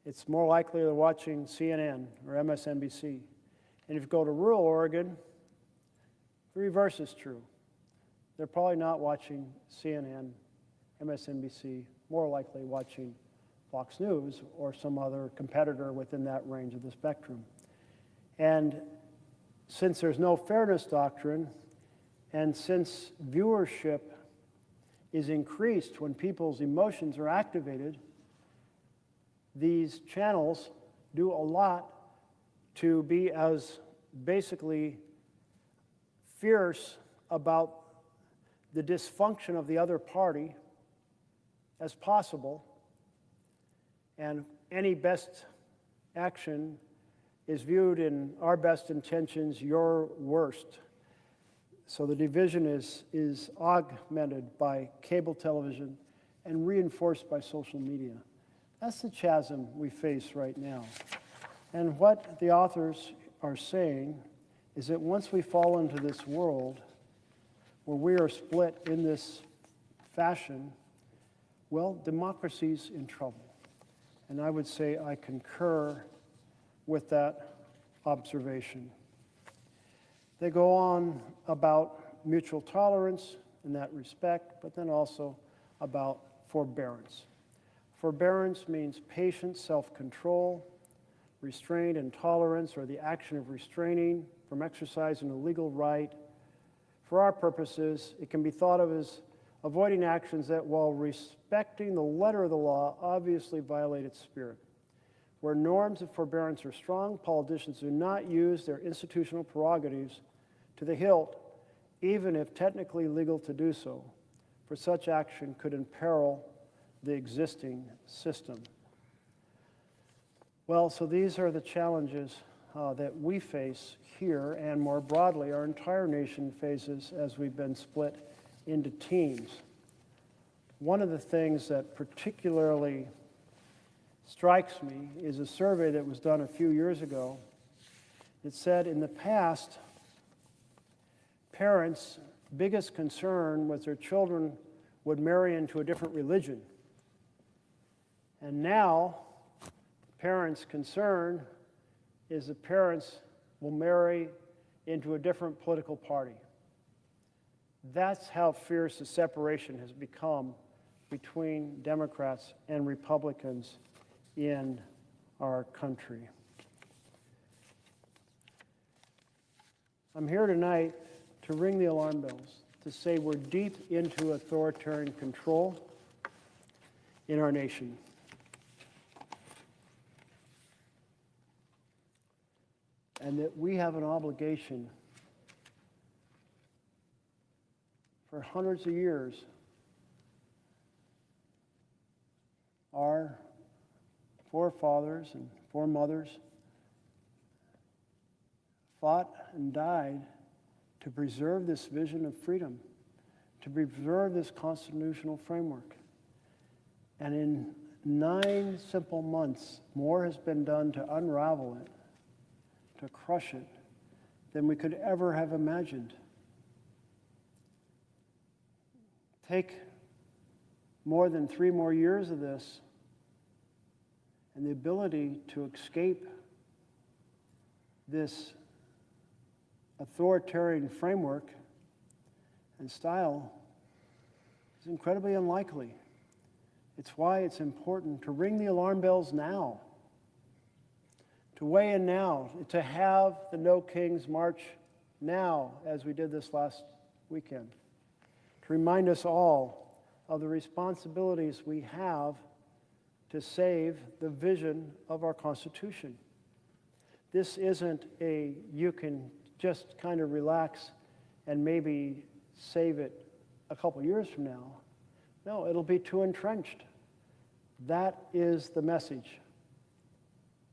It's more likely they're watching CNN or MSNBC. And if you go to rural Oregon, the reverse is true. They're probably not watching CNN, MSNBC, more likely watching Fox News or some other competitor within that range of the spectrum. And since there's no fairness doctrine, and since viewership is increased when people's emotions are activated, these channels do a lot to be as basically fierce about the dysfunction of the other party as possible, and any best action is viewed in our best intentions, your worst. So the division is augmented by cable television and reinforced by social media. That's the chasm we face right now. And what the authors are saying is that once we fall into this world where we are split in this fashion, well, democracy's in trouble. And I would say I concur with that observation. They go on about mutual tolerance in that respect, but then also about forbearance. Forbearance means patient self-control, restraint and tolerance, or the action of restraining from exercising a legal right. For our purposes, it can be thought of as avoiding actions that, while respecting the letter of the law, obviously violate its spirit. Where norms of forbearance are strong, politicians do not use their institutional prerogatives to the hilt, even if technically legal to do so, for such action could imperil the existing system. Well, so these are the challenges that we face here, and more broadly, our entire nation faces as we've been split into teams. One of the things that particularly strikes me is a survey that was done a few years ago. It said in the past, parents' biggest concern was their children would marry into a different religion. And now, parents' concern is that parents will marry into a different political party. That's how fierce the separation has become between Democrats and Republicans in our country. I'm here tonight to ring the alarm bells, to say we're deep into authoritarian control in our nation. And that we have an obligation for hundreds of years. Our forefathers and foremothers fought and died to preserve this vision of freedom, to preserve this constitutional framework. And in 9 simple months, more has been done to unravel it, to crush it, than we could ever have imagined. Take more than 3 more years of this, and the ability to escape this authoritarian framework and style is incredibly unlikely. It's why it's important to ring the alarm bells now, to weigh in now, to have the No Kings March now, as we did this last weekend, to remind us all of the responsibilities we have to save the vision of our Constitution. This isn't a you can just kind of relax and maybe save it a couple years from now. No, it'll be too entrenched. That is the message.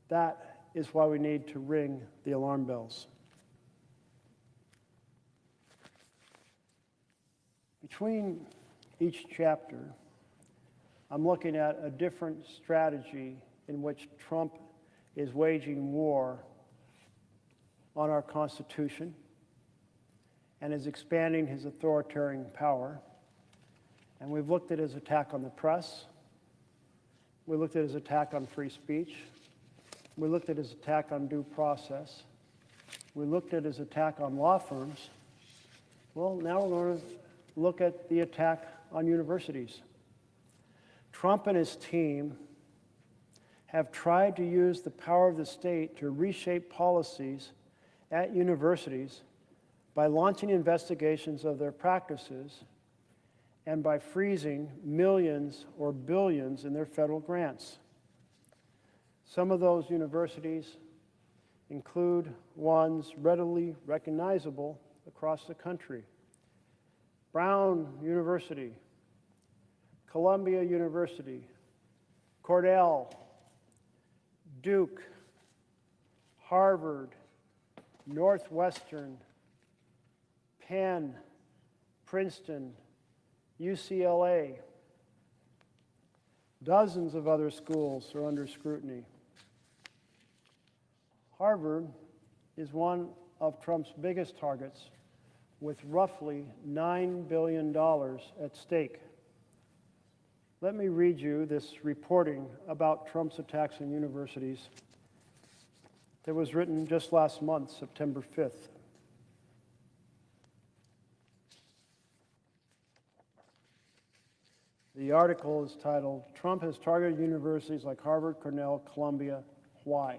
That is why we need to ring the alarm bells. Between each chapter, I'm looking at a different strategy in which Trump is waging war on our Constitution and is expanding his authoritarian power. And we've looked at his attack on the press. We looked at his attack on free speech. We looked at his attack on due process. We looked at his attack on law firms. Well, now we're going to look at the attack on universities. Trump and his team have tried to use the power of the state to reshape policies at universities by launching investigations of their practices and by freezing millions or billions in their federal grants. Some of those universities include ones readily recognizable across the country. Brown University, Columbia University, Cornell, Duke, Harvard, Northwestern, Penn, Princeton, UCLA. Dozens of other schools are under scrutiny. Harvard is one of Trump's biggest targets, with roughly $9 billion at stake. Let me read you this reporting about Trump's attacks on universities that was written just last month, September 5th. The article is titled, "Trump Has Targeted Universities Like Harvard, Cornell, Columbia, Why?"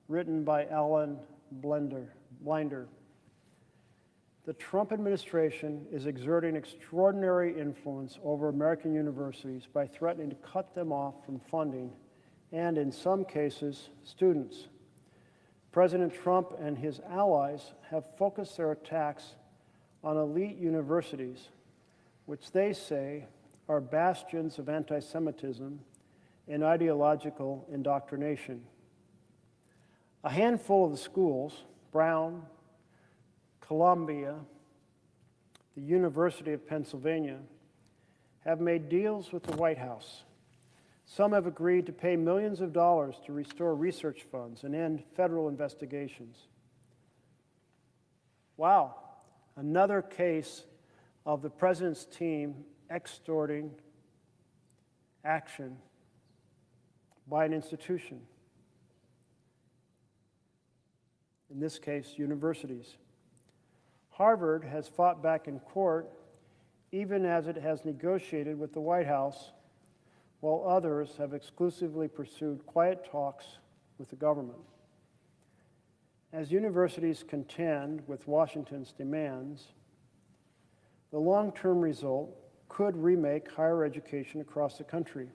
Written by Alan Blinder. The Trump administration is exerting extraordinary influence over American universities by threatening to cut them off from funding and, in some cases, students. President Trump and his allies have focused their attacks on elite universities, which they say are bastions of anti-Semitism and ideological indoctrination. A handful of the schools, Brown, Columbia, the University of Pennsylvania, have made deals with the White House. Some have agreed to pay millions of dollars to restore research funds and end federal investigations. Wow, another case of the president's team extorting action by an institution. In this case, universities. Harvard has fought back in court even as it has negotiated with the White House, while others have exclusively pursued quiet talks with the government. As universities contend with Washington's demands, the long-term result could remake higher education across the country.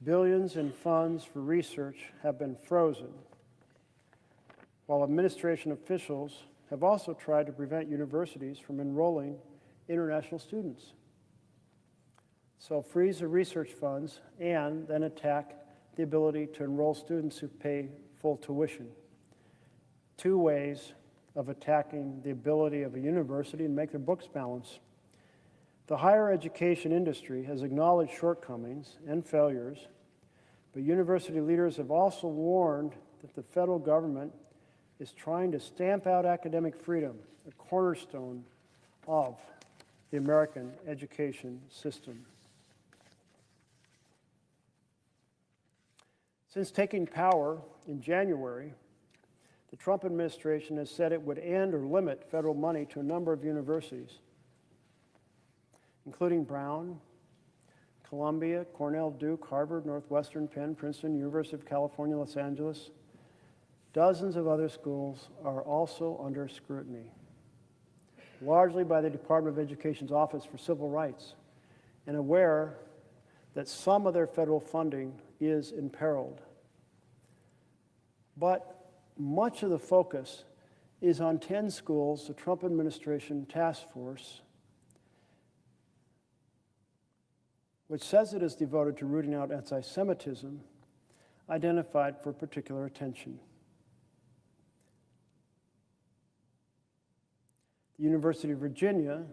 Billions in funds for research have been frozen, while administration officials have also tried to prevent universities from enrolling international students. So freeze the research funds and then attack the ability to enroll students who pay full tuition. Two ways of attacking the ability of a university to make their books balance. The higher education industry has acknowledged shortcomings and failures, but university leaders have also warned that the federal government is trying to stamp out academic freedom, a cornerstone of the American education system. Since taking power in January, the Trump administration has said it would end or limit federal money to a number of universities, including Brown, Columbia, Cornell, Duke, Harvard, Northwestern, Penn, Princeton, University of California, Los Angeles. Dozens of other schools are also under scrutiny, largely by the Department of Education's Office for Civil Rights, and aware that some of their federal funding is imperiled. But much of the focus is on 10 schools the Trump administration task force, which says it is devoted to rooting out anti-Semitism, identified for particular attention. The University of Virginia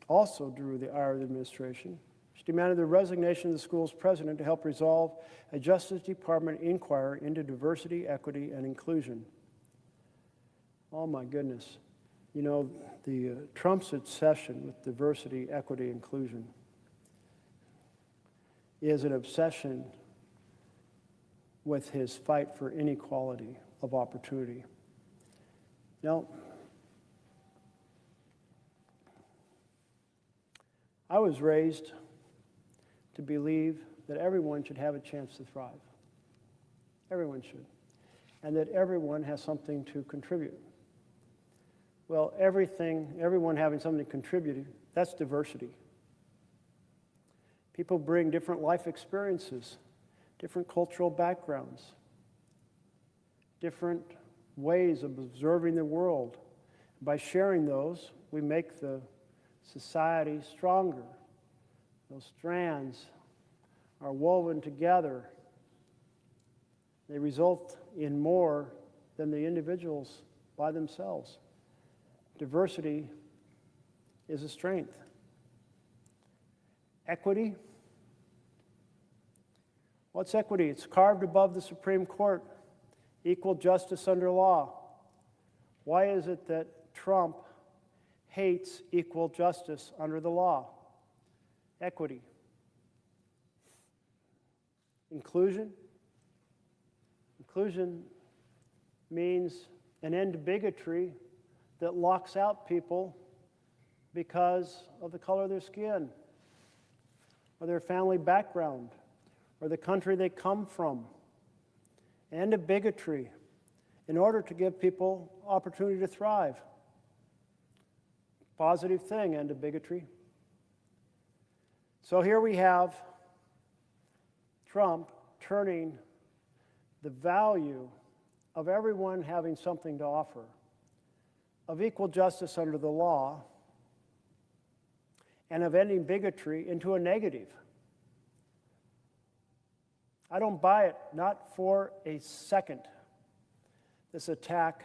also drew the ire of the administration. She demanded the resignation of the school's president to help resolve a Justice Department inquiry into diversity, equity, and inclusion. Oh my goodness. You know, the Trump's obsession with diversity, equity, inclusion is an obsession with his fight for inequality of opportunity. Now, I was raised to believe that everyone should have a chance to thrive. Everyone should. And that everyone has something to contribute. Well, everyone having something to contribute, that's diversity. People bring different life experiences, different cultural backgrounds, different ways of observing the world. By sharing those, we make the society stronger. Those strands are woven together. They result in more than the individuals by themselves. Diversity is a strength. Equity? What's equity? It's carved above the Supreme Court. Equal justice under law. Why is it that Trump hates equal justice under the law? Equity. Inclusion. Inclusion means an end to bigotry that locks out people because of the color of their skin, or their family background or the country they come from. End of bigotry in order to give people opportunity to thrive. Positive thing, end of bigotry. So here we have Trump turning the value of everyone having something to offer, of equal justice under the law, and of ending bigotry into a negative. I don't buy it, not for a second, this attack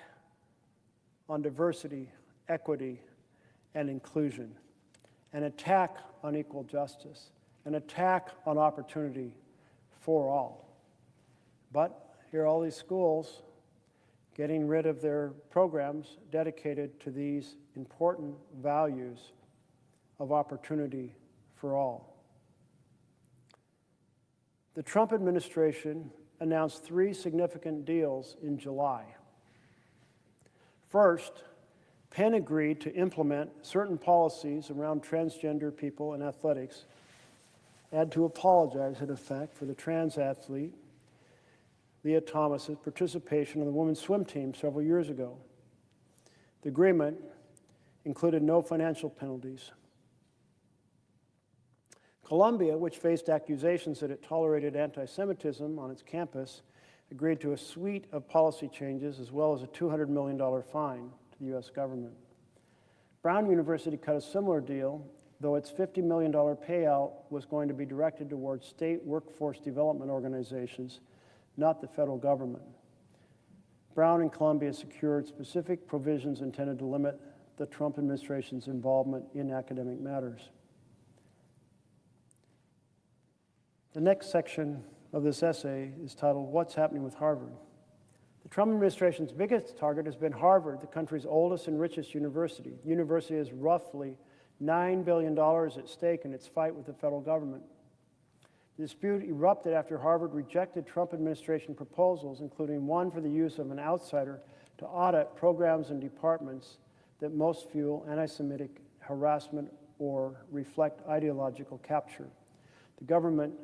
on diversity, equity, and inclusion, an attack on equal justice, an attack on opportunity for all. But here are all these schools getting rid of their programs dedicated to these important values of opportunity for all. The Trump administration announced 3 significant deals in July. First, Penn agreed to implement certain policies around transgender people in athletics, and to apologize, in effect, for the trans athlete, Leah Thomas's participation in the women's swim team several years ago. The agreement included no financial penalties. Columbia, which faced accusations that it tolerated anti-Semitism on its campus, agreed to a suite of policy changes as well as a $200 million fine to the U.S. government. Brown University cut a similar deal, though its $50 million payout was going to be directed towards state workforce development organizations, not the federal government. Brown and Columbia secured specific provisions intended to limit the Trump administration's involvement in academic matters. The next section of this essay is titled, "What's Happening with Harvard?" The Trump administration's biggest target has been Harvard, the country's oldest and richest university. The university has roughly $9 billion at stake in its fight with the federal government. The dispute erupted after Harvard rejected Trump administration proposals, including one for the use of an outsider to audit programs and departments that most fuel anti-Semitic harassment or reflect ideological capture. The government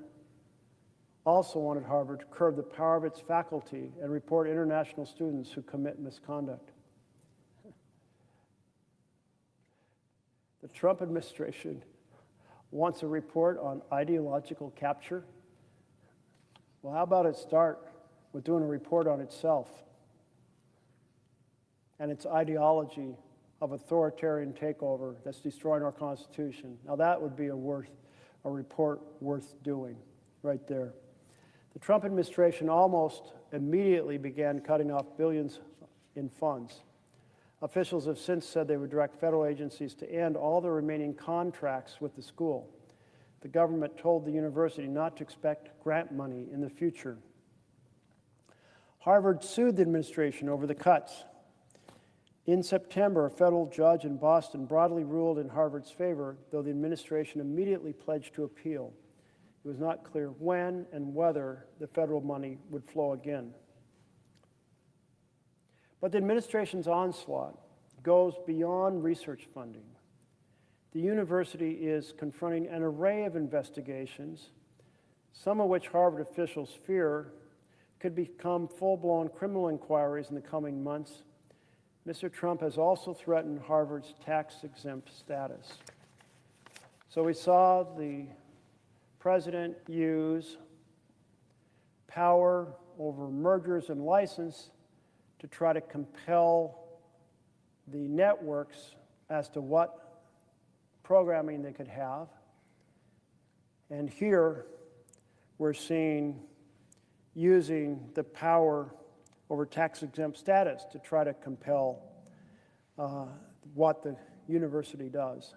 also wanted Harvard to curb the power of its faculty and report international students who commit misconduct. The Trump administration wants a report on ideological capture. Well, how about it start with doing a report on itself and its ideology of authoritarian takeover that's destroying our Constitution? Now that would be a report worth doing right there. The Trump administration almost immediately began cutting off billions in funds. Officials have since said they would direct federal agencies to end all the remaining contracts with the school. The government told the university not to expect grant money in the future. Harvard sued the administration over the cuts. In September, a federal judge in Boston broadly ruled in Harvard's favor, though the administration immediately pledged to appeal. It was not clear when and whether the federal money would flow again. But the administration's onslaught goes beyond research funding. The university is confronting an array of investigations, some of which Harvard officials fear could become full-blown criminal inquiries in the coming months. Mr. Trump has also threatened Harvard's tax-exempt status. So we saw the president use power over mergers and license to try to compel the networks as to what programming they could have. And here we're seeing using the power over tax-exempt status to try to compel what the university does.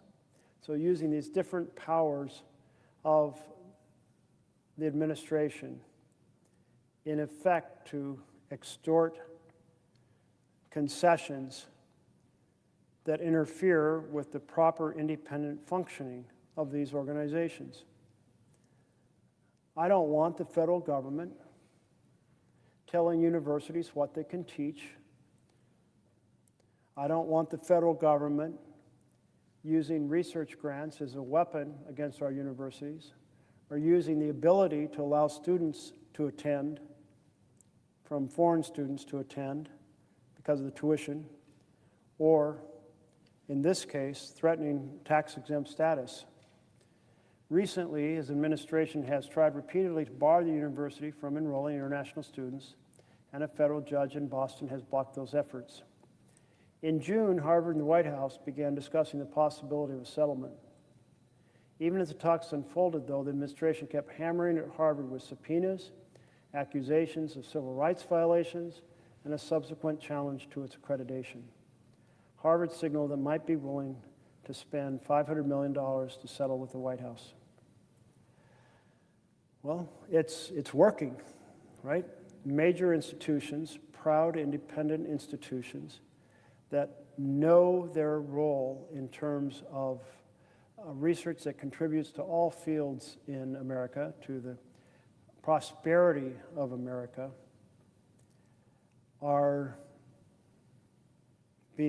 So using these different powers of the administration in effect to extort concessions that interfere with the proper independent functioning of these organizations. I don't want the federal government telling universities what they can teach. I don't want the federal government using research grants as a weapon against our universities or using the ability to allow students to attend, from foreign students to attend because of the tuition, or in this case, threatening tax-exempt status. Recently, his administration has tried repeatedly to bar the university from enrolling international students, and a federal judge in Boston has blocked those efforts. In June, Harvard and the White House began discussing the possibility of a settlement. Even as the talks unfolded, though, the administration kept hammering at Harvard with subpoenas, accusations of civil rights violations, and a subsequent challenge to its accreditation. Harvard signaled it might be willing to spend $500 million to settle with the White House. Well, it's working, right? Major institutions, proud independent institutions that know their role in terms of research that contributes to all fields in America, to the prosperity of America, are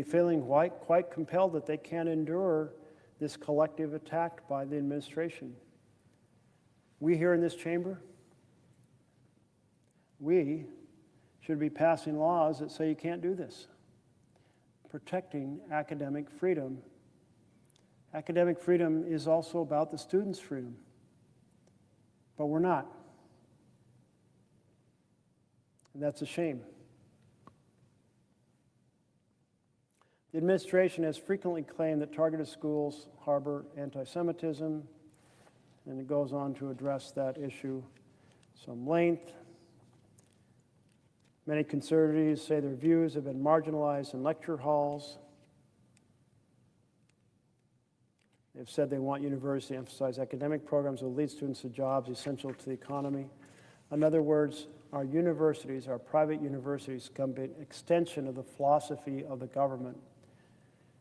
feeling quite compelled that they can't endure this collective attack by the administration. We here in this chamber, we should be passing laws that say you can't do this, protecting academic freedom. Academic freedom is also about the students' freedom, but we're not. And that's a shame. The administration has frequently claimed that targeted schools harbor anti-Semitism, and it goes on to address that issue some length. Many conservatives say their views have been marginalized in lecture halls. They've said they want universities to emphasize academic programs that lead students to jobs essential to the economy. In other words, our universities, our private universities, become an extension of the philosophy of the government.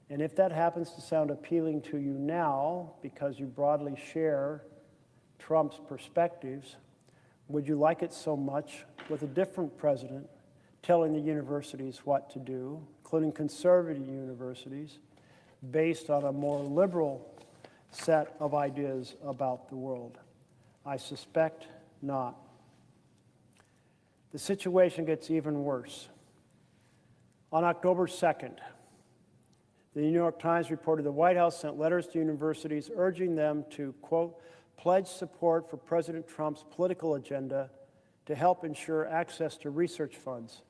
And if that happens to sound appealing to you now, because you broadly share Trump's perspectives, would you like it so much with a different president telling the universities what to do, including conservative universities, based on a more liberal set of ideas about the world? I suspect not. The situation gets even worse. On October 2nd, the New York Times reported the White House sent letters to universities urging them to, quote, pledge support for President Trump's political agenda to help ensure access to research funds.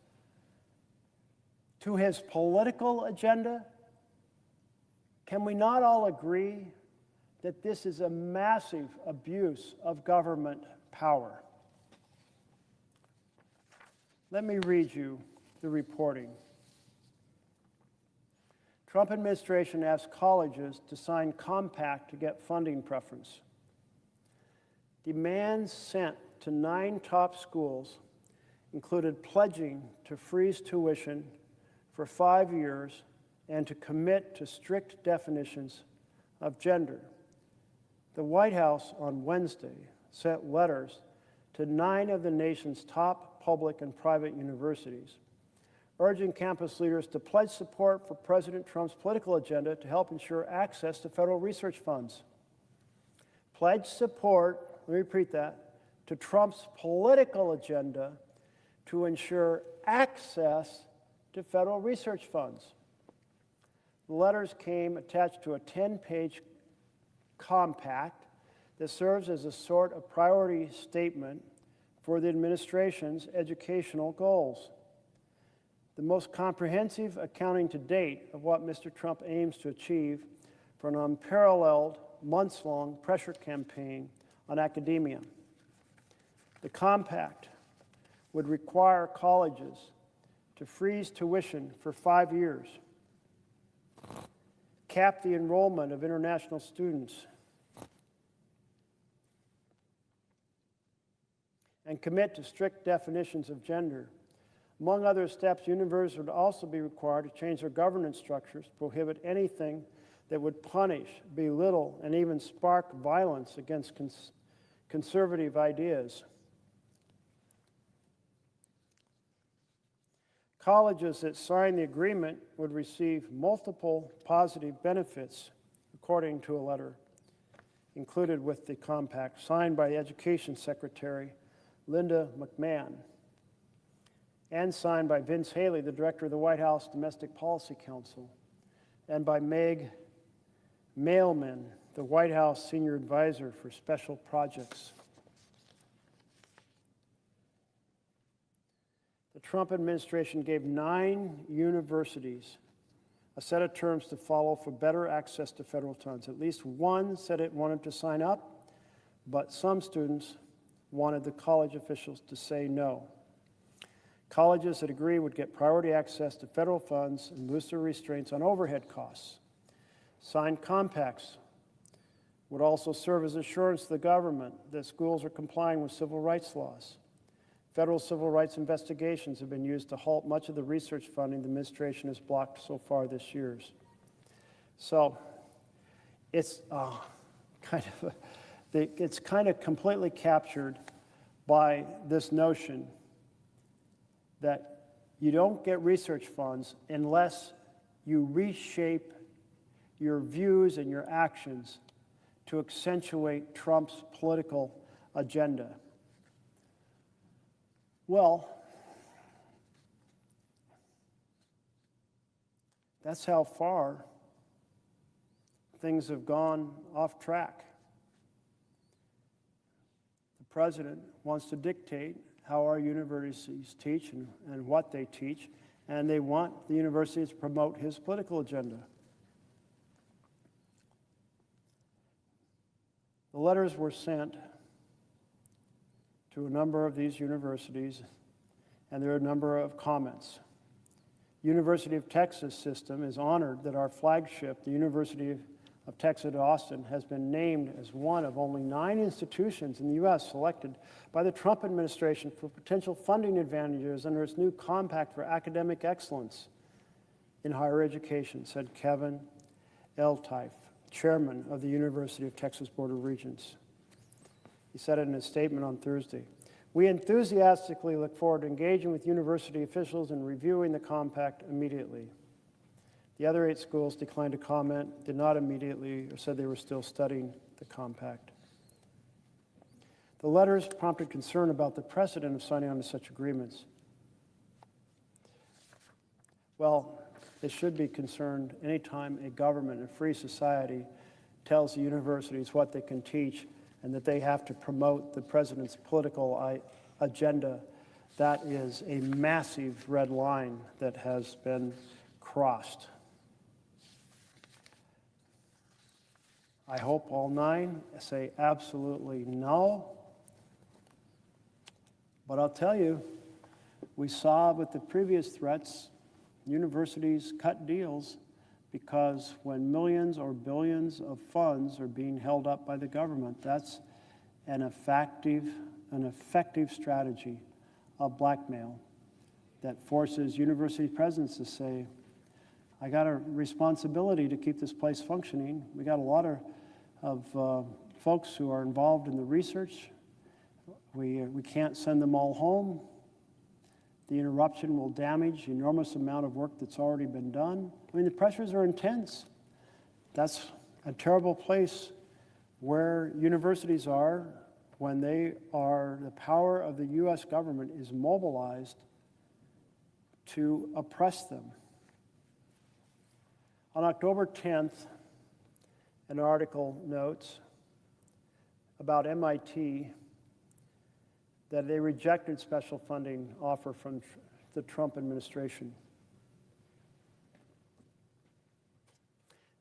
To his political agenda? Can we not all agree that this is a massive abuse of government power? Let me read you the reporting. Trump administration asked colleges to sign compact to get funding preference. Demands sent to 9 top schools included pledging to freeze tuition for 5 years and to commit to strict definitions of gender. The White House on Wednesday sent letters to 9 of the nation's top public and private universities, urging campus leaders to pledge support for President Trump's political agenda to help ensure access to federal research funds. Pledge support, let me repeat that, to Trump's political agenda to ensure access to federal research funds. The letters came attached to a 10-page compact that serves as a sort of priority statement for the administration's educational goals. The most comprehensive accounting to date of what Mr. Trump aims to achieve for an unparalleled, months-long pressure campaign on academia. The compact would require colleges to freeze tuition for 5 years, cap the enrollment of international students, and commit to strict definitions of gender. Among other steps, universities would also be required to change their governance structures, prohibit anything that would punish, belittle, and even spark violence against conservative ideas. Colleges that sign the agreement would receive multiple positive benefits, according to a letter, included with the compact, signed by the Education Secretary Linda McMahon, and signed by Vince Haley, the director of the White House Domestic Policy Council, and by Meg Mailman, the White House Senior Advisor for Special Projects. The Trump administration gave 9 universities a set of terms to follow for better access to federal funds. At least one said it wanted to sign up, but some students wanted the college officials to say no. Colleges that agree would get priority access to federal funds and looser restraints on overhead costs. Signed compacts would also serve as assurance to the government that schools are complying with civil rights laws. Federal civil rights investigations have been used to halt much of the research funding the administration has blocked so far this year. So it's kind of completely captured by this notion that you don't get research funds unless you reshape your views and your actions to accentuate Trump's political agenda. Well, that's how far things have gone off track. The president wants to dictate how our universities teach and what they teach, and they want the universities to promote his political agenda. The letters were sent to a number of these universities, and there are a number of comments. University of Texas system is honored that our flagship, the University of Texas at Austin, has been named as one of only 9 institutions in the U.S. selected by the Trump administration for potential funding advantages under its new compact for academic excellence in higher education, said Kevin Eltife, chairman of the University of Texas Board of Regents. He said it in his statement on Thursday. We enthusiastically look forward to engaging with university officials and reviewing the compact immediately. The other 8 schools declined to comment, did not immediately, or said they were still studying the compact. The letters prompted concern about the precedent of signing on to such agreements. Well, they should be concerned anytime a government, a free society, tells the universities what they can teach and that they have to promote the president's political agenda. That is a massive red line that has been crossed. I hope all 9 say absolutely no. But I'll tell you, we saw with the previous threats, universities cut deals because when millions or billions of funds are being held up by the government, that's an effective strategy of blackmail that forces university presidents to say, I got a responsibility to keep this place functioning. We got a lot of folks who are involved in the research. We can't send them all home. The interruption will damage the enormous amount of work that's already been done. I mean, the pressures are intense. That's a terrible place where universities are when the power of the U.S. government is mobilized to oppress them. On October 10th, an article notes about MIT that they rejected special funding offer from the Trump administration.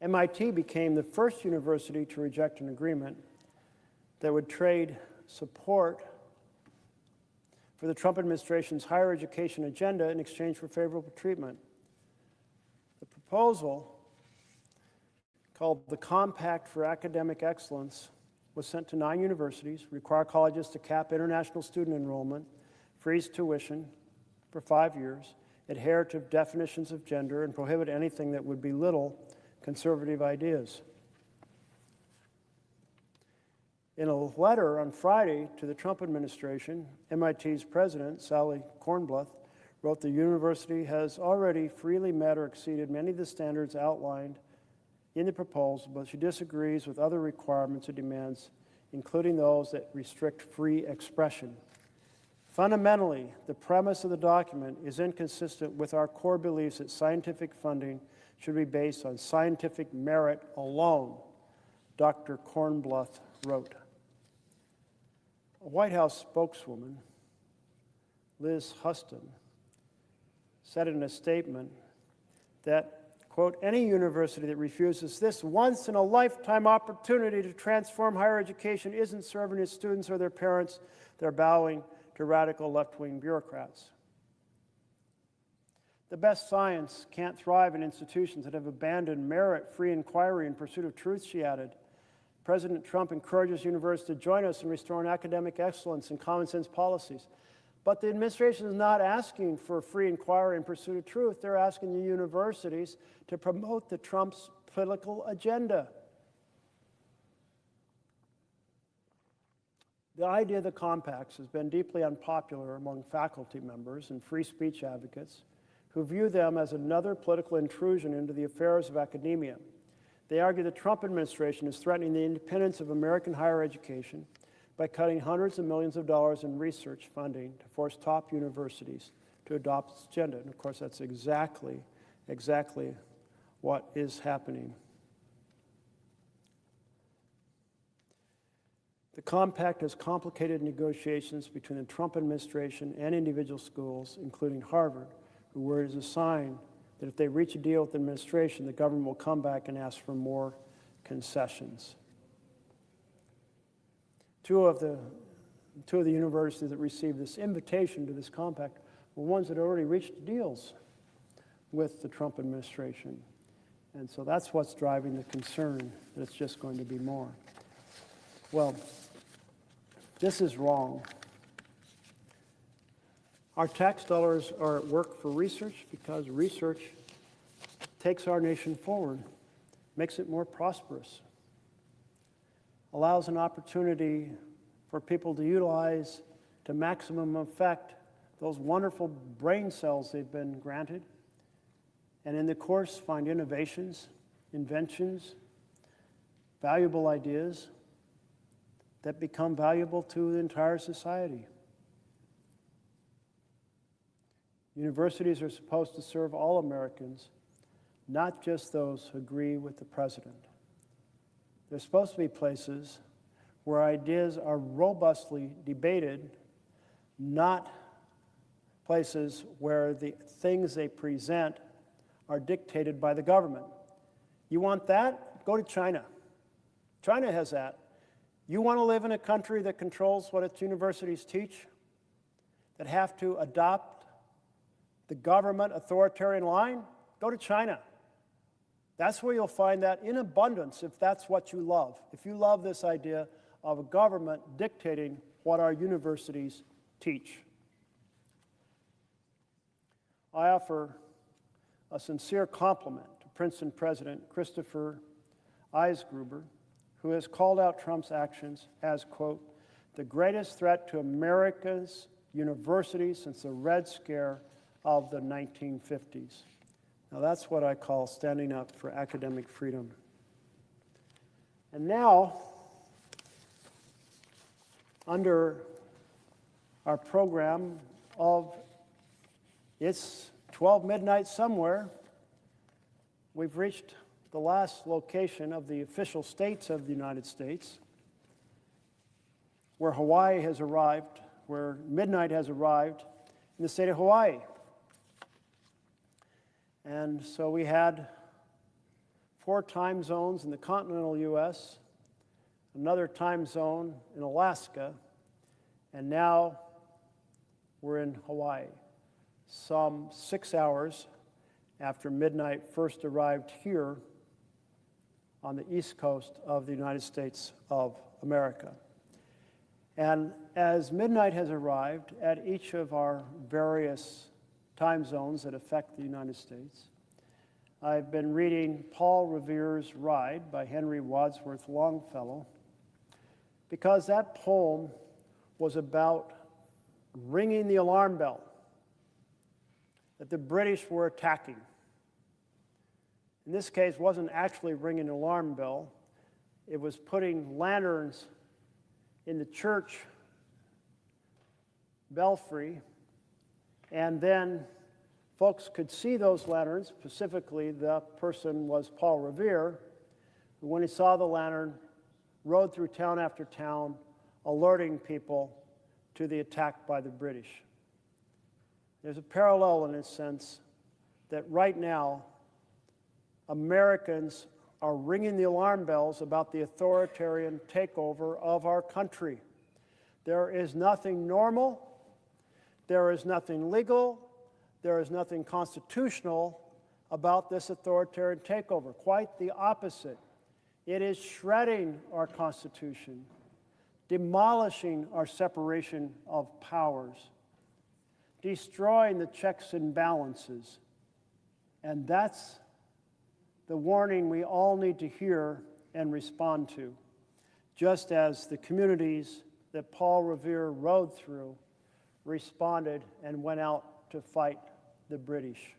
MIT became the first university to reject an agreement that would trade support for the Trump administration's higher education agenda in exchange for favorable treatment. The proposal, called the Compact for Academic Excellence, was sent to 9 universities, require colleges to cap international student enrollment, freeze tuition for 5 years, adhere to definitions of gender, and prohibit anything that would belittle conservative ideas. In a letter on Friday to the Trump administration, MIT's president, Sally Kornbluth, wrote the university has already freely met or exceeded many of the standards outlined in the proposal, but she disagrees with other requirements or demands, including those that restrict free expression. Fundamentally, the premise of the document is inconsistent with our core beliefs that scientific funding should be based on scientific merit alone, Dr. Kornbluth wrote. A White House spokeswoman, Liz Huston, said in a statement that, quote, any university that refuses this once-in-a-lifetime opportunity to transform higher education isn't serving its students or their parents. They're bowing to radical left-wing bureaucrats. The best science can't thrive in institutions that have abandoned merit, free inquiry, in pursuit of truth, she added. President Trump encourages universities to join us in restoring academic excellence and common sense policies. But the administration is not asking for free inquiry in pursuit of truth. They're asking the universities to promote the Trump's political agenda. The idea of the compacts has been deeply unpopular among faculty members and free speech advocates who view them as another political intrusion into the affairs of academia. They argue the Trump administration is threatening the independence of American higher education by cutting hundreds of millions of dollars in research funding to force top universities to adopt its agenda. And of course, that's exactly what is happening. The compact has complicated negotiations between the Trump administration and individual schools, including Harvard, where it is a sign that if they reach a deal with the administration, the government will come back and ask for more concessions. Two of the universities that received this invitation to this compact were ones that already reached deals with the Trump administration. And so that's what's driving the concern that it's just going to be more. Well, this is wrong. Our tax dollars are at work for research because research takes our nation forward, makes it more prosperous, allows an opportunity for people to utilize to maximum effect those wonderful brain cells they've been granted, and in the course find innovations, inventions, valuable ideas that become valuable to the entire society. Universities are supposed to serve all Americans, not just those who agree with the president. They're supposed to be places where ideas are robustly debated, not places where the things they present are dictated by the government. You want that? Go to China. China has that. You want to live in a country that controls what its universities teach, that have to adopt the government authoritarian line? Go to China. That's where you'll find that in abundance if that's what you love. If you love this idea of a government dictating what our universities teach. I offer a sincere compliment to Princeton President Christopher Eisgruber, who has called out Trump's actions as, quote, the greatest threat to America's universities since the Red Scare of the 1950s. Now that's what I call standing up for academic freedom. And now, under our program of It's 12 Midnight Somewhere, we've reached the last location of the official states of the United States, where Hawaii has arrived, where midnight has arrived in the state of Hawaii. And so we had 4 time zones in the continental U.S., another time zone in Alaska, and now we're in Hawaii, some 6 hours after midnight first arrived here on the east coast of the United States of America. And as midnight has arrived at each of our various time zones that affect the United States, I've been reading Paul Revere's Ride by Henry Wadsworth Longfellow, because that poem was about ringing the alarm bell that the British were attacking. in this case, wasn't actually ringing an alarm bell. It was putting lanterns in the church belfry, and then folks could see those lanterns. Specifically, the person was Paul Revere, who, when he saw the lantern, rode through town after town, alerting people to the attack by the British. There's a parallel in a sense that right now, Americans are ringing the alarm bells about the authoritarian takeover of our country. There is nothing normal, there is nothing legal, there is nothing constitutional about this authoritarian takeover. Quite the opposite. It is shredding our Constitution, demolishing our separation of powers, destroying the checks and balances. And that's the warning we all need to hear and respond to, just as the communities that Paul Revere rode through responded and went out to fight the British.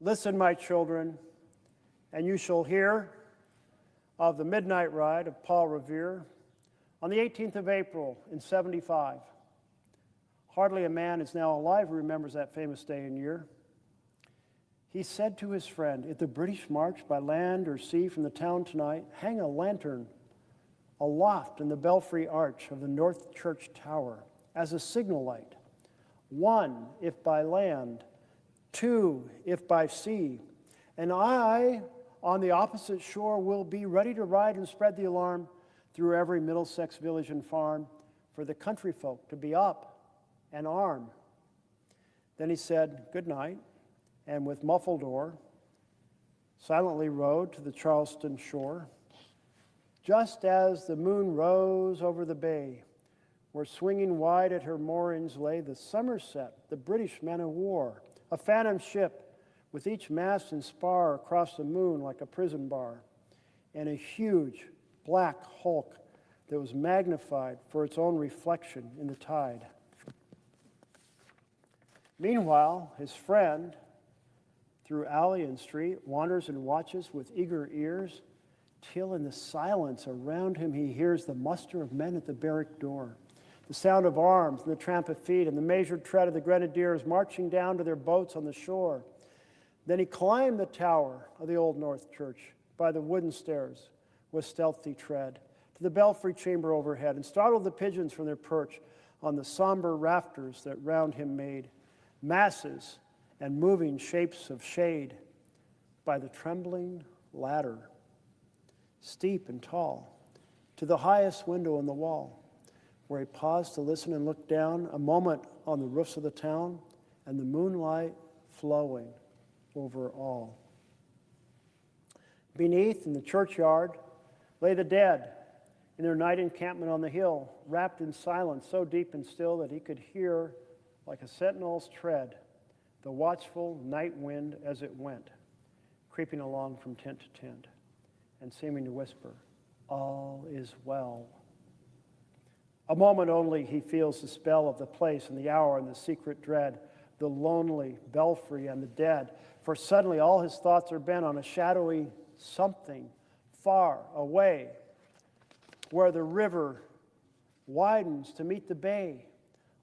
Listen, my children, and you shall hear of the midnight ride of Paul Revere on the 18th of April in 75. Hardly a man is now alive who remembers that famous day and year. He said to his friend, "If the British march by land or sea from the town tonight, hang a lantern aloft in the belfry arch of the North Church Tower as a signal light. 1, if by land, 2, if by sea, and I, on the opposite shore, will be ready to ride and spread the alarm through every Middlesex village and farm for the country folk to be up and armed." Then he said, "Good night," and with muffled oar, silently rowed to the Charleston shore. Just as the moon rose over the bay, where swinging wide at her moorings lay the Somerset, the British man-of-war, a phantom ship with each mast and spar across the moon like a prison bar, and a huge black hulk that was magnified for its own reflection in the tide. Meanwhile, his friend, through alley and street, wanders and watches with eager ears, till in the silence around him he hears the muster of men at the barrack door, the sound of arms and the tramp of feet and the measured tread of the grenadiers marching down to their boats on the shore. Then he climbed the tower of the Old North Church by the wooden stairs with stealthy tread to the belfry chamber overhead and startled the pigeons from their perch on the somber rafters that round him made masses and moving shapes of shade by the trembling ladder, steep and tall, to the highest window in the wall, where he paused to listen and look down a moment on the roofs of the town and the moonlight flowing over all. Beneath, in the churchyard, lay the dead in their night encampment on the hill, wrapped in silence so deep and still that he could hear, like a sentinel's tread, the watchful night wind as it went, creeping along from tent to tent, and seeming to whisper, "All is well." A moment only he feels the spell of the place and the hour and the secret dread, the lonely belfry and the dead, for suddenly all his thoughts are bent on a shadowy something far away, where the river widens to meet the bay,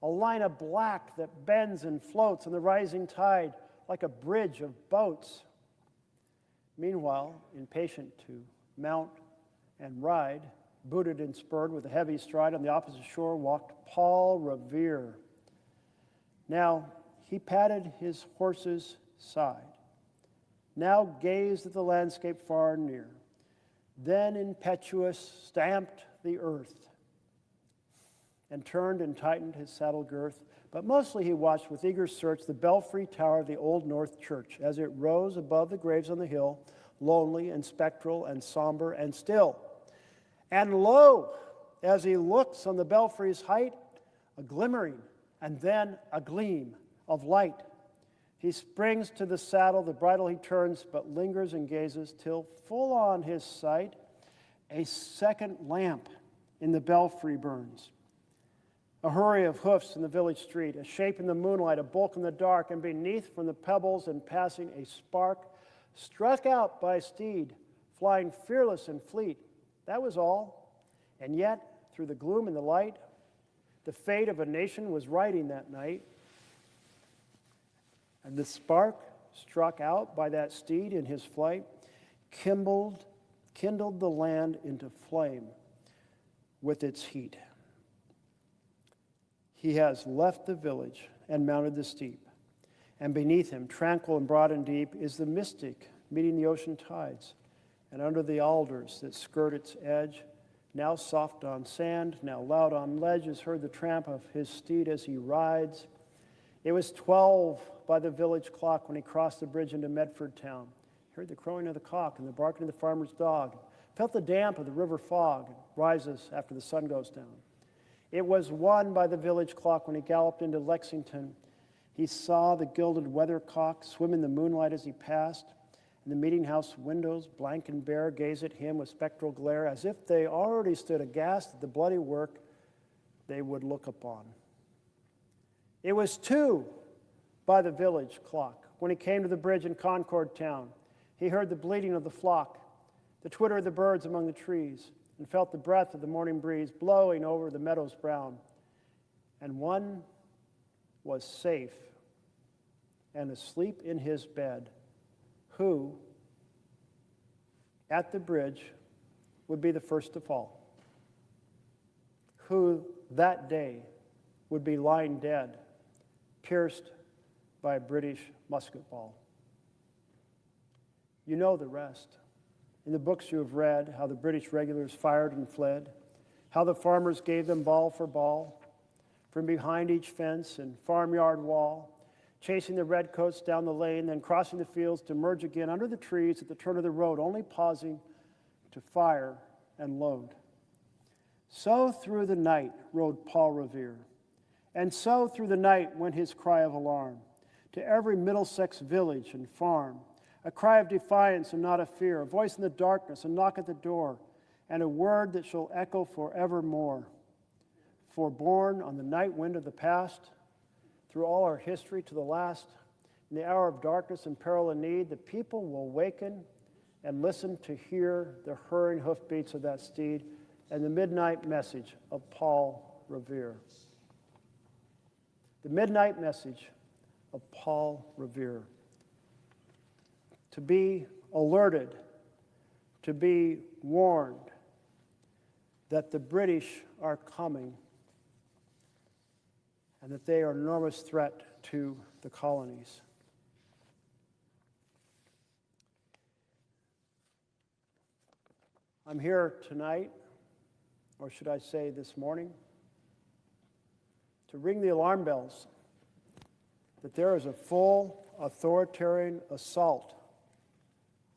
a line of black that bends and floats on the rising tide like a bridge of boats. Meanwhile, impatient to mount and ride, booted and spurred with a heavy stride on the opposite shore, walked Paul Revere. Now he patted his horse's side, now gazed at the landscape far and near, then impetuous stamped the earth and turned and tightened his saddle girth. But mostly he watched with eager search the belfry tower of the Old North Church as it rose above the graves on the hill, lonely and spectral and somber and still. And lo, as he looks on the belfry's height, a glimmering and then a gleam of light. He springs to the saddle, the bridle he turns, but lingers and gazes till full on his sight a second lamp in the belfry burns. A hurry of hoofs in the village street, a shape in the moonlight, a bulk in the dark, and beneath from the pebbles and passing a spark, struck out by a steed, flying fearless and fleet. That was all. And yet, through the gloom and the light, the fate of a nation was writing that night. And the spark struck out by that steed in his flight kindled the land into flame with its heat. He has left the village and mounted the steep, and beneath him, tranquil and broad and deep, is the mystic meeting the ocean tides, and under the alders that skirt its edge, now soft on sand, now loud on ledge, is heard the tramp of his steed as he rides. It was 12 by the village clock when he crossed the bridge into Medford town. He heard the crowing of the cock and the barking of the farmer's dog, felt the damp of the river fog, rises after the sun goes down. It was 1 by the village clock when he galloped into Lexington. He saw the gilded weathercock swim in the moonlight as he passed, and the meeting house windows, blank and bare, gaze at him with spectral glare, as if they already stood aghast at the bloody work they would look upon. It was 2 by the village clock when he came to the bridge in Concord town. He heard the bleating of the flock, the twitter of the birds among the trees, and felt the breath of the morning breeze blowing over the meadows brown. And one was safe and asleep in his bed, who, at the bridge, would be the first to fall, who that day would be lying dead, pierced by a British musket ball. You know the rest. In the books you have read, how the British regulars fired and fled, how the farmers gave them ball for ball, from behind each fence and farmyard wall, chasing the redcoats down the lane, then crossing the fields to merge again under the trees at the turn of the road, only pausing to fire and load. So through the night rode Paul Revere, and so through the night went his cry of alarm to every Middlesex village and farm, a cry of defiance and not of fear, a voice in the darkness, a knock at the door, and a word that shall echo forevermore. For born on the night wind of the past, through all our history to the last, in the hour of darkness and peril and need, the people will waken and listen to hear the hurrying hoofbeats of that steed and the midnight message of Paul Revere. The midnight message of Paul Revere. To be alerted, to be warned that the British are coming and that they are an enormous threat to the colonies. I'm here tonight, or should I say this morning, to ring the alarm bells that there is a full authoritarian assault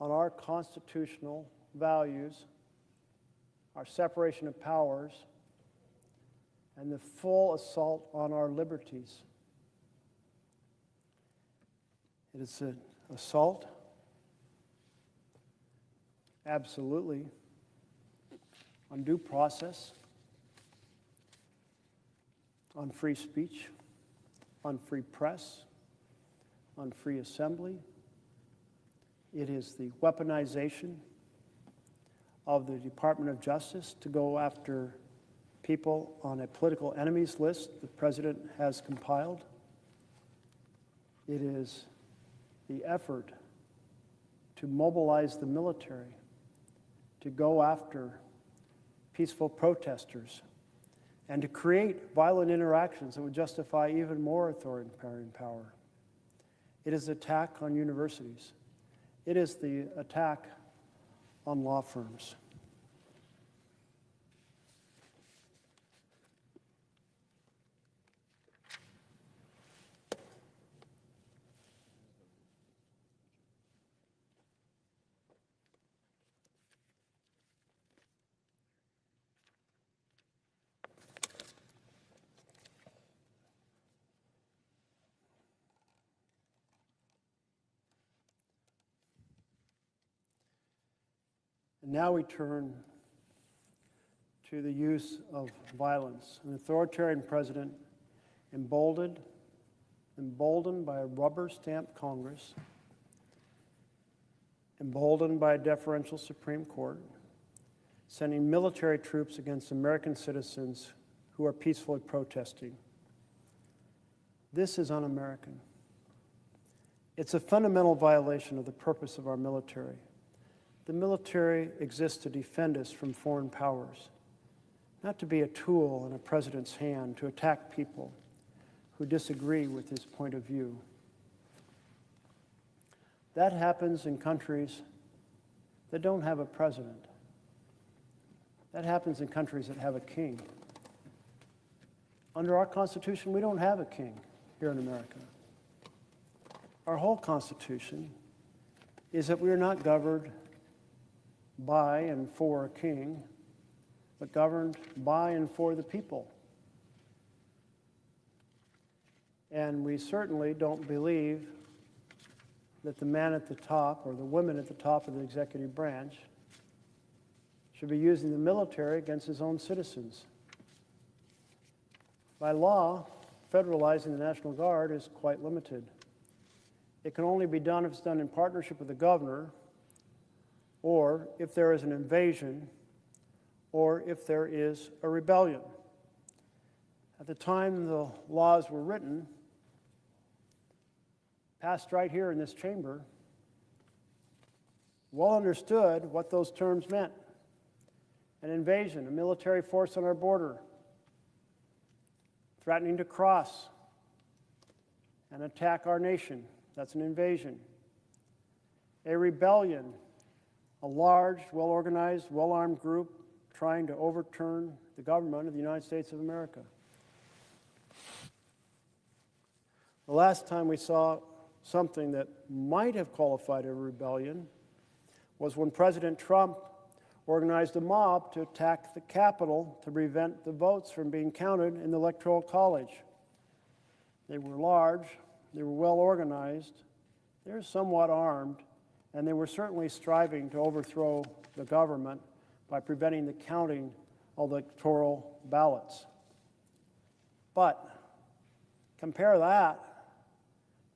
on our constitutional values, our separation of powers, and the full assault on our liberties. It is an assault, absolutely, on due process, on free speech, on free press, on free assembly. It is the weaponization of the Department of Justice to go after people on a political enemies list the president has compiled. It is the effort to mobilize the military to go after peaceful protesters and to create violent interactions that would justify even more authoritarian power. It is the attack on universities. It is the attack on law firms. And now we turn to the use of violence. An authoritarian president emboldened by a rubber-stamped Congress, emboldened by a deferential Supreme Court, sending military troops against American citizens who are peacefully protesting. This is un-American. It's a fundamental violation of the purpose of our military. The military exists to defend us from foreign powers, not to be a tool in a president's hand to attack people who disagree with his point of view. That happens in countries that don't have a president. That happens in countries that have a king. Under our Constitution, we don't have a king here in America. Our whole Constitution is that we are not governed by and for a king, but governed by and for the people. And we certainly don't believe that the man at the top or the women at the top of the executive branch should be using the military against his own citizens. By law, federalizing the National Guard is quite limited. It can only be done if it's done in partnership with the governor, or if there is an invasion, or if there is a rebellion. At the time the laws were written, passed right here in this chamber, well understood what those terms meant. An invasion, a military force on our border, threatening to cross and attack our nation. That's an invasion. A rebellion, a large, well-organized, well-armed group trying to overturn the government of the United States of America. The last time we saw something that might have qualified a rebellion was when President Trump organized a mob to attack the Capitol to prevent the votes from being counted in the Electoral College. They were large, they were well organized, they were somewhat armed, and they were certainly striving to overthrow the government by preventing the counting of electoral ballots. But compare that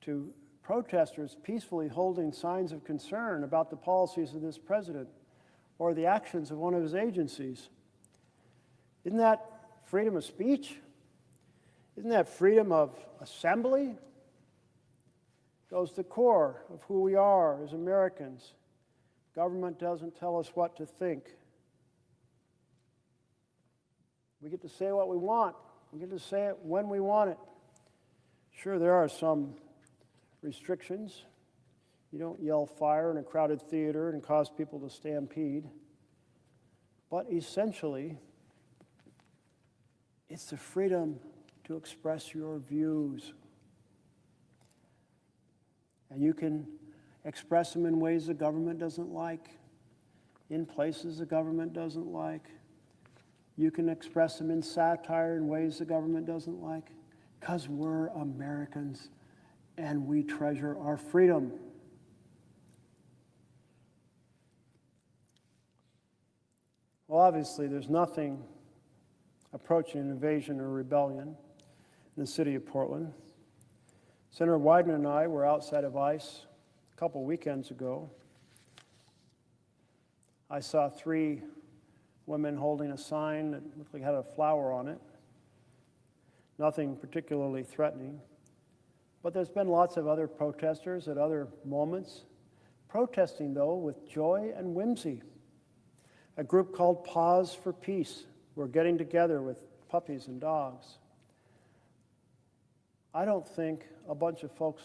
to protesters peacefully holding signs of concern about the policies of this president or the actions of one of his agencies. Isn't that freedom of speech? Isn't that freedom of assembly? It goes to the core of who we are as Americans. Government doesn't tell us what to think. We get to say what we want. We get to say it when we want it. Sure, there are some restrictions. You don't yell fire in a crowded theater and cause people to stampede. But essentially, it's the freedom to express your views. And you can express them in ways the government doesn't like, in places the government doesn't like. You can express them in satire in ways the government doesn't like, because we're Americans and we treasure our freedom. Well, obviously, there's nothing approaching an invasion or rebellion in the city of Portland. Senator Wyden and I were outside of ICE a couple weekends ago. I saw 3 women holding a sign that looked like it had a flower on it. Nothing particularly threatening. But there's been lots of other protesters at other moments, protesting, though, with joy and whimsy. A group called Pause for Peace were getting together with puppies and dogs. I don't think a bunch of folks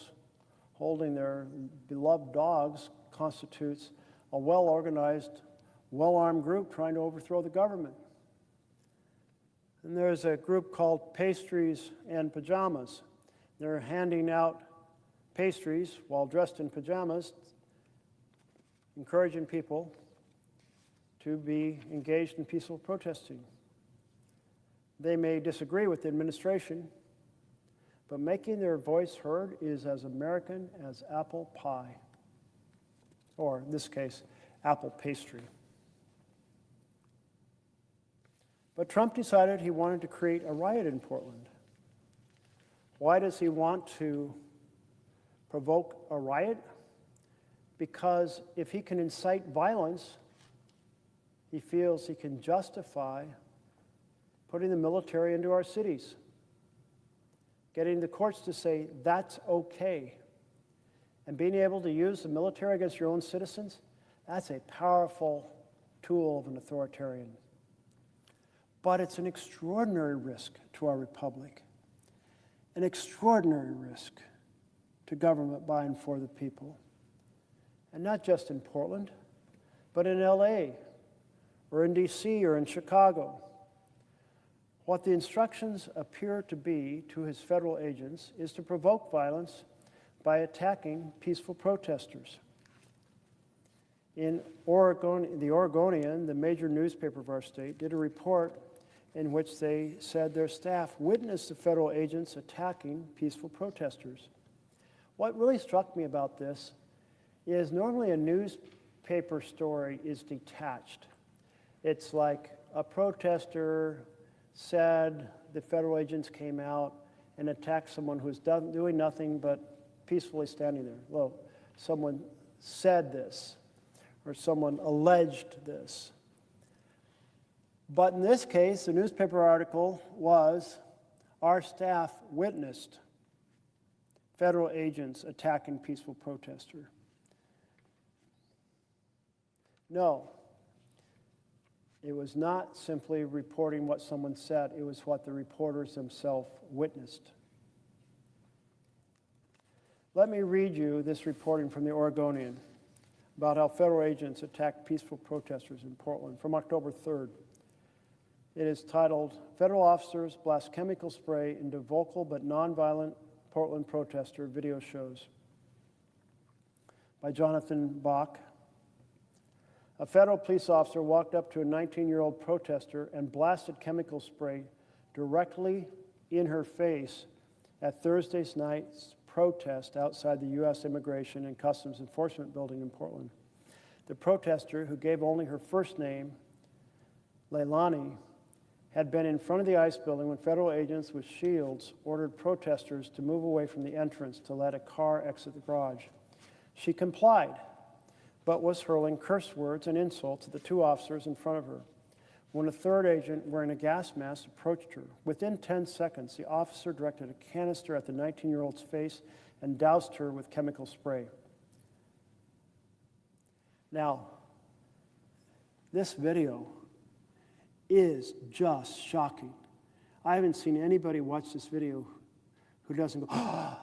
holding their beloved dogs constitutes a well-organized, well-armed group trying to overthrow the government. And there's a group called Pastries and Pajamas. They're handing out pastries while dressed in pajamas, encouraging people to be engaged in peaceful protesting. They may disagree with the administration, but making their voice heard is as American as apple pie, or in this case, apple pastry. But Trump decided he wanted to create a riot in Portland. Why does he want to provoke a riot? Because if he can incite violence, he feels he can justify putting the military into our cities, getting the courts to say that's okay. And being able to use the military against your own citizens, that's a powerful tool of an authoritarian. But it's an extraordinary risk to our republic, an extraordinary risk to government by and for the people. And not just in Portland, but in LA, or in DC, or in Chicago. What the instructions appear to be to his federal agents is to provoke violence by attacking peaceful protesters. In Oregon, the Oregonian, the major newspaper of our state, did a report in which they said their staff witnessed the federal agents attacking peaceful protesters. What really struck me about this is normally a newspaper story is detached. It's like a protester said the federal agents came out and attacked someone who's doing nothing but peacefully standing there. Well, someone said this, or someone alleged this. But in this case, the newspaper article was, our staff witnessed federal agents attacking peaceful protester. No, it was not simply reporting what someone said, it was what the reporters themselves witnessed. Let me read you this reporting from the Oregonian about how federal agents attacked peaceful protesters in Portland from October 3rd. It is titled, Federal Officers Blast Chemical Spray into Vocal but Nonviolent Portland Protester Video Shows by Jonathan Bach. A federal police officer walked up to a 19-year-old protester and blasted chemical spray directly in her face at Thursday night's protest outside the U.S. Immigration and Customs Enforcement building in Portland. The protester, who gave only her first name, Leilani, had been in front of the ICE building when federal agents with shields ordered protesters to move away from the entrance to let a car exit the garage. She complied, but was hurling curse words and insults at the two officers in front of her. When a third agent wearing a gas mask approached her, within 10 seconds, the officer directed a canister at the 19-year-old's face and doused her with chemical spray. Now, this video is just shocking. I haven't seen anybody watch this video who doesn't go,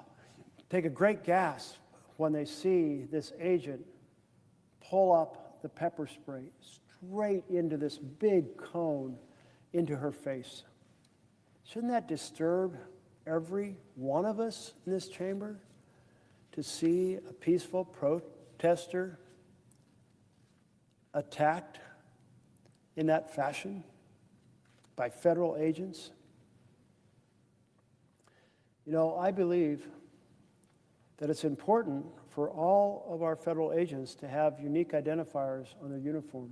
take a great gasp when they see this agent pull up the pepper spray straight into this big cone into her face. Shouldn't that disturb every one of us in this chamber to see a peaceful protester attacked in that fashion by federal agents? You know, I believe that it's important for all of our federal agents to have unique identifiers on their uniform.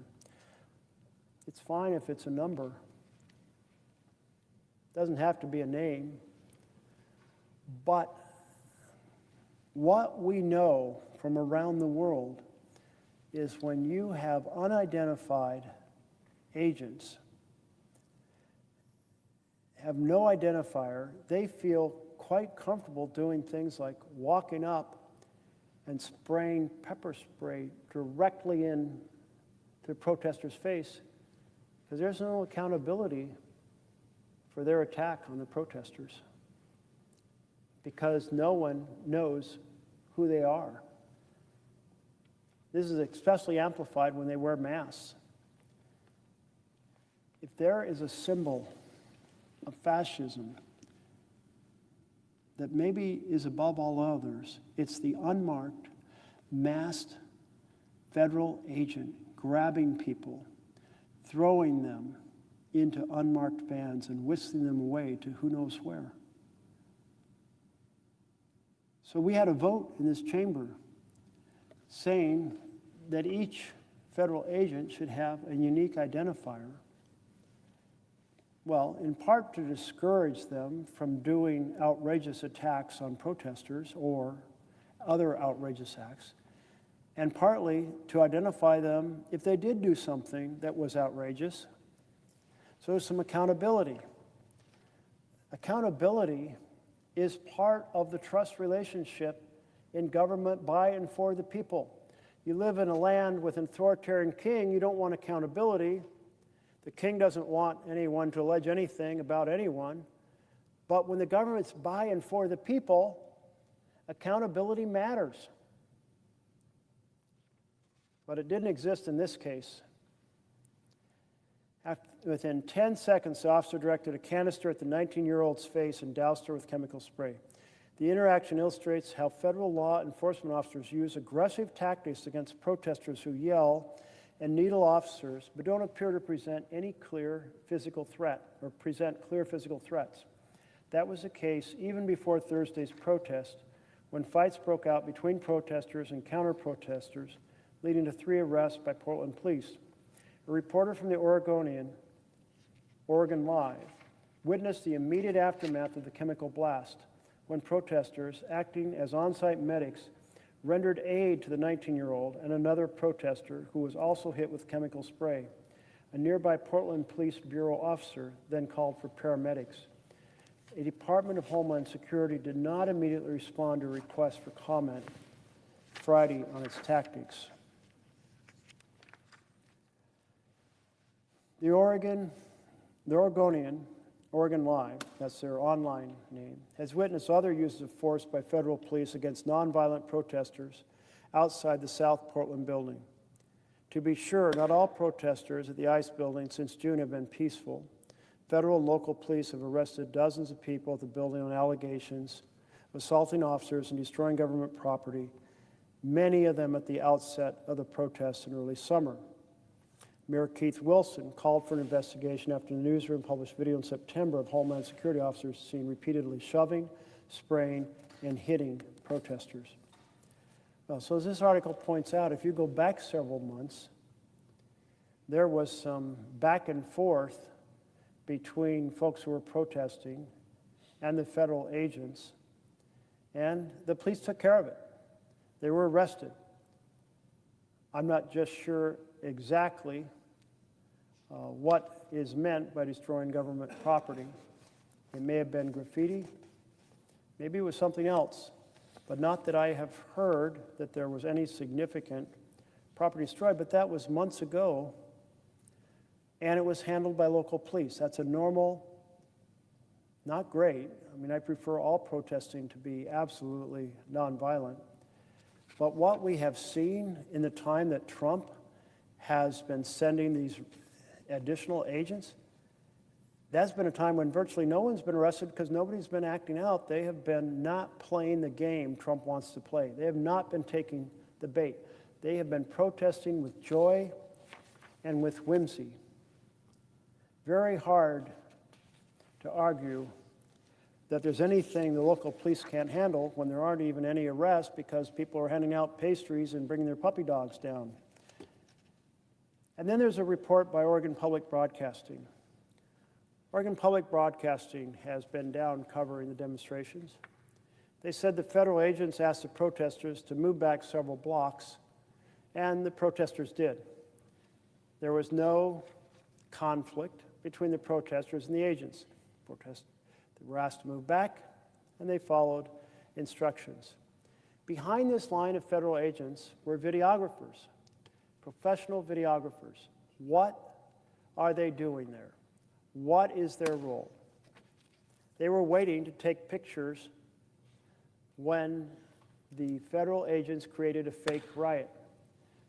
It's fine if it's a number. It doesn't have to be a name. But what we know from around the world is when you have unidentified agents, have no identifier, they feel quite comfortable doing things like walking up and spraying pepper spray directly in the protester's face, because there's no accountability for their attack on the protesters, because no one knows who they are. This is especially amplified when they wear masks. If there is a symbol of fascism that maybe is above all others, it's the unmarked, masked federal agent grabbing people, throwing them into unmarked vans and whisking them away to who knows where. So we had a vote in this chamber saying that each federal agent should have a unique identifier Well, in part to discourage them from doing outrageous attacks on protesters or other outrageous acts, and partly to identify them if they did do something that was outrageous. So there's some accountability. Accountability is part of the trust relationship in government by and for the people. You live in a land with an authoritarian king, you don't want accountability. The king doesn't want anyone to allege anything about anyone. But when the government's by and for the people, accountability matters. But it didn't exist in this case. Within 10 seconds, the officer directed a canister at the 19-year-old's face and doused her with chemical spray. The interaction illustrates how federal law enforcement officers use aggressive tactics against protesters who yell and needle officers, but don't appear to present any clear physical threat or present clear physical threats. That was the case even before Thursday's protest, when fights broke out between protesters and counter-protesters, leading to 3 arrests by Portland police. A reporter from the Oregonian, Oregon Live, witnessed the immediate aftermath of the chemical blast when protesters, acting as on-site medics, rendered aid to the 19-year-old and another protester who was also hit with chemical spray. A nearby Portland Police Bureau officer then called for paramedics. A Department of Homeland Security did not immediately respond to a request for comment Friday on its tactics. The Oregonian, Oregon Live, that's their online name, has witnessed other uses of force by federal police against nonviolent protesters outside the South Portland building. To be sure, not all protesters at the ICE building since June have been peaceful. Federal and local police have arrested dozens of people at the building on allegations of assaulting officers and destroying government property, many of them at the outset of the protests in early summer. Mayor Keith Wilson called for an investigation after the newsroom published video in September of Homeland Security officers seen repeatedly shoving, spraying, and hitting protesters. Well, so as this article points out, if you go back several months, there was some back and forth between folks who were protesting and the federal agents, and the police took care of it. They were arrested. I'm not just sure exactly what is meant by destroying government property. It may have been graffiti, maybe it was something else, but not that I have heard that there was any significant property destroyed, but that was months ago, and it was handled by local police. That's a normal, not great. I mean, I prefer all protesting to be absolutely nonviolent. But what we have seen in the time that Trump has been sending these additional agents, that's been a time when virtually no one's been arrested because nobody's been acting out. They have been not playing the game Trump wants to play. They have not been taking the bait. They have been protesting with joy and with whimsy. Very hard to argue that there's anything the local police can't handle when there aren't even any arrests because people are handing out pastries and bringing their puppy dogs down. And then there's a report by Oregon Public Broadcasting. Oregon Public Broadcasting has been down covering the demonstrations. They said the federal agents asked the protesters to move back several blocks, and the protesters did. There was no conflict between the protesters and the agents. They were asked to move back, and they followed instructions. Behind this line of federal agents were videographers, professional videographers. What are they doing there? What is their role? They were waiting to take pictures when the federal agents created a fake riot.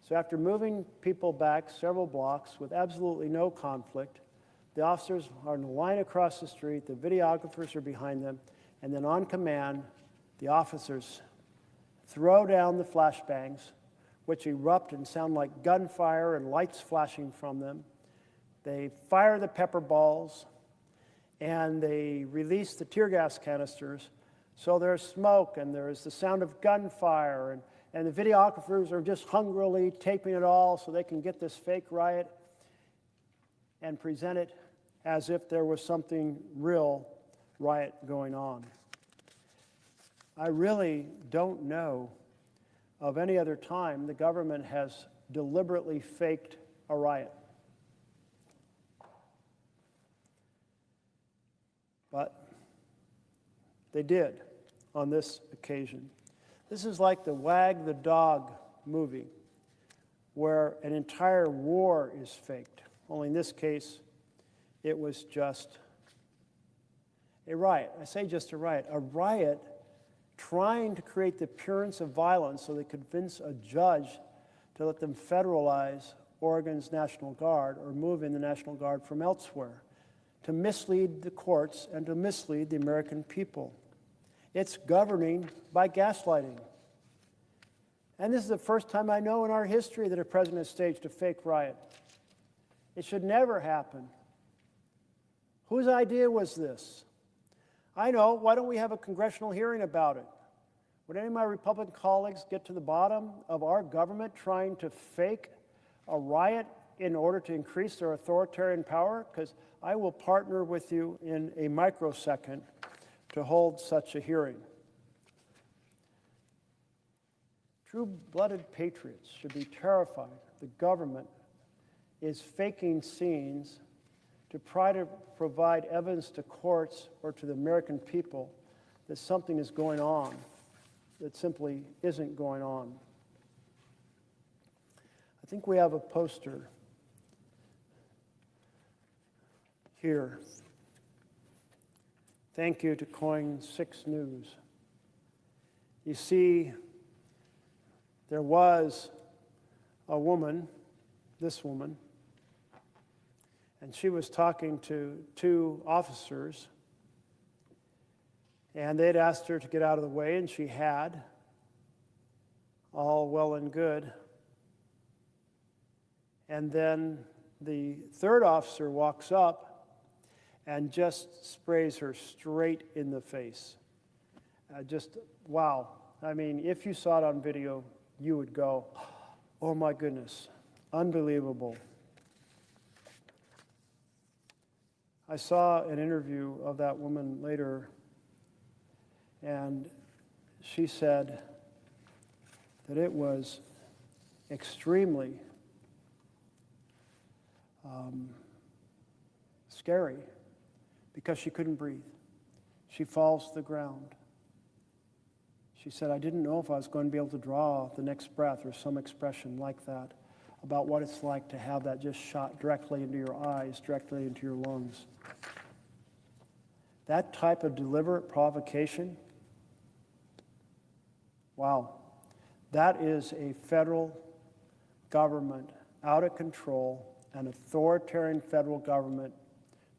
So after moving people back several blocks with absolutely no conflict, the officers are in a line across the street, the videographers are behind them, and then on command, the officers throw down the flashbangs, which erupt and sound like gunfire and lights flashing from them. They fire the pepper balls, and they release the tear gas canisters. So there's smoke, and there's the sound of gunfire, and the videographers are just hungrily taping it all so they can get this fake riot and present it as if there was something real riot going on. I really don't know of any other time the government has deliberately faked a riot. But they did on this occasion. This is like the Wag the Dog movie, where an entire war is faked. Only in this case, it was just a riot. I say just a riot trying to create the appearance of violence so they could convince a judge to let them federalize Oregon's National Guard or move in the National Guard from elsewhere, to mislead the courts and to mislead the American people. It's governing by gaslighting. And this is the first time I know in our history that a president has staged a fake riot. It should never happen. Whose idea was this? I know. Why don't we have a congressional hearing about it? Would any of my Republican colleagues get to the bottom of our government trying to fake a riot in order to increase their authoritarian power? Because I will partner with you in a microsecond to hold such a hearing. True-blooded patriots should be terrified the government is faking scenes to try to provide evidence to courts or to the American people that something is going on that simply isn't going on. I think we have a poster here. Thank you to Coin 6 News. You see, there was a woman, this woman, and she was talking to two officers, and they'd asked her to get out of the way, and she had. All well and good. And then the third officer walks up and just sprays her straight in the face. Just, wow. I mean, if you saw it on video, you would go, oh my goodness, unbelievable. I saw an interview of that woman later, and she said that it was extremely scary because she couldn't breathe. She falls to the ground. She said, I didn't know if I was going to be able to draw the next breath or some expression like that about what it's like to have that just shot directly into your eyes, directly into your lungs. That type of deliberate provocation, wow, that is a federal government out of control, an authoritarian federal government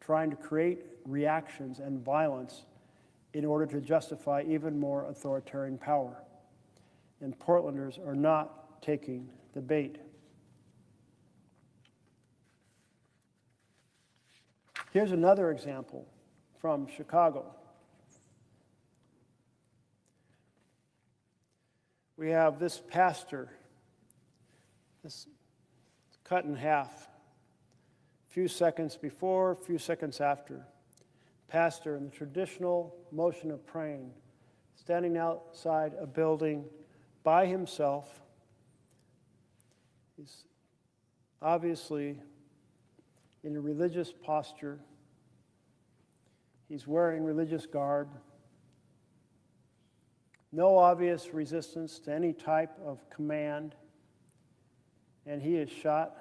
trying to create reactions and violence in order to justify even more authoritarian power. And Portlanders are not taking the bait. Here's another example from Chicago. We have this pastor, this cut in half, a few seconds before, a few seconds after. Pastor in the traditional motion of praying, standing outside a building by himself. He's obviously in a religious posture. He's wearing religious garb. No obvious resistance to any type of command. And he is shot,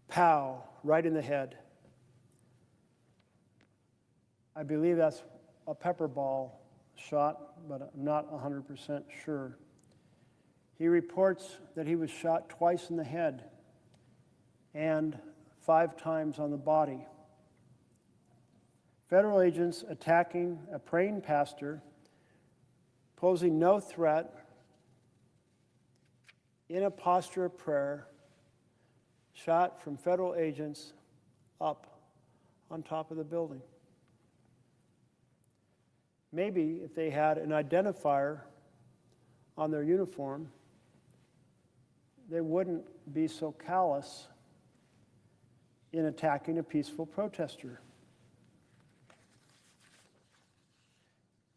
pow, right in the head. I believe that's a pepper ball shot, but I'm not 100% sure. He reports that he was shot twice in the head and 5 times on the body. Federal agents attacking a praying pastor, posing no threat, in a posture of prayer, shot from federal agents up on top of the building. Maybe if they had an identifier on their uniform, they wouldn't be so callous in attacking a peaceful protester.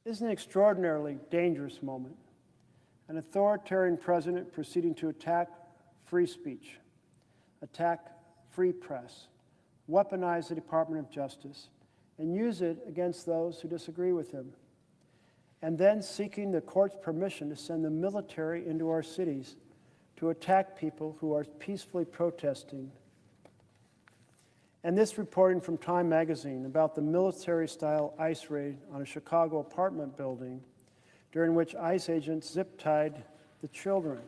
This is an extraordinarily dangerous moment. An authoritarian president proceeding to attack free speech, attack free press, weaponize the Department of Justice, and use it against those who disagree with him, and then seeking the court's permission to send the military into our cities to attack people who are peacefully protesting. And this reporting from Time magazine about the military-style ICE raid on a Chicago apartment building during which ICE agents zip-tied the children.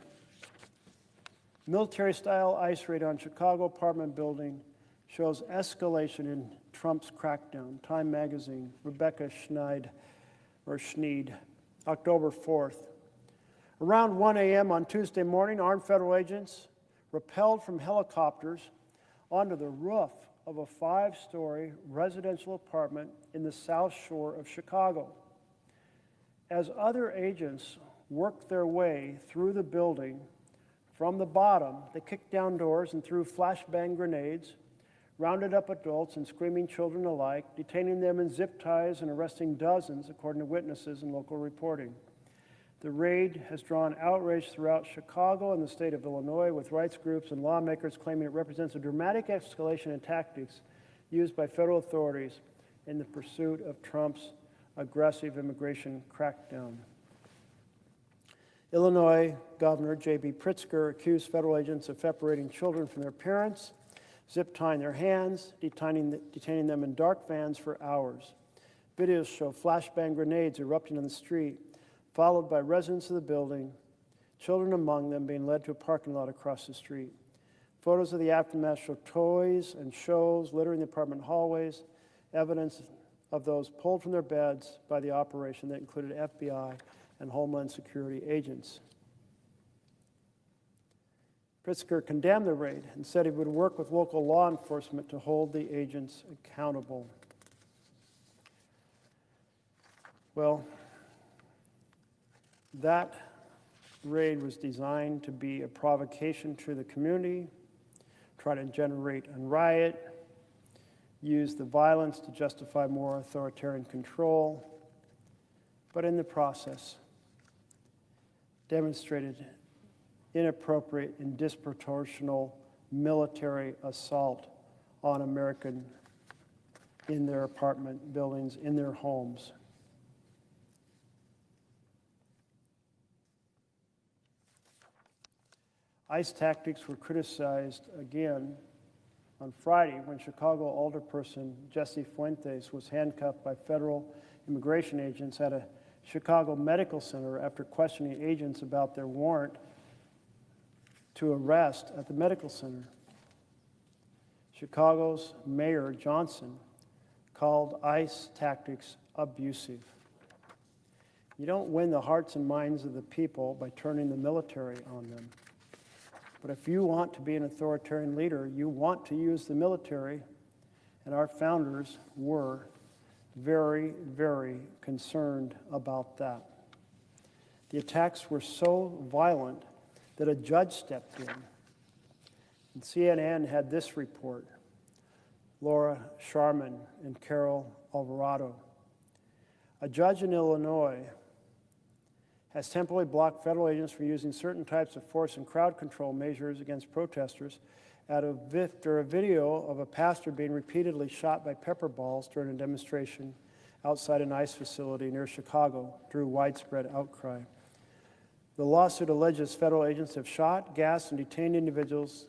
Military-style ICE raid on Chicago apartment building shows escalation in Trump's crackdown. Time magazine, Rebecca Schneid, October 4th. Around 1 a.m. on Tuesday morning, armed federal agents rappelled from helicopters onto the roof of a 5-story residential apartment in the South Shore of Chicago. As other agents worked their way through the building from the bottom, they kicked down doors and threw flashbang grenades, rounded up adults and screaming children alike, detaining them in zip ties and arresting dozens, according to witnesses and local reporting. The raid has drawn outrage throughout Chicago and the state of Illinois, with rights groups and lawmakers claiming it represents a dramatic escalation in tactics used by federal authorities in the pursuit of Trump's aggressive immigration crackdown. Illinois Governor J.B. Pritzker accused federal agents of separating children from their parents, zip-tying their hands, detaining them in dark vans for hours. Videos show flashbang grenades erupting on the street, followed by residents of the building, children among them being led to a parking lot across the street. Photos of the aftermath show toys and shows littering the apartment hallways, evidence of those pulled from their beds by the operation that included FBI and Homeland Security agents. Pritzker condemned the raid and said he would work with local law enforcement to hold the agents accountable. Well, that raid was designed to be a provocation to the community, try to generate a riot, use the violence to justify more authoritarian control, but in the process demonstrated inappropriate and disproportional military assault on Americans in their apartment buildings, in their homes. ICE tactics were criticized again on Friday when Chicago alderperson Jesse Fuentes was handcuffed by federal immigration agents at a Chicago medical center after questioning agents about their warrant to arrest at the medical center. Chicago's Mayor Johnson called ICE tactics abusive. You don't win the hearts and minds of the people by turning the military on them. But if you want to be an authoritarian leader, you want to use the military, and our founders were very, very concerned about that. The attacks were so violent that a judge stepped in. And CNN had this report, Laura Sharman and Carol Alvarado. A judge in Illinois has temporarily blocked federal agents from using certain types of force and crowd control measures against protesters after a video of a pastor being repeatedly shot by pepper balls during a demonstration outside an ICE facility near Chicago drew widespread outcry. The lawsuit alleges federal agents have shot, gassed, and detained individuals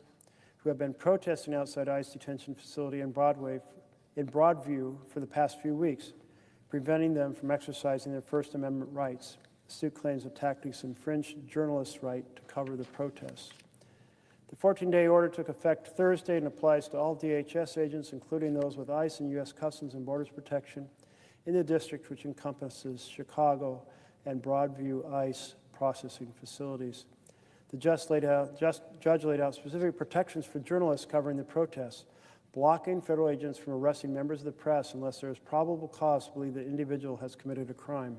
who have been protesting outside ICE detention facility in Broadview for the past few weeks, preventing them from exercising their First Amendment rights. The suit claims the tactics infringed journalists' right to cover the protests. The 14-day order took effect Thursday and applies to all DHS agents, including those with ICE and U.S. Customs and Borders Protection in the district, which encompasses Chicago and Broadview ICE processing facilities. The judge laid out specific protections for journalists covering the protests, blocking federal agents from arresting members of the press unless there is probable cause to believe the individual has committed a crime.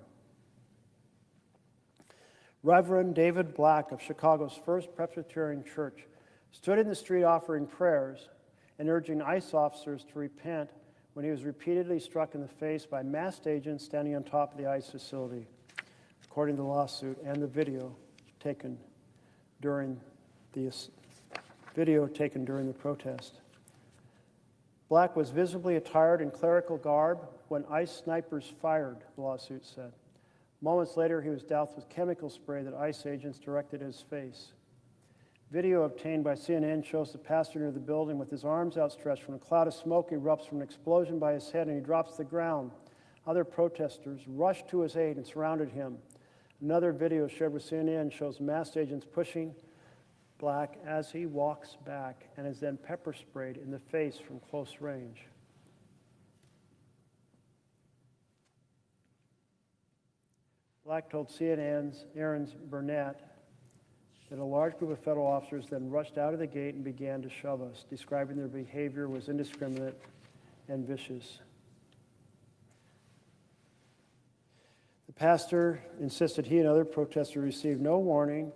Reverend David Black of Chicago's First Presbyterian Church stood in the street offering prayers and urging ICE officers to repent when he was repeatedly struck in the face by masked agents standing on top of the ICE facility, according to the lawsuit and the video taken during the protest. Black was visibly attired in clerical garb when ICE snipers fired, the lawsuit said. Moments later, he was doused with chemical spray that ICE agents directed at his face. Video obtained by CNN shows the pastor near the building with his arms outstretched when a cloud of smoke erupts from an explosion by his head and he drops to the ground. Other protesters rushed to his aid and surrounded him. Another video shared with CNN shows masked agents pushing Black as he walks back and is then pepper sprayed in the face from close range. Black told CNN's Aaron Burnett that a large group of federal officers then rushed out of the gate and began to shove us, describing their behavior was indiscriminate and vicious. The pastor insisted he and other protesters received no warning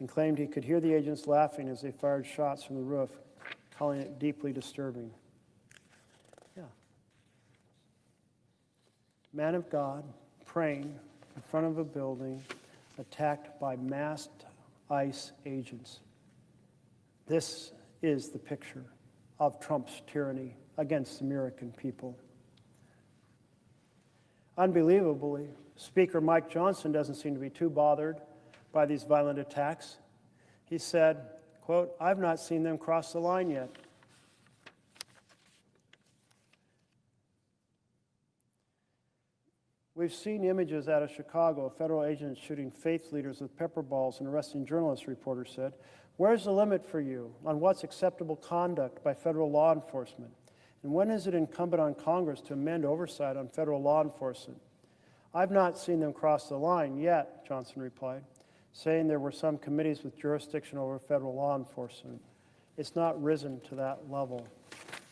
and claimed he could hear the agents laughing as they fired shots from the roof, calling it deeply disturbing. Yeah. Man of God praying in front of a building attacked by masked ICE agents. This is the picture of Trump's tyranny against the American people. Unbelievably, Speaker Mike Johnson doesn't seem to be too bothered by these violent attacks. He said, quote, "I've not seen them cross the line yet." We've seen images out of Chicago of federal agents shooting faith leaders with pepper balls and arresting journalists, reporters said. Where's the limit for you on what's acceptable conduct by federal law enforcement? And when is it incumbent on Congress to amend oversight on federal law enforcement? I've not seen them cross the line yet, Johnson replied, saying there were some committees with jurisdiction over federal law enforcement. It's not risen to that level.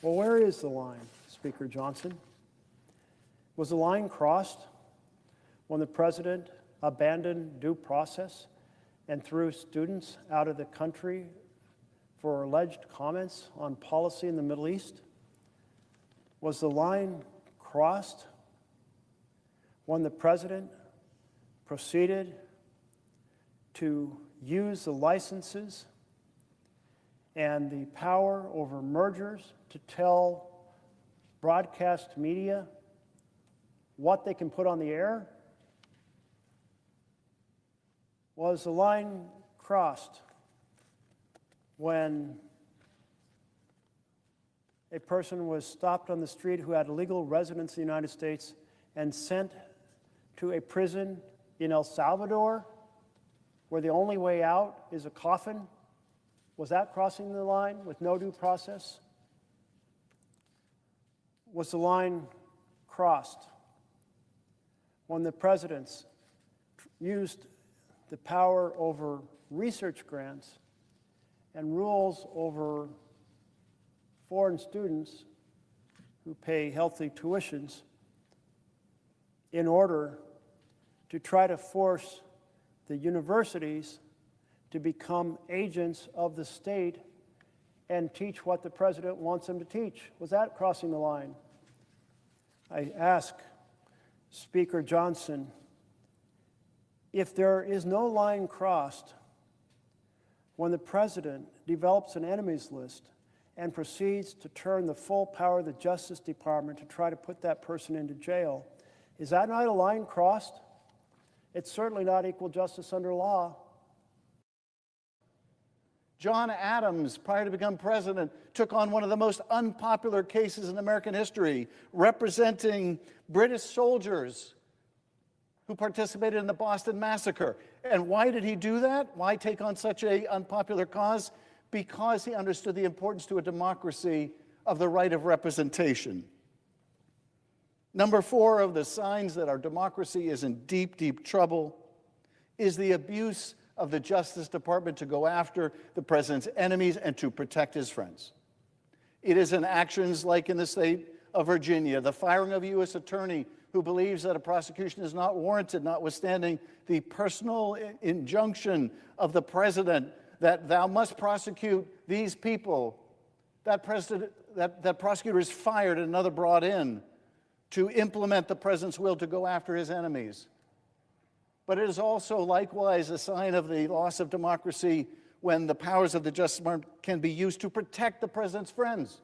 Well, where is the line, Speaker Johnson? Was the line crossed when the president abandoned due process and threw students out of the country for alleged comments on policy in the Middle East? Was the line crossed when the president proceeded to use the licenses and the power over mergers to tell broadcast media what they can put on the air? Was the line crossed when a person was stopped on the street who had legal residence in the United States and sent to a prison in El Salvador where the only way out is a coffin? Was that crossing the line with no due process? Was the line crossed when the presidents used the power over research grants and rules over foreign students who pay healthy tuitions in order to try to force the universities to become agents of the state and teach what the president wants them to teach? Was that crossing the line? I ask Speaker Johnson, if there is no line crossed when the president develops an enemies list and proceeds to turn the full power of the Justice Department to try to put that person into jail, is that not a line crossed? It's certainly not equal justice under law. John Adams, prior to becoming president, took on one of the most unpopular cases in American history, representing British soldiers who participated in the Boston Massacre. And why did he do that? Why take on such an unpopular cause? Because he understood the importance to a democracy of the right of representation. Number 4 of the signs that our democracy is in deep, deep trouble is the abuse of the Justice Department to go after the president's enemies and to protect his friends. It is in actions like in the state of Virginia, the firing of a U.S. attorney who believes that a prosecution is not warranted, notwithstanding the personal injunction of the president that thou must prosecute these people That prosecutor is fired and another brought in to implement the president's will to go after his enemies. But it is also likewise a sign of the loss of democracy when the powers of the Justice Department can be used to protect the president's friends.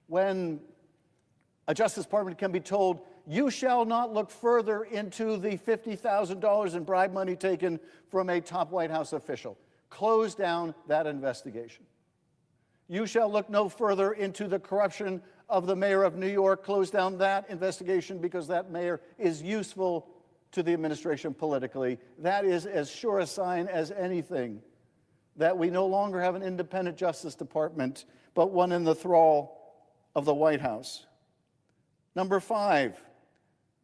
When a Justice Department can be told, you shall not look further into the $50,000 in bribe money taken from a top White House official. Close down that investigation. You shall look no further into the corruption of the mayor of New York. Close down that investigation because that mayor is useful to the administration politically. That is as sure a sign as anything that we no longer have an independent Justice Department, but one in the thrall of the White House. Number 5,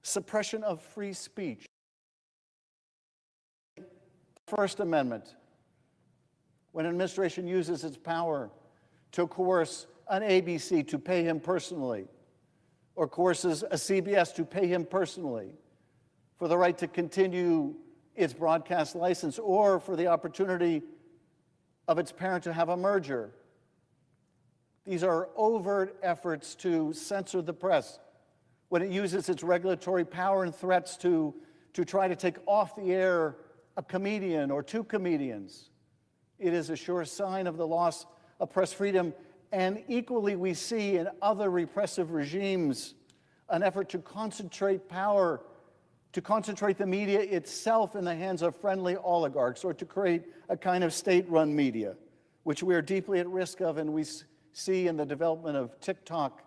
suppression of free speech. First Amendment, when an administration uses its power to coerce an ABC to pay him personally, or coerces a CBS to pay him personally for the right to continue its broadcast license, or for the opportunity of its parent to have a merger. These are overt efforts to censor the press when it uses its regulatory power and threats to try to take off the air a comedian or two comedians. It is a sure sign of the loss of press freedom. And equally, we see in other repressive regimes an effort to concentrate power, to concentrate the media itself in the hands of friendly oligarchs, or to create a kind of state-run media, which we are deeply at risk of, and we see in the development of TikTok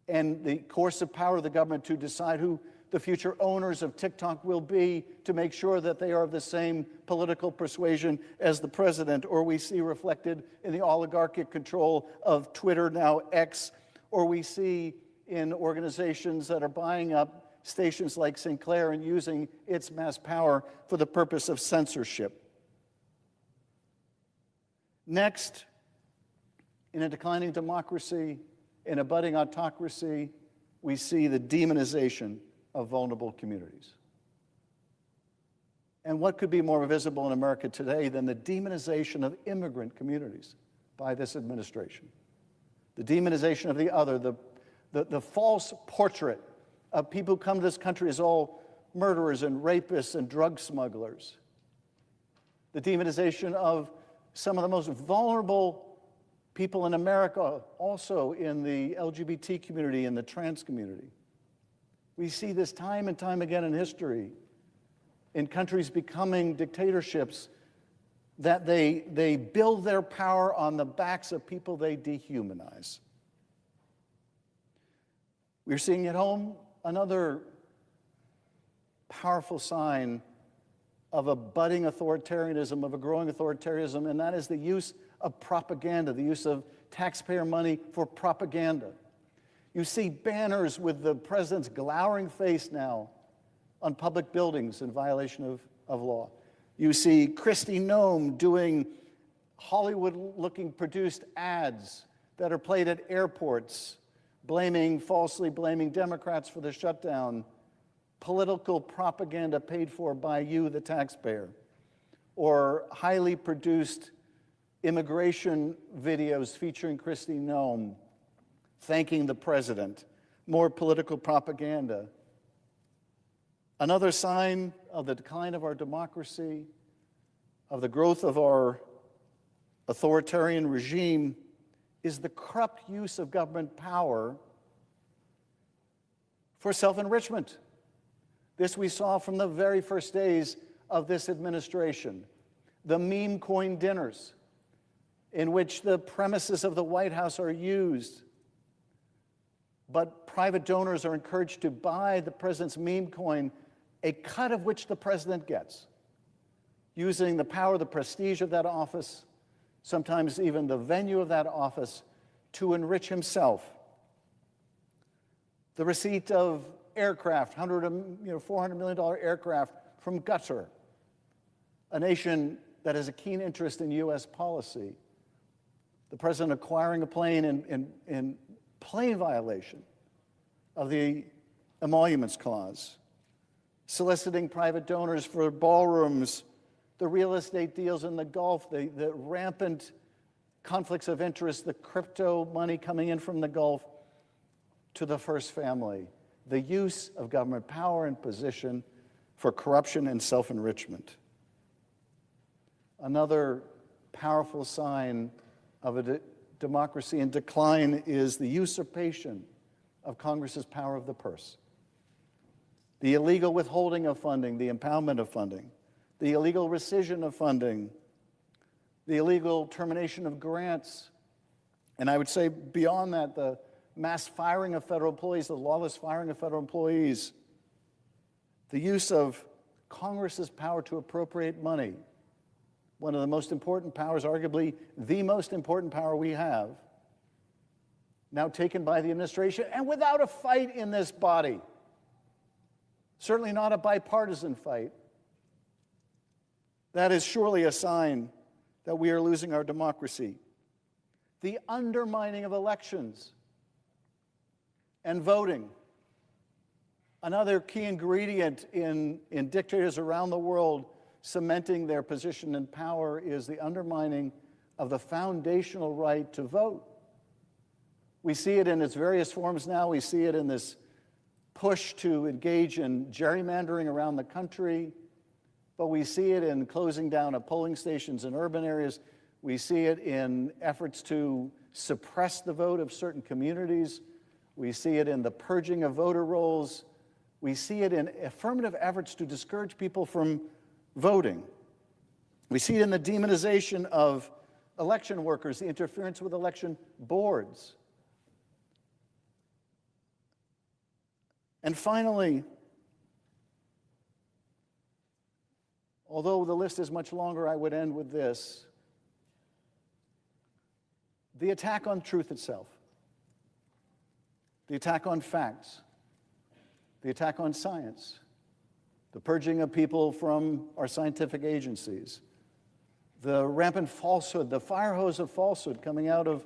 and the coercive power of the government to decide who the future owners of TikTok will be, to make sure that they are of the same political persuasion as the president, or we see reflected in the oligarchic control of Twitter, now X, or we see in organizations that are buying up stations like Sinclair and using its mass power for the purpose of censorship. Next, in a declining democracy, in a budding autocracy, we see the demonization of vulnerable communities. And what could be more visible in America today than the demonization of immigrant communities by this administration? The demonization of the other, the false portrait of people who come to this country as all murderers and rapists and drug smugglers. The demonization of some of the most vulnerable people in America, also in the LGBT community and the trans community. We see this time and time again in history, in countries becoming dictatorships, that they build their power on the backs of people they dehumanize. We're seeing at home another powerful sign of a budding authoritarianism, of a growing authoritarianism, and that is the use of propaganda, the use of taxpayer money for propaganda. You see banners with the president's glowering face now on public buildings in violation of law. You see Kristi Noem doing Hollywood-looking produced ads that are played at airports, falsely blaming Democrats for the shutdown, political propaganda paid for by you, the taxpayer, or highly produced immigration videos featuring Kristi Noem thanking the president, more political propaganda. Another sign of the decline of our democracy, of the growth of our authoritarian regime, is the corrupt use of government power for self-enrichment. This we saw from the very first days of this administration. The meme coin dinners, in which the premises of the White House are used, but private donors are encouraged to buy the president's meme coin, a cut of which the president gets, using the power, the prestige of that office, sometimes even the venue of that office, to enrich himself. The receipt of aircraft, $400 million aircraft from Qatar, a nation that has a keen interest in U.S. policy. The president acquiring a plane in plain violation of the Emoluments Clause, soliciting private donors for ballrooms, the real estate deals in the Gulf, the rampant conflicts of interest, the crypto money coming in from the Gulf, to the first family, the use of government power and position for corruption and self-enrichment. Another powerful sign of a democracy in decline is the usurpation of Congress's power of the purse. The illegal withholding of funding, the impoundment of funding, the illegal rescission of funding, the illegal termination of grants, and I would say beyond that, the mass firing of federal employees, the lawless firing of federal employees, the use of Congress's power to appropriate money, one of the most important powers, arguably the most important power we have, now taken by the administration, and without a fight in this body. Certainly not a bipartisan fight. That is surely a sign that we are losing our democracy. The undermining of elections and voting. Another key ingredient in dictators around the world cementing their position in power is the undermining of the foundational right to vote. We see it in its various forms now. We see it in this push to engage in gerrymandering around the country, but we see it in closing down of polling stations in urban areas. We see it in efforts to suppress the vote of certain communities. We see it in the purging of voter rolls. We see it in affirmative efforts to discourage people from voting. We see it in the demonization of election workers, the interference with election boards. And finally, although the list is much longer, I would end with this: the attack on truth itself, the attack on facts, the attack on science, the purging of people from our scientific agencies, the rampant falsehood, the fire hose of falsehood coming out of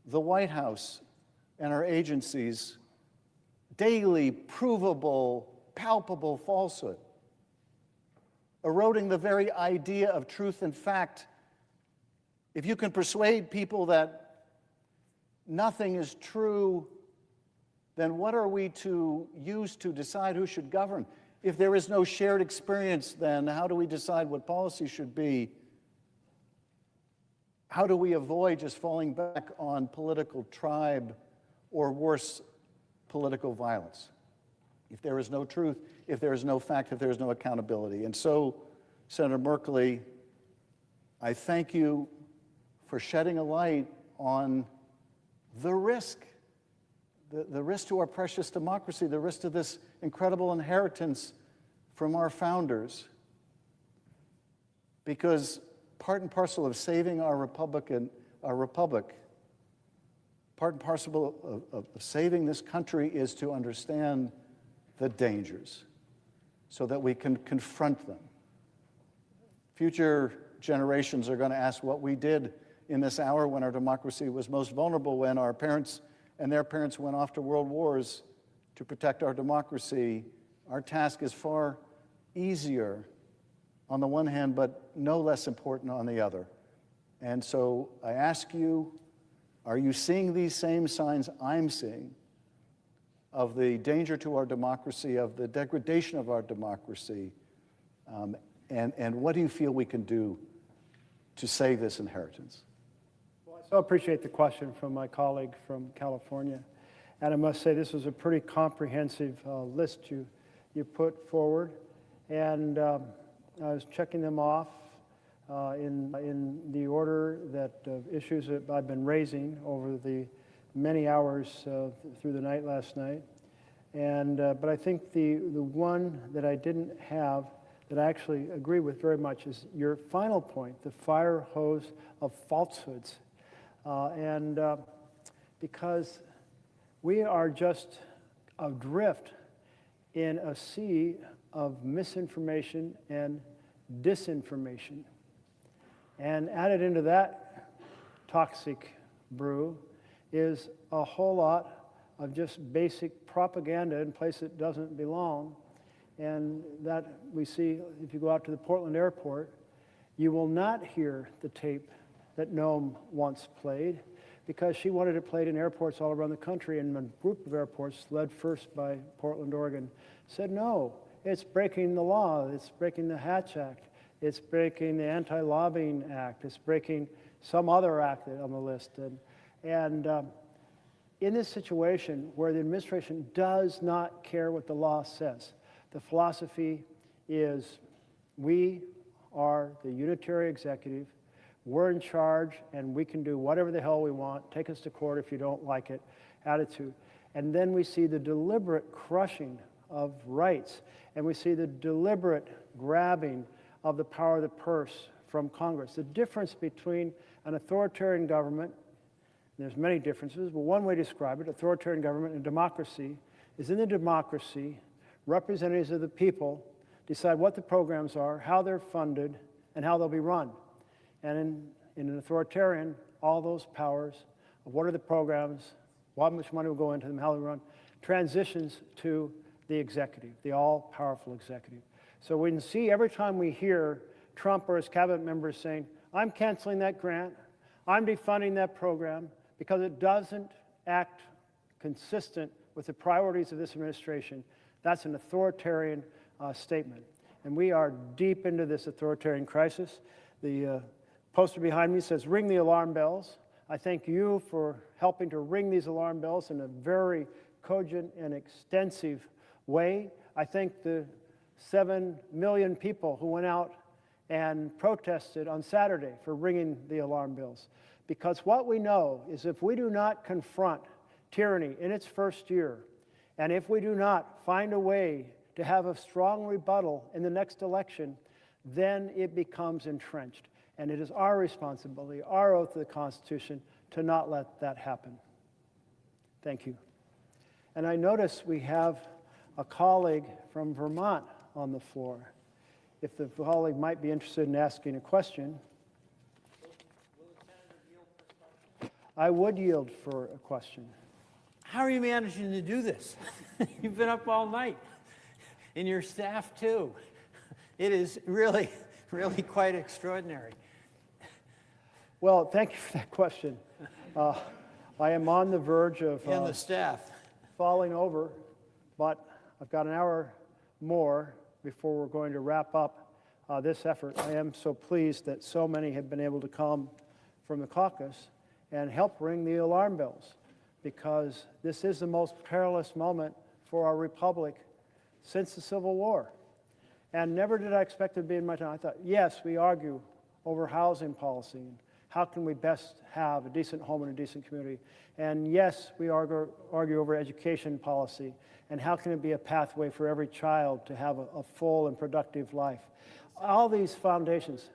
the White House and our agencies, daily provable, palpable falsehood, eroding the very idea of truth and fact. If you can persuade people that nothing is true, then what are we to use to decide who should govern? If there is no shared experience, then how do we decide what policy should be? How do we avoid just falling back on political tribe or worse, political violence? If there is no truth, if there is no fact, if there is no accountability. And so, Senator Merkley, I thank you for shedding a light on the risk to our precious democracy, the risk to this incredible inheritance from our founders. Because part and parcel of saving our republic, part and parcel of saving this country is to understand the dangers so that we can confront them. Future generations are going to ask what we did in this hour when our democracy was most vulnerable, when our parents and their parents went off to world wars to protect our democracy. Our task is far easier on the one hand, but no less important on the other. And so I ask you, are you seeing these same signs I'm seeing of the danger to our democracy, of the degradation of our democracy? And what do you feel we can do to save this inheritance? Well, I so appreciate the question from my colleague from California. And I must say this was a pretty comprehensive list you put forward. And I was checking them off in the order that issues that I've been raising over the many hours through the night last night. And but I think the one that I didn't have that I actually agree with very much is your final point, the fire hose of falsehoods. Because we are just adrift in a sea of misinformation and disinformation. And added into that toxic brew is a whole lot of just basic propaganda in places it doesn't belong. And that we see, if you go out to the Portland airport, you will not hear the tape that Noam once played, because she wanted it played in airports all around the country, and a group of airports, led first by Portland, Oregon, said, no, it's breaking the law, it's breaking the Hatch Act, it's breaking the Anti-Lobbying Act, it's breaking some other act on the list. And in this situation where the administration does not care what the law says, the philosophy is we are the unitary executive, we're in charge, and we can do whatever the hell we want, take us to court if you don't like it, attitude. And then we see the deliberate crushing of rights, and we see the deliberate grabbing of the power of the purse from Congress. The difference between an authoritarian government, there's many differences, but one way to describe it, authoritarian government and democracy, is in the democracy, representatives of the people decide what the programs are, how they're funded, and how they'll be run. And in an authoritarian, all those powers of what are the programs, how much money will go into them, how they run, transitions to the executive, the all-powerful executive. So we can see every time we hear Trump or his cabinet members saying, I'm canceling that grant, I'm defunding that program, because it doesn't act consistent with the priorities of this administration, that's an authoritarian statement. And we are deep into this authoritarian crisis. The poster behind me says, ring the alarm bells. I thank you for helping to ring these alarm bells in a very cogent and extensive way. I thank the 7 million people who went out and protested on Saturday for ringing the alarm bells. Because what we know is if we do not confront tyranny in its first year, and if we do not find a way to have a strong rebuttal in the next election, then it becomes entrenched. And it is our responsibility, our oath to the Constitution, to not let that happen. Thank you. And I notice we have a colleague from Vermont on the floor. If the colleague might be interested in asking a question. I would yield for a question. How are you managing to do this? You've been up all night, and your staff too. It is really, really quite extraordinary. Well, thank you for that question. I am on the verge of And the staff. falling over, but I've got an hour more before we're going to wrap up this effort. I am so pleased that so many have been able to come from the caucus and help ring the alarm bells, because this is the most perilous moment for our republic since the Civil War. And never did I expect it to be in my time. I thought, yes, we argue over housing policy and how can we best have a decent home and a decent community. And yes, we argue over education policy and how can it be a pathway for every child to have a full and productive life. All these foundations.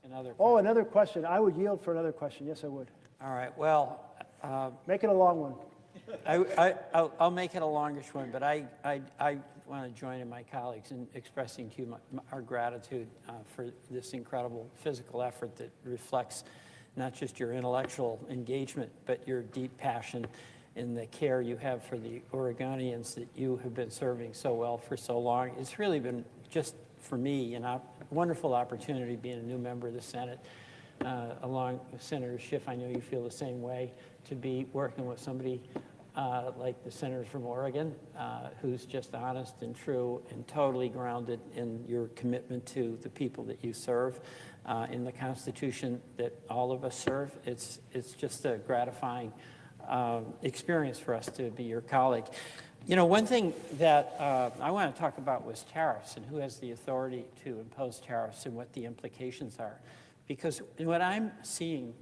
Another question. I would yield for another question. Yes, I would. All right, well. Make it a long one. I'll make it a longish one, but I want to join in my colleagues in expressing to you our gratitude for this incredible physical effort that reflects not just your intellectual engagement, but your deep passion in the care you have for the Oregonians that you have been serving so well for so long. It's really been, just for me, a wonderful opportunity being a new member of the Senate, along with Senator Schiff. I know you feel the same way, to be working with somebody like the senators from Oregon, who's just honest and true and totally grounded in your commitment to the people that you serve, in the Constitution that all of us serve. It's just a gratifying experience for us to be your colleague. You know, one thing that I want to talk about was tariffs and who has the authority to impose tariffs and what the implications are. Because what I'm seeing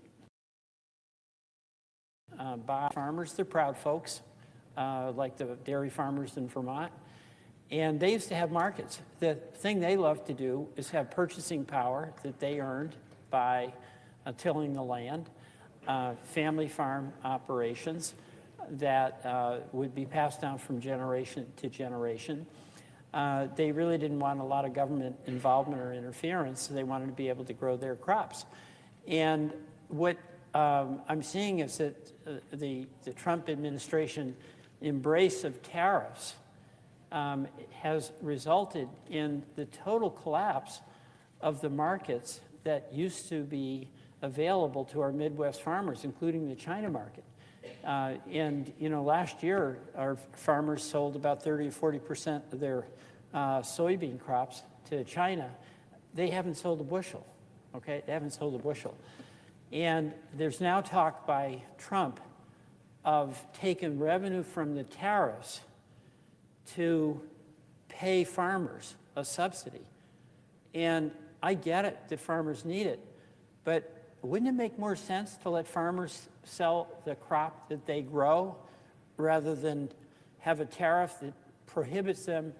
by farmers, they're proud folks, like the dairy farmers in Vermont, and they used to have markets. The thing they love to do is have purchasing power that they earned by tilling the land, family farm operations that would be passed down from generation to generation. They really didn't want a lot of government involvement or interference, so they wanted to be able to grow their crops. And what I'm seeing is that the Trump administration embrace of tariffs has resulted in the total collapse of the markets that used to be available to our Midwest farmers, including the China market. And last year, our farmers sold about 30 or 40% of their soybean crops to China. They haven't sold a bushel, okay? They haven't sold a bushel. And there's now talk by Trump of taking revenue from the tariffs to pay farmers a subsidy. And I get it, the farmers need it, but wouldn't it make more sense to let farmers sell the crop that they grow rather than have a tariff that prohibits them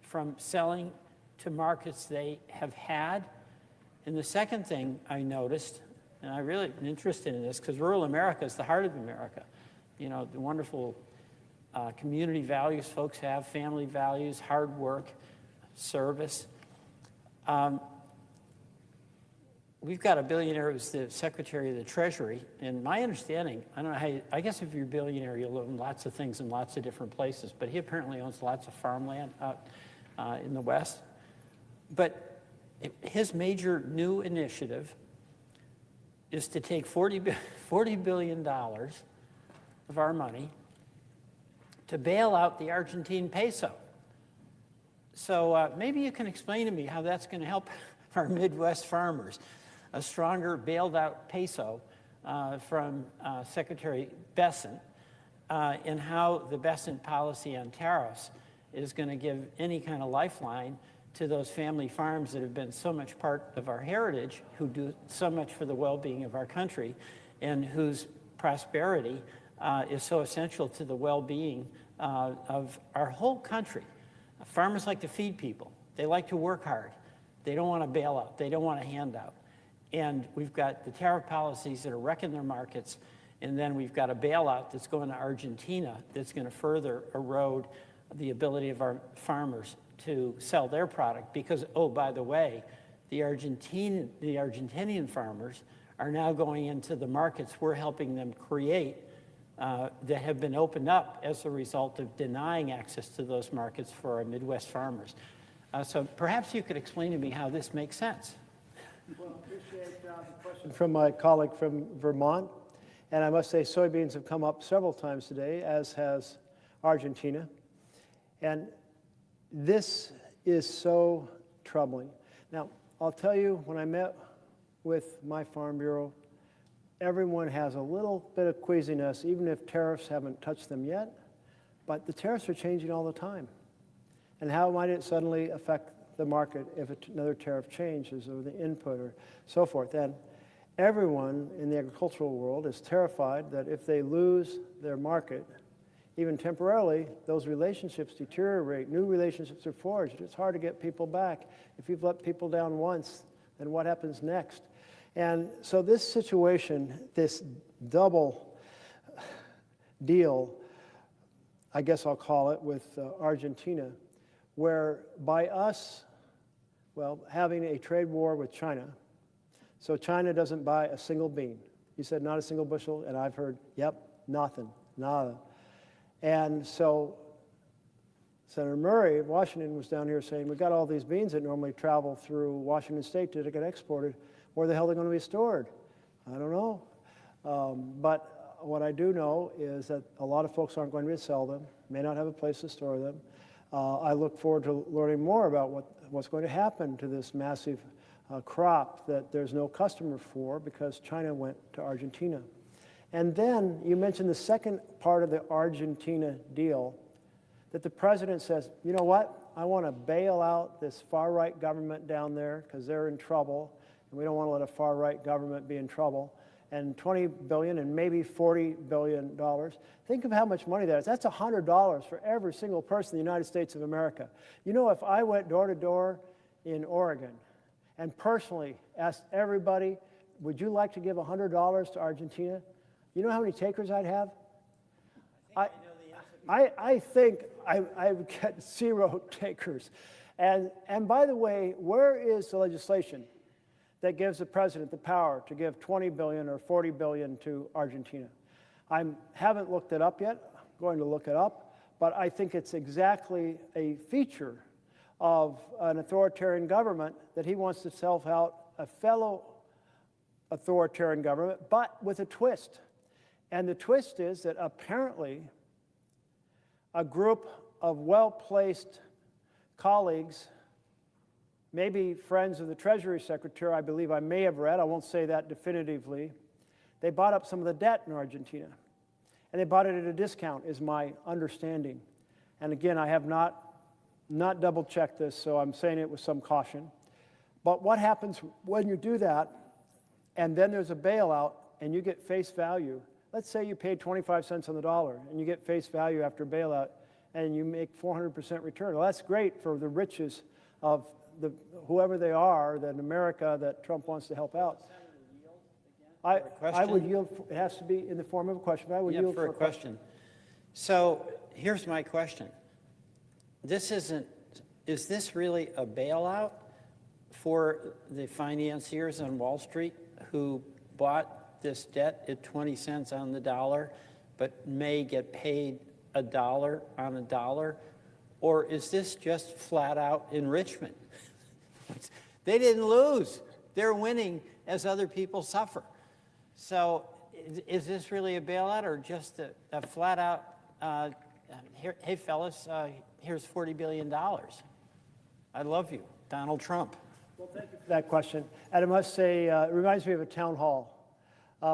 from selling to markets they have had? And the second thing I noticed, and I really am interested in this because rural America is the heart of America. The wonderful community values folks have, family values, hard work, service. We've got a billionaire who's the Secretary of the Treasury, and my understanding, I don't know how I guess if you're a billionaire, you'll own lots of things in lots of different places, but he apparently owns lots of farmland out in the West. But his major new initiative is to take $40 billion of our money to bail out the Argentine peso. So maybe you can explain to me how that's going to help our Midwest farmers. A stronger bailed out peso from Secretary Bessent, and how the Bessent policy on tariffs is going to give any kind of lifeline to those family farms that have been so much part of our heritage, who do so much for the well-being of our country, and whose prosperity is so essential to the well-being of our whole country. Farmers like to feed people. They like to work hard. They don't want to bail out. They don't want to hand out. And we've got the tariff policies that are wrecking their markets, and then we've got a bailout that's going to Argentina that's going to further erode the ability of our farmers to sell their product because, oh, by the way, the Argentinian farmers are now going into the markets we're helping them create that have been opened up as a result of denying access to those markets for our Midwest farmers. So perhaps you could explain to me how this makes sense. Well, I appreciate the question from my colleague from Vermont. And I must say soybeans have come up several times today, as has Argentina. And this is so troubling. Now, I'll tell you, when I met with my Farm Bureau, everyone has a little bit of queasiness, even if tariffs haven't touched them yet. But the tariffs are changing all the time. And how might it suddenly affect the market if another tariff changes, or the input, or so forth? And everyone in the agricultural world is terrified that if they lose their market, even temporarily, those relationships deteriorate, new relationships are forged. It's hard to get people back. If you've let people down once, then what happens next? And so this situation, this double deal, I guess I'll call it, with Argentina, where by us, well, having a trade war with China, so China doesn't buy a single bean. You said not a single bushel, and I've heard, yep, nothing, nada. And so Senator Murray of Washington was down here saying, we've got all these beans that normally travel through Washington State to get exported. Where the hell are they going to be stored? I don't know. But what I do know is that a lot of folks aren't going to sell them, may not have a place to store them. I look forward to learning more about what's going to happen to this massive crop that there's no customer for because China went to Argentina. And then you mentioned the second part of the Argentina deal, that the president says, you know what, I want to bail out this far-right government down there because they're in trouble, and we don't want to let a far-right government be in trouble. And $20 billion and maybe $40 billion. Think of how much money that is. That's $100 for every single person in the United States of America. You know, if I went door to door in Oregon and personally asked everybody, would you like to give $100 to Argentina? You know how many takers I'd have? I think I would get 0 takers. And by the way, where is the legislation that gives the president the power to give $20 billion or $40 billion to Argentina? I haven't looked it up yet. I'm going to look it up. But I think it's exactly a feature of an authoritarian government that he wants to self out a fellow authoritarian government, but with a twist. And the twist is that apparently a group of well-placed colleagues, maybe friends of the Treasury Secretary, I believe I may have read, I won't say that definitively, they bought up some of the debt in Argentina. And they bought it at a discount, is my understanding. And again, I have not double-checked this, so I'm saying it with some caution. But what happens when you do that, and then there's a bailout, and you get face value? Let's say you paid 25 cents on the dollar, and you get face value after bailout, and you make 400% return. Well, that's great for the riches of whoever they are, that in America, that Trump wants to help out. I would yield, it has to be in the form of a question, but I would yield for a question. So here's my question. Is this really a bailout for the financiers on Wall Street who bought this debt at 20 cents on the dollar, but may get paid $1 on $1? Or is this just flat out enrichment? They didn't lose. They're winning as other people suffer. So is this really a bailout or just a flat out, hey fellas, here's $40 billion. I love you, Donald Trump. Well, thank you for that question. And I must say, it reminds me of a town hall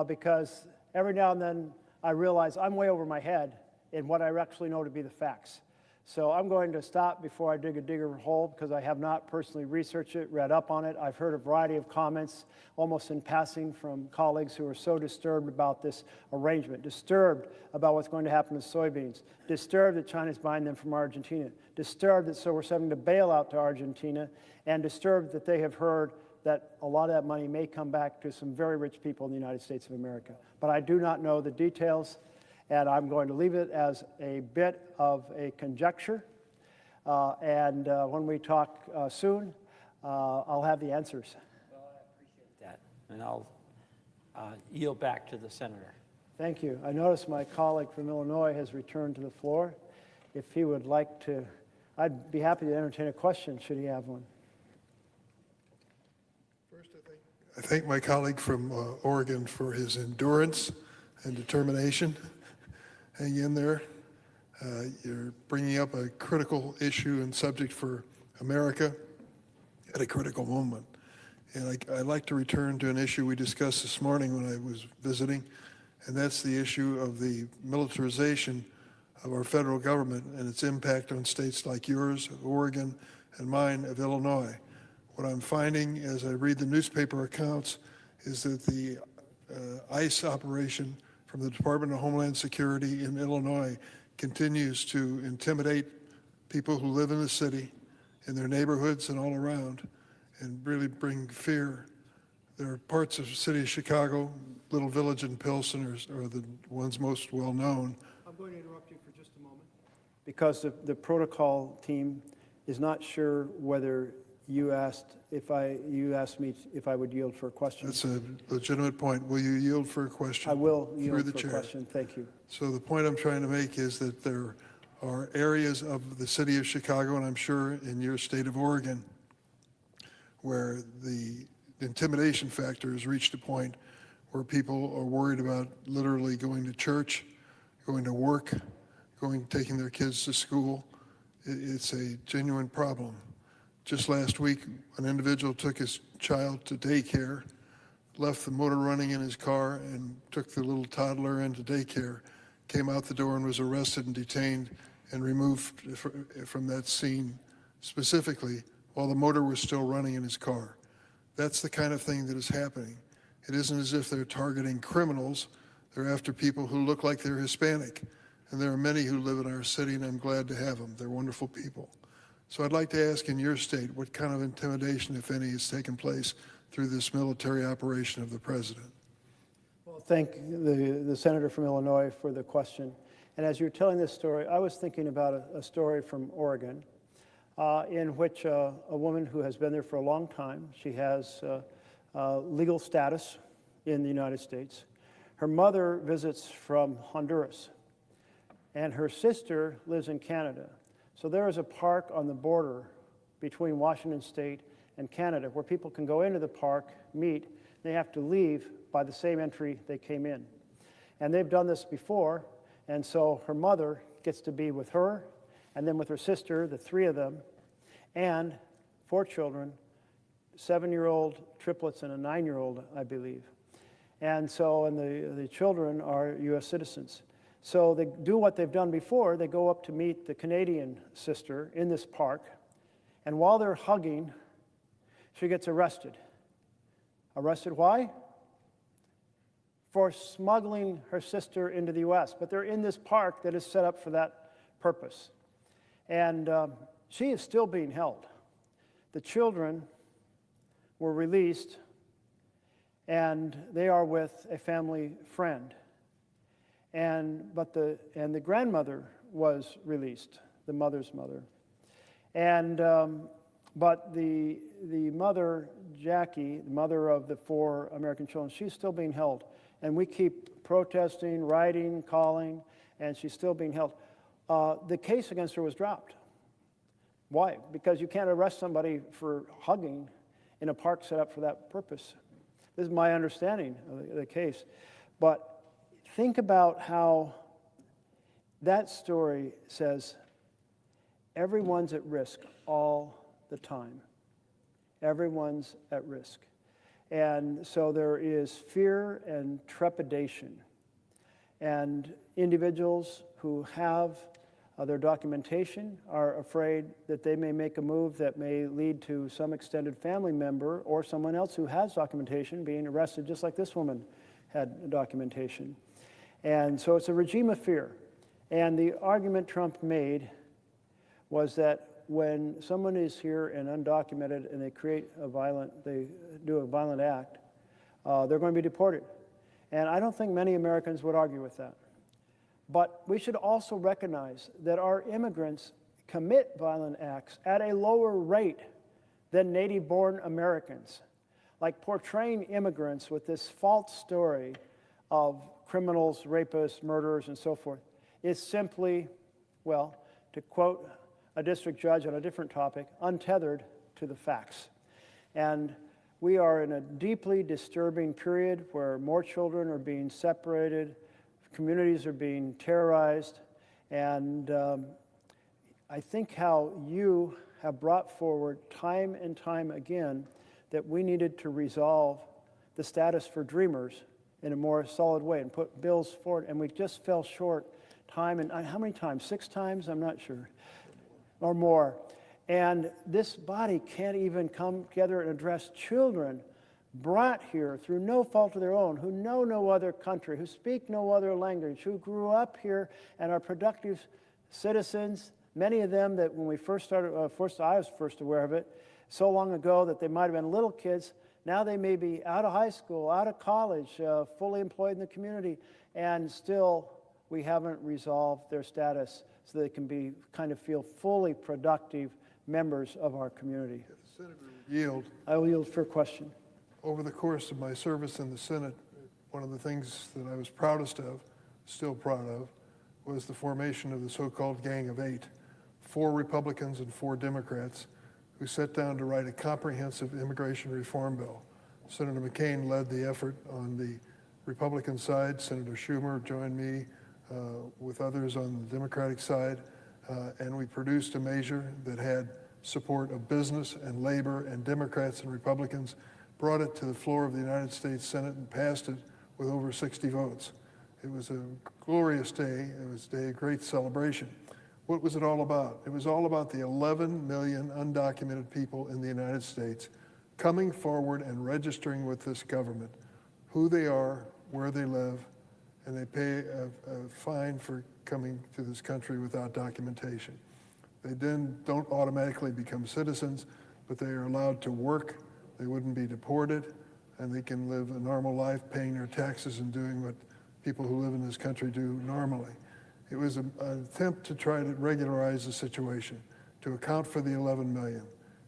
because every now and then I realize I'm way over my head in what I actually know to be the facts. So I'm going to stop before I dig a digger hole because I have not personally researched it, read up on it. I've heard a variety of comments, almost in passing, from colleagues who are so disturbed about this arrangement, disturbed about what's going to happen to soybeans, disturbed that China's buying them from Argentina, disturbed that so we're sending a bailout to Argentina, and disturbed that they have heard that a lot of that money may come back to some very rich people in the United States of America. But I do not know the details. And I'm going to leave it as a bit of a conjecture. And when we talk soon, I'll have the answers. Well, I appreciate that. And I'll yield back to the senator. Thank you. I notice my colleague from Illinois has returned to the floor. If he would like to, I'd be happy to entertain a question should he have one. First, I thank my colleague from Oregon for his endurance and determination. Hang in there. You're bringing up a critical issue and subject for America at a critical moment. And I'd like to return to an issue we discussed this morning when I was visiting, and that's the issue of the militarization of our federal government and its impact on states like yours, Oregon, and mine of Illinois. What I'm finding as I read the newspaper accounts is that the ICE operation from the Department of Homeland Security in Illinois continues to intimidate people who live in the city, in their neighborhoods and all around, and really bring fear. There are parts of the city of Chicago, Little Village and Pilsen are the ones most well known. I'm going to interrupt you for just a moment. Because the protocol team is not sure whether you asked me if I would yield for a question. That's a legitimate point. Will you yield for a question? I will yield through the for chair. a question. Thank you. So the point I'm trying to make is that there are areas of the city of Chicago, and I'm sure in your state of Oregon, where the intimidation factor has reached a point where people are worried about literally going to church, going to work, taking their kids to school. It's a genuine problem. Just last week, an individual took his child to daycare, left the motor running in his car, and took the little toddler into daycare, came out the door and was arrested and detained and removed from that scene specifically while the motor was still running in his car. That's the kind of thing that is happening. It isn't as if they're targeting criminals. They're after people who look like they're Hispanic. And there are many who live in our city, and I'm glad to have them. They're wonderful people. So I'd like to ask in your state, what kind of intimidation, if any, has taken place through this military operation of the president? Well, thank the senator from Illinois for the question. And as you're telling this story, I was thinking about a story from Oregon in which a woman who has been there for a long time, she has legal status in the United States. Her mother visits from Honduras, and her sister lives in Canada. So there is a park on the border between Washington State and Canada where people can go into the park, meet. They have to leave by the same entry they came in. And they've done this before, and so her mother gets to be with her, and then with her sister, the three of them, and 4 children, 7-year-old triplets and a 9-year-old, I believe. And so, and the children are U.S. citizens. So they do what they've done before. They go up to meet the Canadian sister in this park, and while they're hugging, she gets arrested. Arrested why? For smuggling her sister into the U.S. But they're in this park that is set up for that purpose. And she is still being held. The children were released, and they are with a family friend. But the grandmother was released, the mother's mother. But the mother, Jackie, the mother of the 4 American children, she's still being held. And we keep protesting, writing, calling, and she's still being held. The case against her was dropped. Why? Because you can't arrest somebody for hugging in a park set up for that purpose. This is my understanding of the case. But think about how that story says everyone's at risk all the time. Everyone's at risk. And so there is fear and trepidation. And individuals who have their documentation are afraid that they may make a move that may lead to some extended family member or someone else who has documentation being arrested, just like this woman had documentation. And so it's a regime of fear. And the argument Trump made was that when someone is here and undocumented and they do a violent act, they're going to be deported. And I don't think many Americans would argue with that. But we should also recognize that our immigrants commit violent acts at a lower rate than native-born Americans. Like portraying immigrants with this false story of criminals, rapists, murderers, and so forth is simply, well, to quote a district judge on a different topic, untethered to the facts. And we are in a deeply disturbing period where more children are being separated, communities are being terrorized, and I think how you have brought forward time and time again that we needed to resolve the status for dreamers in a more solid way and put bills forward, and we just fell short time, and how many times? 6 times? I'm not sure. Or more. And this body can't even come together and address children brought here through no fault of their own, who know no other country, who speak no other language, who grew up here and are productive citizens, many of them that when we first started, I was first aware of it, so long ago that they might have been little kids. Now they may be out of high school, out of college, fully employed in the community, and still we haven't resolved their status so they can be kind of feel fully productive members of our community. Senator, yield. I will yield for a question. Over the course of my service in the Senate, one of the things that I was proudest of, still proud of, was the formation of the so-called Gang of 8, 4 Republicans and 4 Democrats who sat down to write a comprehensive immigration reform bill. Senator McCain led the effort on the Republican side. Senator Schumer joined me with others on the Democratic side, and we produced a measure that had support of business and labor and Democrats and Republicans, brought it to the floor of the United States Senate and passed it with over 60 votes. It was a glorious day. It was a day of great celebration. What was it all about? It was all about the 11 million undocumented people in the United States coming forward and registering with this government, who they are, where they live, and they pay a fine for coming to this country without documentation. They then don't automatically become citizens, but they are allowed to work, they wouldn't be deported, and they can live a normal life paying their taxes and doing what people who live in this country do normally. It was an attempt to try to regularize the situation, to account for the 11 million,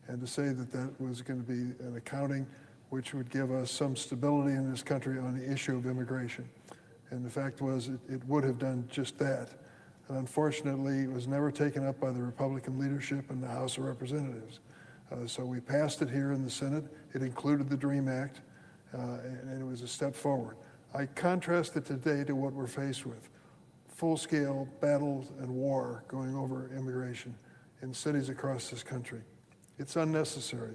and to say that that was going to be an accounting which would give us some stability in this country on the issue of immigration. And the fact was, it would have done just that. And unfortunately, it was never taken up by the Republican leadership in the House of Representatives. So we passed it here in the Senate. It included the DREAM Act, and it was a step forward. I contrast it today to what we're faced with. Full-scale battles and war going over immigration in cities across this country. It's unnecessary.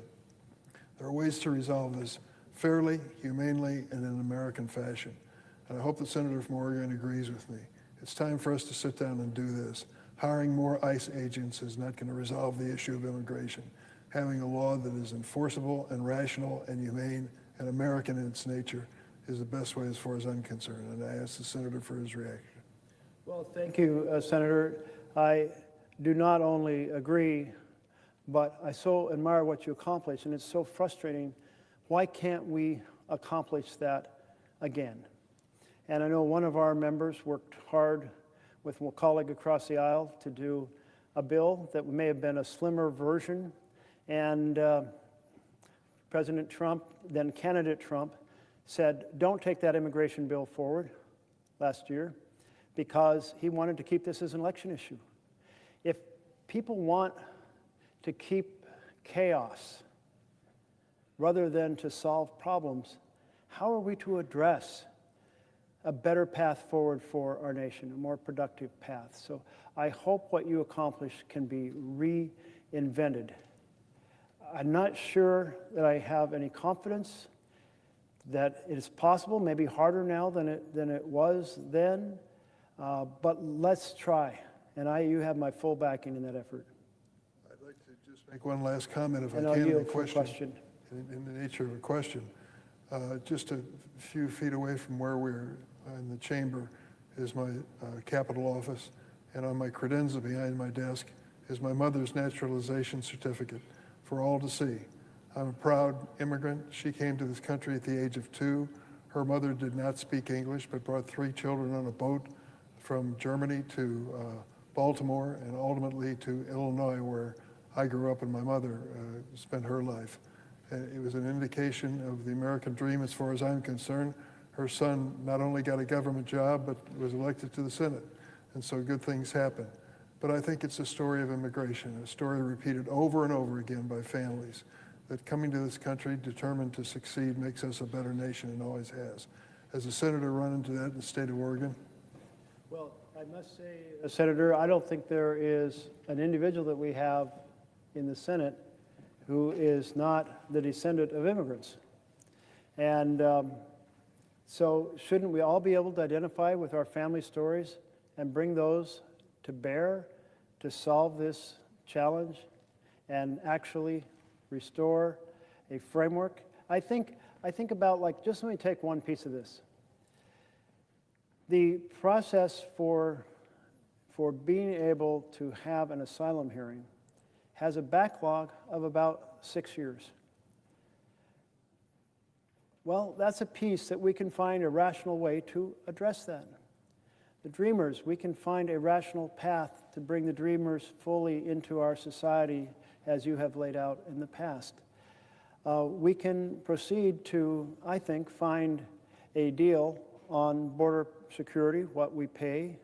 There are ways to resolve this fairly, humanely, and in an American fashion. And I hope the senator from Oregon agrees with me. It's time for us to sit down and do this. Hiring more ICE agents is not going to resolve the issue of immigration. Having a law that is enforceable and rational and humane and American in its nature is the best way as far as I'm concerned. And I ask the senator for his reaction. Well, thank you, Senator. I do not only agree, but I so admire what you accomplished, and it's so frustrating. Why can't we accomplish that again? And I know one of our members worked hard with a colleague across the aisle to do a bill that may have been a slimmer version, and President Trump, then candidate Trump, said, don't take that immigration bill forward last year because he wanted to keep this as an election issue. If people want to keep chaos rather than to solve problems, how are we to address a better path forward for our nation, a more productive path? So I hope what you accomplished can be reinvented. I'm not sure that I have any confidence that it is possible, maybe harder now than it was then, but let's try. And you have my full backing in that effort. I'd like to just make one last comment, if And I I'll can, yield for a question. in the nature of a question. Just a few feet away from where we're in the chamber is my Capitol office, and on my credenza behind my desk is my mother's naturalization certificate for all to see. I'm a proud immigrant. She came to this country at the age of 2. Her mother did not speak English, but brought 3 children on a boat from Germany to Baltimore and ultimately to Illinois, where I grew up and my mother spent her life. And it was an indication of the American dream as far as I'm concerned. Her son not only got a government job, but was elected to the Senate. And so good things happen. But I think it's a story of immigration, a story repeated over and over again by families, that coming to this country determined to succeed makes us a better nation and always has. Has a senator run into that in the state of Oregon? Well, I must say, Senator, I don't think there is an individual that we have in the Senate who is not the descendant of immigrants. And so shouldn't we all be able to identify with our family stories and bring those to bear to solve this challenge and actually restore a framework? I think about, like, just let me take one piece of this. The process for being able to have an asylum hearing has a backlog of about 6 years. Well, that's a piece that we can find a rational way to address that. The Dreamers, we can find a rational path to bring the Dreamers fully into our society as you have laid out in the past. We can proceed to, I think, find a deal on border security, what we pay.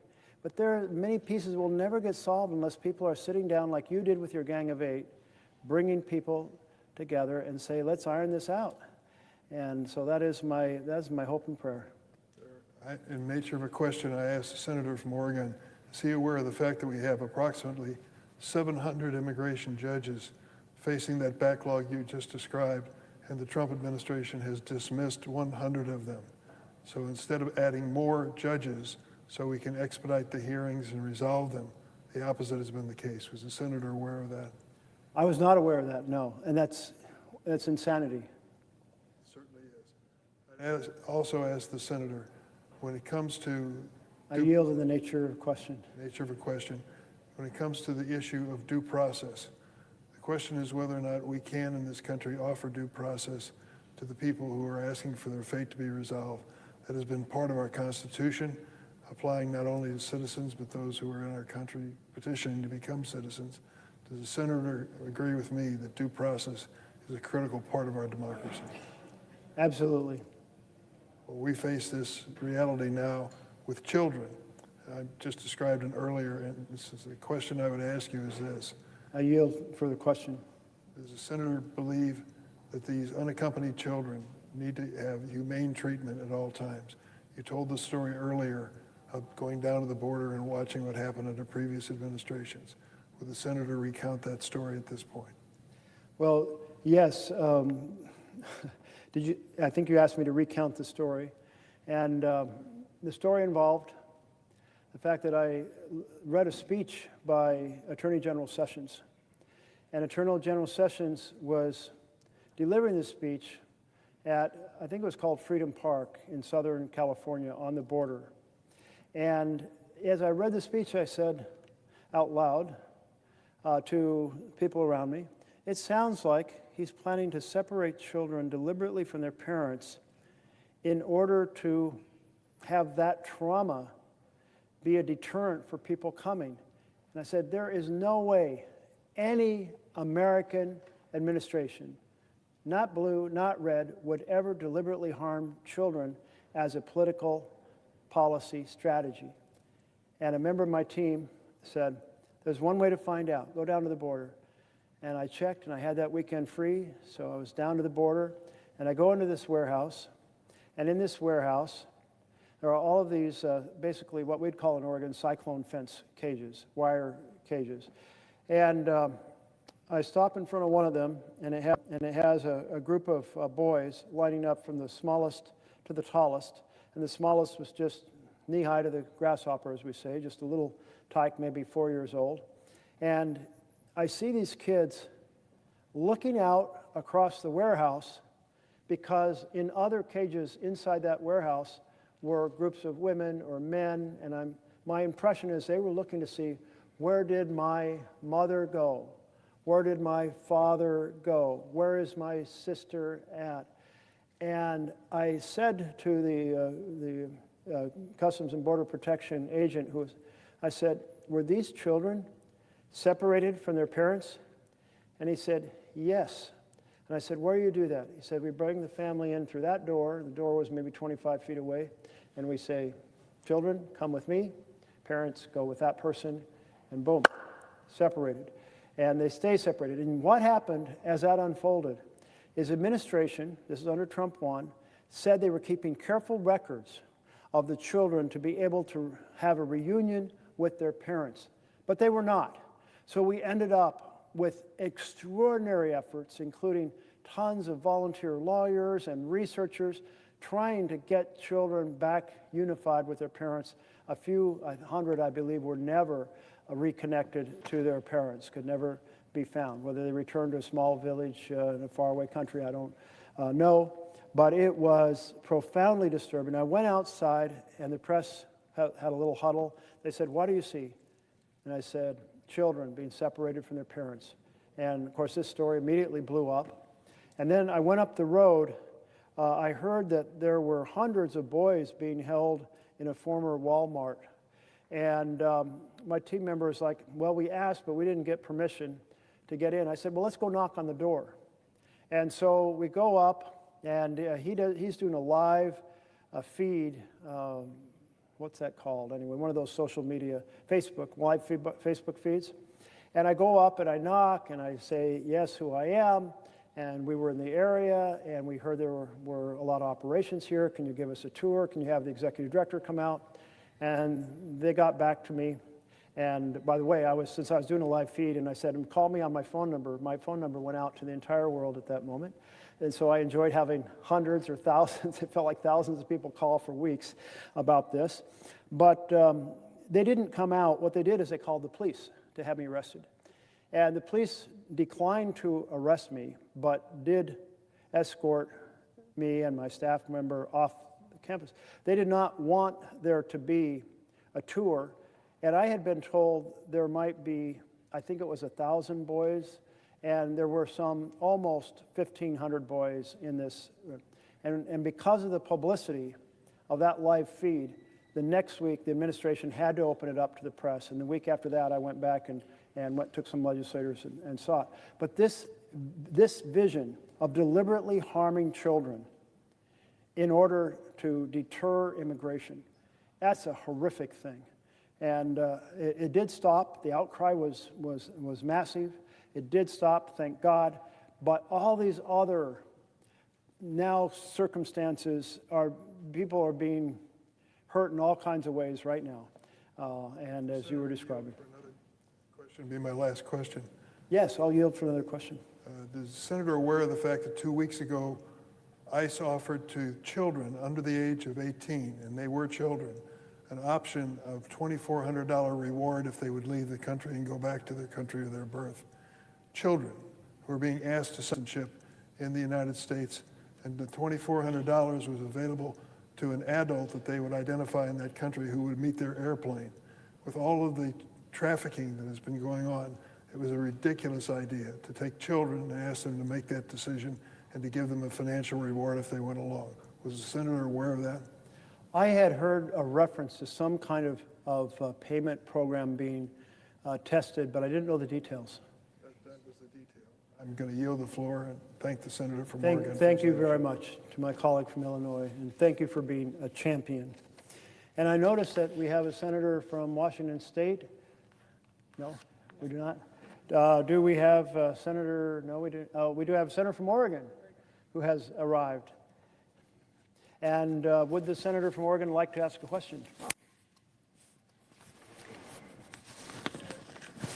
But there are many pieces that will never get solved unless people are sitting down like you did with your Gang of 8, bringing people together and say, let's iron this out. And so that's my hope and prayer. In the nature of a question, I asked the senator from Oregon, is he aware of the fact that we have approximately 700 immigration judges facing that backlog you just described, and the Trump administration has dismissed 100 of them? So instead of adding more judges so we can expedite the hearings and resolve them, the opposite has been the case. Was the senator aware of that? I was not aware of that, no. And that's insanity. It certainly is. I also asked the senator, when it comes to I yield in the nature of a question. When it comes to the issue of due process, the question is whether or not we can in this country offer due process to the people who are asking for their fate to be resolved. That has been part of our Constitution, applying not only to citizens, but those who are in our country petitioning to become citizens. Does the senator agree with me that due process is a critical part of our democracy? Absolutely. Well, we face this reality now with children. I just described it earlier, and this is the question I would ask you is this. I yield for the question. Does the senator believe that these unaccompanied children need to have humane treatment at all times. You told the story earlier of going down to the border and watching what happened under previous administrations. Would the senator recount that story at this point? Well, yes. I think you asked me to recount the story. And the story involved the fact that I read a speech by Attorney General Sessions. And Attorney General Sessions was delivering this speech at, I think it was called Freedom Park in Southern California on the border. And as I read the speech, I said out loud to people around me, it sounds like he's planning to separate children deliberately from their parents in order to have that trauma be a deterrent for people coming. And I said, there is no way any American administration, not blue, not red, would ever deliberately harm children as a political policy strategy. And a member of my team said, there's one way to find out. Go down to the border. And I checked, and I had that weekend free, so I was down to the border. And I go into this warehouse, and in this warehouse, there are all of these, basically what we'd call in Oregon, cyclone fence cages, wire cages. And I stop in front of one of them, and it has a group of boys lining up from the smallest to the tallest. And the smallest was just knee-high to the grasshopper, as we say, just a little tyke, maybe 4 years old. And I see these kids looking out across the warehouse because in other cages inside that warehouse were groups of women or men, and my impression is they were looking to see, where did my mother go? Where did my father go? Where is my sister at? And I said to the Customs and Border Protection agent, I said, were these children separated from their parents? And he said, yes. And I said, where do you do that? He said, we bring the family in through that door. The door was maybe 25 feet away. And we say, children, come with me. Parents, go with that person. And boom, separated. And they stay separated. And what happened as that unfolded is administration, this is under Trump 1, said they were keeping careful records of the children to be able to have a reunion with their parents. But they were not. So we ended up with extraordinary efforts, including tons of volunteer lawyers and researchers trying to get children back unified with their parents. A few, 100, I believe, were never reconnected to their parents, could never be found. Whether they returned to a small village in a faraway country, I don't know. But it was profoundly disturbing. I went outside, and the press had a little huddle. They said, what do you see? And I said, children being separated from their parents. And, of course, this story immediately blew up. And then I went up the road. I heard that there were hundreds of boys being held in a former Walmart. And my team member was like, well, we asked, but we didn't get permission to get in. I said, well, let's go knock on the door. And so we go up, and he's doing a live feed. What's that called? Anyway, one of those social media, Facebook feeds. And I go up and I knock and I say, yes, who I am. And we were in the area and we heard there were a lot of operations here. Can you give us a tour? Can you have the executive director come out? And they got back to me. And by the way, since I was doing a live feed and I said, call me on my phone number went out to the entire world at that moment. And so I enjoyed having hundreds or thousands, it felt like thousands of people call for weeks about this. But they didn't come out. What they did is they called the police to have me arrested. And the police declined to arrest me, but did escort me and my staff member off the campus. They did not want there to be a tour. And I had been told there might be, I think it was 1,000 boys, and there were some almost 1,500 boys in this. And because of the publicity of that live feed, the next week the administration had to open it up to the press. And the week after that, I went back and took some legislators and saw it. But this vision of deliberately harming children in order to deter immigration, that's a horrific thing. And it did stop. The outcry was massive. It did stop, thank God. But all these other now circumstances people are being hurt in all kinds of ways right now, and as you were describing. Another question would be my last question. Yes, I'll yield for another question. Is the senator aware of the fact that 2 weeks ago, ICE offered to children under the age of 18, and they were children, an option of $2,400 reward if they would leave the country and go back to their country of their birth? Children who are being asked to citizenship in the United States, and the $2,400 was available to an adult that they would identify in that country who would meet their airplane. With all of the trafficking that has been going on, it was a ridiculous idea to take children and ask them to make that decision and to give them a financial reward if they went along. Was the senator aware of that? I had heard a reference to some kind of payment program being tested, but I didn't know the details. That was the detail. I'm going to yield the floor and thank the senator from Oregon. Thank you very much to my colleague from Illinois, and thank you for being a champion. And I noticed that we have a senator from Washington State. No, we do not. Do we have a senator? No, we do. We do have a senator from Oregon who has arrived. And would the senator from Oregon like to ask a question?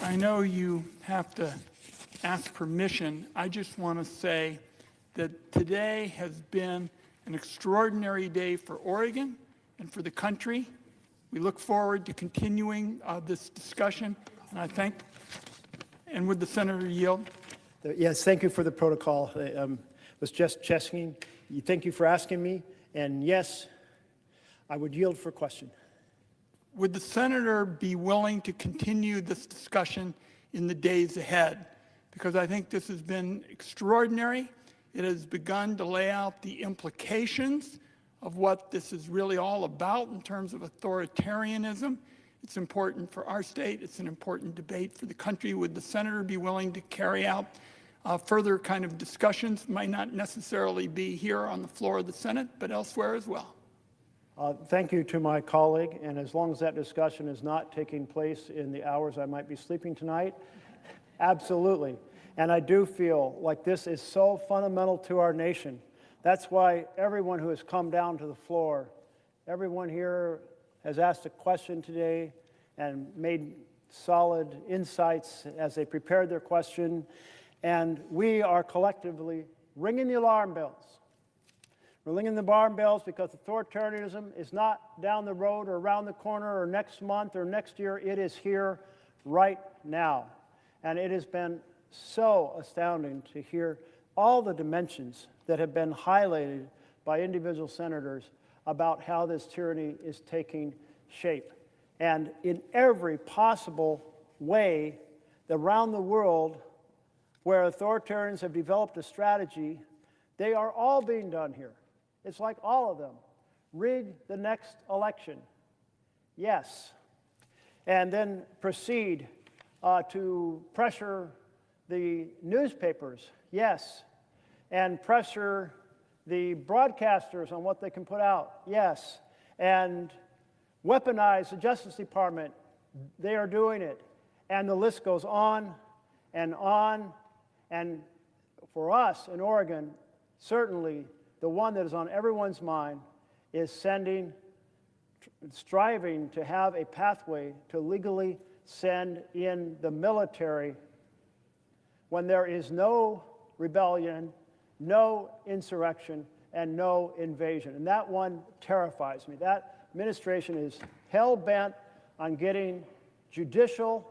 I know you have to ask permission. I just want to say that today has been an extraordinary day for Oregon and for the country. We look forward to continuing this discussion, and I thank. And would the senator yield? Yes, thank you for the protocol. Was just checking. Thank you for asking me. And yes, I would yield for question. Would the senator be willing to continue this discussion in the days ahead? Because I think this has been extraordinary. It has begun to lay out the implications of what this is really all about in terms of authoritarianism. It's important for our state. It's an important debate for the country. Would the senator be willing to carry out further kind of discussions? Might not necessarily be here on the floor of the Senate, but elsewhere as well. Thank you to my colleague, and as long as that discussion is not taking place in the hours I might be sleeping tonight, absolutely. And I do feel like this is so fundamental to our nation. That's why everyone who has come down to the floor, everyone here has asked a question today and made solid insights as they prepared their question. And we are collectively ringing the alarm bells. We're ringing the alarm bells because authoritarianism is not down the road or around the corner or next month or next year. It is here right now. And it has been so astounding to hear all the dimensions that have been highlighted by individual senators about how this tyranny is taking shape. And in every possible way around the world where authoritarians have developed a strategy, they are all being done here. It's like all of them. Rig the next election. Yes. And then proceed to pressure the newspapers. Yes. And pressure the broadcasters on what they can put out. Yes. And weaponize the Justice Department. They are doing it. And the list goes on and on. And for us in Oregon, certainly the one that is on everyone's mind is striving to have a pathway to legally send in the military when there is no rebellion, no insurrection, and no invasion. And that one terrifies me. That administration is hell-bent on getting judicial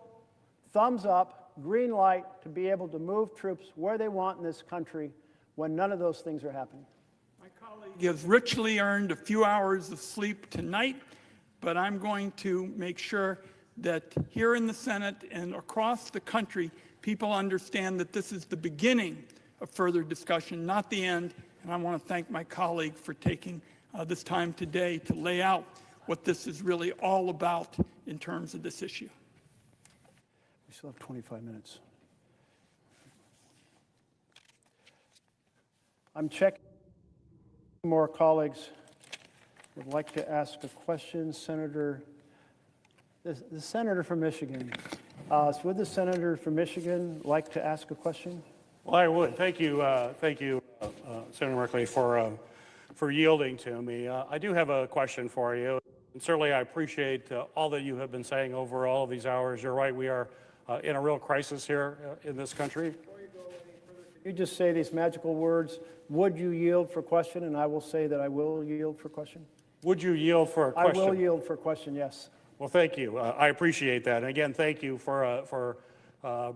thumbs up, green light to be able to move troops where they want in this country when none of those things are happening. My colleague has richly earned a few hours of sleep tonight, but I'm going to make sure that here in the Senate and across the country, people understand that this is the beginning of further discussion, not the end. And I want to thank my colleague for taking this time today to lay out what this is really all about in terms of this issue. We still have 25 minutes. I'm checking. More colleagues would like to ask a question. Senator, the senator from Michigan. Would the senator from Michigan like to ask a question? Well, I would. Thank you. Thank you. Senator Merkley, for yielding to me. I do have a question for you. And certainly I appreciate all that you have been saying over all of these hours. You're right, we are in a real crisis here in this country. Before you go any further, can you just say these magical words, would you yield for question? And I will say that I will yield for question. Would you yield for a question? I will yield for question, yes. Well, thank you. I appreciate that. And again, thank you for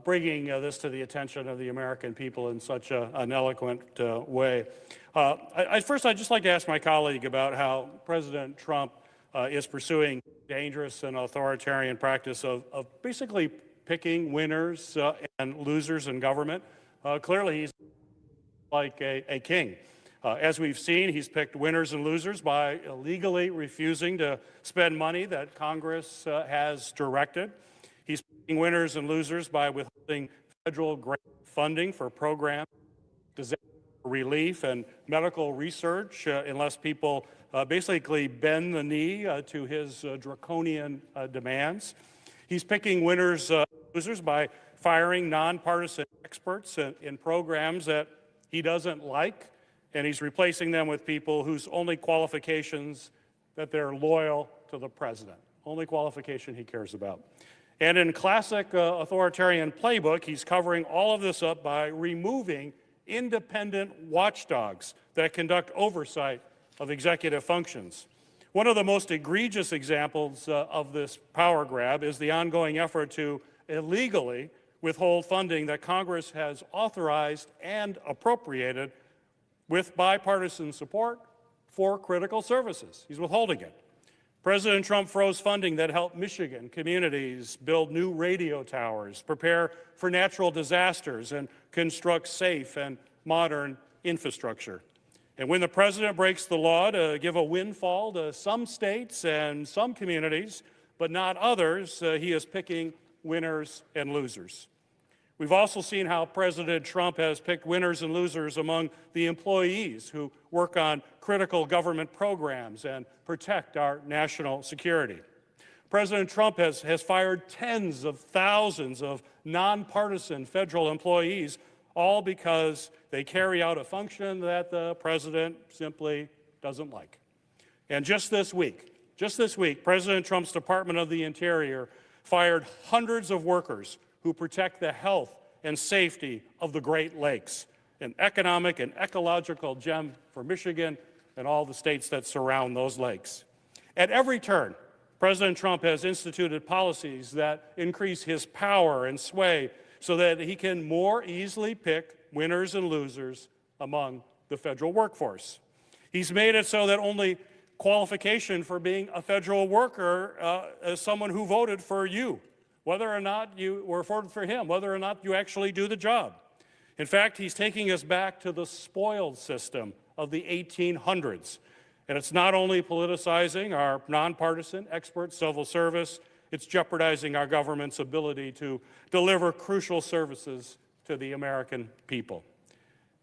bringing this to the attention of the American people in such an eloquent way. First, I'd just like to ask my colleague about how President Trump is pursuing dangerous and authoritarian practice of basically picking winners and losers in government. Clearly, he's like a king. As we've seen, he's picked winners and losers by illegally refusing to spend money that Congress has directed. He's picking winners and losers by withholding federal grant funding for programs, disaster relief, and medical research unless people basically bend the knee to his draconian demands. He's picking winners and losers by firing nonpartisan experts in programs that he doesn't like, and he's replacing them with people whose only qualifications that they're loyal to the president. Only qualification he cares about. And in classic authoritarian playbook, he's covering all of this up by removing independent watchdogs that conduct oversight of executive functions. One of the most egregious examples of this power grab is the ongoing effort to illegally withhold funding that Congress has authorized and appropriated with bipartisan support for critical services. He's withholding it. President Trump froze funding that helped Michigan communities build new radio towers, prepare for natural disasters, and construct safe and modern infrastructure. And when the president breaks the law to give a windfall to some states and some communities, but not others, he is picking winners and losers. We've also seen how President Trump has picked winners and losers among the employees who work on critical government programs and protect our national security. President Trump has fired tens of thousands of nonpartisan federal employees, all because they carry out a function that the president simply doesn't like. And just this week, President Trump's Department of the Interior fired hundreds of workers who protect the health and safety of the Great Lakes, an economic and ecological gem for Michigan and all the states that surround those lakes. At every turn, President Trump has instituted policies that increase his power and sway so that he can more easily pick winners and losers among the federal workforce. He's made it so that only qualification for being a federal worker is someone who voted for you, whether or not you were voted for him, whether or not you actually do the job. In fact, he's taking us back to the spoils system of the 1800s. And it's not only politicizing our nonpartisan expert civil service, it's jeopardizing our government's ability to deliver crucial services to the American people.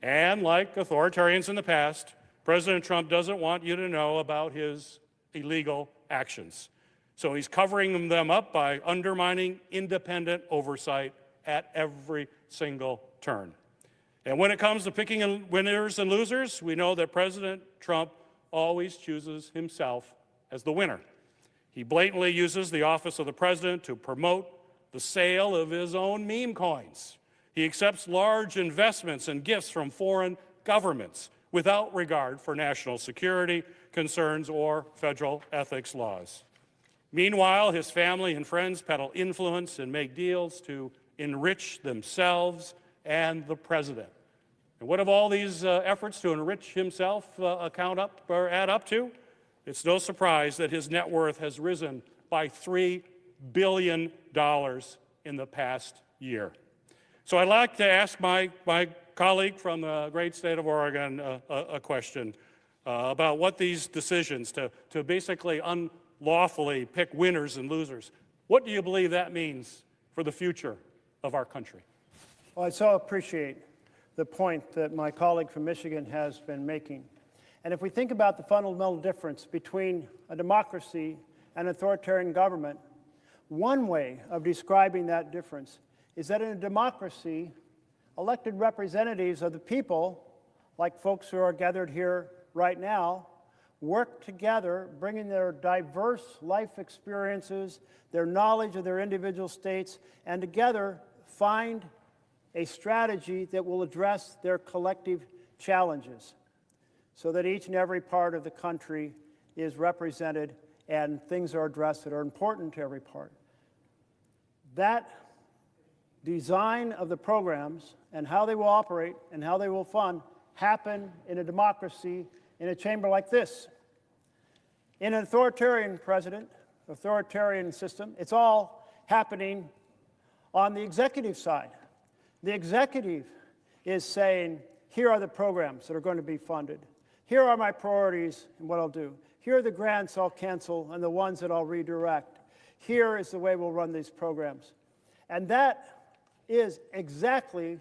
And like authoritarians in the past, President Trump doesn't want you to know about his illegal actions. So he's covering them up by undermining independent oversight at every single turn. And when it comes to picking winners and losers, we know that President Trump always chooses himself as the winner. He blatantly uses the office of the president to promote the sale of his own meme coins. He accepts large investments and gifts from foreign governments without regard for national security concerns or federal ethics laws. Meanwhile, his family and friends peddle influence and make deals to enrich themselves and the president. And what have all these efforts to enrich himself add up to? It's no surprise that his net worth has risen by $3 billion in the past year. So I'd like to ask my colleague from the great state of Oregon a question about what these decisions to basically unlawfully pick winners and losers, what do you believe that means for the future of our country? Well, I so appreciate the point that my colleague from Michigan has been making. And if we think about the fundamental difference between a democracy and authoritarian government, one way of describing that difference is that in a democracy, elected representatives of the people like folks who are gathered here right now, work together, bringing their diverse life experiences, their knowledge of their individual states, and together find a strategy that will address their collective challenges so that each and every part of the country is represented and things are addressed that are important to every part. That design of the programs and how they will operate and how they will fund happen in a democracy in a chamber like this. In an authoritarian system, it's all happening on the executive side. The executive is saying, here are the programs that are going to be funded. Here are my priorities and what I'll do. Here are the grants I'll cancel and the ones that I'll redirect. Here is the way we'll run these programs. And that is exactly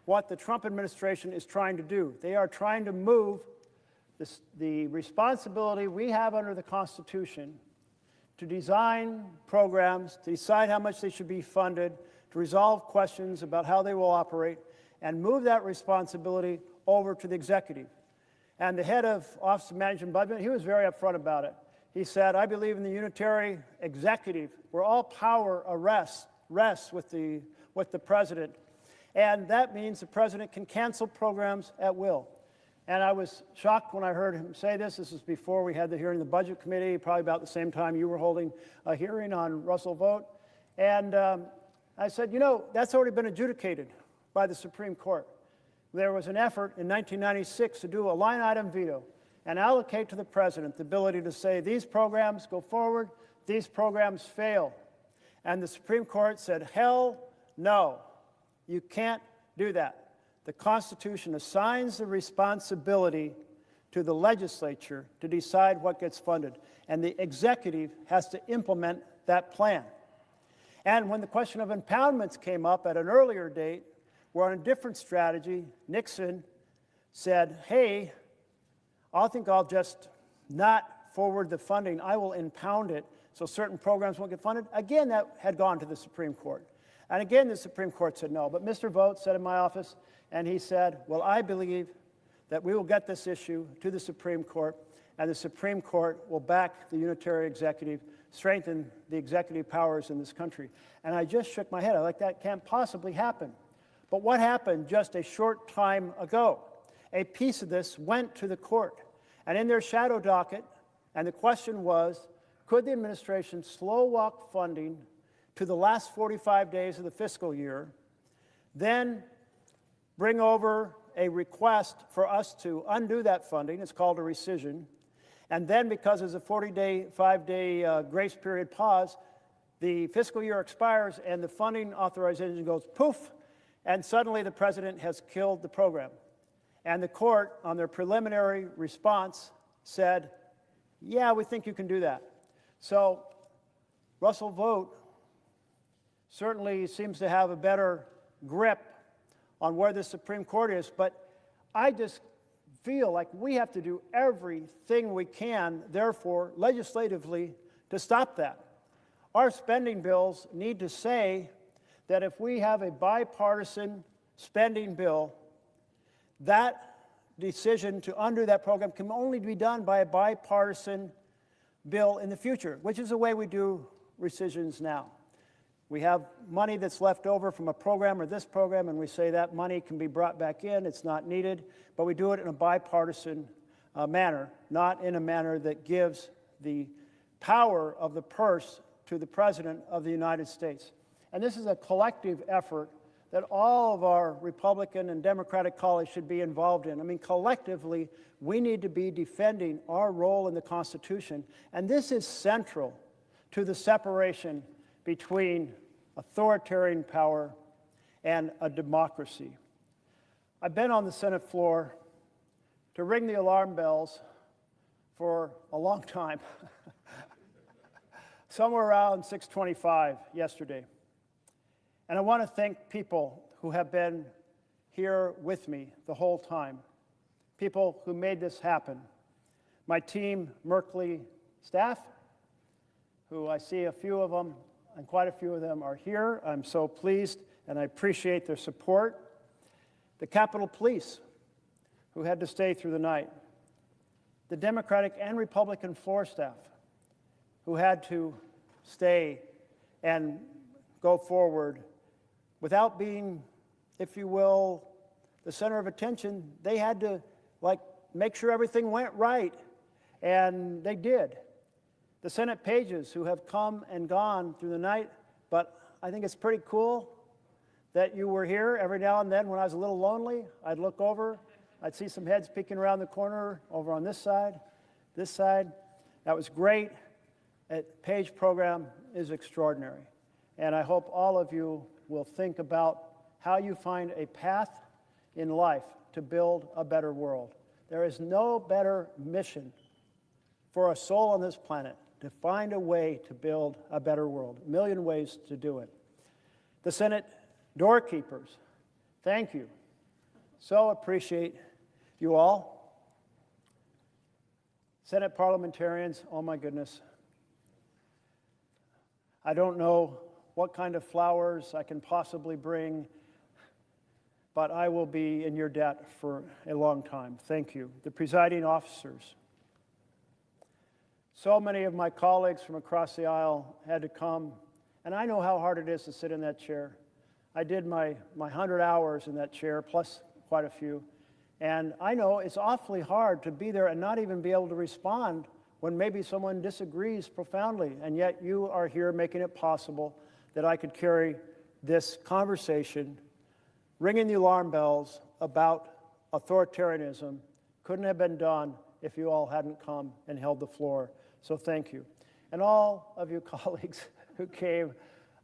what the Trump administration is trying to do. They are trying to move the responsibility we have under the Constitution to design programs, to decide how much they should be funded, to resolve questions about how they will operate, and move that responsibility over to the executive. And the head of Office of Management and Budget, he was very upfront about it. He said, I believe in the unitary executive, where all power rests with the president. And that means the president can cancel programs at will. And I was shocked when I heard him say this. This was before we had the hearing in the Budget Committee, probably about the same time you were holding a hearing on Russell Vogt. And I said, you know, that's already been adjudicated by the Supreme Court. There was an effort in 1996 to do a line item veto and allocate to the president the ability to say these programs go forward, these programs fail. And the Supreme Court said, hell no, you can't do that. The Constitution assigns the responsibility to the legislature to decide what gets funded, and the executive has to implement that plan. And when the question of impoundments came up at an earlier date, we're on a different strategy. Nixon said, hey, I think I'll just not forward the funding. I will impound it so certain programs won't get funded. Again, that had gone to the Supreme Court. And again, the Supreme Court said no. But Mr. Vogt said in my office, and he said, well, I believe that we will get this issue to the Supreme Court, and the Supreme Court will back the unitary executive, strengthen the executive powers in this country. And I just shook my head. I like, that can't possibly happen. But what happened just a short time ago? A piece of this went to the court, and in their shadow docket, and the question was, could the administration slow walk funding to the last 45 days of the fiscal year, then bring over a request for us to undo that funding, it's called a rescission, and then because there's a 5-day grace period pause, the fiscal year expires and the funding authorization goes poof, and suddenly the president has killed the program. And the court, on their preliminary response, said, yeah, we think you can do that. So Russell Vogt certainly seems to have a better grip on where the Supreme Court is, but I just feel like we have to do everything we can, therefore, legislatively, to stop that. Our spending bills need to say that if we have a bipartisan spending bill, that decision to undo that program can only be done by a bipartisan bill in the future, which is the way we do rescissions now. We have money that's left over from a program or this program, and we say that money can be brought back in, it's not needed, but we do it in a bipartisan manner, not in a manner that gives the power of the purse to the President of the United States. And this is a collective effort that all of our Republican and Democratic colleagues should be involved in. I mean, collectively, we need to be defending our role in the Constitution, and this is central to the separation between authoritarian power and a democracy. I've been on the Senate floor to ring the alarm bells for a long time, somewhere around 6:25 yesterday. And I want to thank people who have been here with me the whole time, people who made this happen. My team, Merkley staff, who I see a few of them, and quite a few of them are here. I'm so pleased, and I appreciate their support. The Capitol Police, who had to stay through the night, the Democratic and Republican floor staff who had to stay and go forward without being, if you will, the center of attention. They had to make sure everything went right, and they did. The Senate pages who have come and gone through the night, but I think it's pretty cool that you were here. Every now and then when I was a little lonely, I'd look over, I'd see some heads peeking around the corner over on this side, this side. That was great. That page program is extraordinary. And I hope all of you will think about how you find a path in life to build a better world. There is no better mission for a soul on this planet to find a way to build a better world. A million ways to do it. The Senate doorkeepers, thank you. So appreciate you all. Senate parliamentarians, oh my goodness. I don't know what kind of flowers I can possibly bring, but I will be in your debt for a long time. Thank you. The presiding officers. So many of my colleagues from across the aisle had to come, and I know how hard it is to sit in that chair. I did my 100 hours in that chair, plus quite a few, and I know it's awfully hard to be there and not even be able to respond when maybe someone disagrees profoundly, and yet you are here making it possible that I could carry this conversation, ringing the alarm bells about authoritarianism. Couldn't have been done if you all hadn't come and held the floor. So thank you. And all of you colleagues who came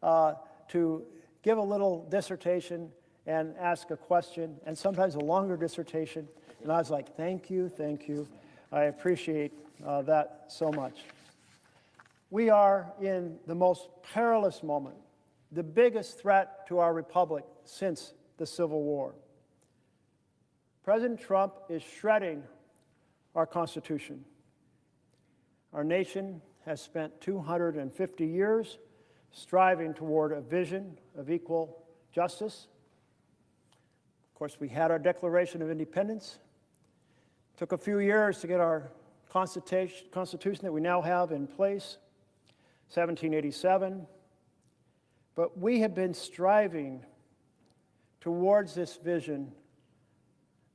to give a little dissertation and ask a question, and sometimes a longer dissertation. And I was like, thank you, thank you. I appreciate that so much. We are in the most perilous moment, the biggest threat to our republic since the Civil War. President Trump is shredding our Constitution. Our nation has spent 250 years striving toward a vision of equal justice. Of course, we had our Declaration of Independence. It took a few years to get our Constitution that we now have in place, 1787. But we have been striving towards this vision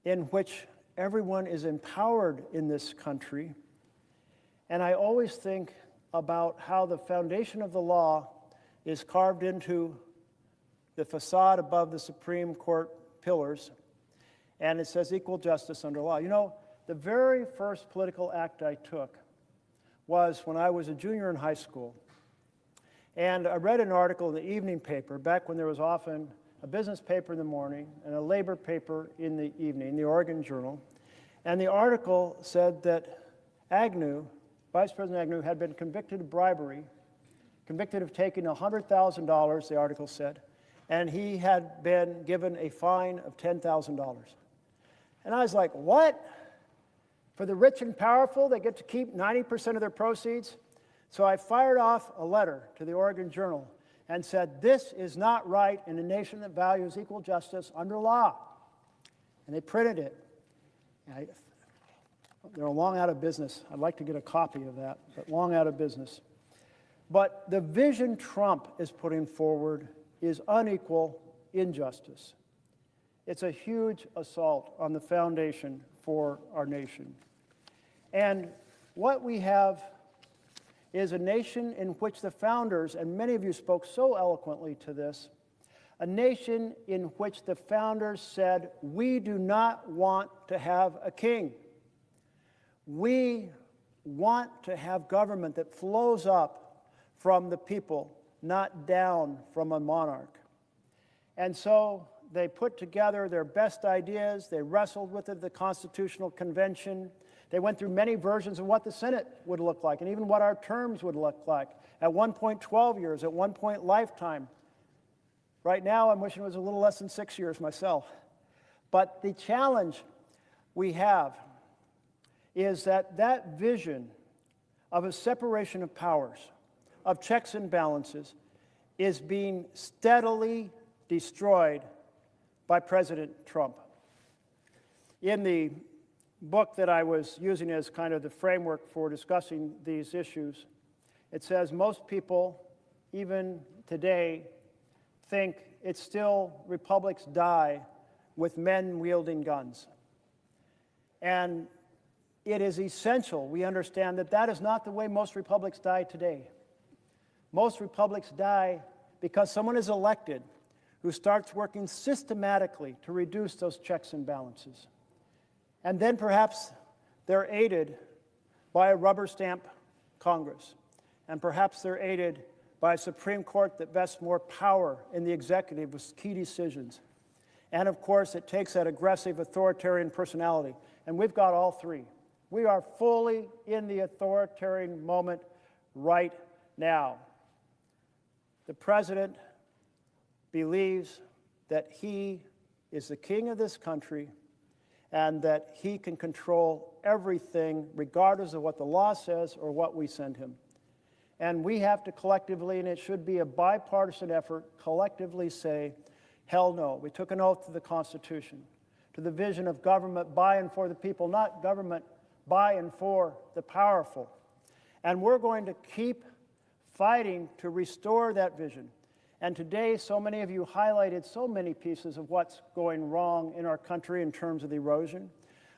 in which everyone is empowered in this country. And I always think about how the foundation of the law is carved into the facade above the Supreme Court pillars, and it says equal justice under law. You know, the very first political act I took was when I was a junior in high school. And I read an article in the evening paper, back when there was often a business paper in the morning and a labor paper in the evening, the Oregon Journal. And the article said that Agnew, Vice President Agnew, had been convicted of bribery, convicted of taking $100,000, the article said, and he had been given a fine of $10,000. And I was like, what? For the rich and powerful, they get to keep 90% of their proceeds? So I fired off a letter to the Oregon Journal and said, this is not right in a nation that values equal justice under law. And they printed it. They're long out of business. I'd like to get a copy of that, but long out of business. But the vision Trump is putting forward is unequal injustice. It's a huge assault on the foundation for our nation. And what we have is a nation in which the founders, and many of you spoke so eloquently to this, a nation in which the founders said, we do not want to have a king. We want to have government that flows up from the people, not down from a monarch. And so they put together their best ideas. They wrestled with it at the Constitutional Convention. They went through many versions of what the Senate would look like and even what our terms would look like. At one point, 12 years. At one point, lifetime. Right now, I'm wishing it was a little less than 6 years myself. But the challenge we have is that that vision of a separation of powers, of checks and balances, is being steadily destroyed by President Trump. In the book that I was using as kind of the framework for discussing these issues, it says most people, even today, think it's still republics die with men wielding guns. And it is essential we understand that that is not the way most republics die today. Most republics die because someone is elected who starts working systematically to reduce those checks and balances. And then perhaps they're aided by a rubber stamp Congress. And perhaps they're aided by a Supreme Court that vests more power in the executive with key decisions. And of course, it takes that aggressive authoritarian personality. And we've got all three. We are fully in the authoritarian moment right now. The president believes that he is the king of this country and that he can control everything regardless of what the law says or what we send him. And we have to collectively, and it should be a bipartisan effort, collectively say, hell no. We took an oath to the Constitution, to the vision of government by and for the people, not government by and for the powerful. And we're going to keep fighting to restore that vision. And today, so many of you highlighted so many pieces of what's going wrong in our country in terms of the erosion.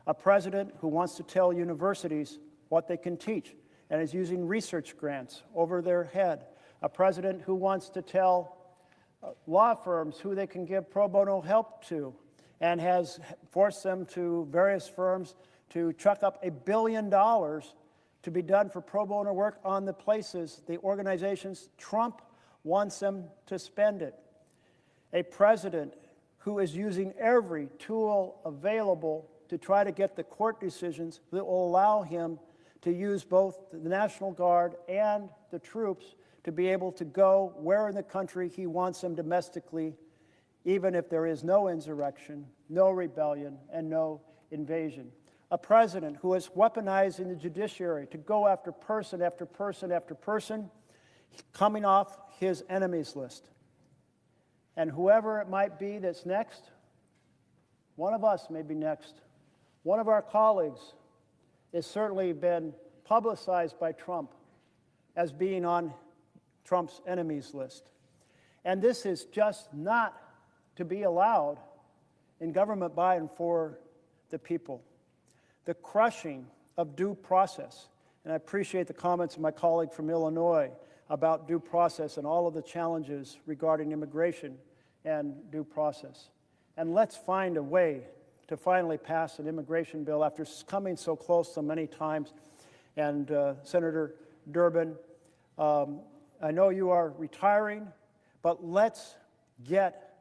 A president who wants to tell universities what they can teach and is using research grants over their head. A president who wants to tell law firms who they can give pro bono help to and has forced them to various firms to chuck up $1 billion to be done for pro bono work on the places, the organizations Trump wants them to spend it. A president who is using every tool available to try to get the court decisions that will allow him to use both the National Guard and the troops to be able to go where in the country he wants them domestically, even if there is no insurrection, no rebellion, and no invasion. A president who is weaponizing the judiciary to go after person after person after person, coming off his enemies list. And whoever it might be that's next, one of us may be next. One of our colleagues has certainly been publicized by Trump as being on Trump's enemies list. And this is just not to be allowed in government by and for the people. The crushing of due process, and I appreciate the comments of my colleague from Illinois about due process and all of the challenges regarding immigration and due process. And let's find a way to finally pass an immigration bill after coming so close so many times. And Senator Durbin, I know you are retiring, but let's get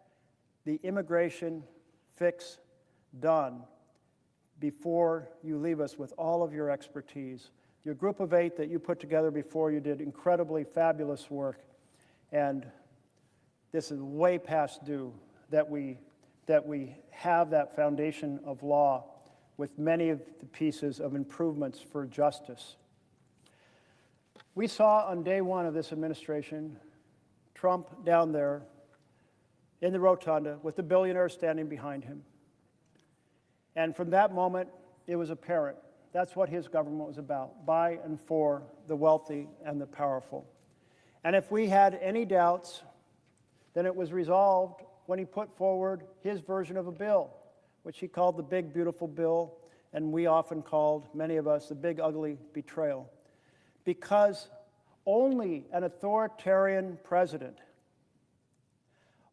the immigration fix done before you leave us with all of your expertise. Your group of 8 that you put together before you did incredibly fabulous work, and this is way past due that we have that foundation of law with many of the pieces of improvements for justice. We saw on day one of this administration, Trump down there in the rotunda with the billionaires standing behind him. And from that moment, it was apparent that's what his government was about, by and for the wealthy and the powerful. And if we had any doubts, then it was resolved when he put forward his version of a bill, which he called the Big Beautiful Bill, and we often called, many of us, the Big Ugly Betrayal. Because only an authoritarian president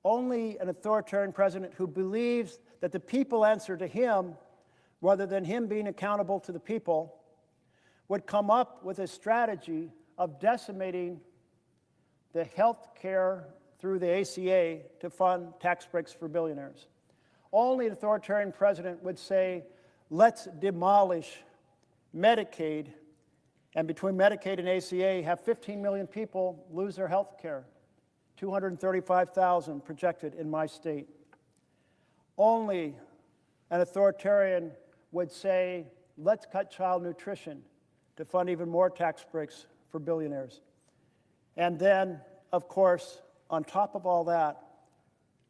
who believes that the people answer to him rather than him being accountable to the people would come up with a strategy of decimating the health care through the ACA to fund tax breaks for billionaires. Only an authoritarian president would say, let's demolish Medicaid, and between Medicaid and ACA, have 15 million people lose their health care, 235,000 projected in my state. Only an authoritarian would say, let's cut child nutrition to fund even more tax breaks for billionaires. And then, of course, on top of all that,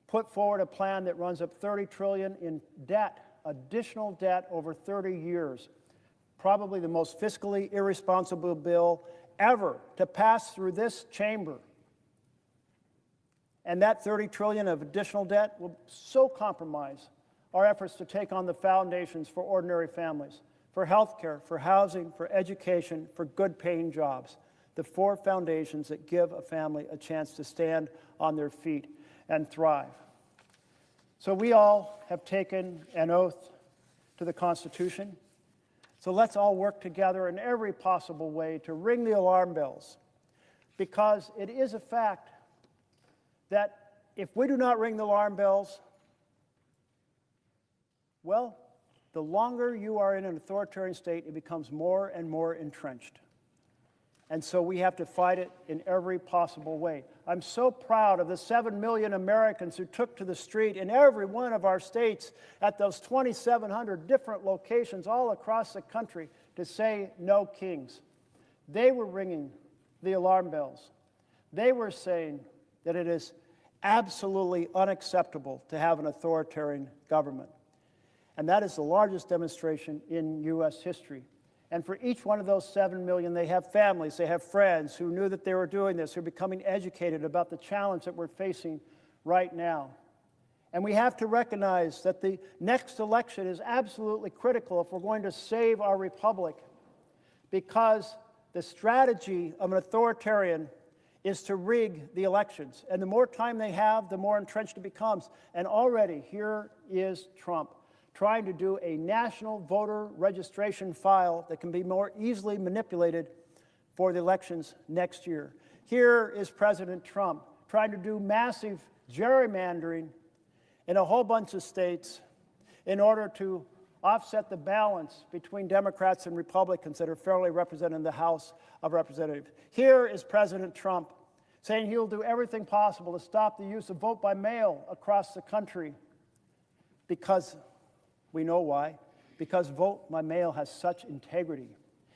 put forward a plan that runs up $30 trillion in debt additional debt over 30 years. Probably the most fiscally irresponsible bill ever to pass through this chamber. And that $30 trillion of additional debt will so compromise our efforts to take on the foundations for ordinary families, for health care, for housing, for education, for good-paying jobs. The 4 foundations that give a family a chance to stand on their feet and thrive. So we all have taken an oath to the Constitution. So let's all work together in every possible way to ring the alarm bells, because it is a fact that if we do not ring the alarm bells, well, the longer you are in an authoritarian state, it becomes more and more entrenched. And so we have to fight it in every possible way. I'm so proud of the 7 million Americans who took to the street in every one of our states at those 2,700 different locations all across the country to say no kings. They were ringing the alarm bells. They were saying that it is absolutely unacceptable to have an authoritarian government. And that is the largest demonstration in U.S. history. And for each one of those 7 million, they have families, they have friends who knew that they were doing this, who are becoming educated about the challenge that we're facing right now. And we have to recognize that the next election is absolutely critical if we're going to save our republic, because the strategy of an authoritarian is to rig the elections. And the more time they have, the more entrenched it becomes. And already here is Trump trying to do a national voter registration file that can be more easily manipulated for the elections next year. Here is President Trump trying to do massive gerrymandering in a whole bunch of states in order to offset the balance between Democrats and Republicans that are fairly represented in the House of Representatives. Here is President Trump saying he'll do everything possible to stop the use of vote by mail across the country, because we know why. Because vote by mail has such integrity.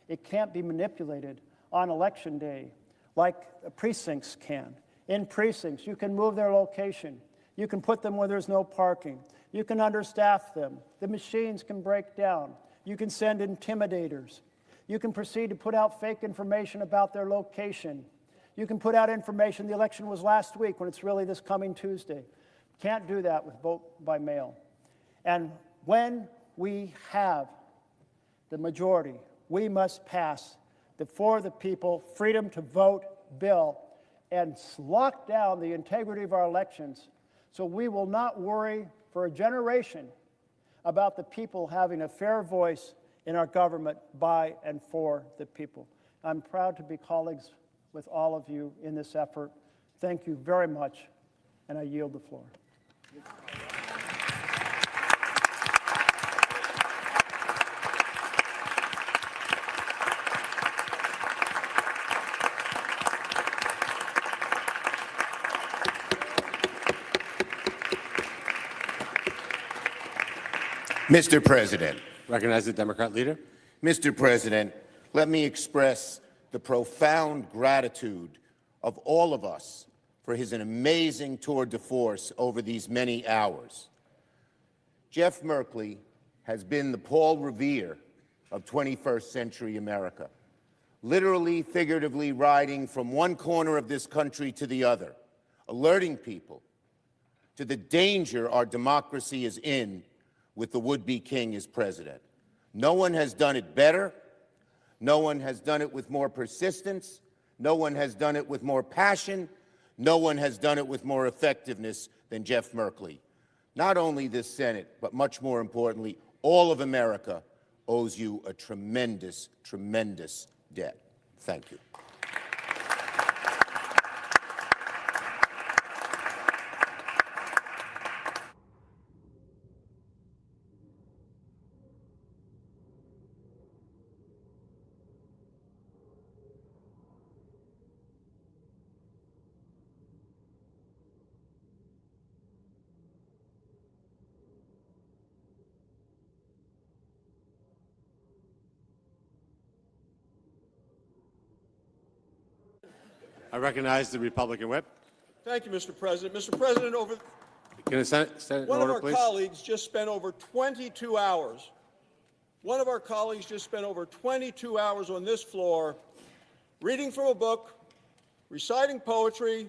It can't be manipulated on election day like precincts can. In precincts, you can move their location. You can put them where there's no parking. You can understaff them. The machines can break down. You can send intimidators. You can proceed to put out fake information about their location. You can put out information the election was last week when it's really this coming Tuesday. Can't do that with vote by mail. And when we have the majority, we must pass the For the People Freedom to Vote bill and lock down the integrity of our elections, so we will not worry for a generation about the people having a fair voice in our government by and for the people. I'm proud to be colleagues with all of you in this effort. Thank you very much, and I yield the floor. Mr. President, Recognize the Democrat leader. Mr. President, let me express the profound gratitude of all of us for his amazing tour de force over these many hours. Jeff Merkley has been the Paul Revere of 21st century America, literally, figuratively riding from one corner of this country to the other, alerting people to the danger our democracy is in with the would-be king as president. No one has done it better. No one has done it with more persistence. No one has done it with more passion. No one has done it with more effectiveness than Jeff Merkley. Not only this Senate, but much more importantly, all of America owes you a tremendous, tremendous debt. Thank you. I recognize the Republican whip. Thank you, Mr. President. Mr. President, over Can the Senate in One of order, our please? colleagues just spent over 22 hours. One of our colleagues just spent over 22 hours on this floor reading from a book, reciting poetry,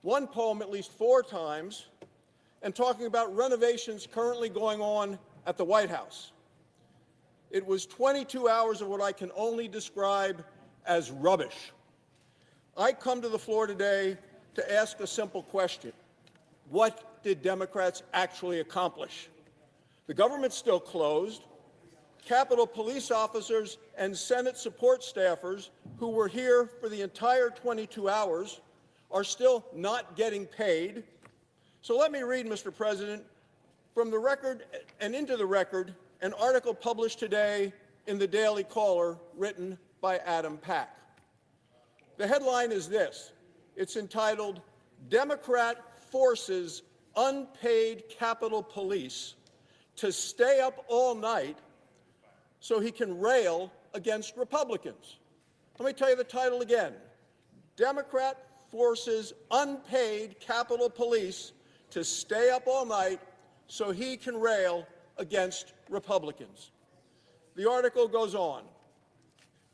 one poem at least 4 times, and talking about renovations currently going on at the White House. It was 22 hours of what I can only describe as rubbish. I come to the floor today to ask a simple question. What did Democrats actually accomplish? The government's still closed. Capitol Police officers and Senate support staffers who were here for the entire 22 hours are still not getting paid. So let me read, Mr. President, from the record and into the record, an article published today in the Daily Caller written by Adam Pack. The headline is this. It's entitled, Democrat Forces Unpaid Capitol Police to Stay Up All Night so he can rail against Republicans. Let me tell you the title again. Democrat forces unpaid Capitol Police to stay up all night so he can rail against Republicans. The article goes on.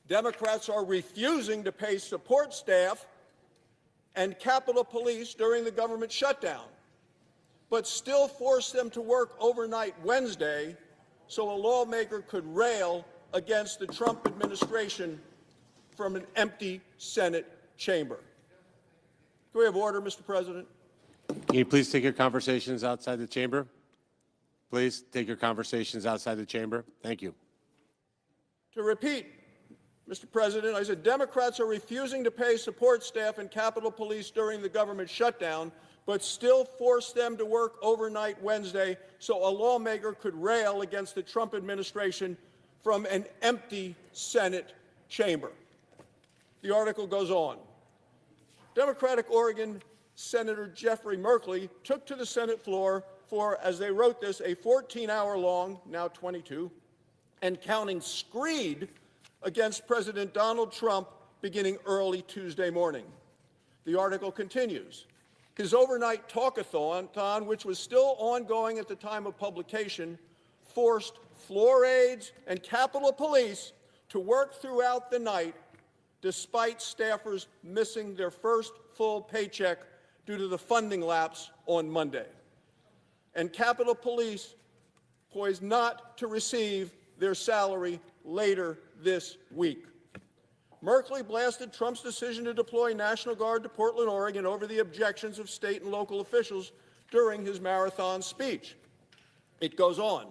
Democrats are refusing to pay support staff and Capitol Police during the government shutdown, but still force them to work overnight Wednesday so a lawmaker could rail against the Trump administration from an empty Senate chamber. Can we have order, Mr. President? Can you please take your conversations outside the chamber? Please take your conversations outside the chamber. Thank you. To repeat, Mr. President, I said Democrats are refusing to pay support staff and Capitol Police during the government shutdown, but still force them to work overnight Wednesday so a lawmaker could rail against the Trump administration from an empty Senate chamber. The article goes on. Democratic Oregon Senator Jeff Merkley took to the Senate floor for, as they wrote this, a 14-hour-long, now 22, and counting screed against President Donald Trump beginning early Tuesday morning. The article continues. His overnight talkathon, which was still ongoing at the time of publication, forced floor aides and Capitol Police to work throughout the night despite staffers missing their first full paycheck due to the funding lapse on Monday. And Capitol Police poised not to receive their salary later this week. Merkley blasted Trump's decision to deploy National Guard to Portland, Oregon over the objections of state and local officials during his marathon speech. It goes on.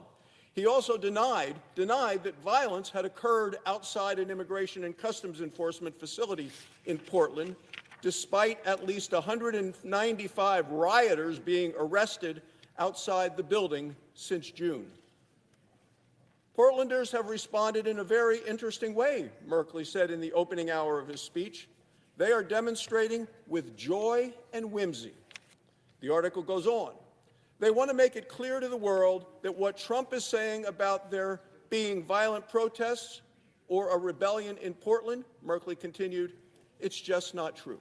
He also denied that violence had occurred outside an Immigration and Customs Enforcement facility in Portland, despite at least 195 rioters being arrested outside the building since June. Portlanders have responded in a very interesting way, Merkley said in the opening hour of his speech. They are demonstrating with joy and whimsy. The article goes on. They want to make it clear to the world that what Trump is saying about there being violent protests or a rebellion in Portland, Merkley continued, it's just not true.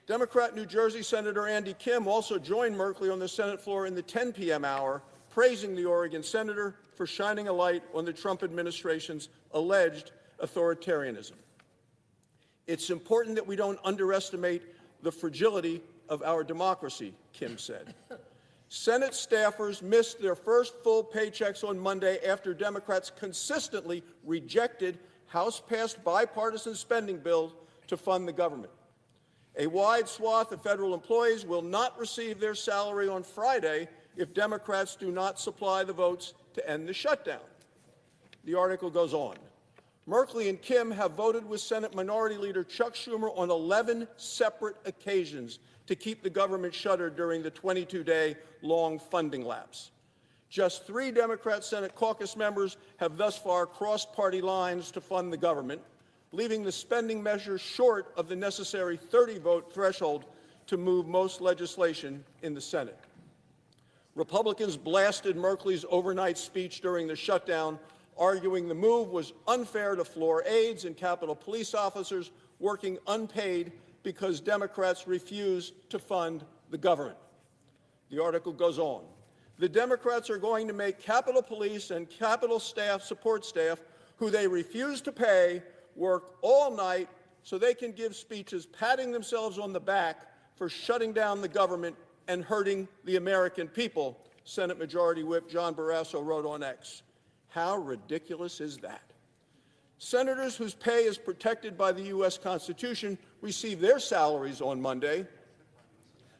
Democrat New Jersey Senator Andy Kim also joined Merkley on the Senate floor in the 10 p.m. hour, praising the Oregon senator for shining a light on the Trump administration's alleged authoritarianism. It's important that we don't underestimate the fragility of our democracy, Kim said. Senate staffers missed their first full paychecks on Monday after Democrats consistently rejected House-passed bipartisan spending bills to fund the government. A wide swath of federal employees will not receive their salary on Friday if Democrats do not supply the votes to end the shutdown. The article goes on. Merkley and Kim have voted with Senate Minority Leader Chuck Schumer on 11 separate occasions to keep the government shuttered during the 22-day-long funding lapse. Just 3 Democrat Senate caucus members have thus far crossed party lines to fund the government, leaving the spending measure short of the necessary 30-vote threshold to move most legislation in the Senate. Republicans blasted Merkley's overnight speech during the shutdown, arguing the move was unfair to floor aides and Capitol Police officers working unpaid because Democrats refuse to fund the government. The article goes on. The Democrats are going to make Capitol Police and Capitol staff, support staff, who they refuse to pay, work all night so they can give speeches patting themselves on the back for shutting down the government and hurting the American people, Senate Majority Whip John Barrasso wrote on X. How ridiculous is that? Senators whose pay is protected by the U.S. Constitution receive their salaries on Monday.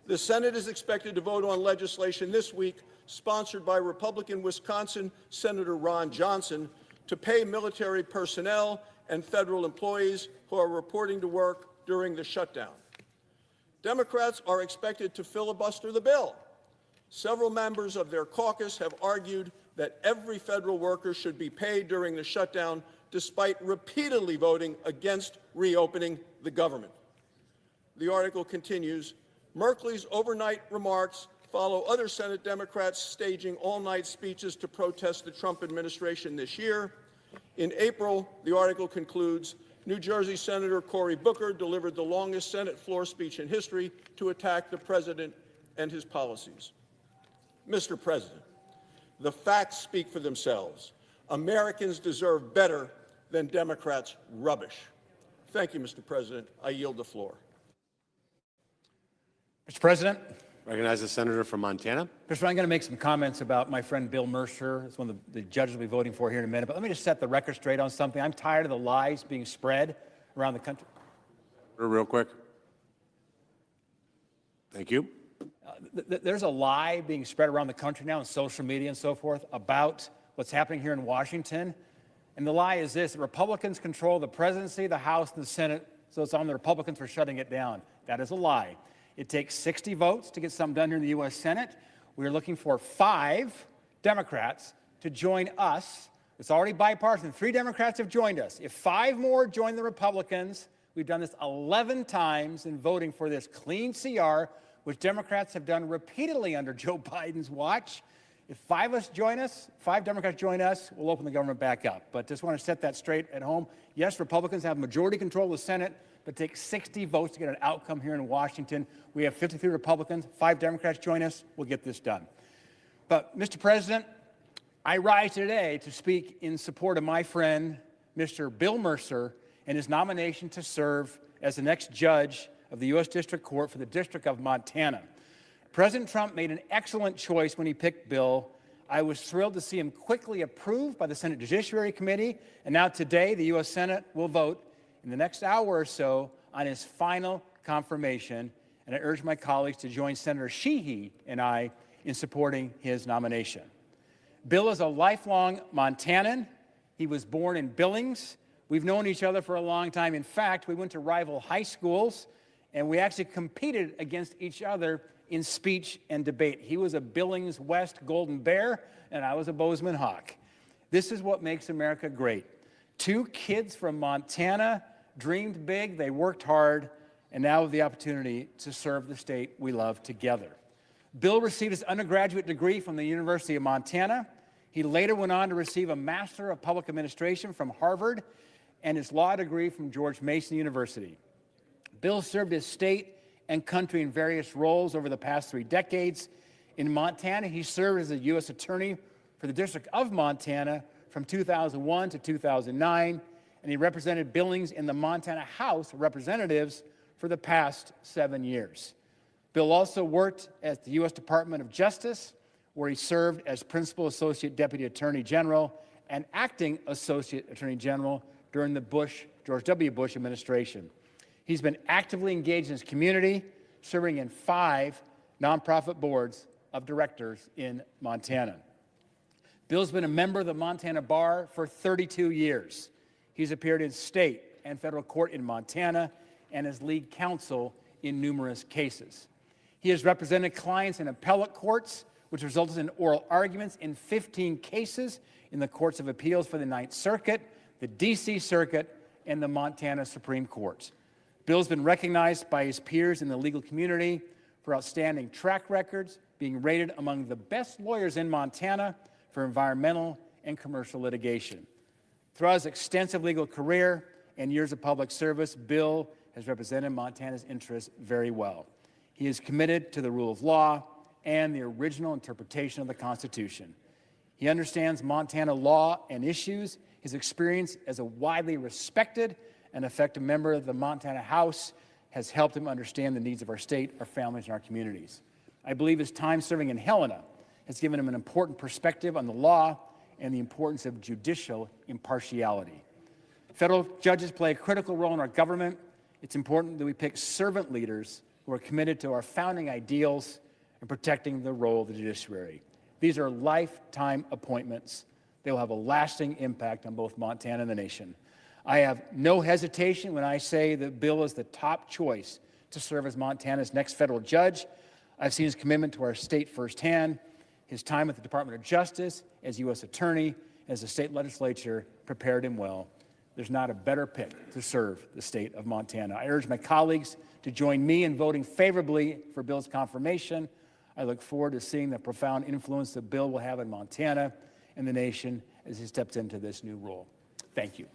The Senate is expected to vote on legislation this week sponsored by Republican Wisconsin Senator Ron Johnson to pay military personnel and federal employees who are reporting to work during the shutdown. Democrats are expected to filibuster the bill. Several members of their caucus have argued that every federal worker should be paid during the shutdown, despite repeatedly voting against reopening the government. The article continues, Merkley's overnight remarks follow other Senate Democrats staging all-night speeches to protest the Trump administration this year. In April, the article concludes, New Jersey Senator Cory Booker delivered the longest Senate floor speech in history to attack the president and his policies. Mr. President, the facts speak for themselves. Americans deserve better than Democrats' rubbish. Thank you, Mr. President. I yield the floor. Mr. President, Recognize the senator from Montana. Mr. President, I'm going to make some comments about my friend Bill Mercer. It's one of the judges we'll be voting for here in a minute. But let me just set the record straight on something. I'm tired of the lies being spread around the country. Real quick. Thank you. There's a lie being spread around the country now on social media and so forth about what's happening here in Washington. And the lie is this: the Republicans control the presidency, the House, and the Senate, so it's on the Republicans for shutting it down. That is a lie. It takes 60 votes to get something done here in the U.S. Senate. We're looking for 5 Democrats to join us. It's already bipartisan. 3 Democrats have joined us. If 5 more join the Republicans, we've done this 11 times in voting for this clean CR, which Democrats have done repeatedly under Joe Biden's watch. If 5 Democrats join us, we'll open the government back up. But just want to set that straight at home. Yes, Republicans have majority control of the Senate, but it takes 60 votes to get an outcome here in Washington. We have 53 Republicans, 5 Democrats join us, we'll get this done. But, Mr. President, I rise today to speak in support of my friend, Mr. Bill Mercer, and his nomination to serve as the next judge of the U.S. District Court for the District of Montana. President Trump made an excellent choice when he picked Bill. I was thrilled to see him quickly approved by the Senate Judiciary Committee, and now today the U.S. Senate will vote in the next hour or so on his final confirmation, and I urge my colleagues to join Senator Sheehy and I in supporting his nomination. Bill is a lifelong Montanan. He was born in Billings. We've known each other for a long time. In fact, we went to rival high schools, and we actually competed against each other in speech and debate. He was a Billings West Golden Bear, and I was a Bozeman Hawk. This is what makes America great. 2 kids from Montana dreamed big, they worked hard, and now have the opportunity to serve the state we love together. Bill received his undergraduate degree from the University of Montana. He later went on to receive a Master of Public Administration from Harvard and his law degree from George Mason University. Bill served his state and country in various roles over the past 3 decades. In Montana, he served as a U.S. Attorney for the District of Montana from 2001 to 2009, and he represented Billings in the Montana House of Representatives for the past 7 years. Bill also worked at the U.S. Department of Justice, where he served as Principal Associate Deputy Attorney General and Acting Associate Attorney General during the George W. Bush administration. He's been actively engaged in his community, serving in 5 nonprofit boards of directors in Montana. Bill's been a member of the Montana Bar for 32 years. He's appeared in state and federal court in Montana and as lead counsel in numerous cases. He has represented clients in appellate courts, which resulted in oral arguments in 15 cases in the courts of appeals for the 9th Circuit, the D.C. Circuit, and the Montana Supreme Court. Bill's been recognized by his peers in the legal community for outstanding track records, being rated among the best lawyers in Montana for environmental and commercial litigation. Throughout his extensive legal career and years of public service, Bill has represented Montana's interests very well. He is committed to the rule of law and the original interpretation of the Constitution. He understands Montana law and issues. His experience as a widely respected and effective member of the Montana House has helped him understand the needs of our state, our families, and our communities. I believe his time serving in Helena has given him an important perspective on the law and the importance of judicial impartiality. Federal judges play a critical role in our government. It's important that we pick servant leaders who are committed to our founding ideals and protecting the role of the judiciary. These are lifetime appointments. They will have a lasting impact on both Montana and the nation. I have no hesitation when I say that Bill is the top choice to serve as Montana's next federal judge. I've seen his commitment to our state firsthand, his time at the Department of Justice as U.S. Attorney, as the state legislature prepared him well. There's not a better pick to serve the state of Montana. I urge my colleagues to join me in voting favorably for Bill's confirmation. I look forward to seeing the profound influence that Bill will have in Montana and the nation as he steps into this new role. Thank you.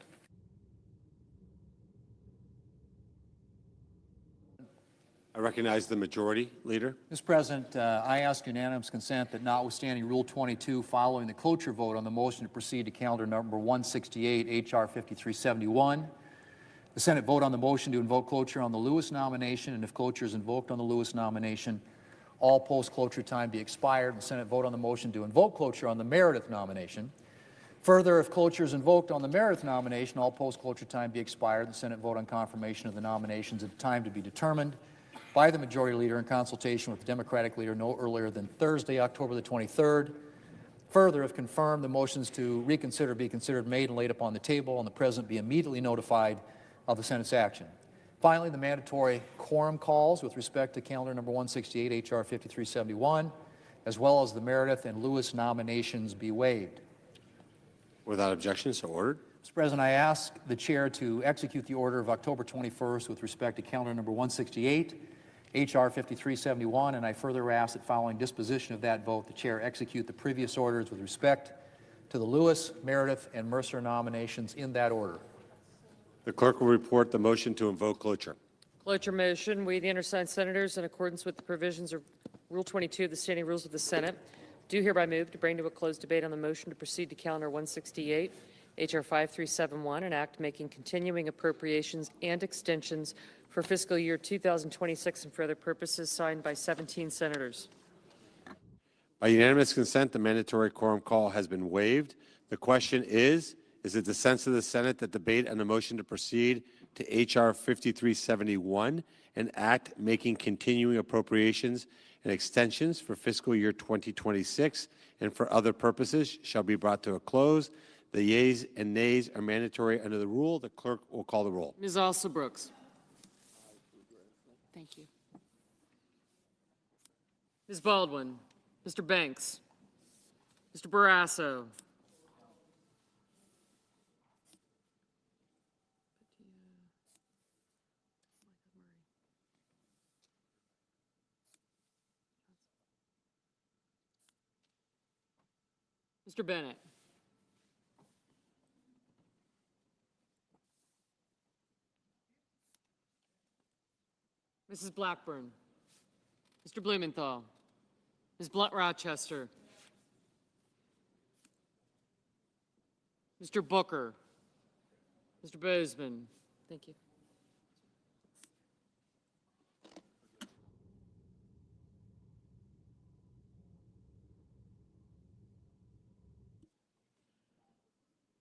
I recognize the majority leader. Mr. President, I ask unanimous consent that notwithstanding Rule 22, following the cloture vote on the motion to proceed to calendar number 168, H.R. 5371, the Senate vote on the motion to invoke cloture on the Lewis nomination, and if cloture is invoked on the Lewis nomination, all post-cloture time be expired. The Senate vote on the motion to invoke cloture on the Meredith nomination. Further, if cloture is invoked on the Meredith nomination, all post-cloture time be expired. The Senate vote on confirmation of the nominations at a time to be determined by the majority leader in consultation with the Democratic leader no earlier than Thursday, October the 23rd. Further, if confirmed, the motions to reconsider be considered made and laid upon the table, and the President be immediately notified of the Senate's action. Finally, the mandatory quorum calls with respect to calendar number 168, H.R. 5371, as well as the Meredith and Lewis nominations be waived. Without objection, so ordered. Mr. President, I ask the Chair to execute the order of October 21st with respect to calendar number 168, H.R. 5371, and I further ask that following disposition of that vote, the Chair execute the previous orders with respect to the Lewis, Meredith, and Mercer nominations in that order. The clerk will report the motion to invoke cloture. Cloture motion. We, the undersigned senators, in accordance with the provisions of Rule 22 of the Standing Rules of the Senate, do hereby move to bring to a closed debate on the motion to proceed to calendar 168, H.R. 5371, an act making continuing appropriations and extensions for fiscal year 2026 and for other purposes, signed by 17 senators. By unanimous consent, the mandatory quorum call has been waived. The question is it the sense of the Senate that debate on the motion to proceed to H.R. 5371, an act making continuing appropriations and extensions for fiscal year 2026 and for other purposes shall be brought to a close? The yeas and nays are mandatory under the rule. The clerk will call the roll. Ms. Alsobrooks. Thank you. Ms. Baldwin. Mr. Banks. Mr. Barrasso. Mr. Bennett. Mrs. Blackburn. Mr. Blumenthal. Ms. Blunt-Rochester. Mr. Booker. Mr. Bozeman. Thank you.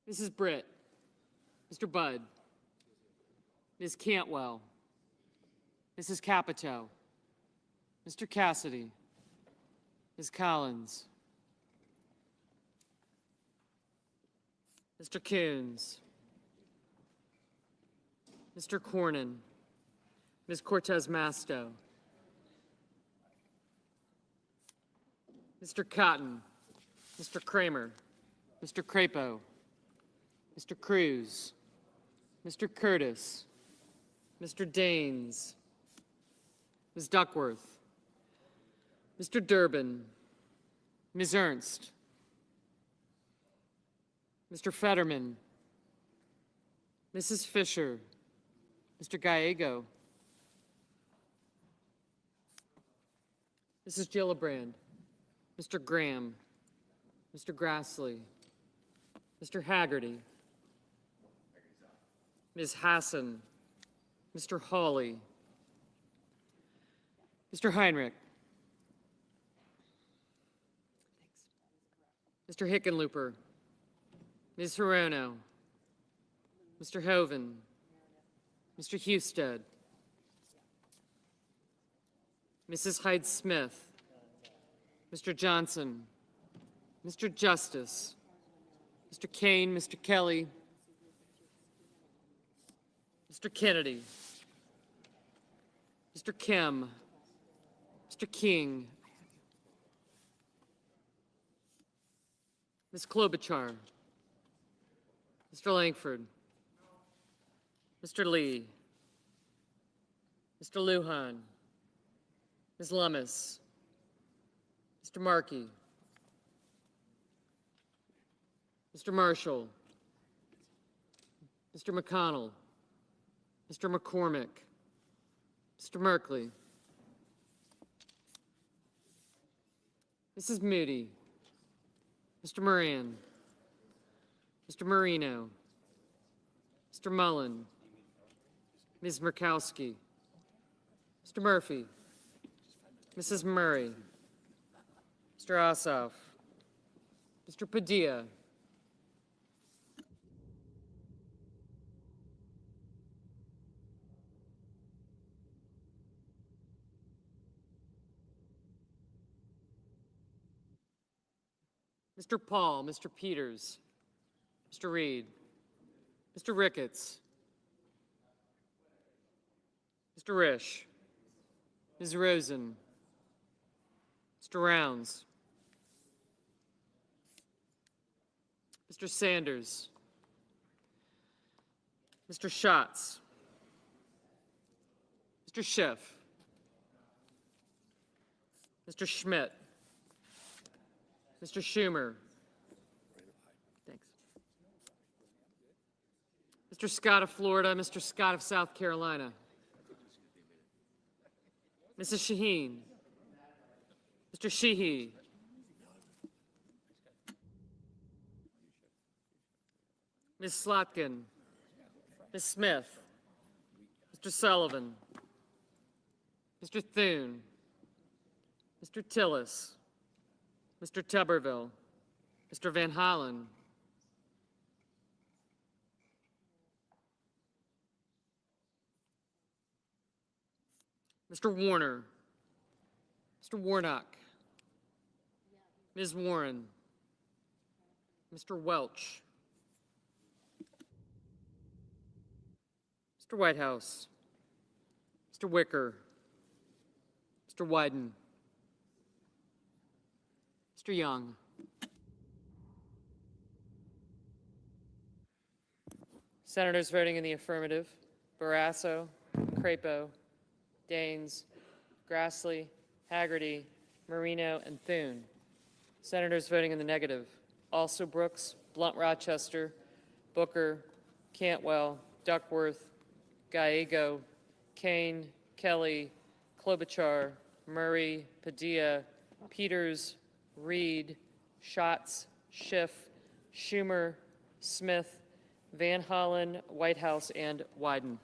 Mrs. Britt. Mr. Budd. Ms. Cantwell. Mrs. Capito. Mr. Cassidy. Ms. Collins. Mr. Coons. Mr. Cornyn. Ms. Cortez Masto. Mr. Cotton. Mr. Kramer. Mr. Crapo. Mr. Cruz. Mr. Curtis. Mr. Daines. Ms. Duckworth. Mr. Durbin. Ms. Ernst. Mr. Fetterman. Mrs. Fisher. Mr. Gallego. Mrs. Gillibrand, Mr. Graham, Mr. Grassley, Mr. Haggerty, Ms. Hassan, Mr. Hawley, Mr. Heinrich, Mr. Hickenlooper, Ms. Hirono, Mr. Hoven, Mr. Husted, Mrs. Hyde-Smith, Mr. Johnson, Mr. Justice, Mr. Kane, Mr. Kelly, Mr. Kennedy, Mr. Kim, Mr. King, Ms. Klobuchar, Mr. Langford, Mr. Lee, Mr. Lujan, Ms. Lummis, Mr. Markey, Mr. Marshall, Mr. McConnell, Mr. McCormick, Mr. Merkley, Mrs. Moody, Mr. Moran, Mr. Marino, Mr. Mullen, Ms. Murkowski, Mr. Murphy, Mrs. Murray, Mr. Ossoff, Mr. Padilla, Mr. Paul, Mr. Peters, Mr. Reed, Mr. Ricketts, Mr. Risch, Ms. Rosen, Mr. Rounds, Mr. Sanders, Mr. Schatz, Mr. Schiff, Mr. Schmidt, Mr. Schumer. Thanks. Mr. Scott of Florida, Mr. Scott of South Carolina. Mrs. Shaheen. Mr. Sheehy. Ms. Slotkin. Ms. Smith. Mr. Sullivan. Mr. Thune. Mr. Tillis. Mr. Tuberville, Mr. Van Hollen, Mr. Warner, Mr. Warnock, Ms. Warren, Mr. Welch, Mr. Whitehouse, Mr. Wicker, Mr. Wyden, Mr. Young. Senators voting in the affirmative: Barrasso, Crapo, Daines, Grassley, Haggerty, Marino, and Thune. Senators voting in the negative: also Brooks, Blunt Rochester, Booker, Cantwell, Duckworth, Gallego, Kane, Kelly, Klobuchar, Murray, Padilla, Peters, Reed, Schatz, Schiff, Schumer, Smith, Van Hollen, Whitehouse, and Wyden.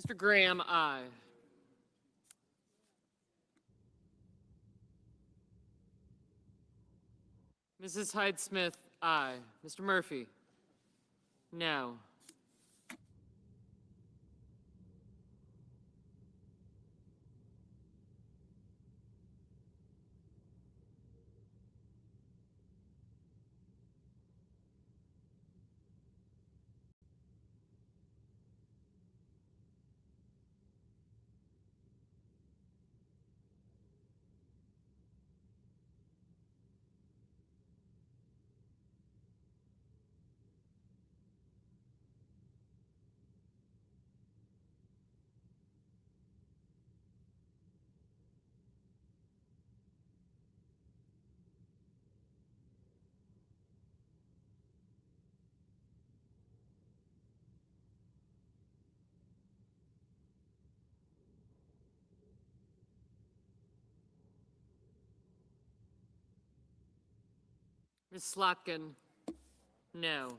Mr. Graham, aye. Mrs. Hyde-Smith, aye. Mr. Murphy? No. Ms. Slotkin? No.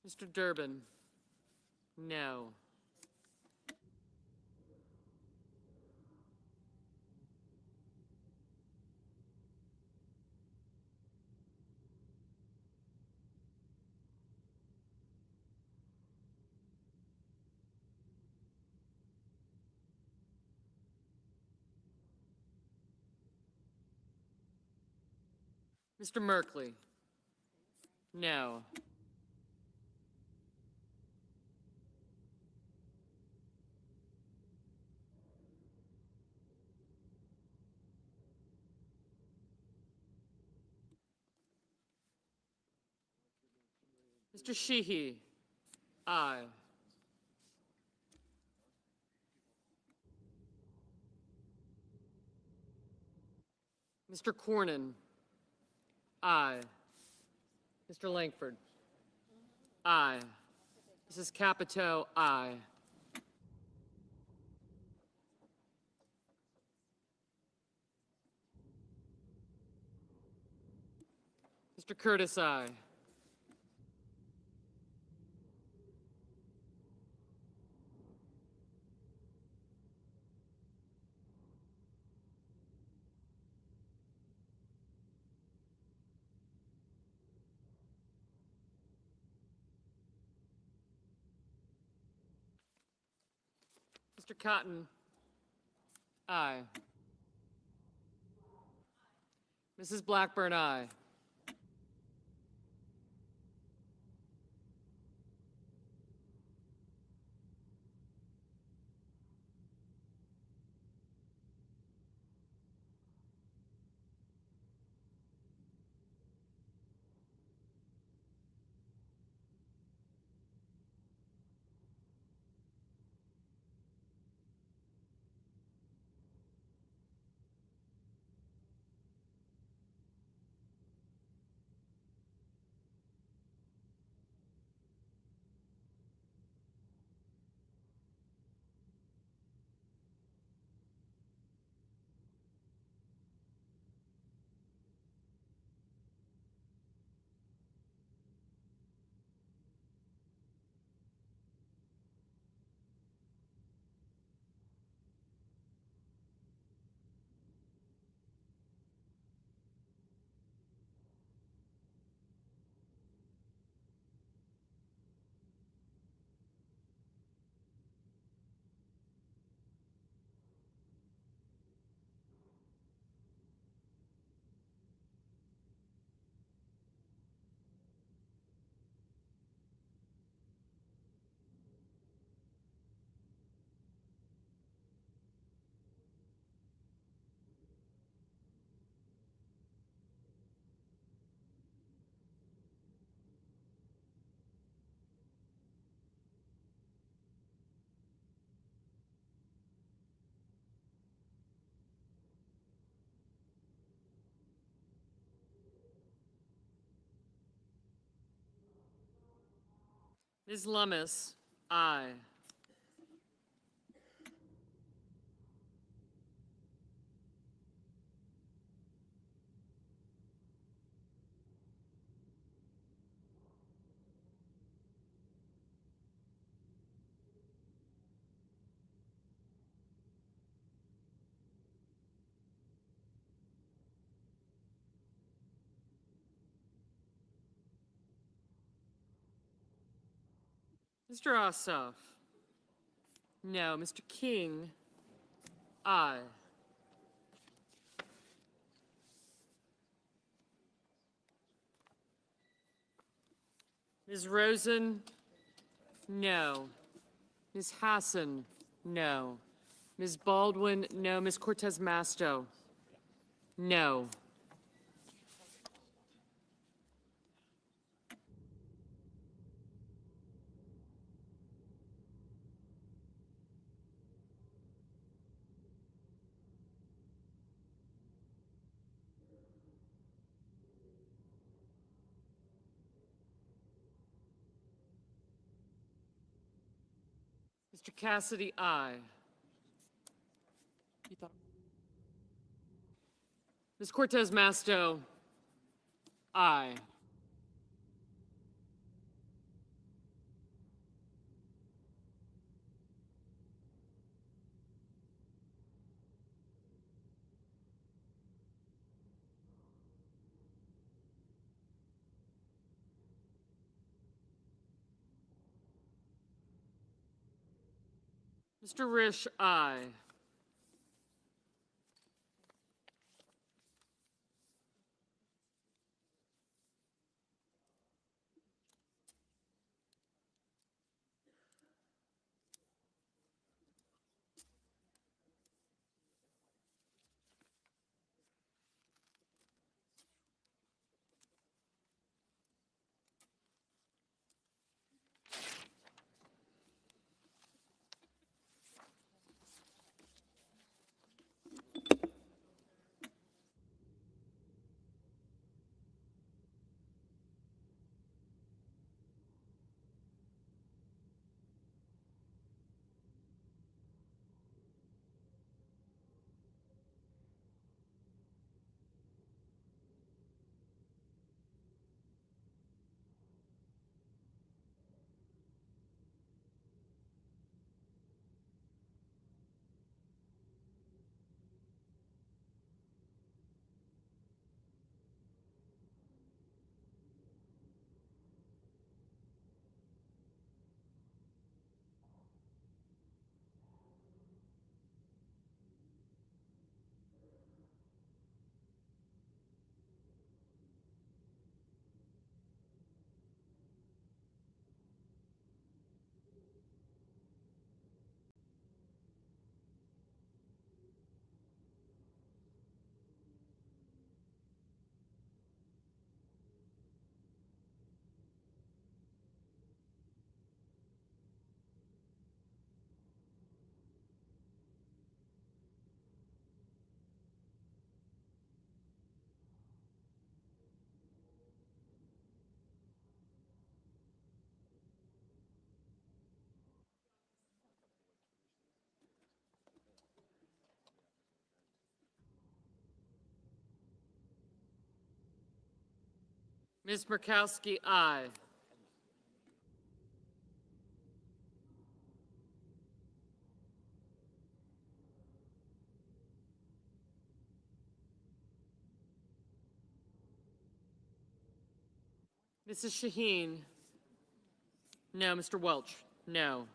Mr. Durbin? No. Mr. Merkley? No. Mr. Sheehy? Aye. Mr. Cornyn? Aye. Mr. Langford? Aye. Mrs. Capito? Aye. Mr. Curtis, aye. Mr. Cotton, aye. Mrs. Blackburn, aye. Ms. Lummis, aye. Mr. Ossoff, no. Mr. King, aye. Ms. Rosen, no. Ms. Hassan, no. Ms. Baldwin, no. Ms. Cortez Masto, no. Mr. Cassidy, aye. Ms. Cortez Masto, aye. Mr. Risch, aye. Ms. Murkowski, aye. Mrs. Shaheen? No. Mr. Welch? No.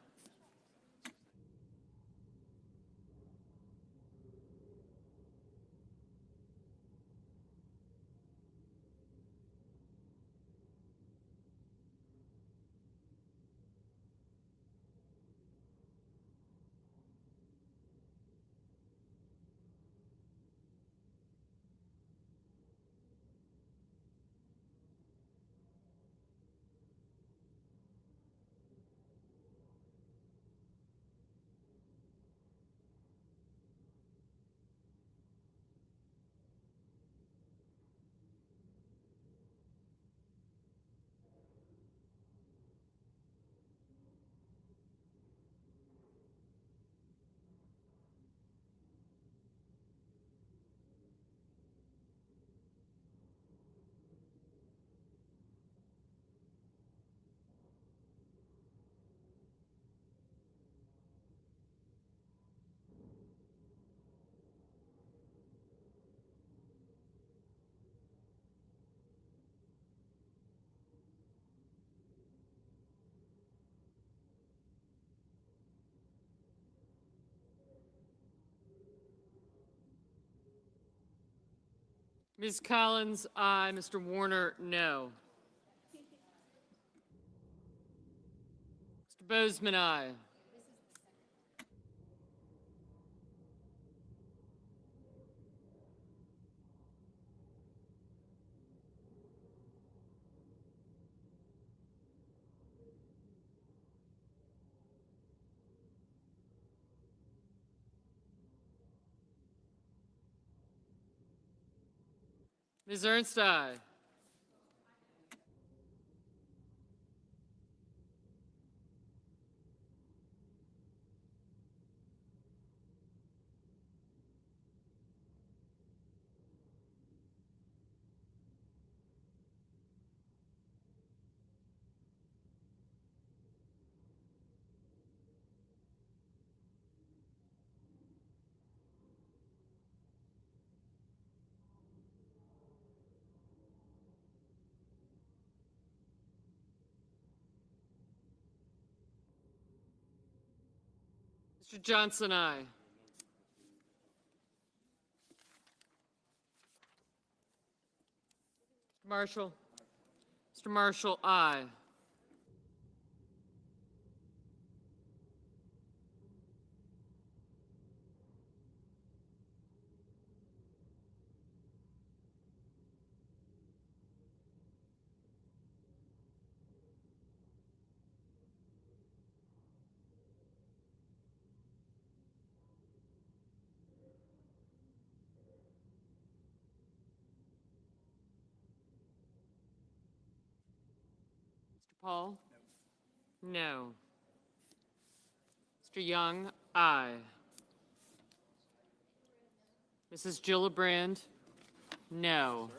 Ms. Collins, aye. Mr. Warner, no. Mr. Bozeman, aye. Ms. Ernst, aye. Mr. Johnson, aye. Mr. Marshall? Mr. Marshall, aye. Mr. Paul? No. Mr. Young, aye. Mrs. Gillibrand? No.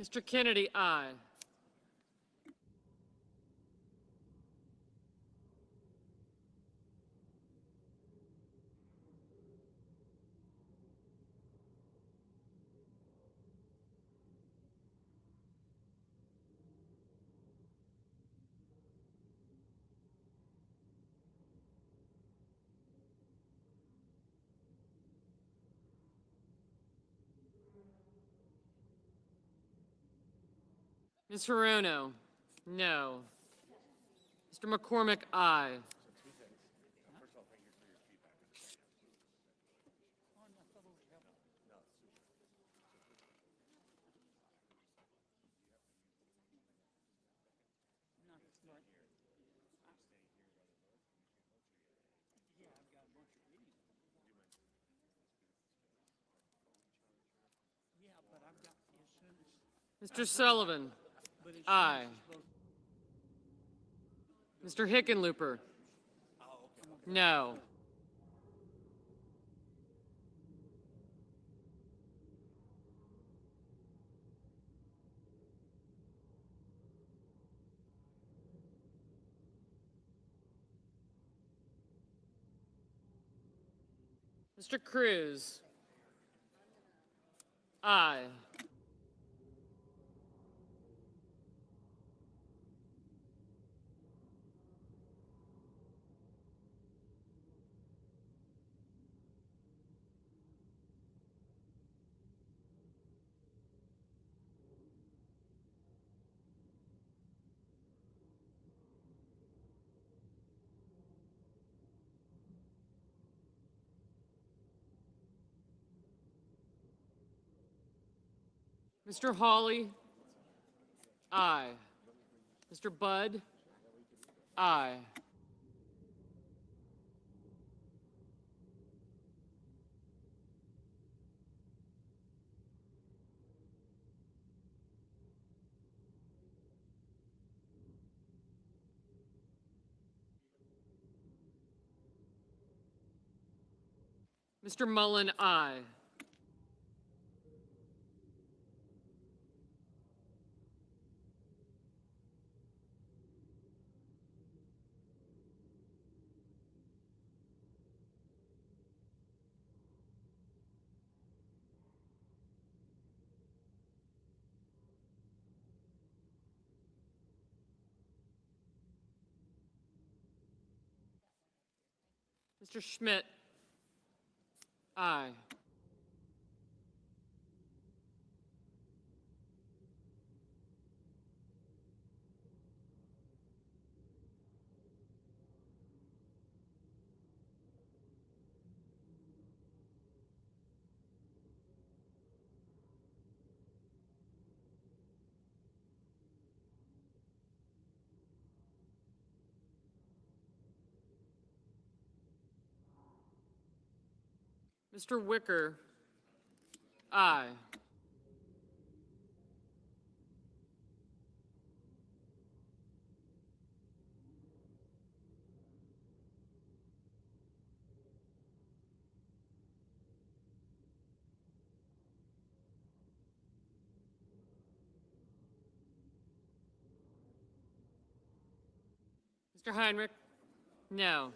Mr. Kennedy, aye. Ms. Hirono, no. Mr. McCormick, aye. Mr. Sullivan, aye. Mr. Hickenlooper, no. Mr. Cruz, aye. Mr. Hawley, aye. Mr. Budd, aye. Mr. Mullen, aye. Mr. Schmidt, aye. Mr. Wicker, aye. Mr. Heinrich, no.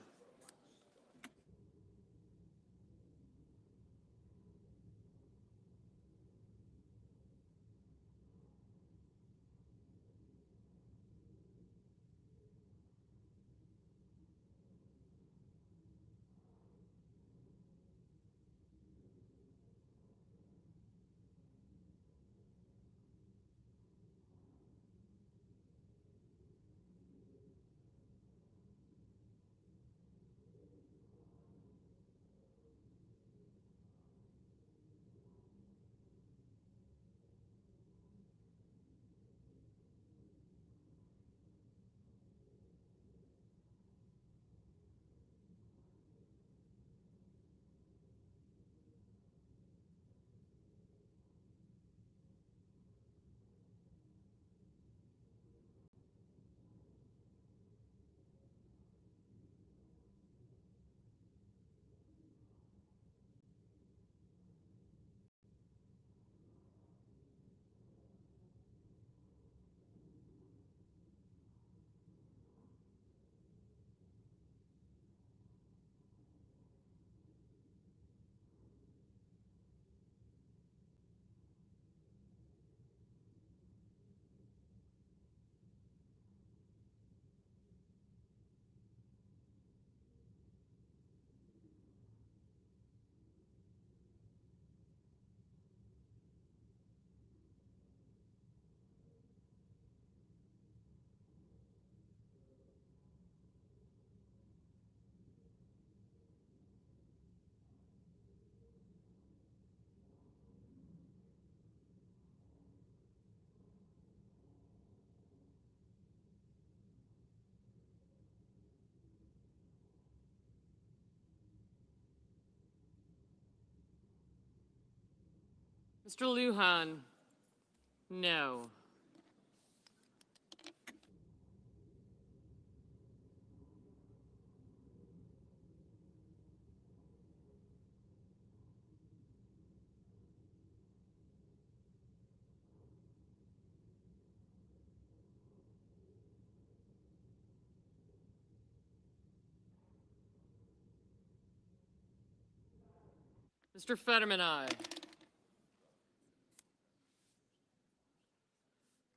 Mr. Lujan, no. Mr. Fetterman, aye.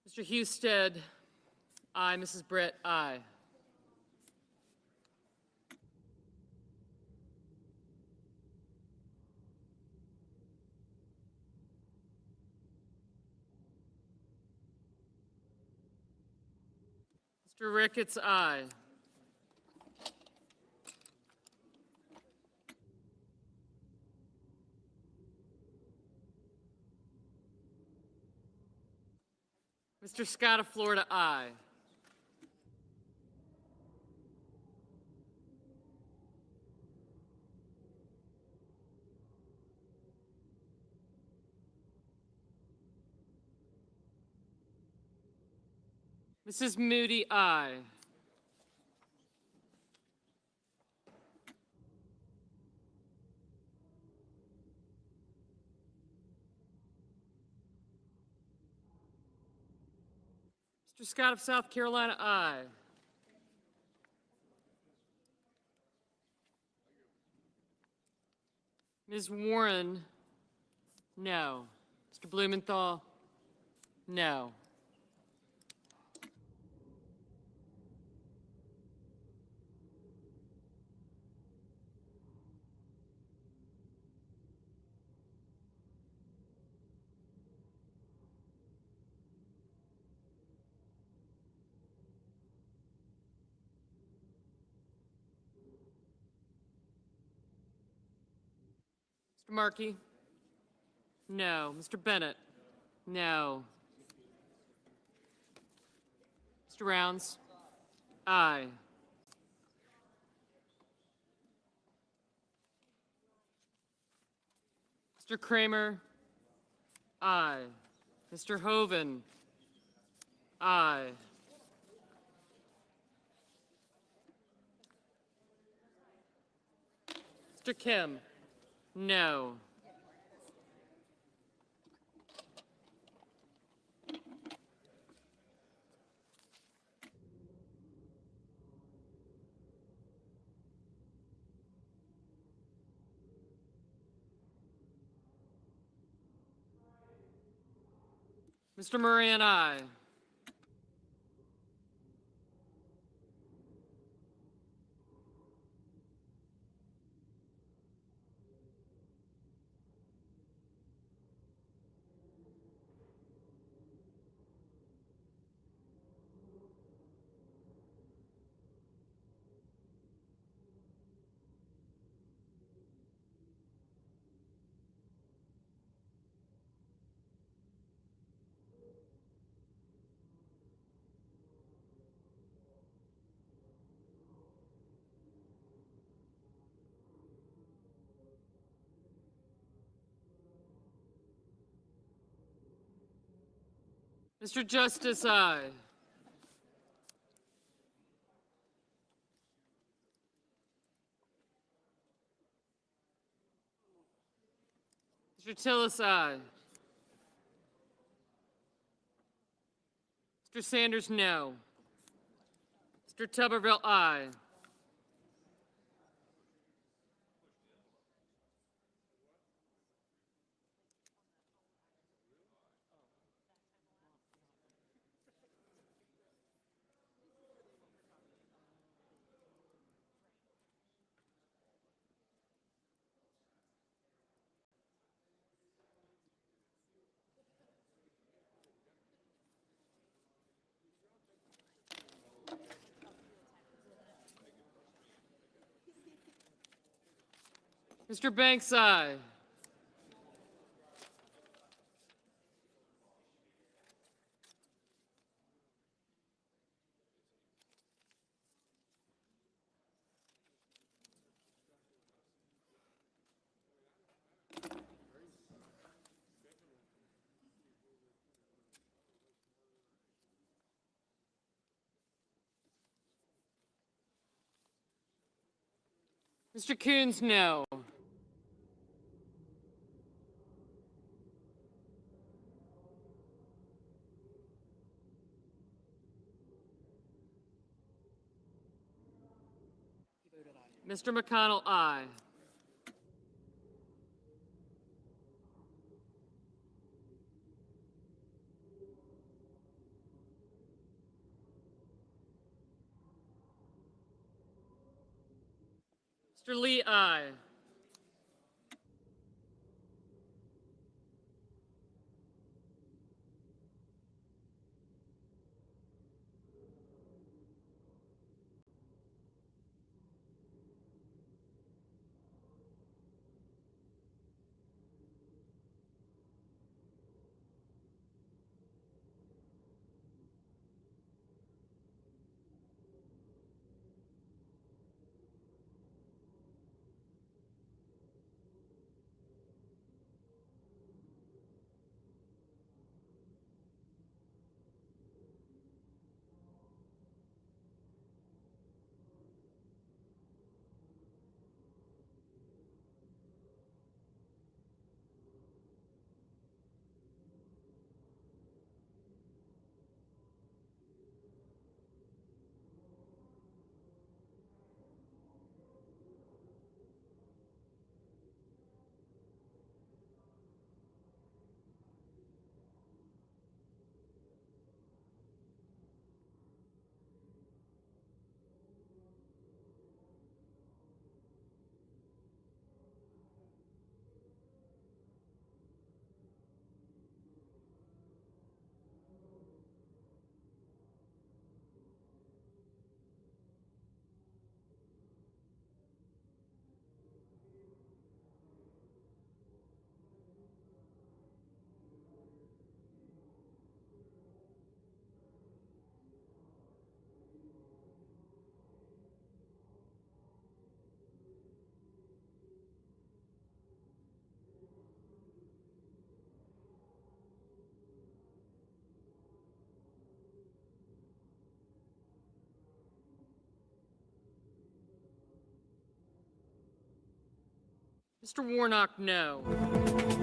Mr. Husted, aye. Mrs. Britt, aye. Mr. Ricketts, aye. Mr. Scott of Florida, aye. Mrs. Moody, aye. Mr. Scott of South Carolina, aye. Ms. Warren, no. Mr. Blumenthal, no. Mr. Markey, no. Mr. Bennett, no. Mr. Rounds, aye. Mr. Kramer, aye. Mr. Hoven, aye. Mr. Kim, no. Mr. Moran, aye. Mr. Justice, aye. Mr. Tillis, aye. Mr. Sanders, no. Mr. Tuberville, aye. Mr. Banks, aye. Mr. Coons, no. Mr. McConnell, aye. Mr. Lee, aye. Mr. Warnock, no.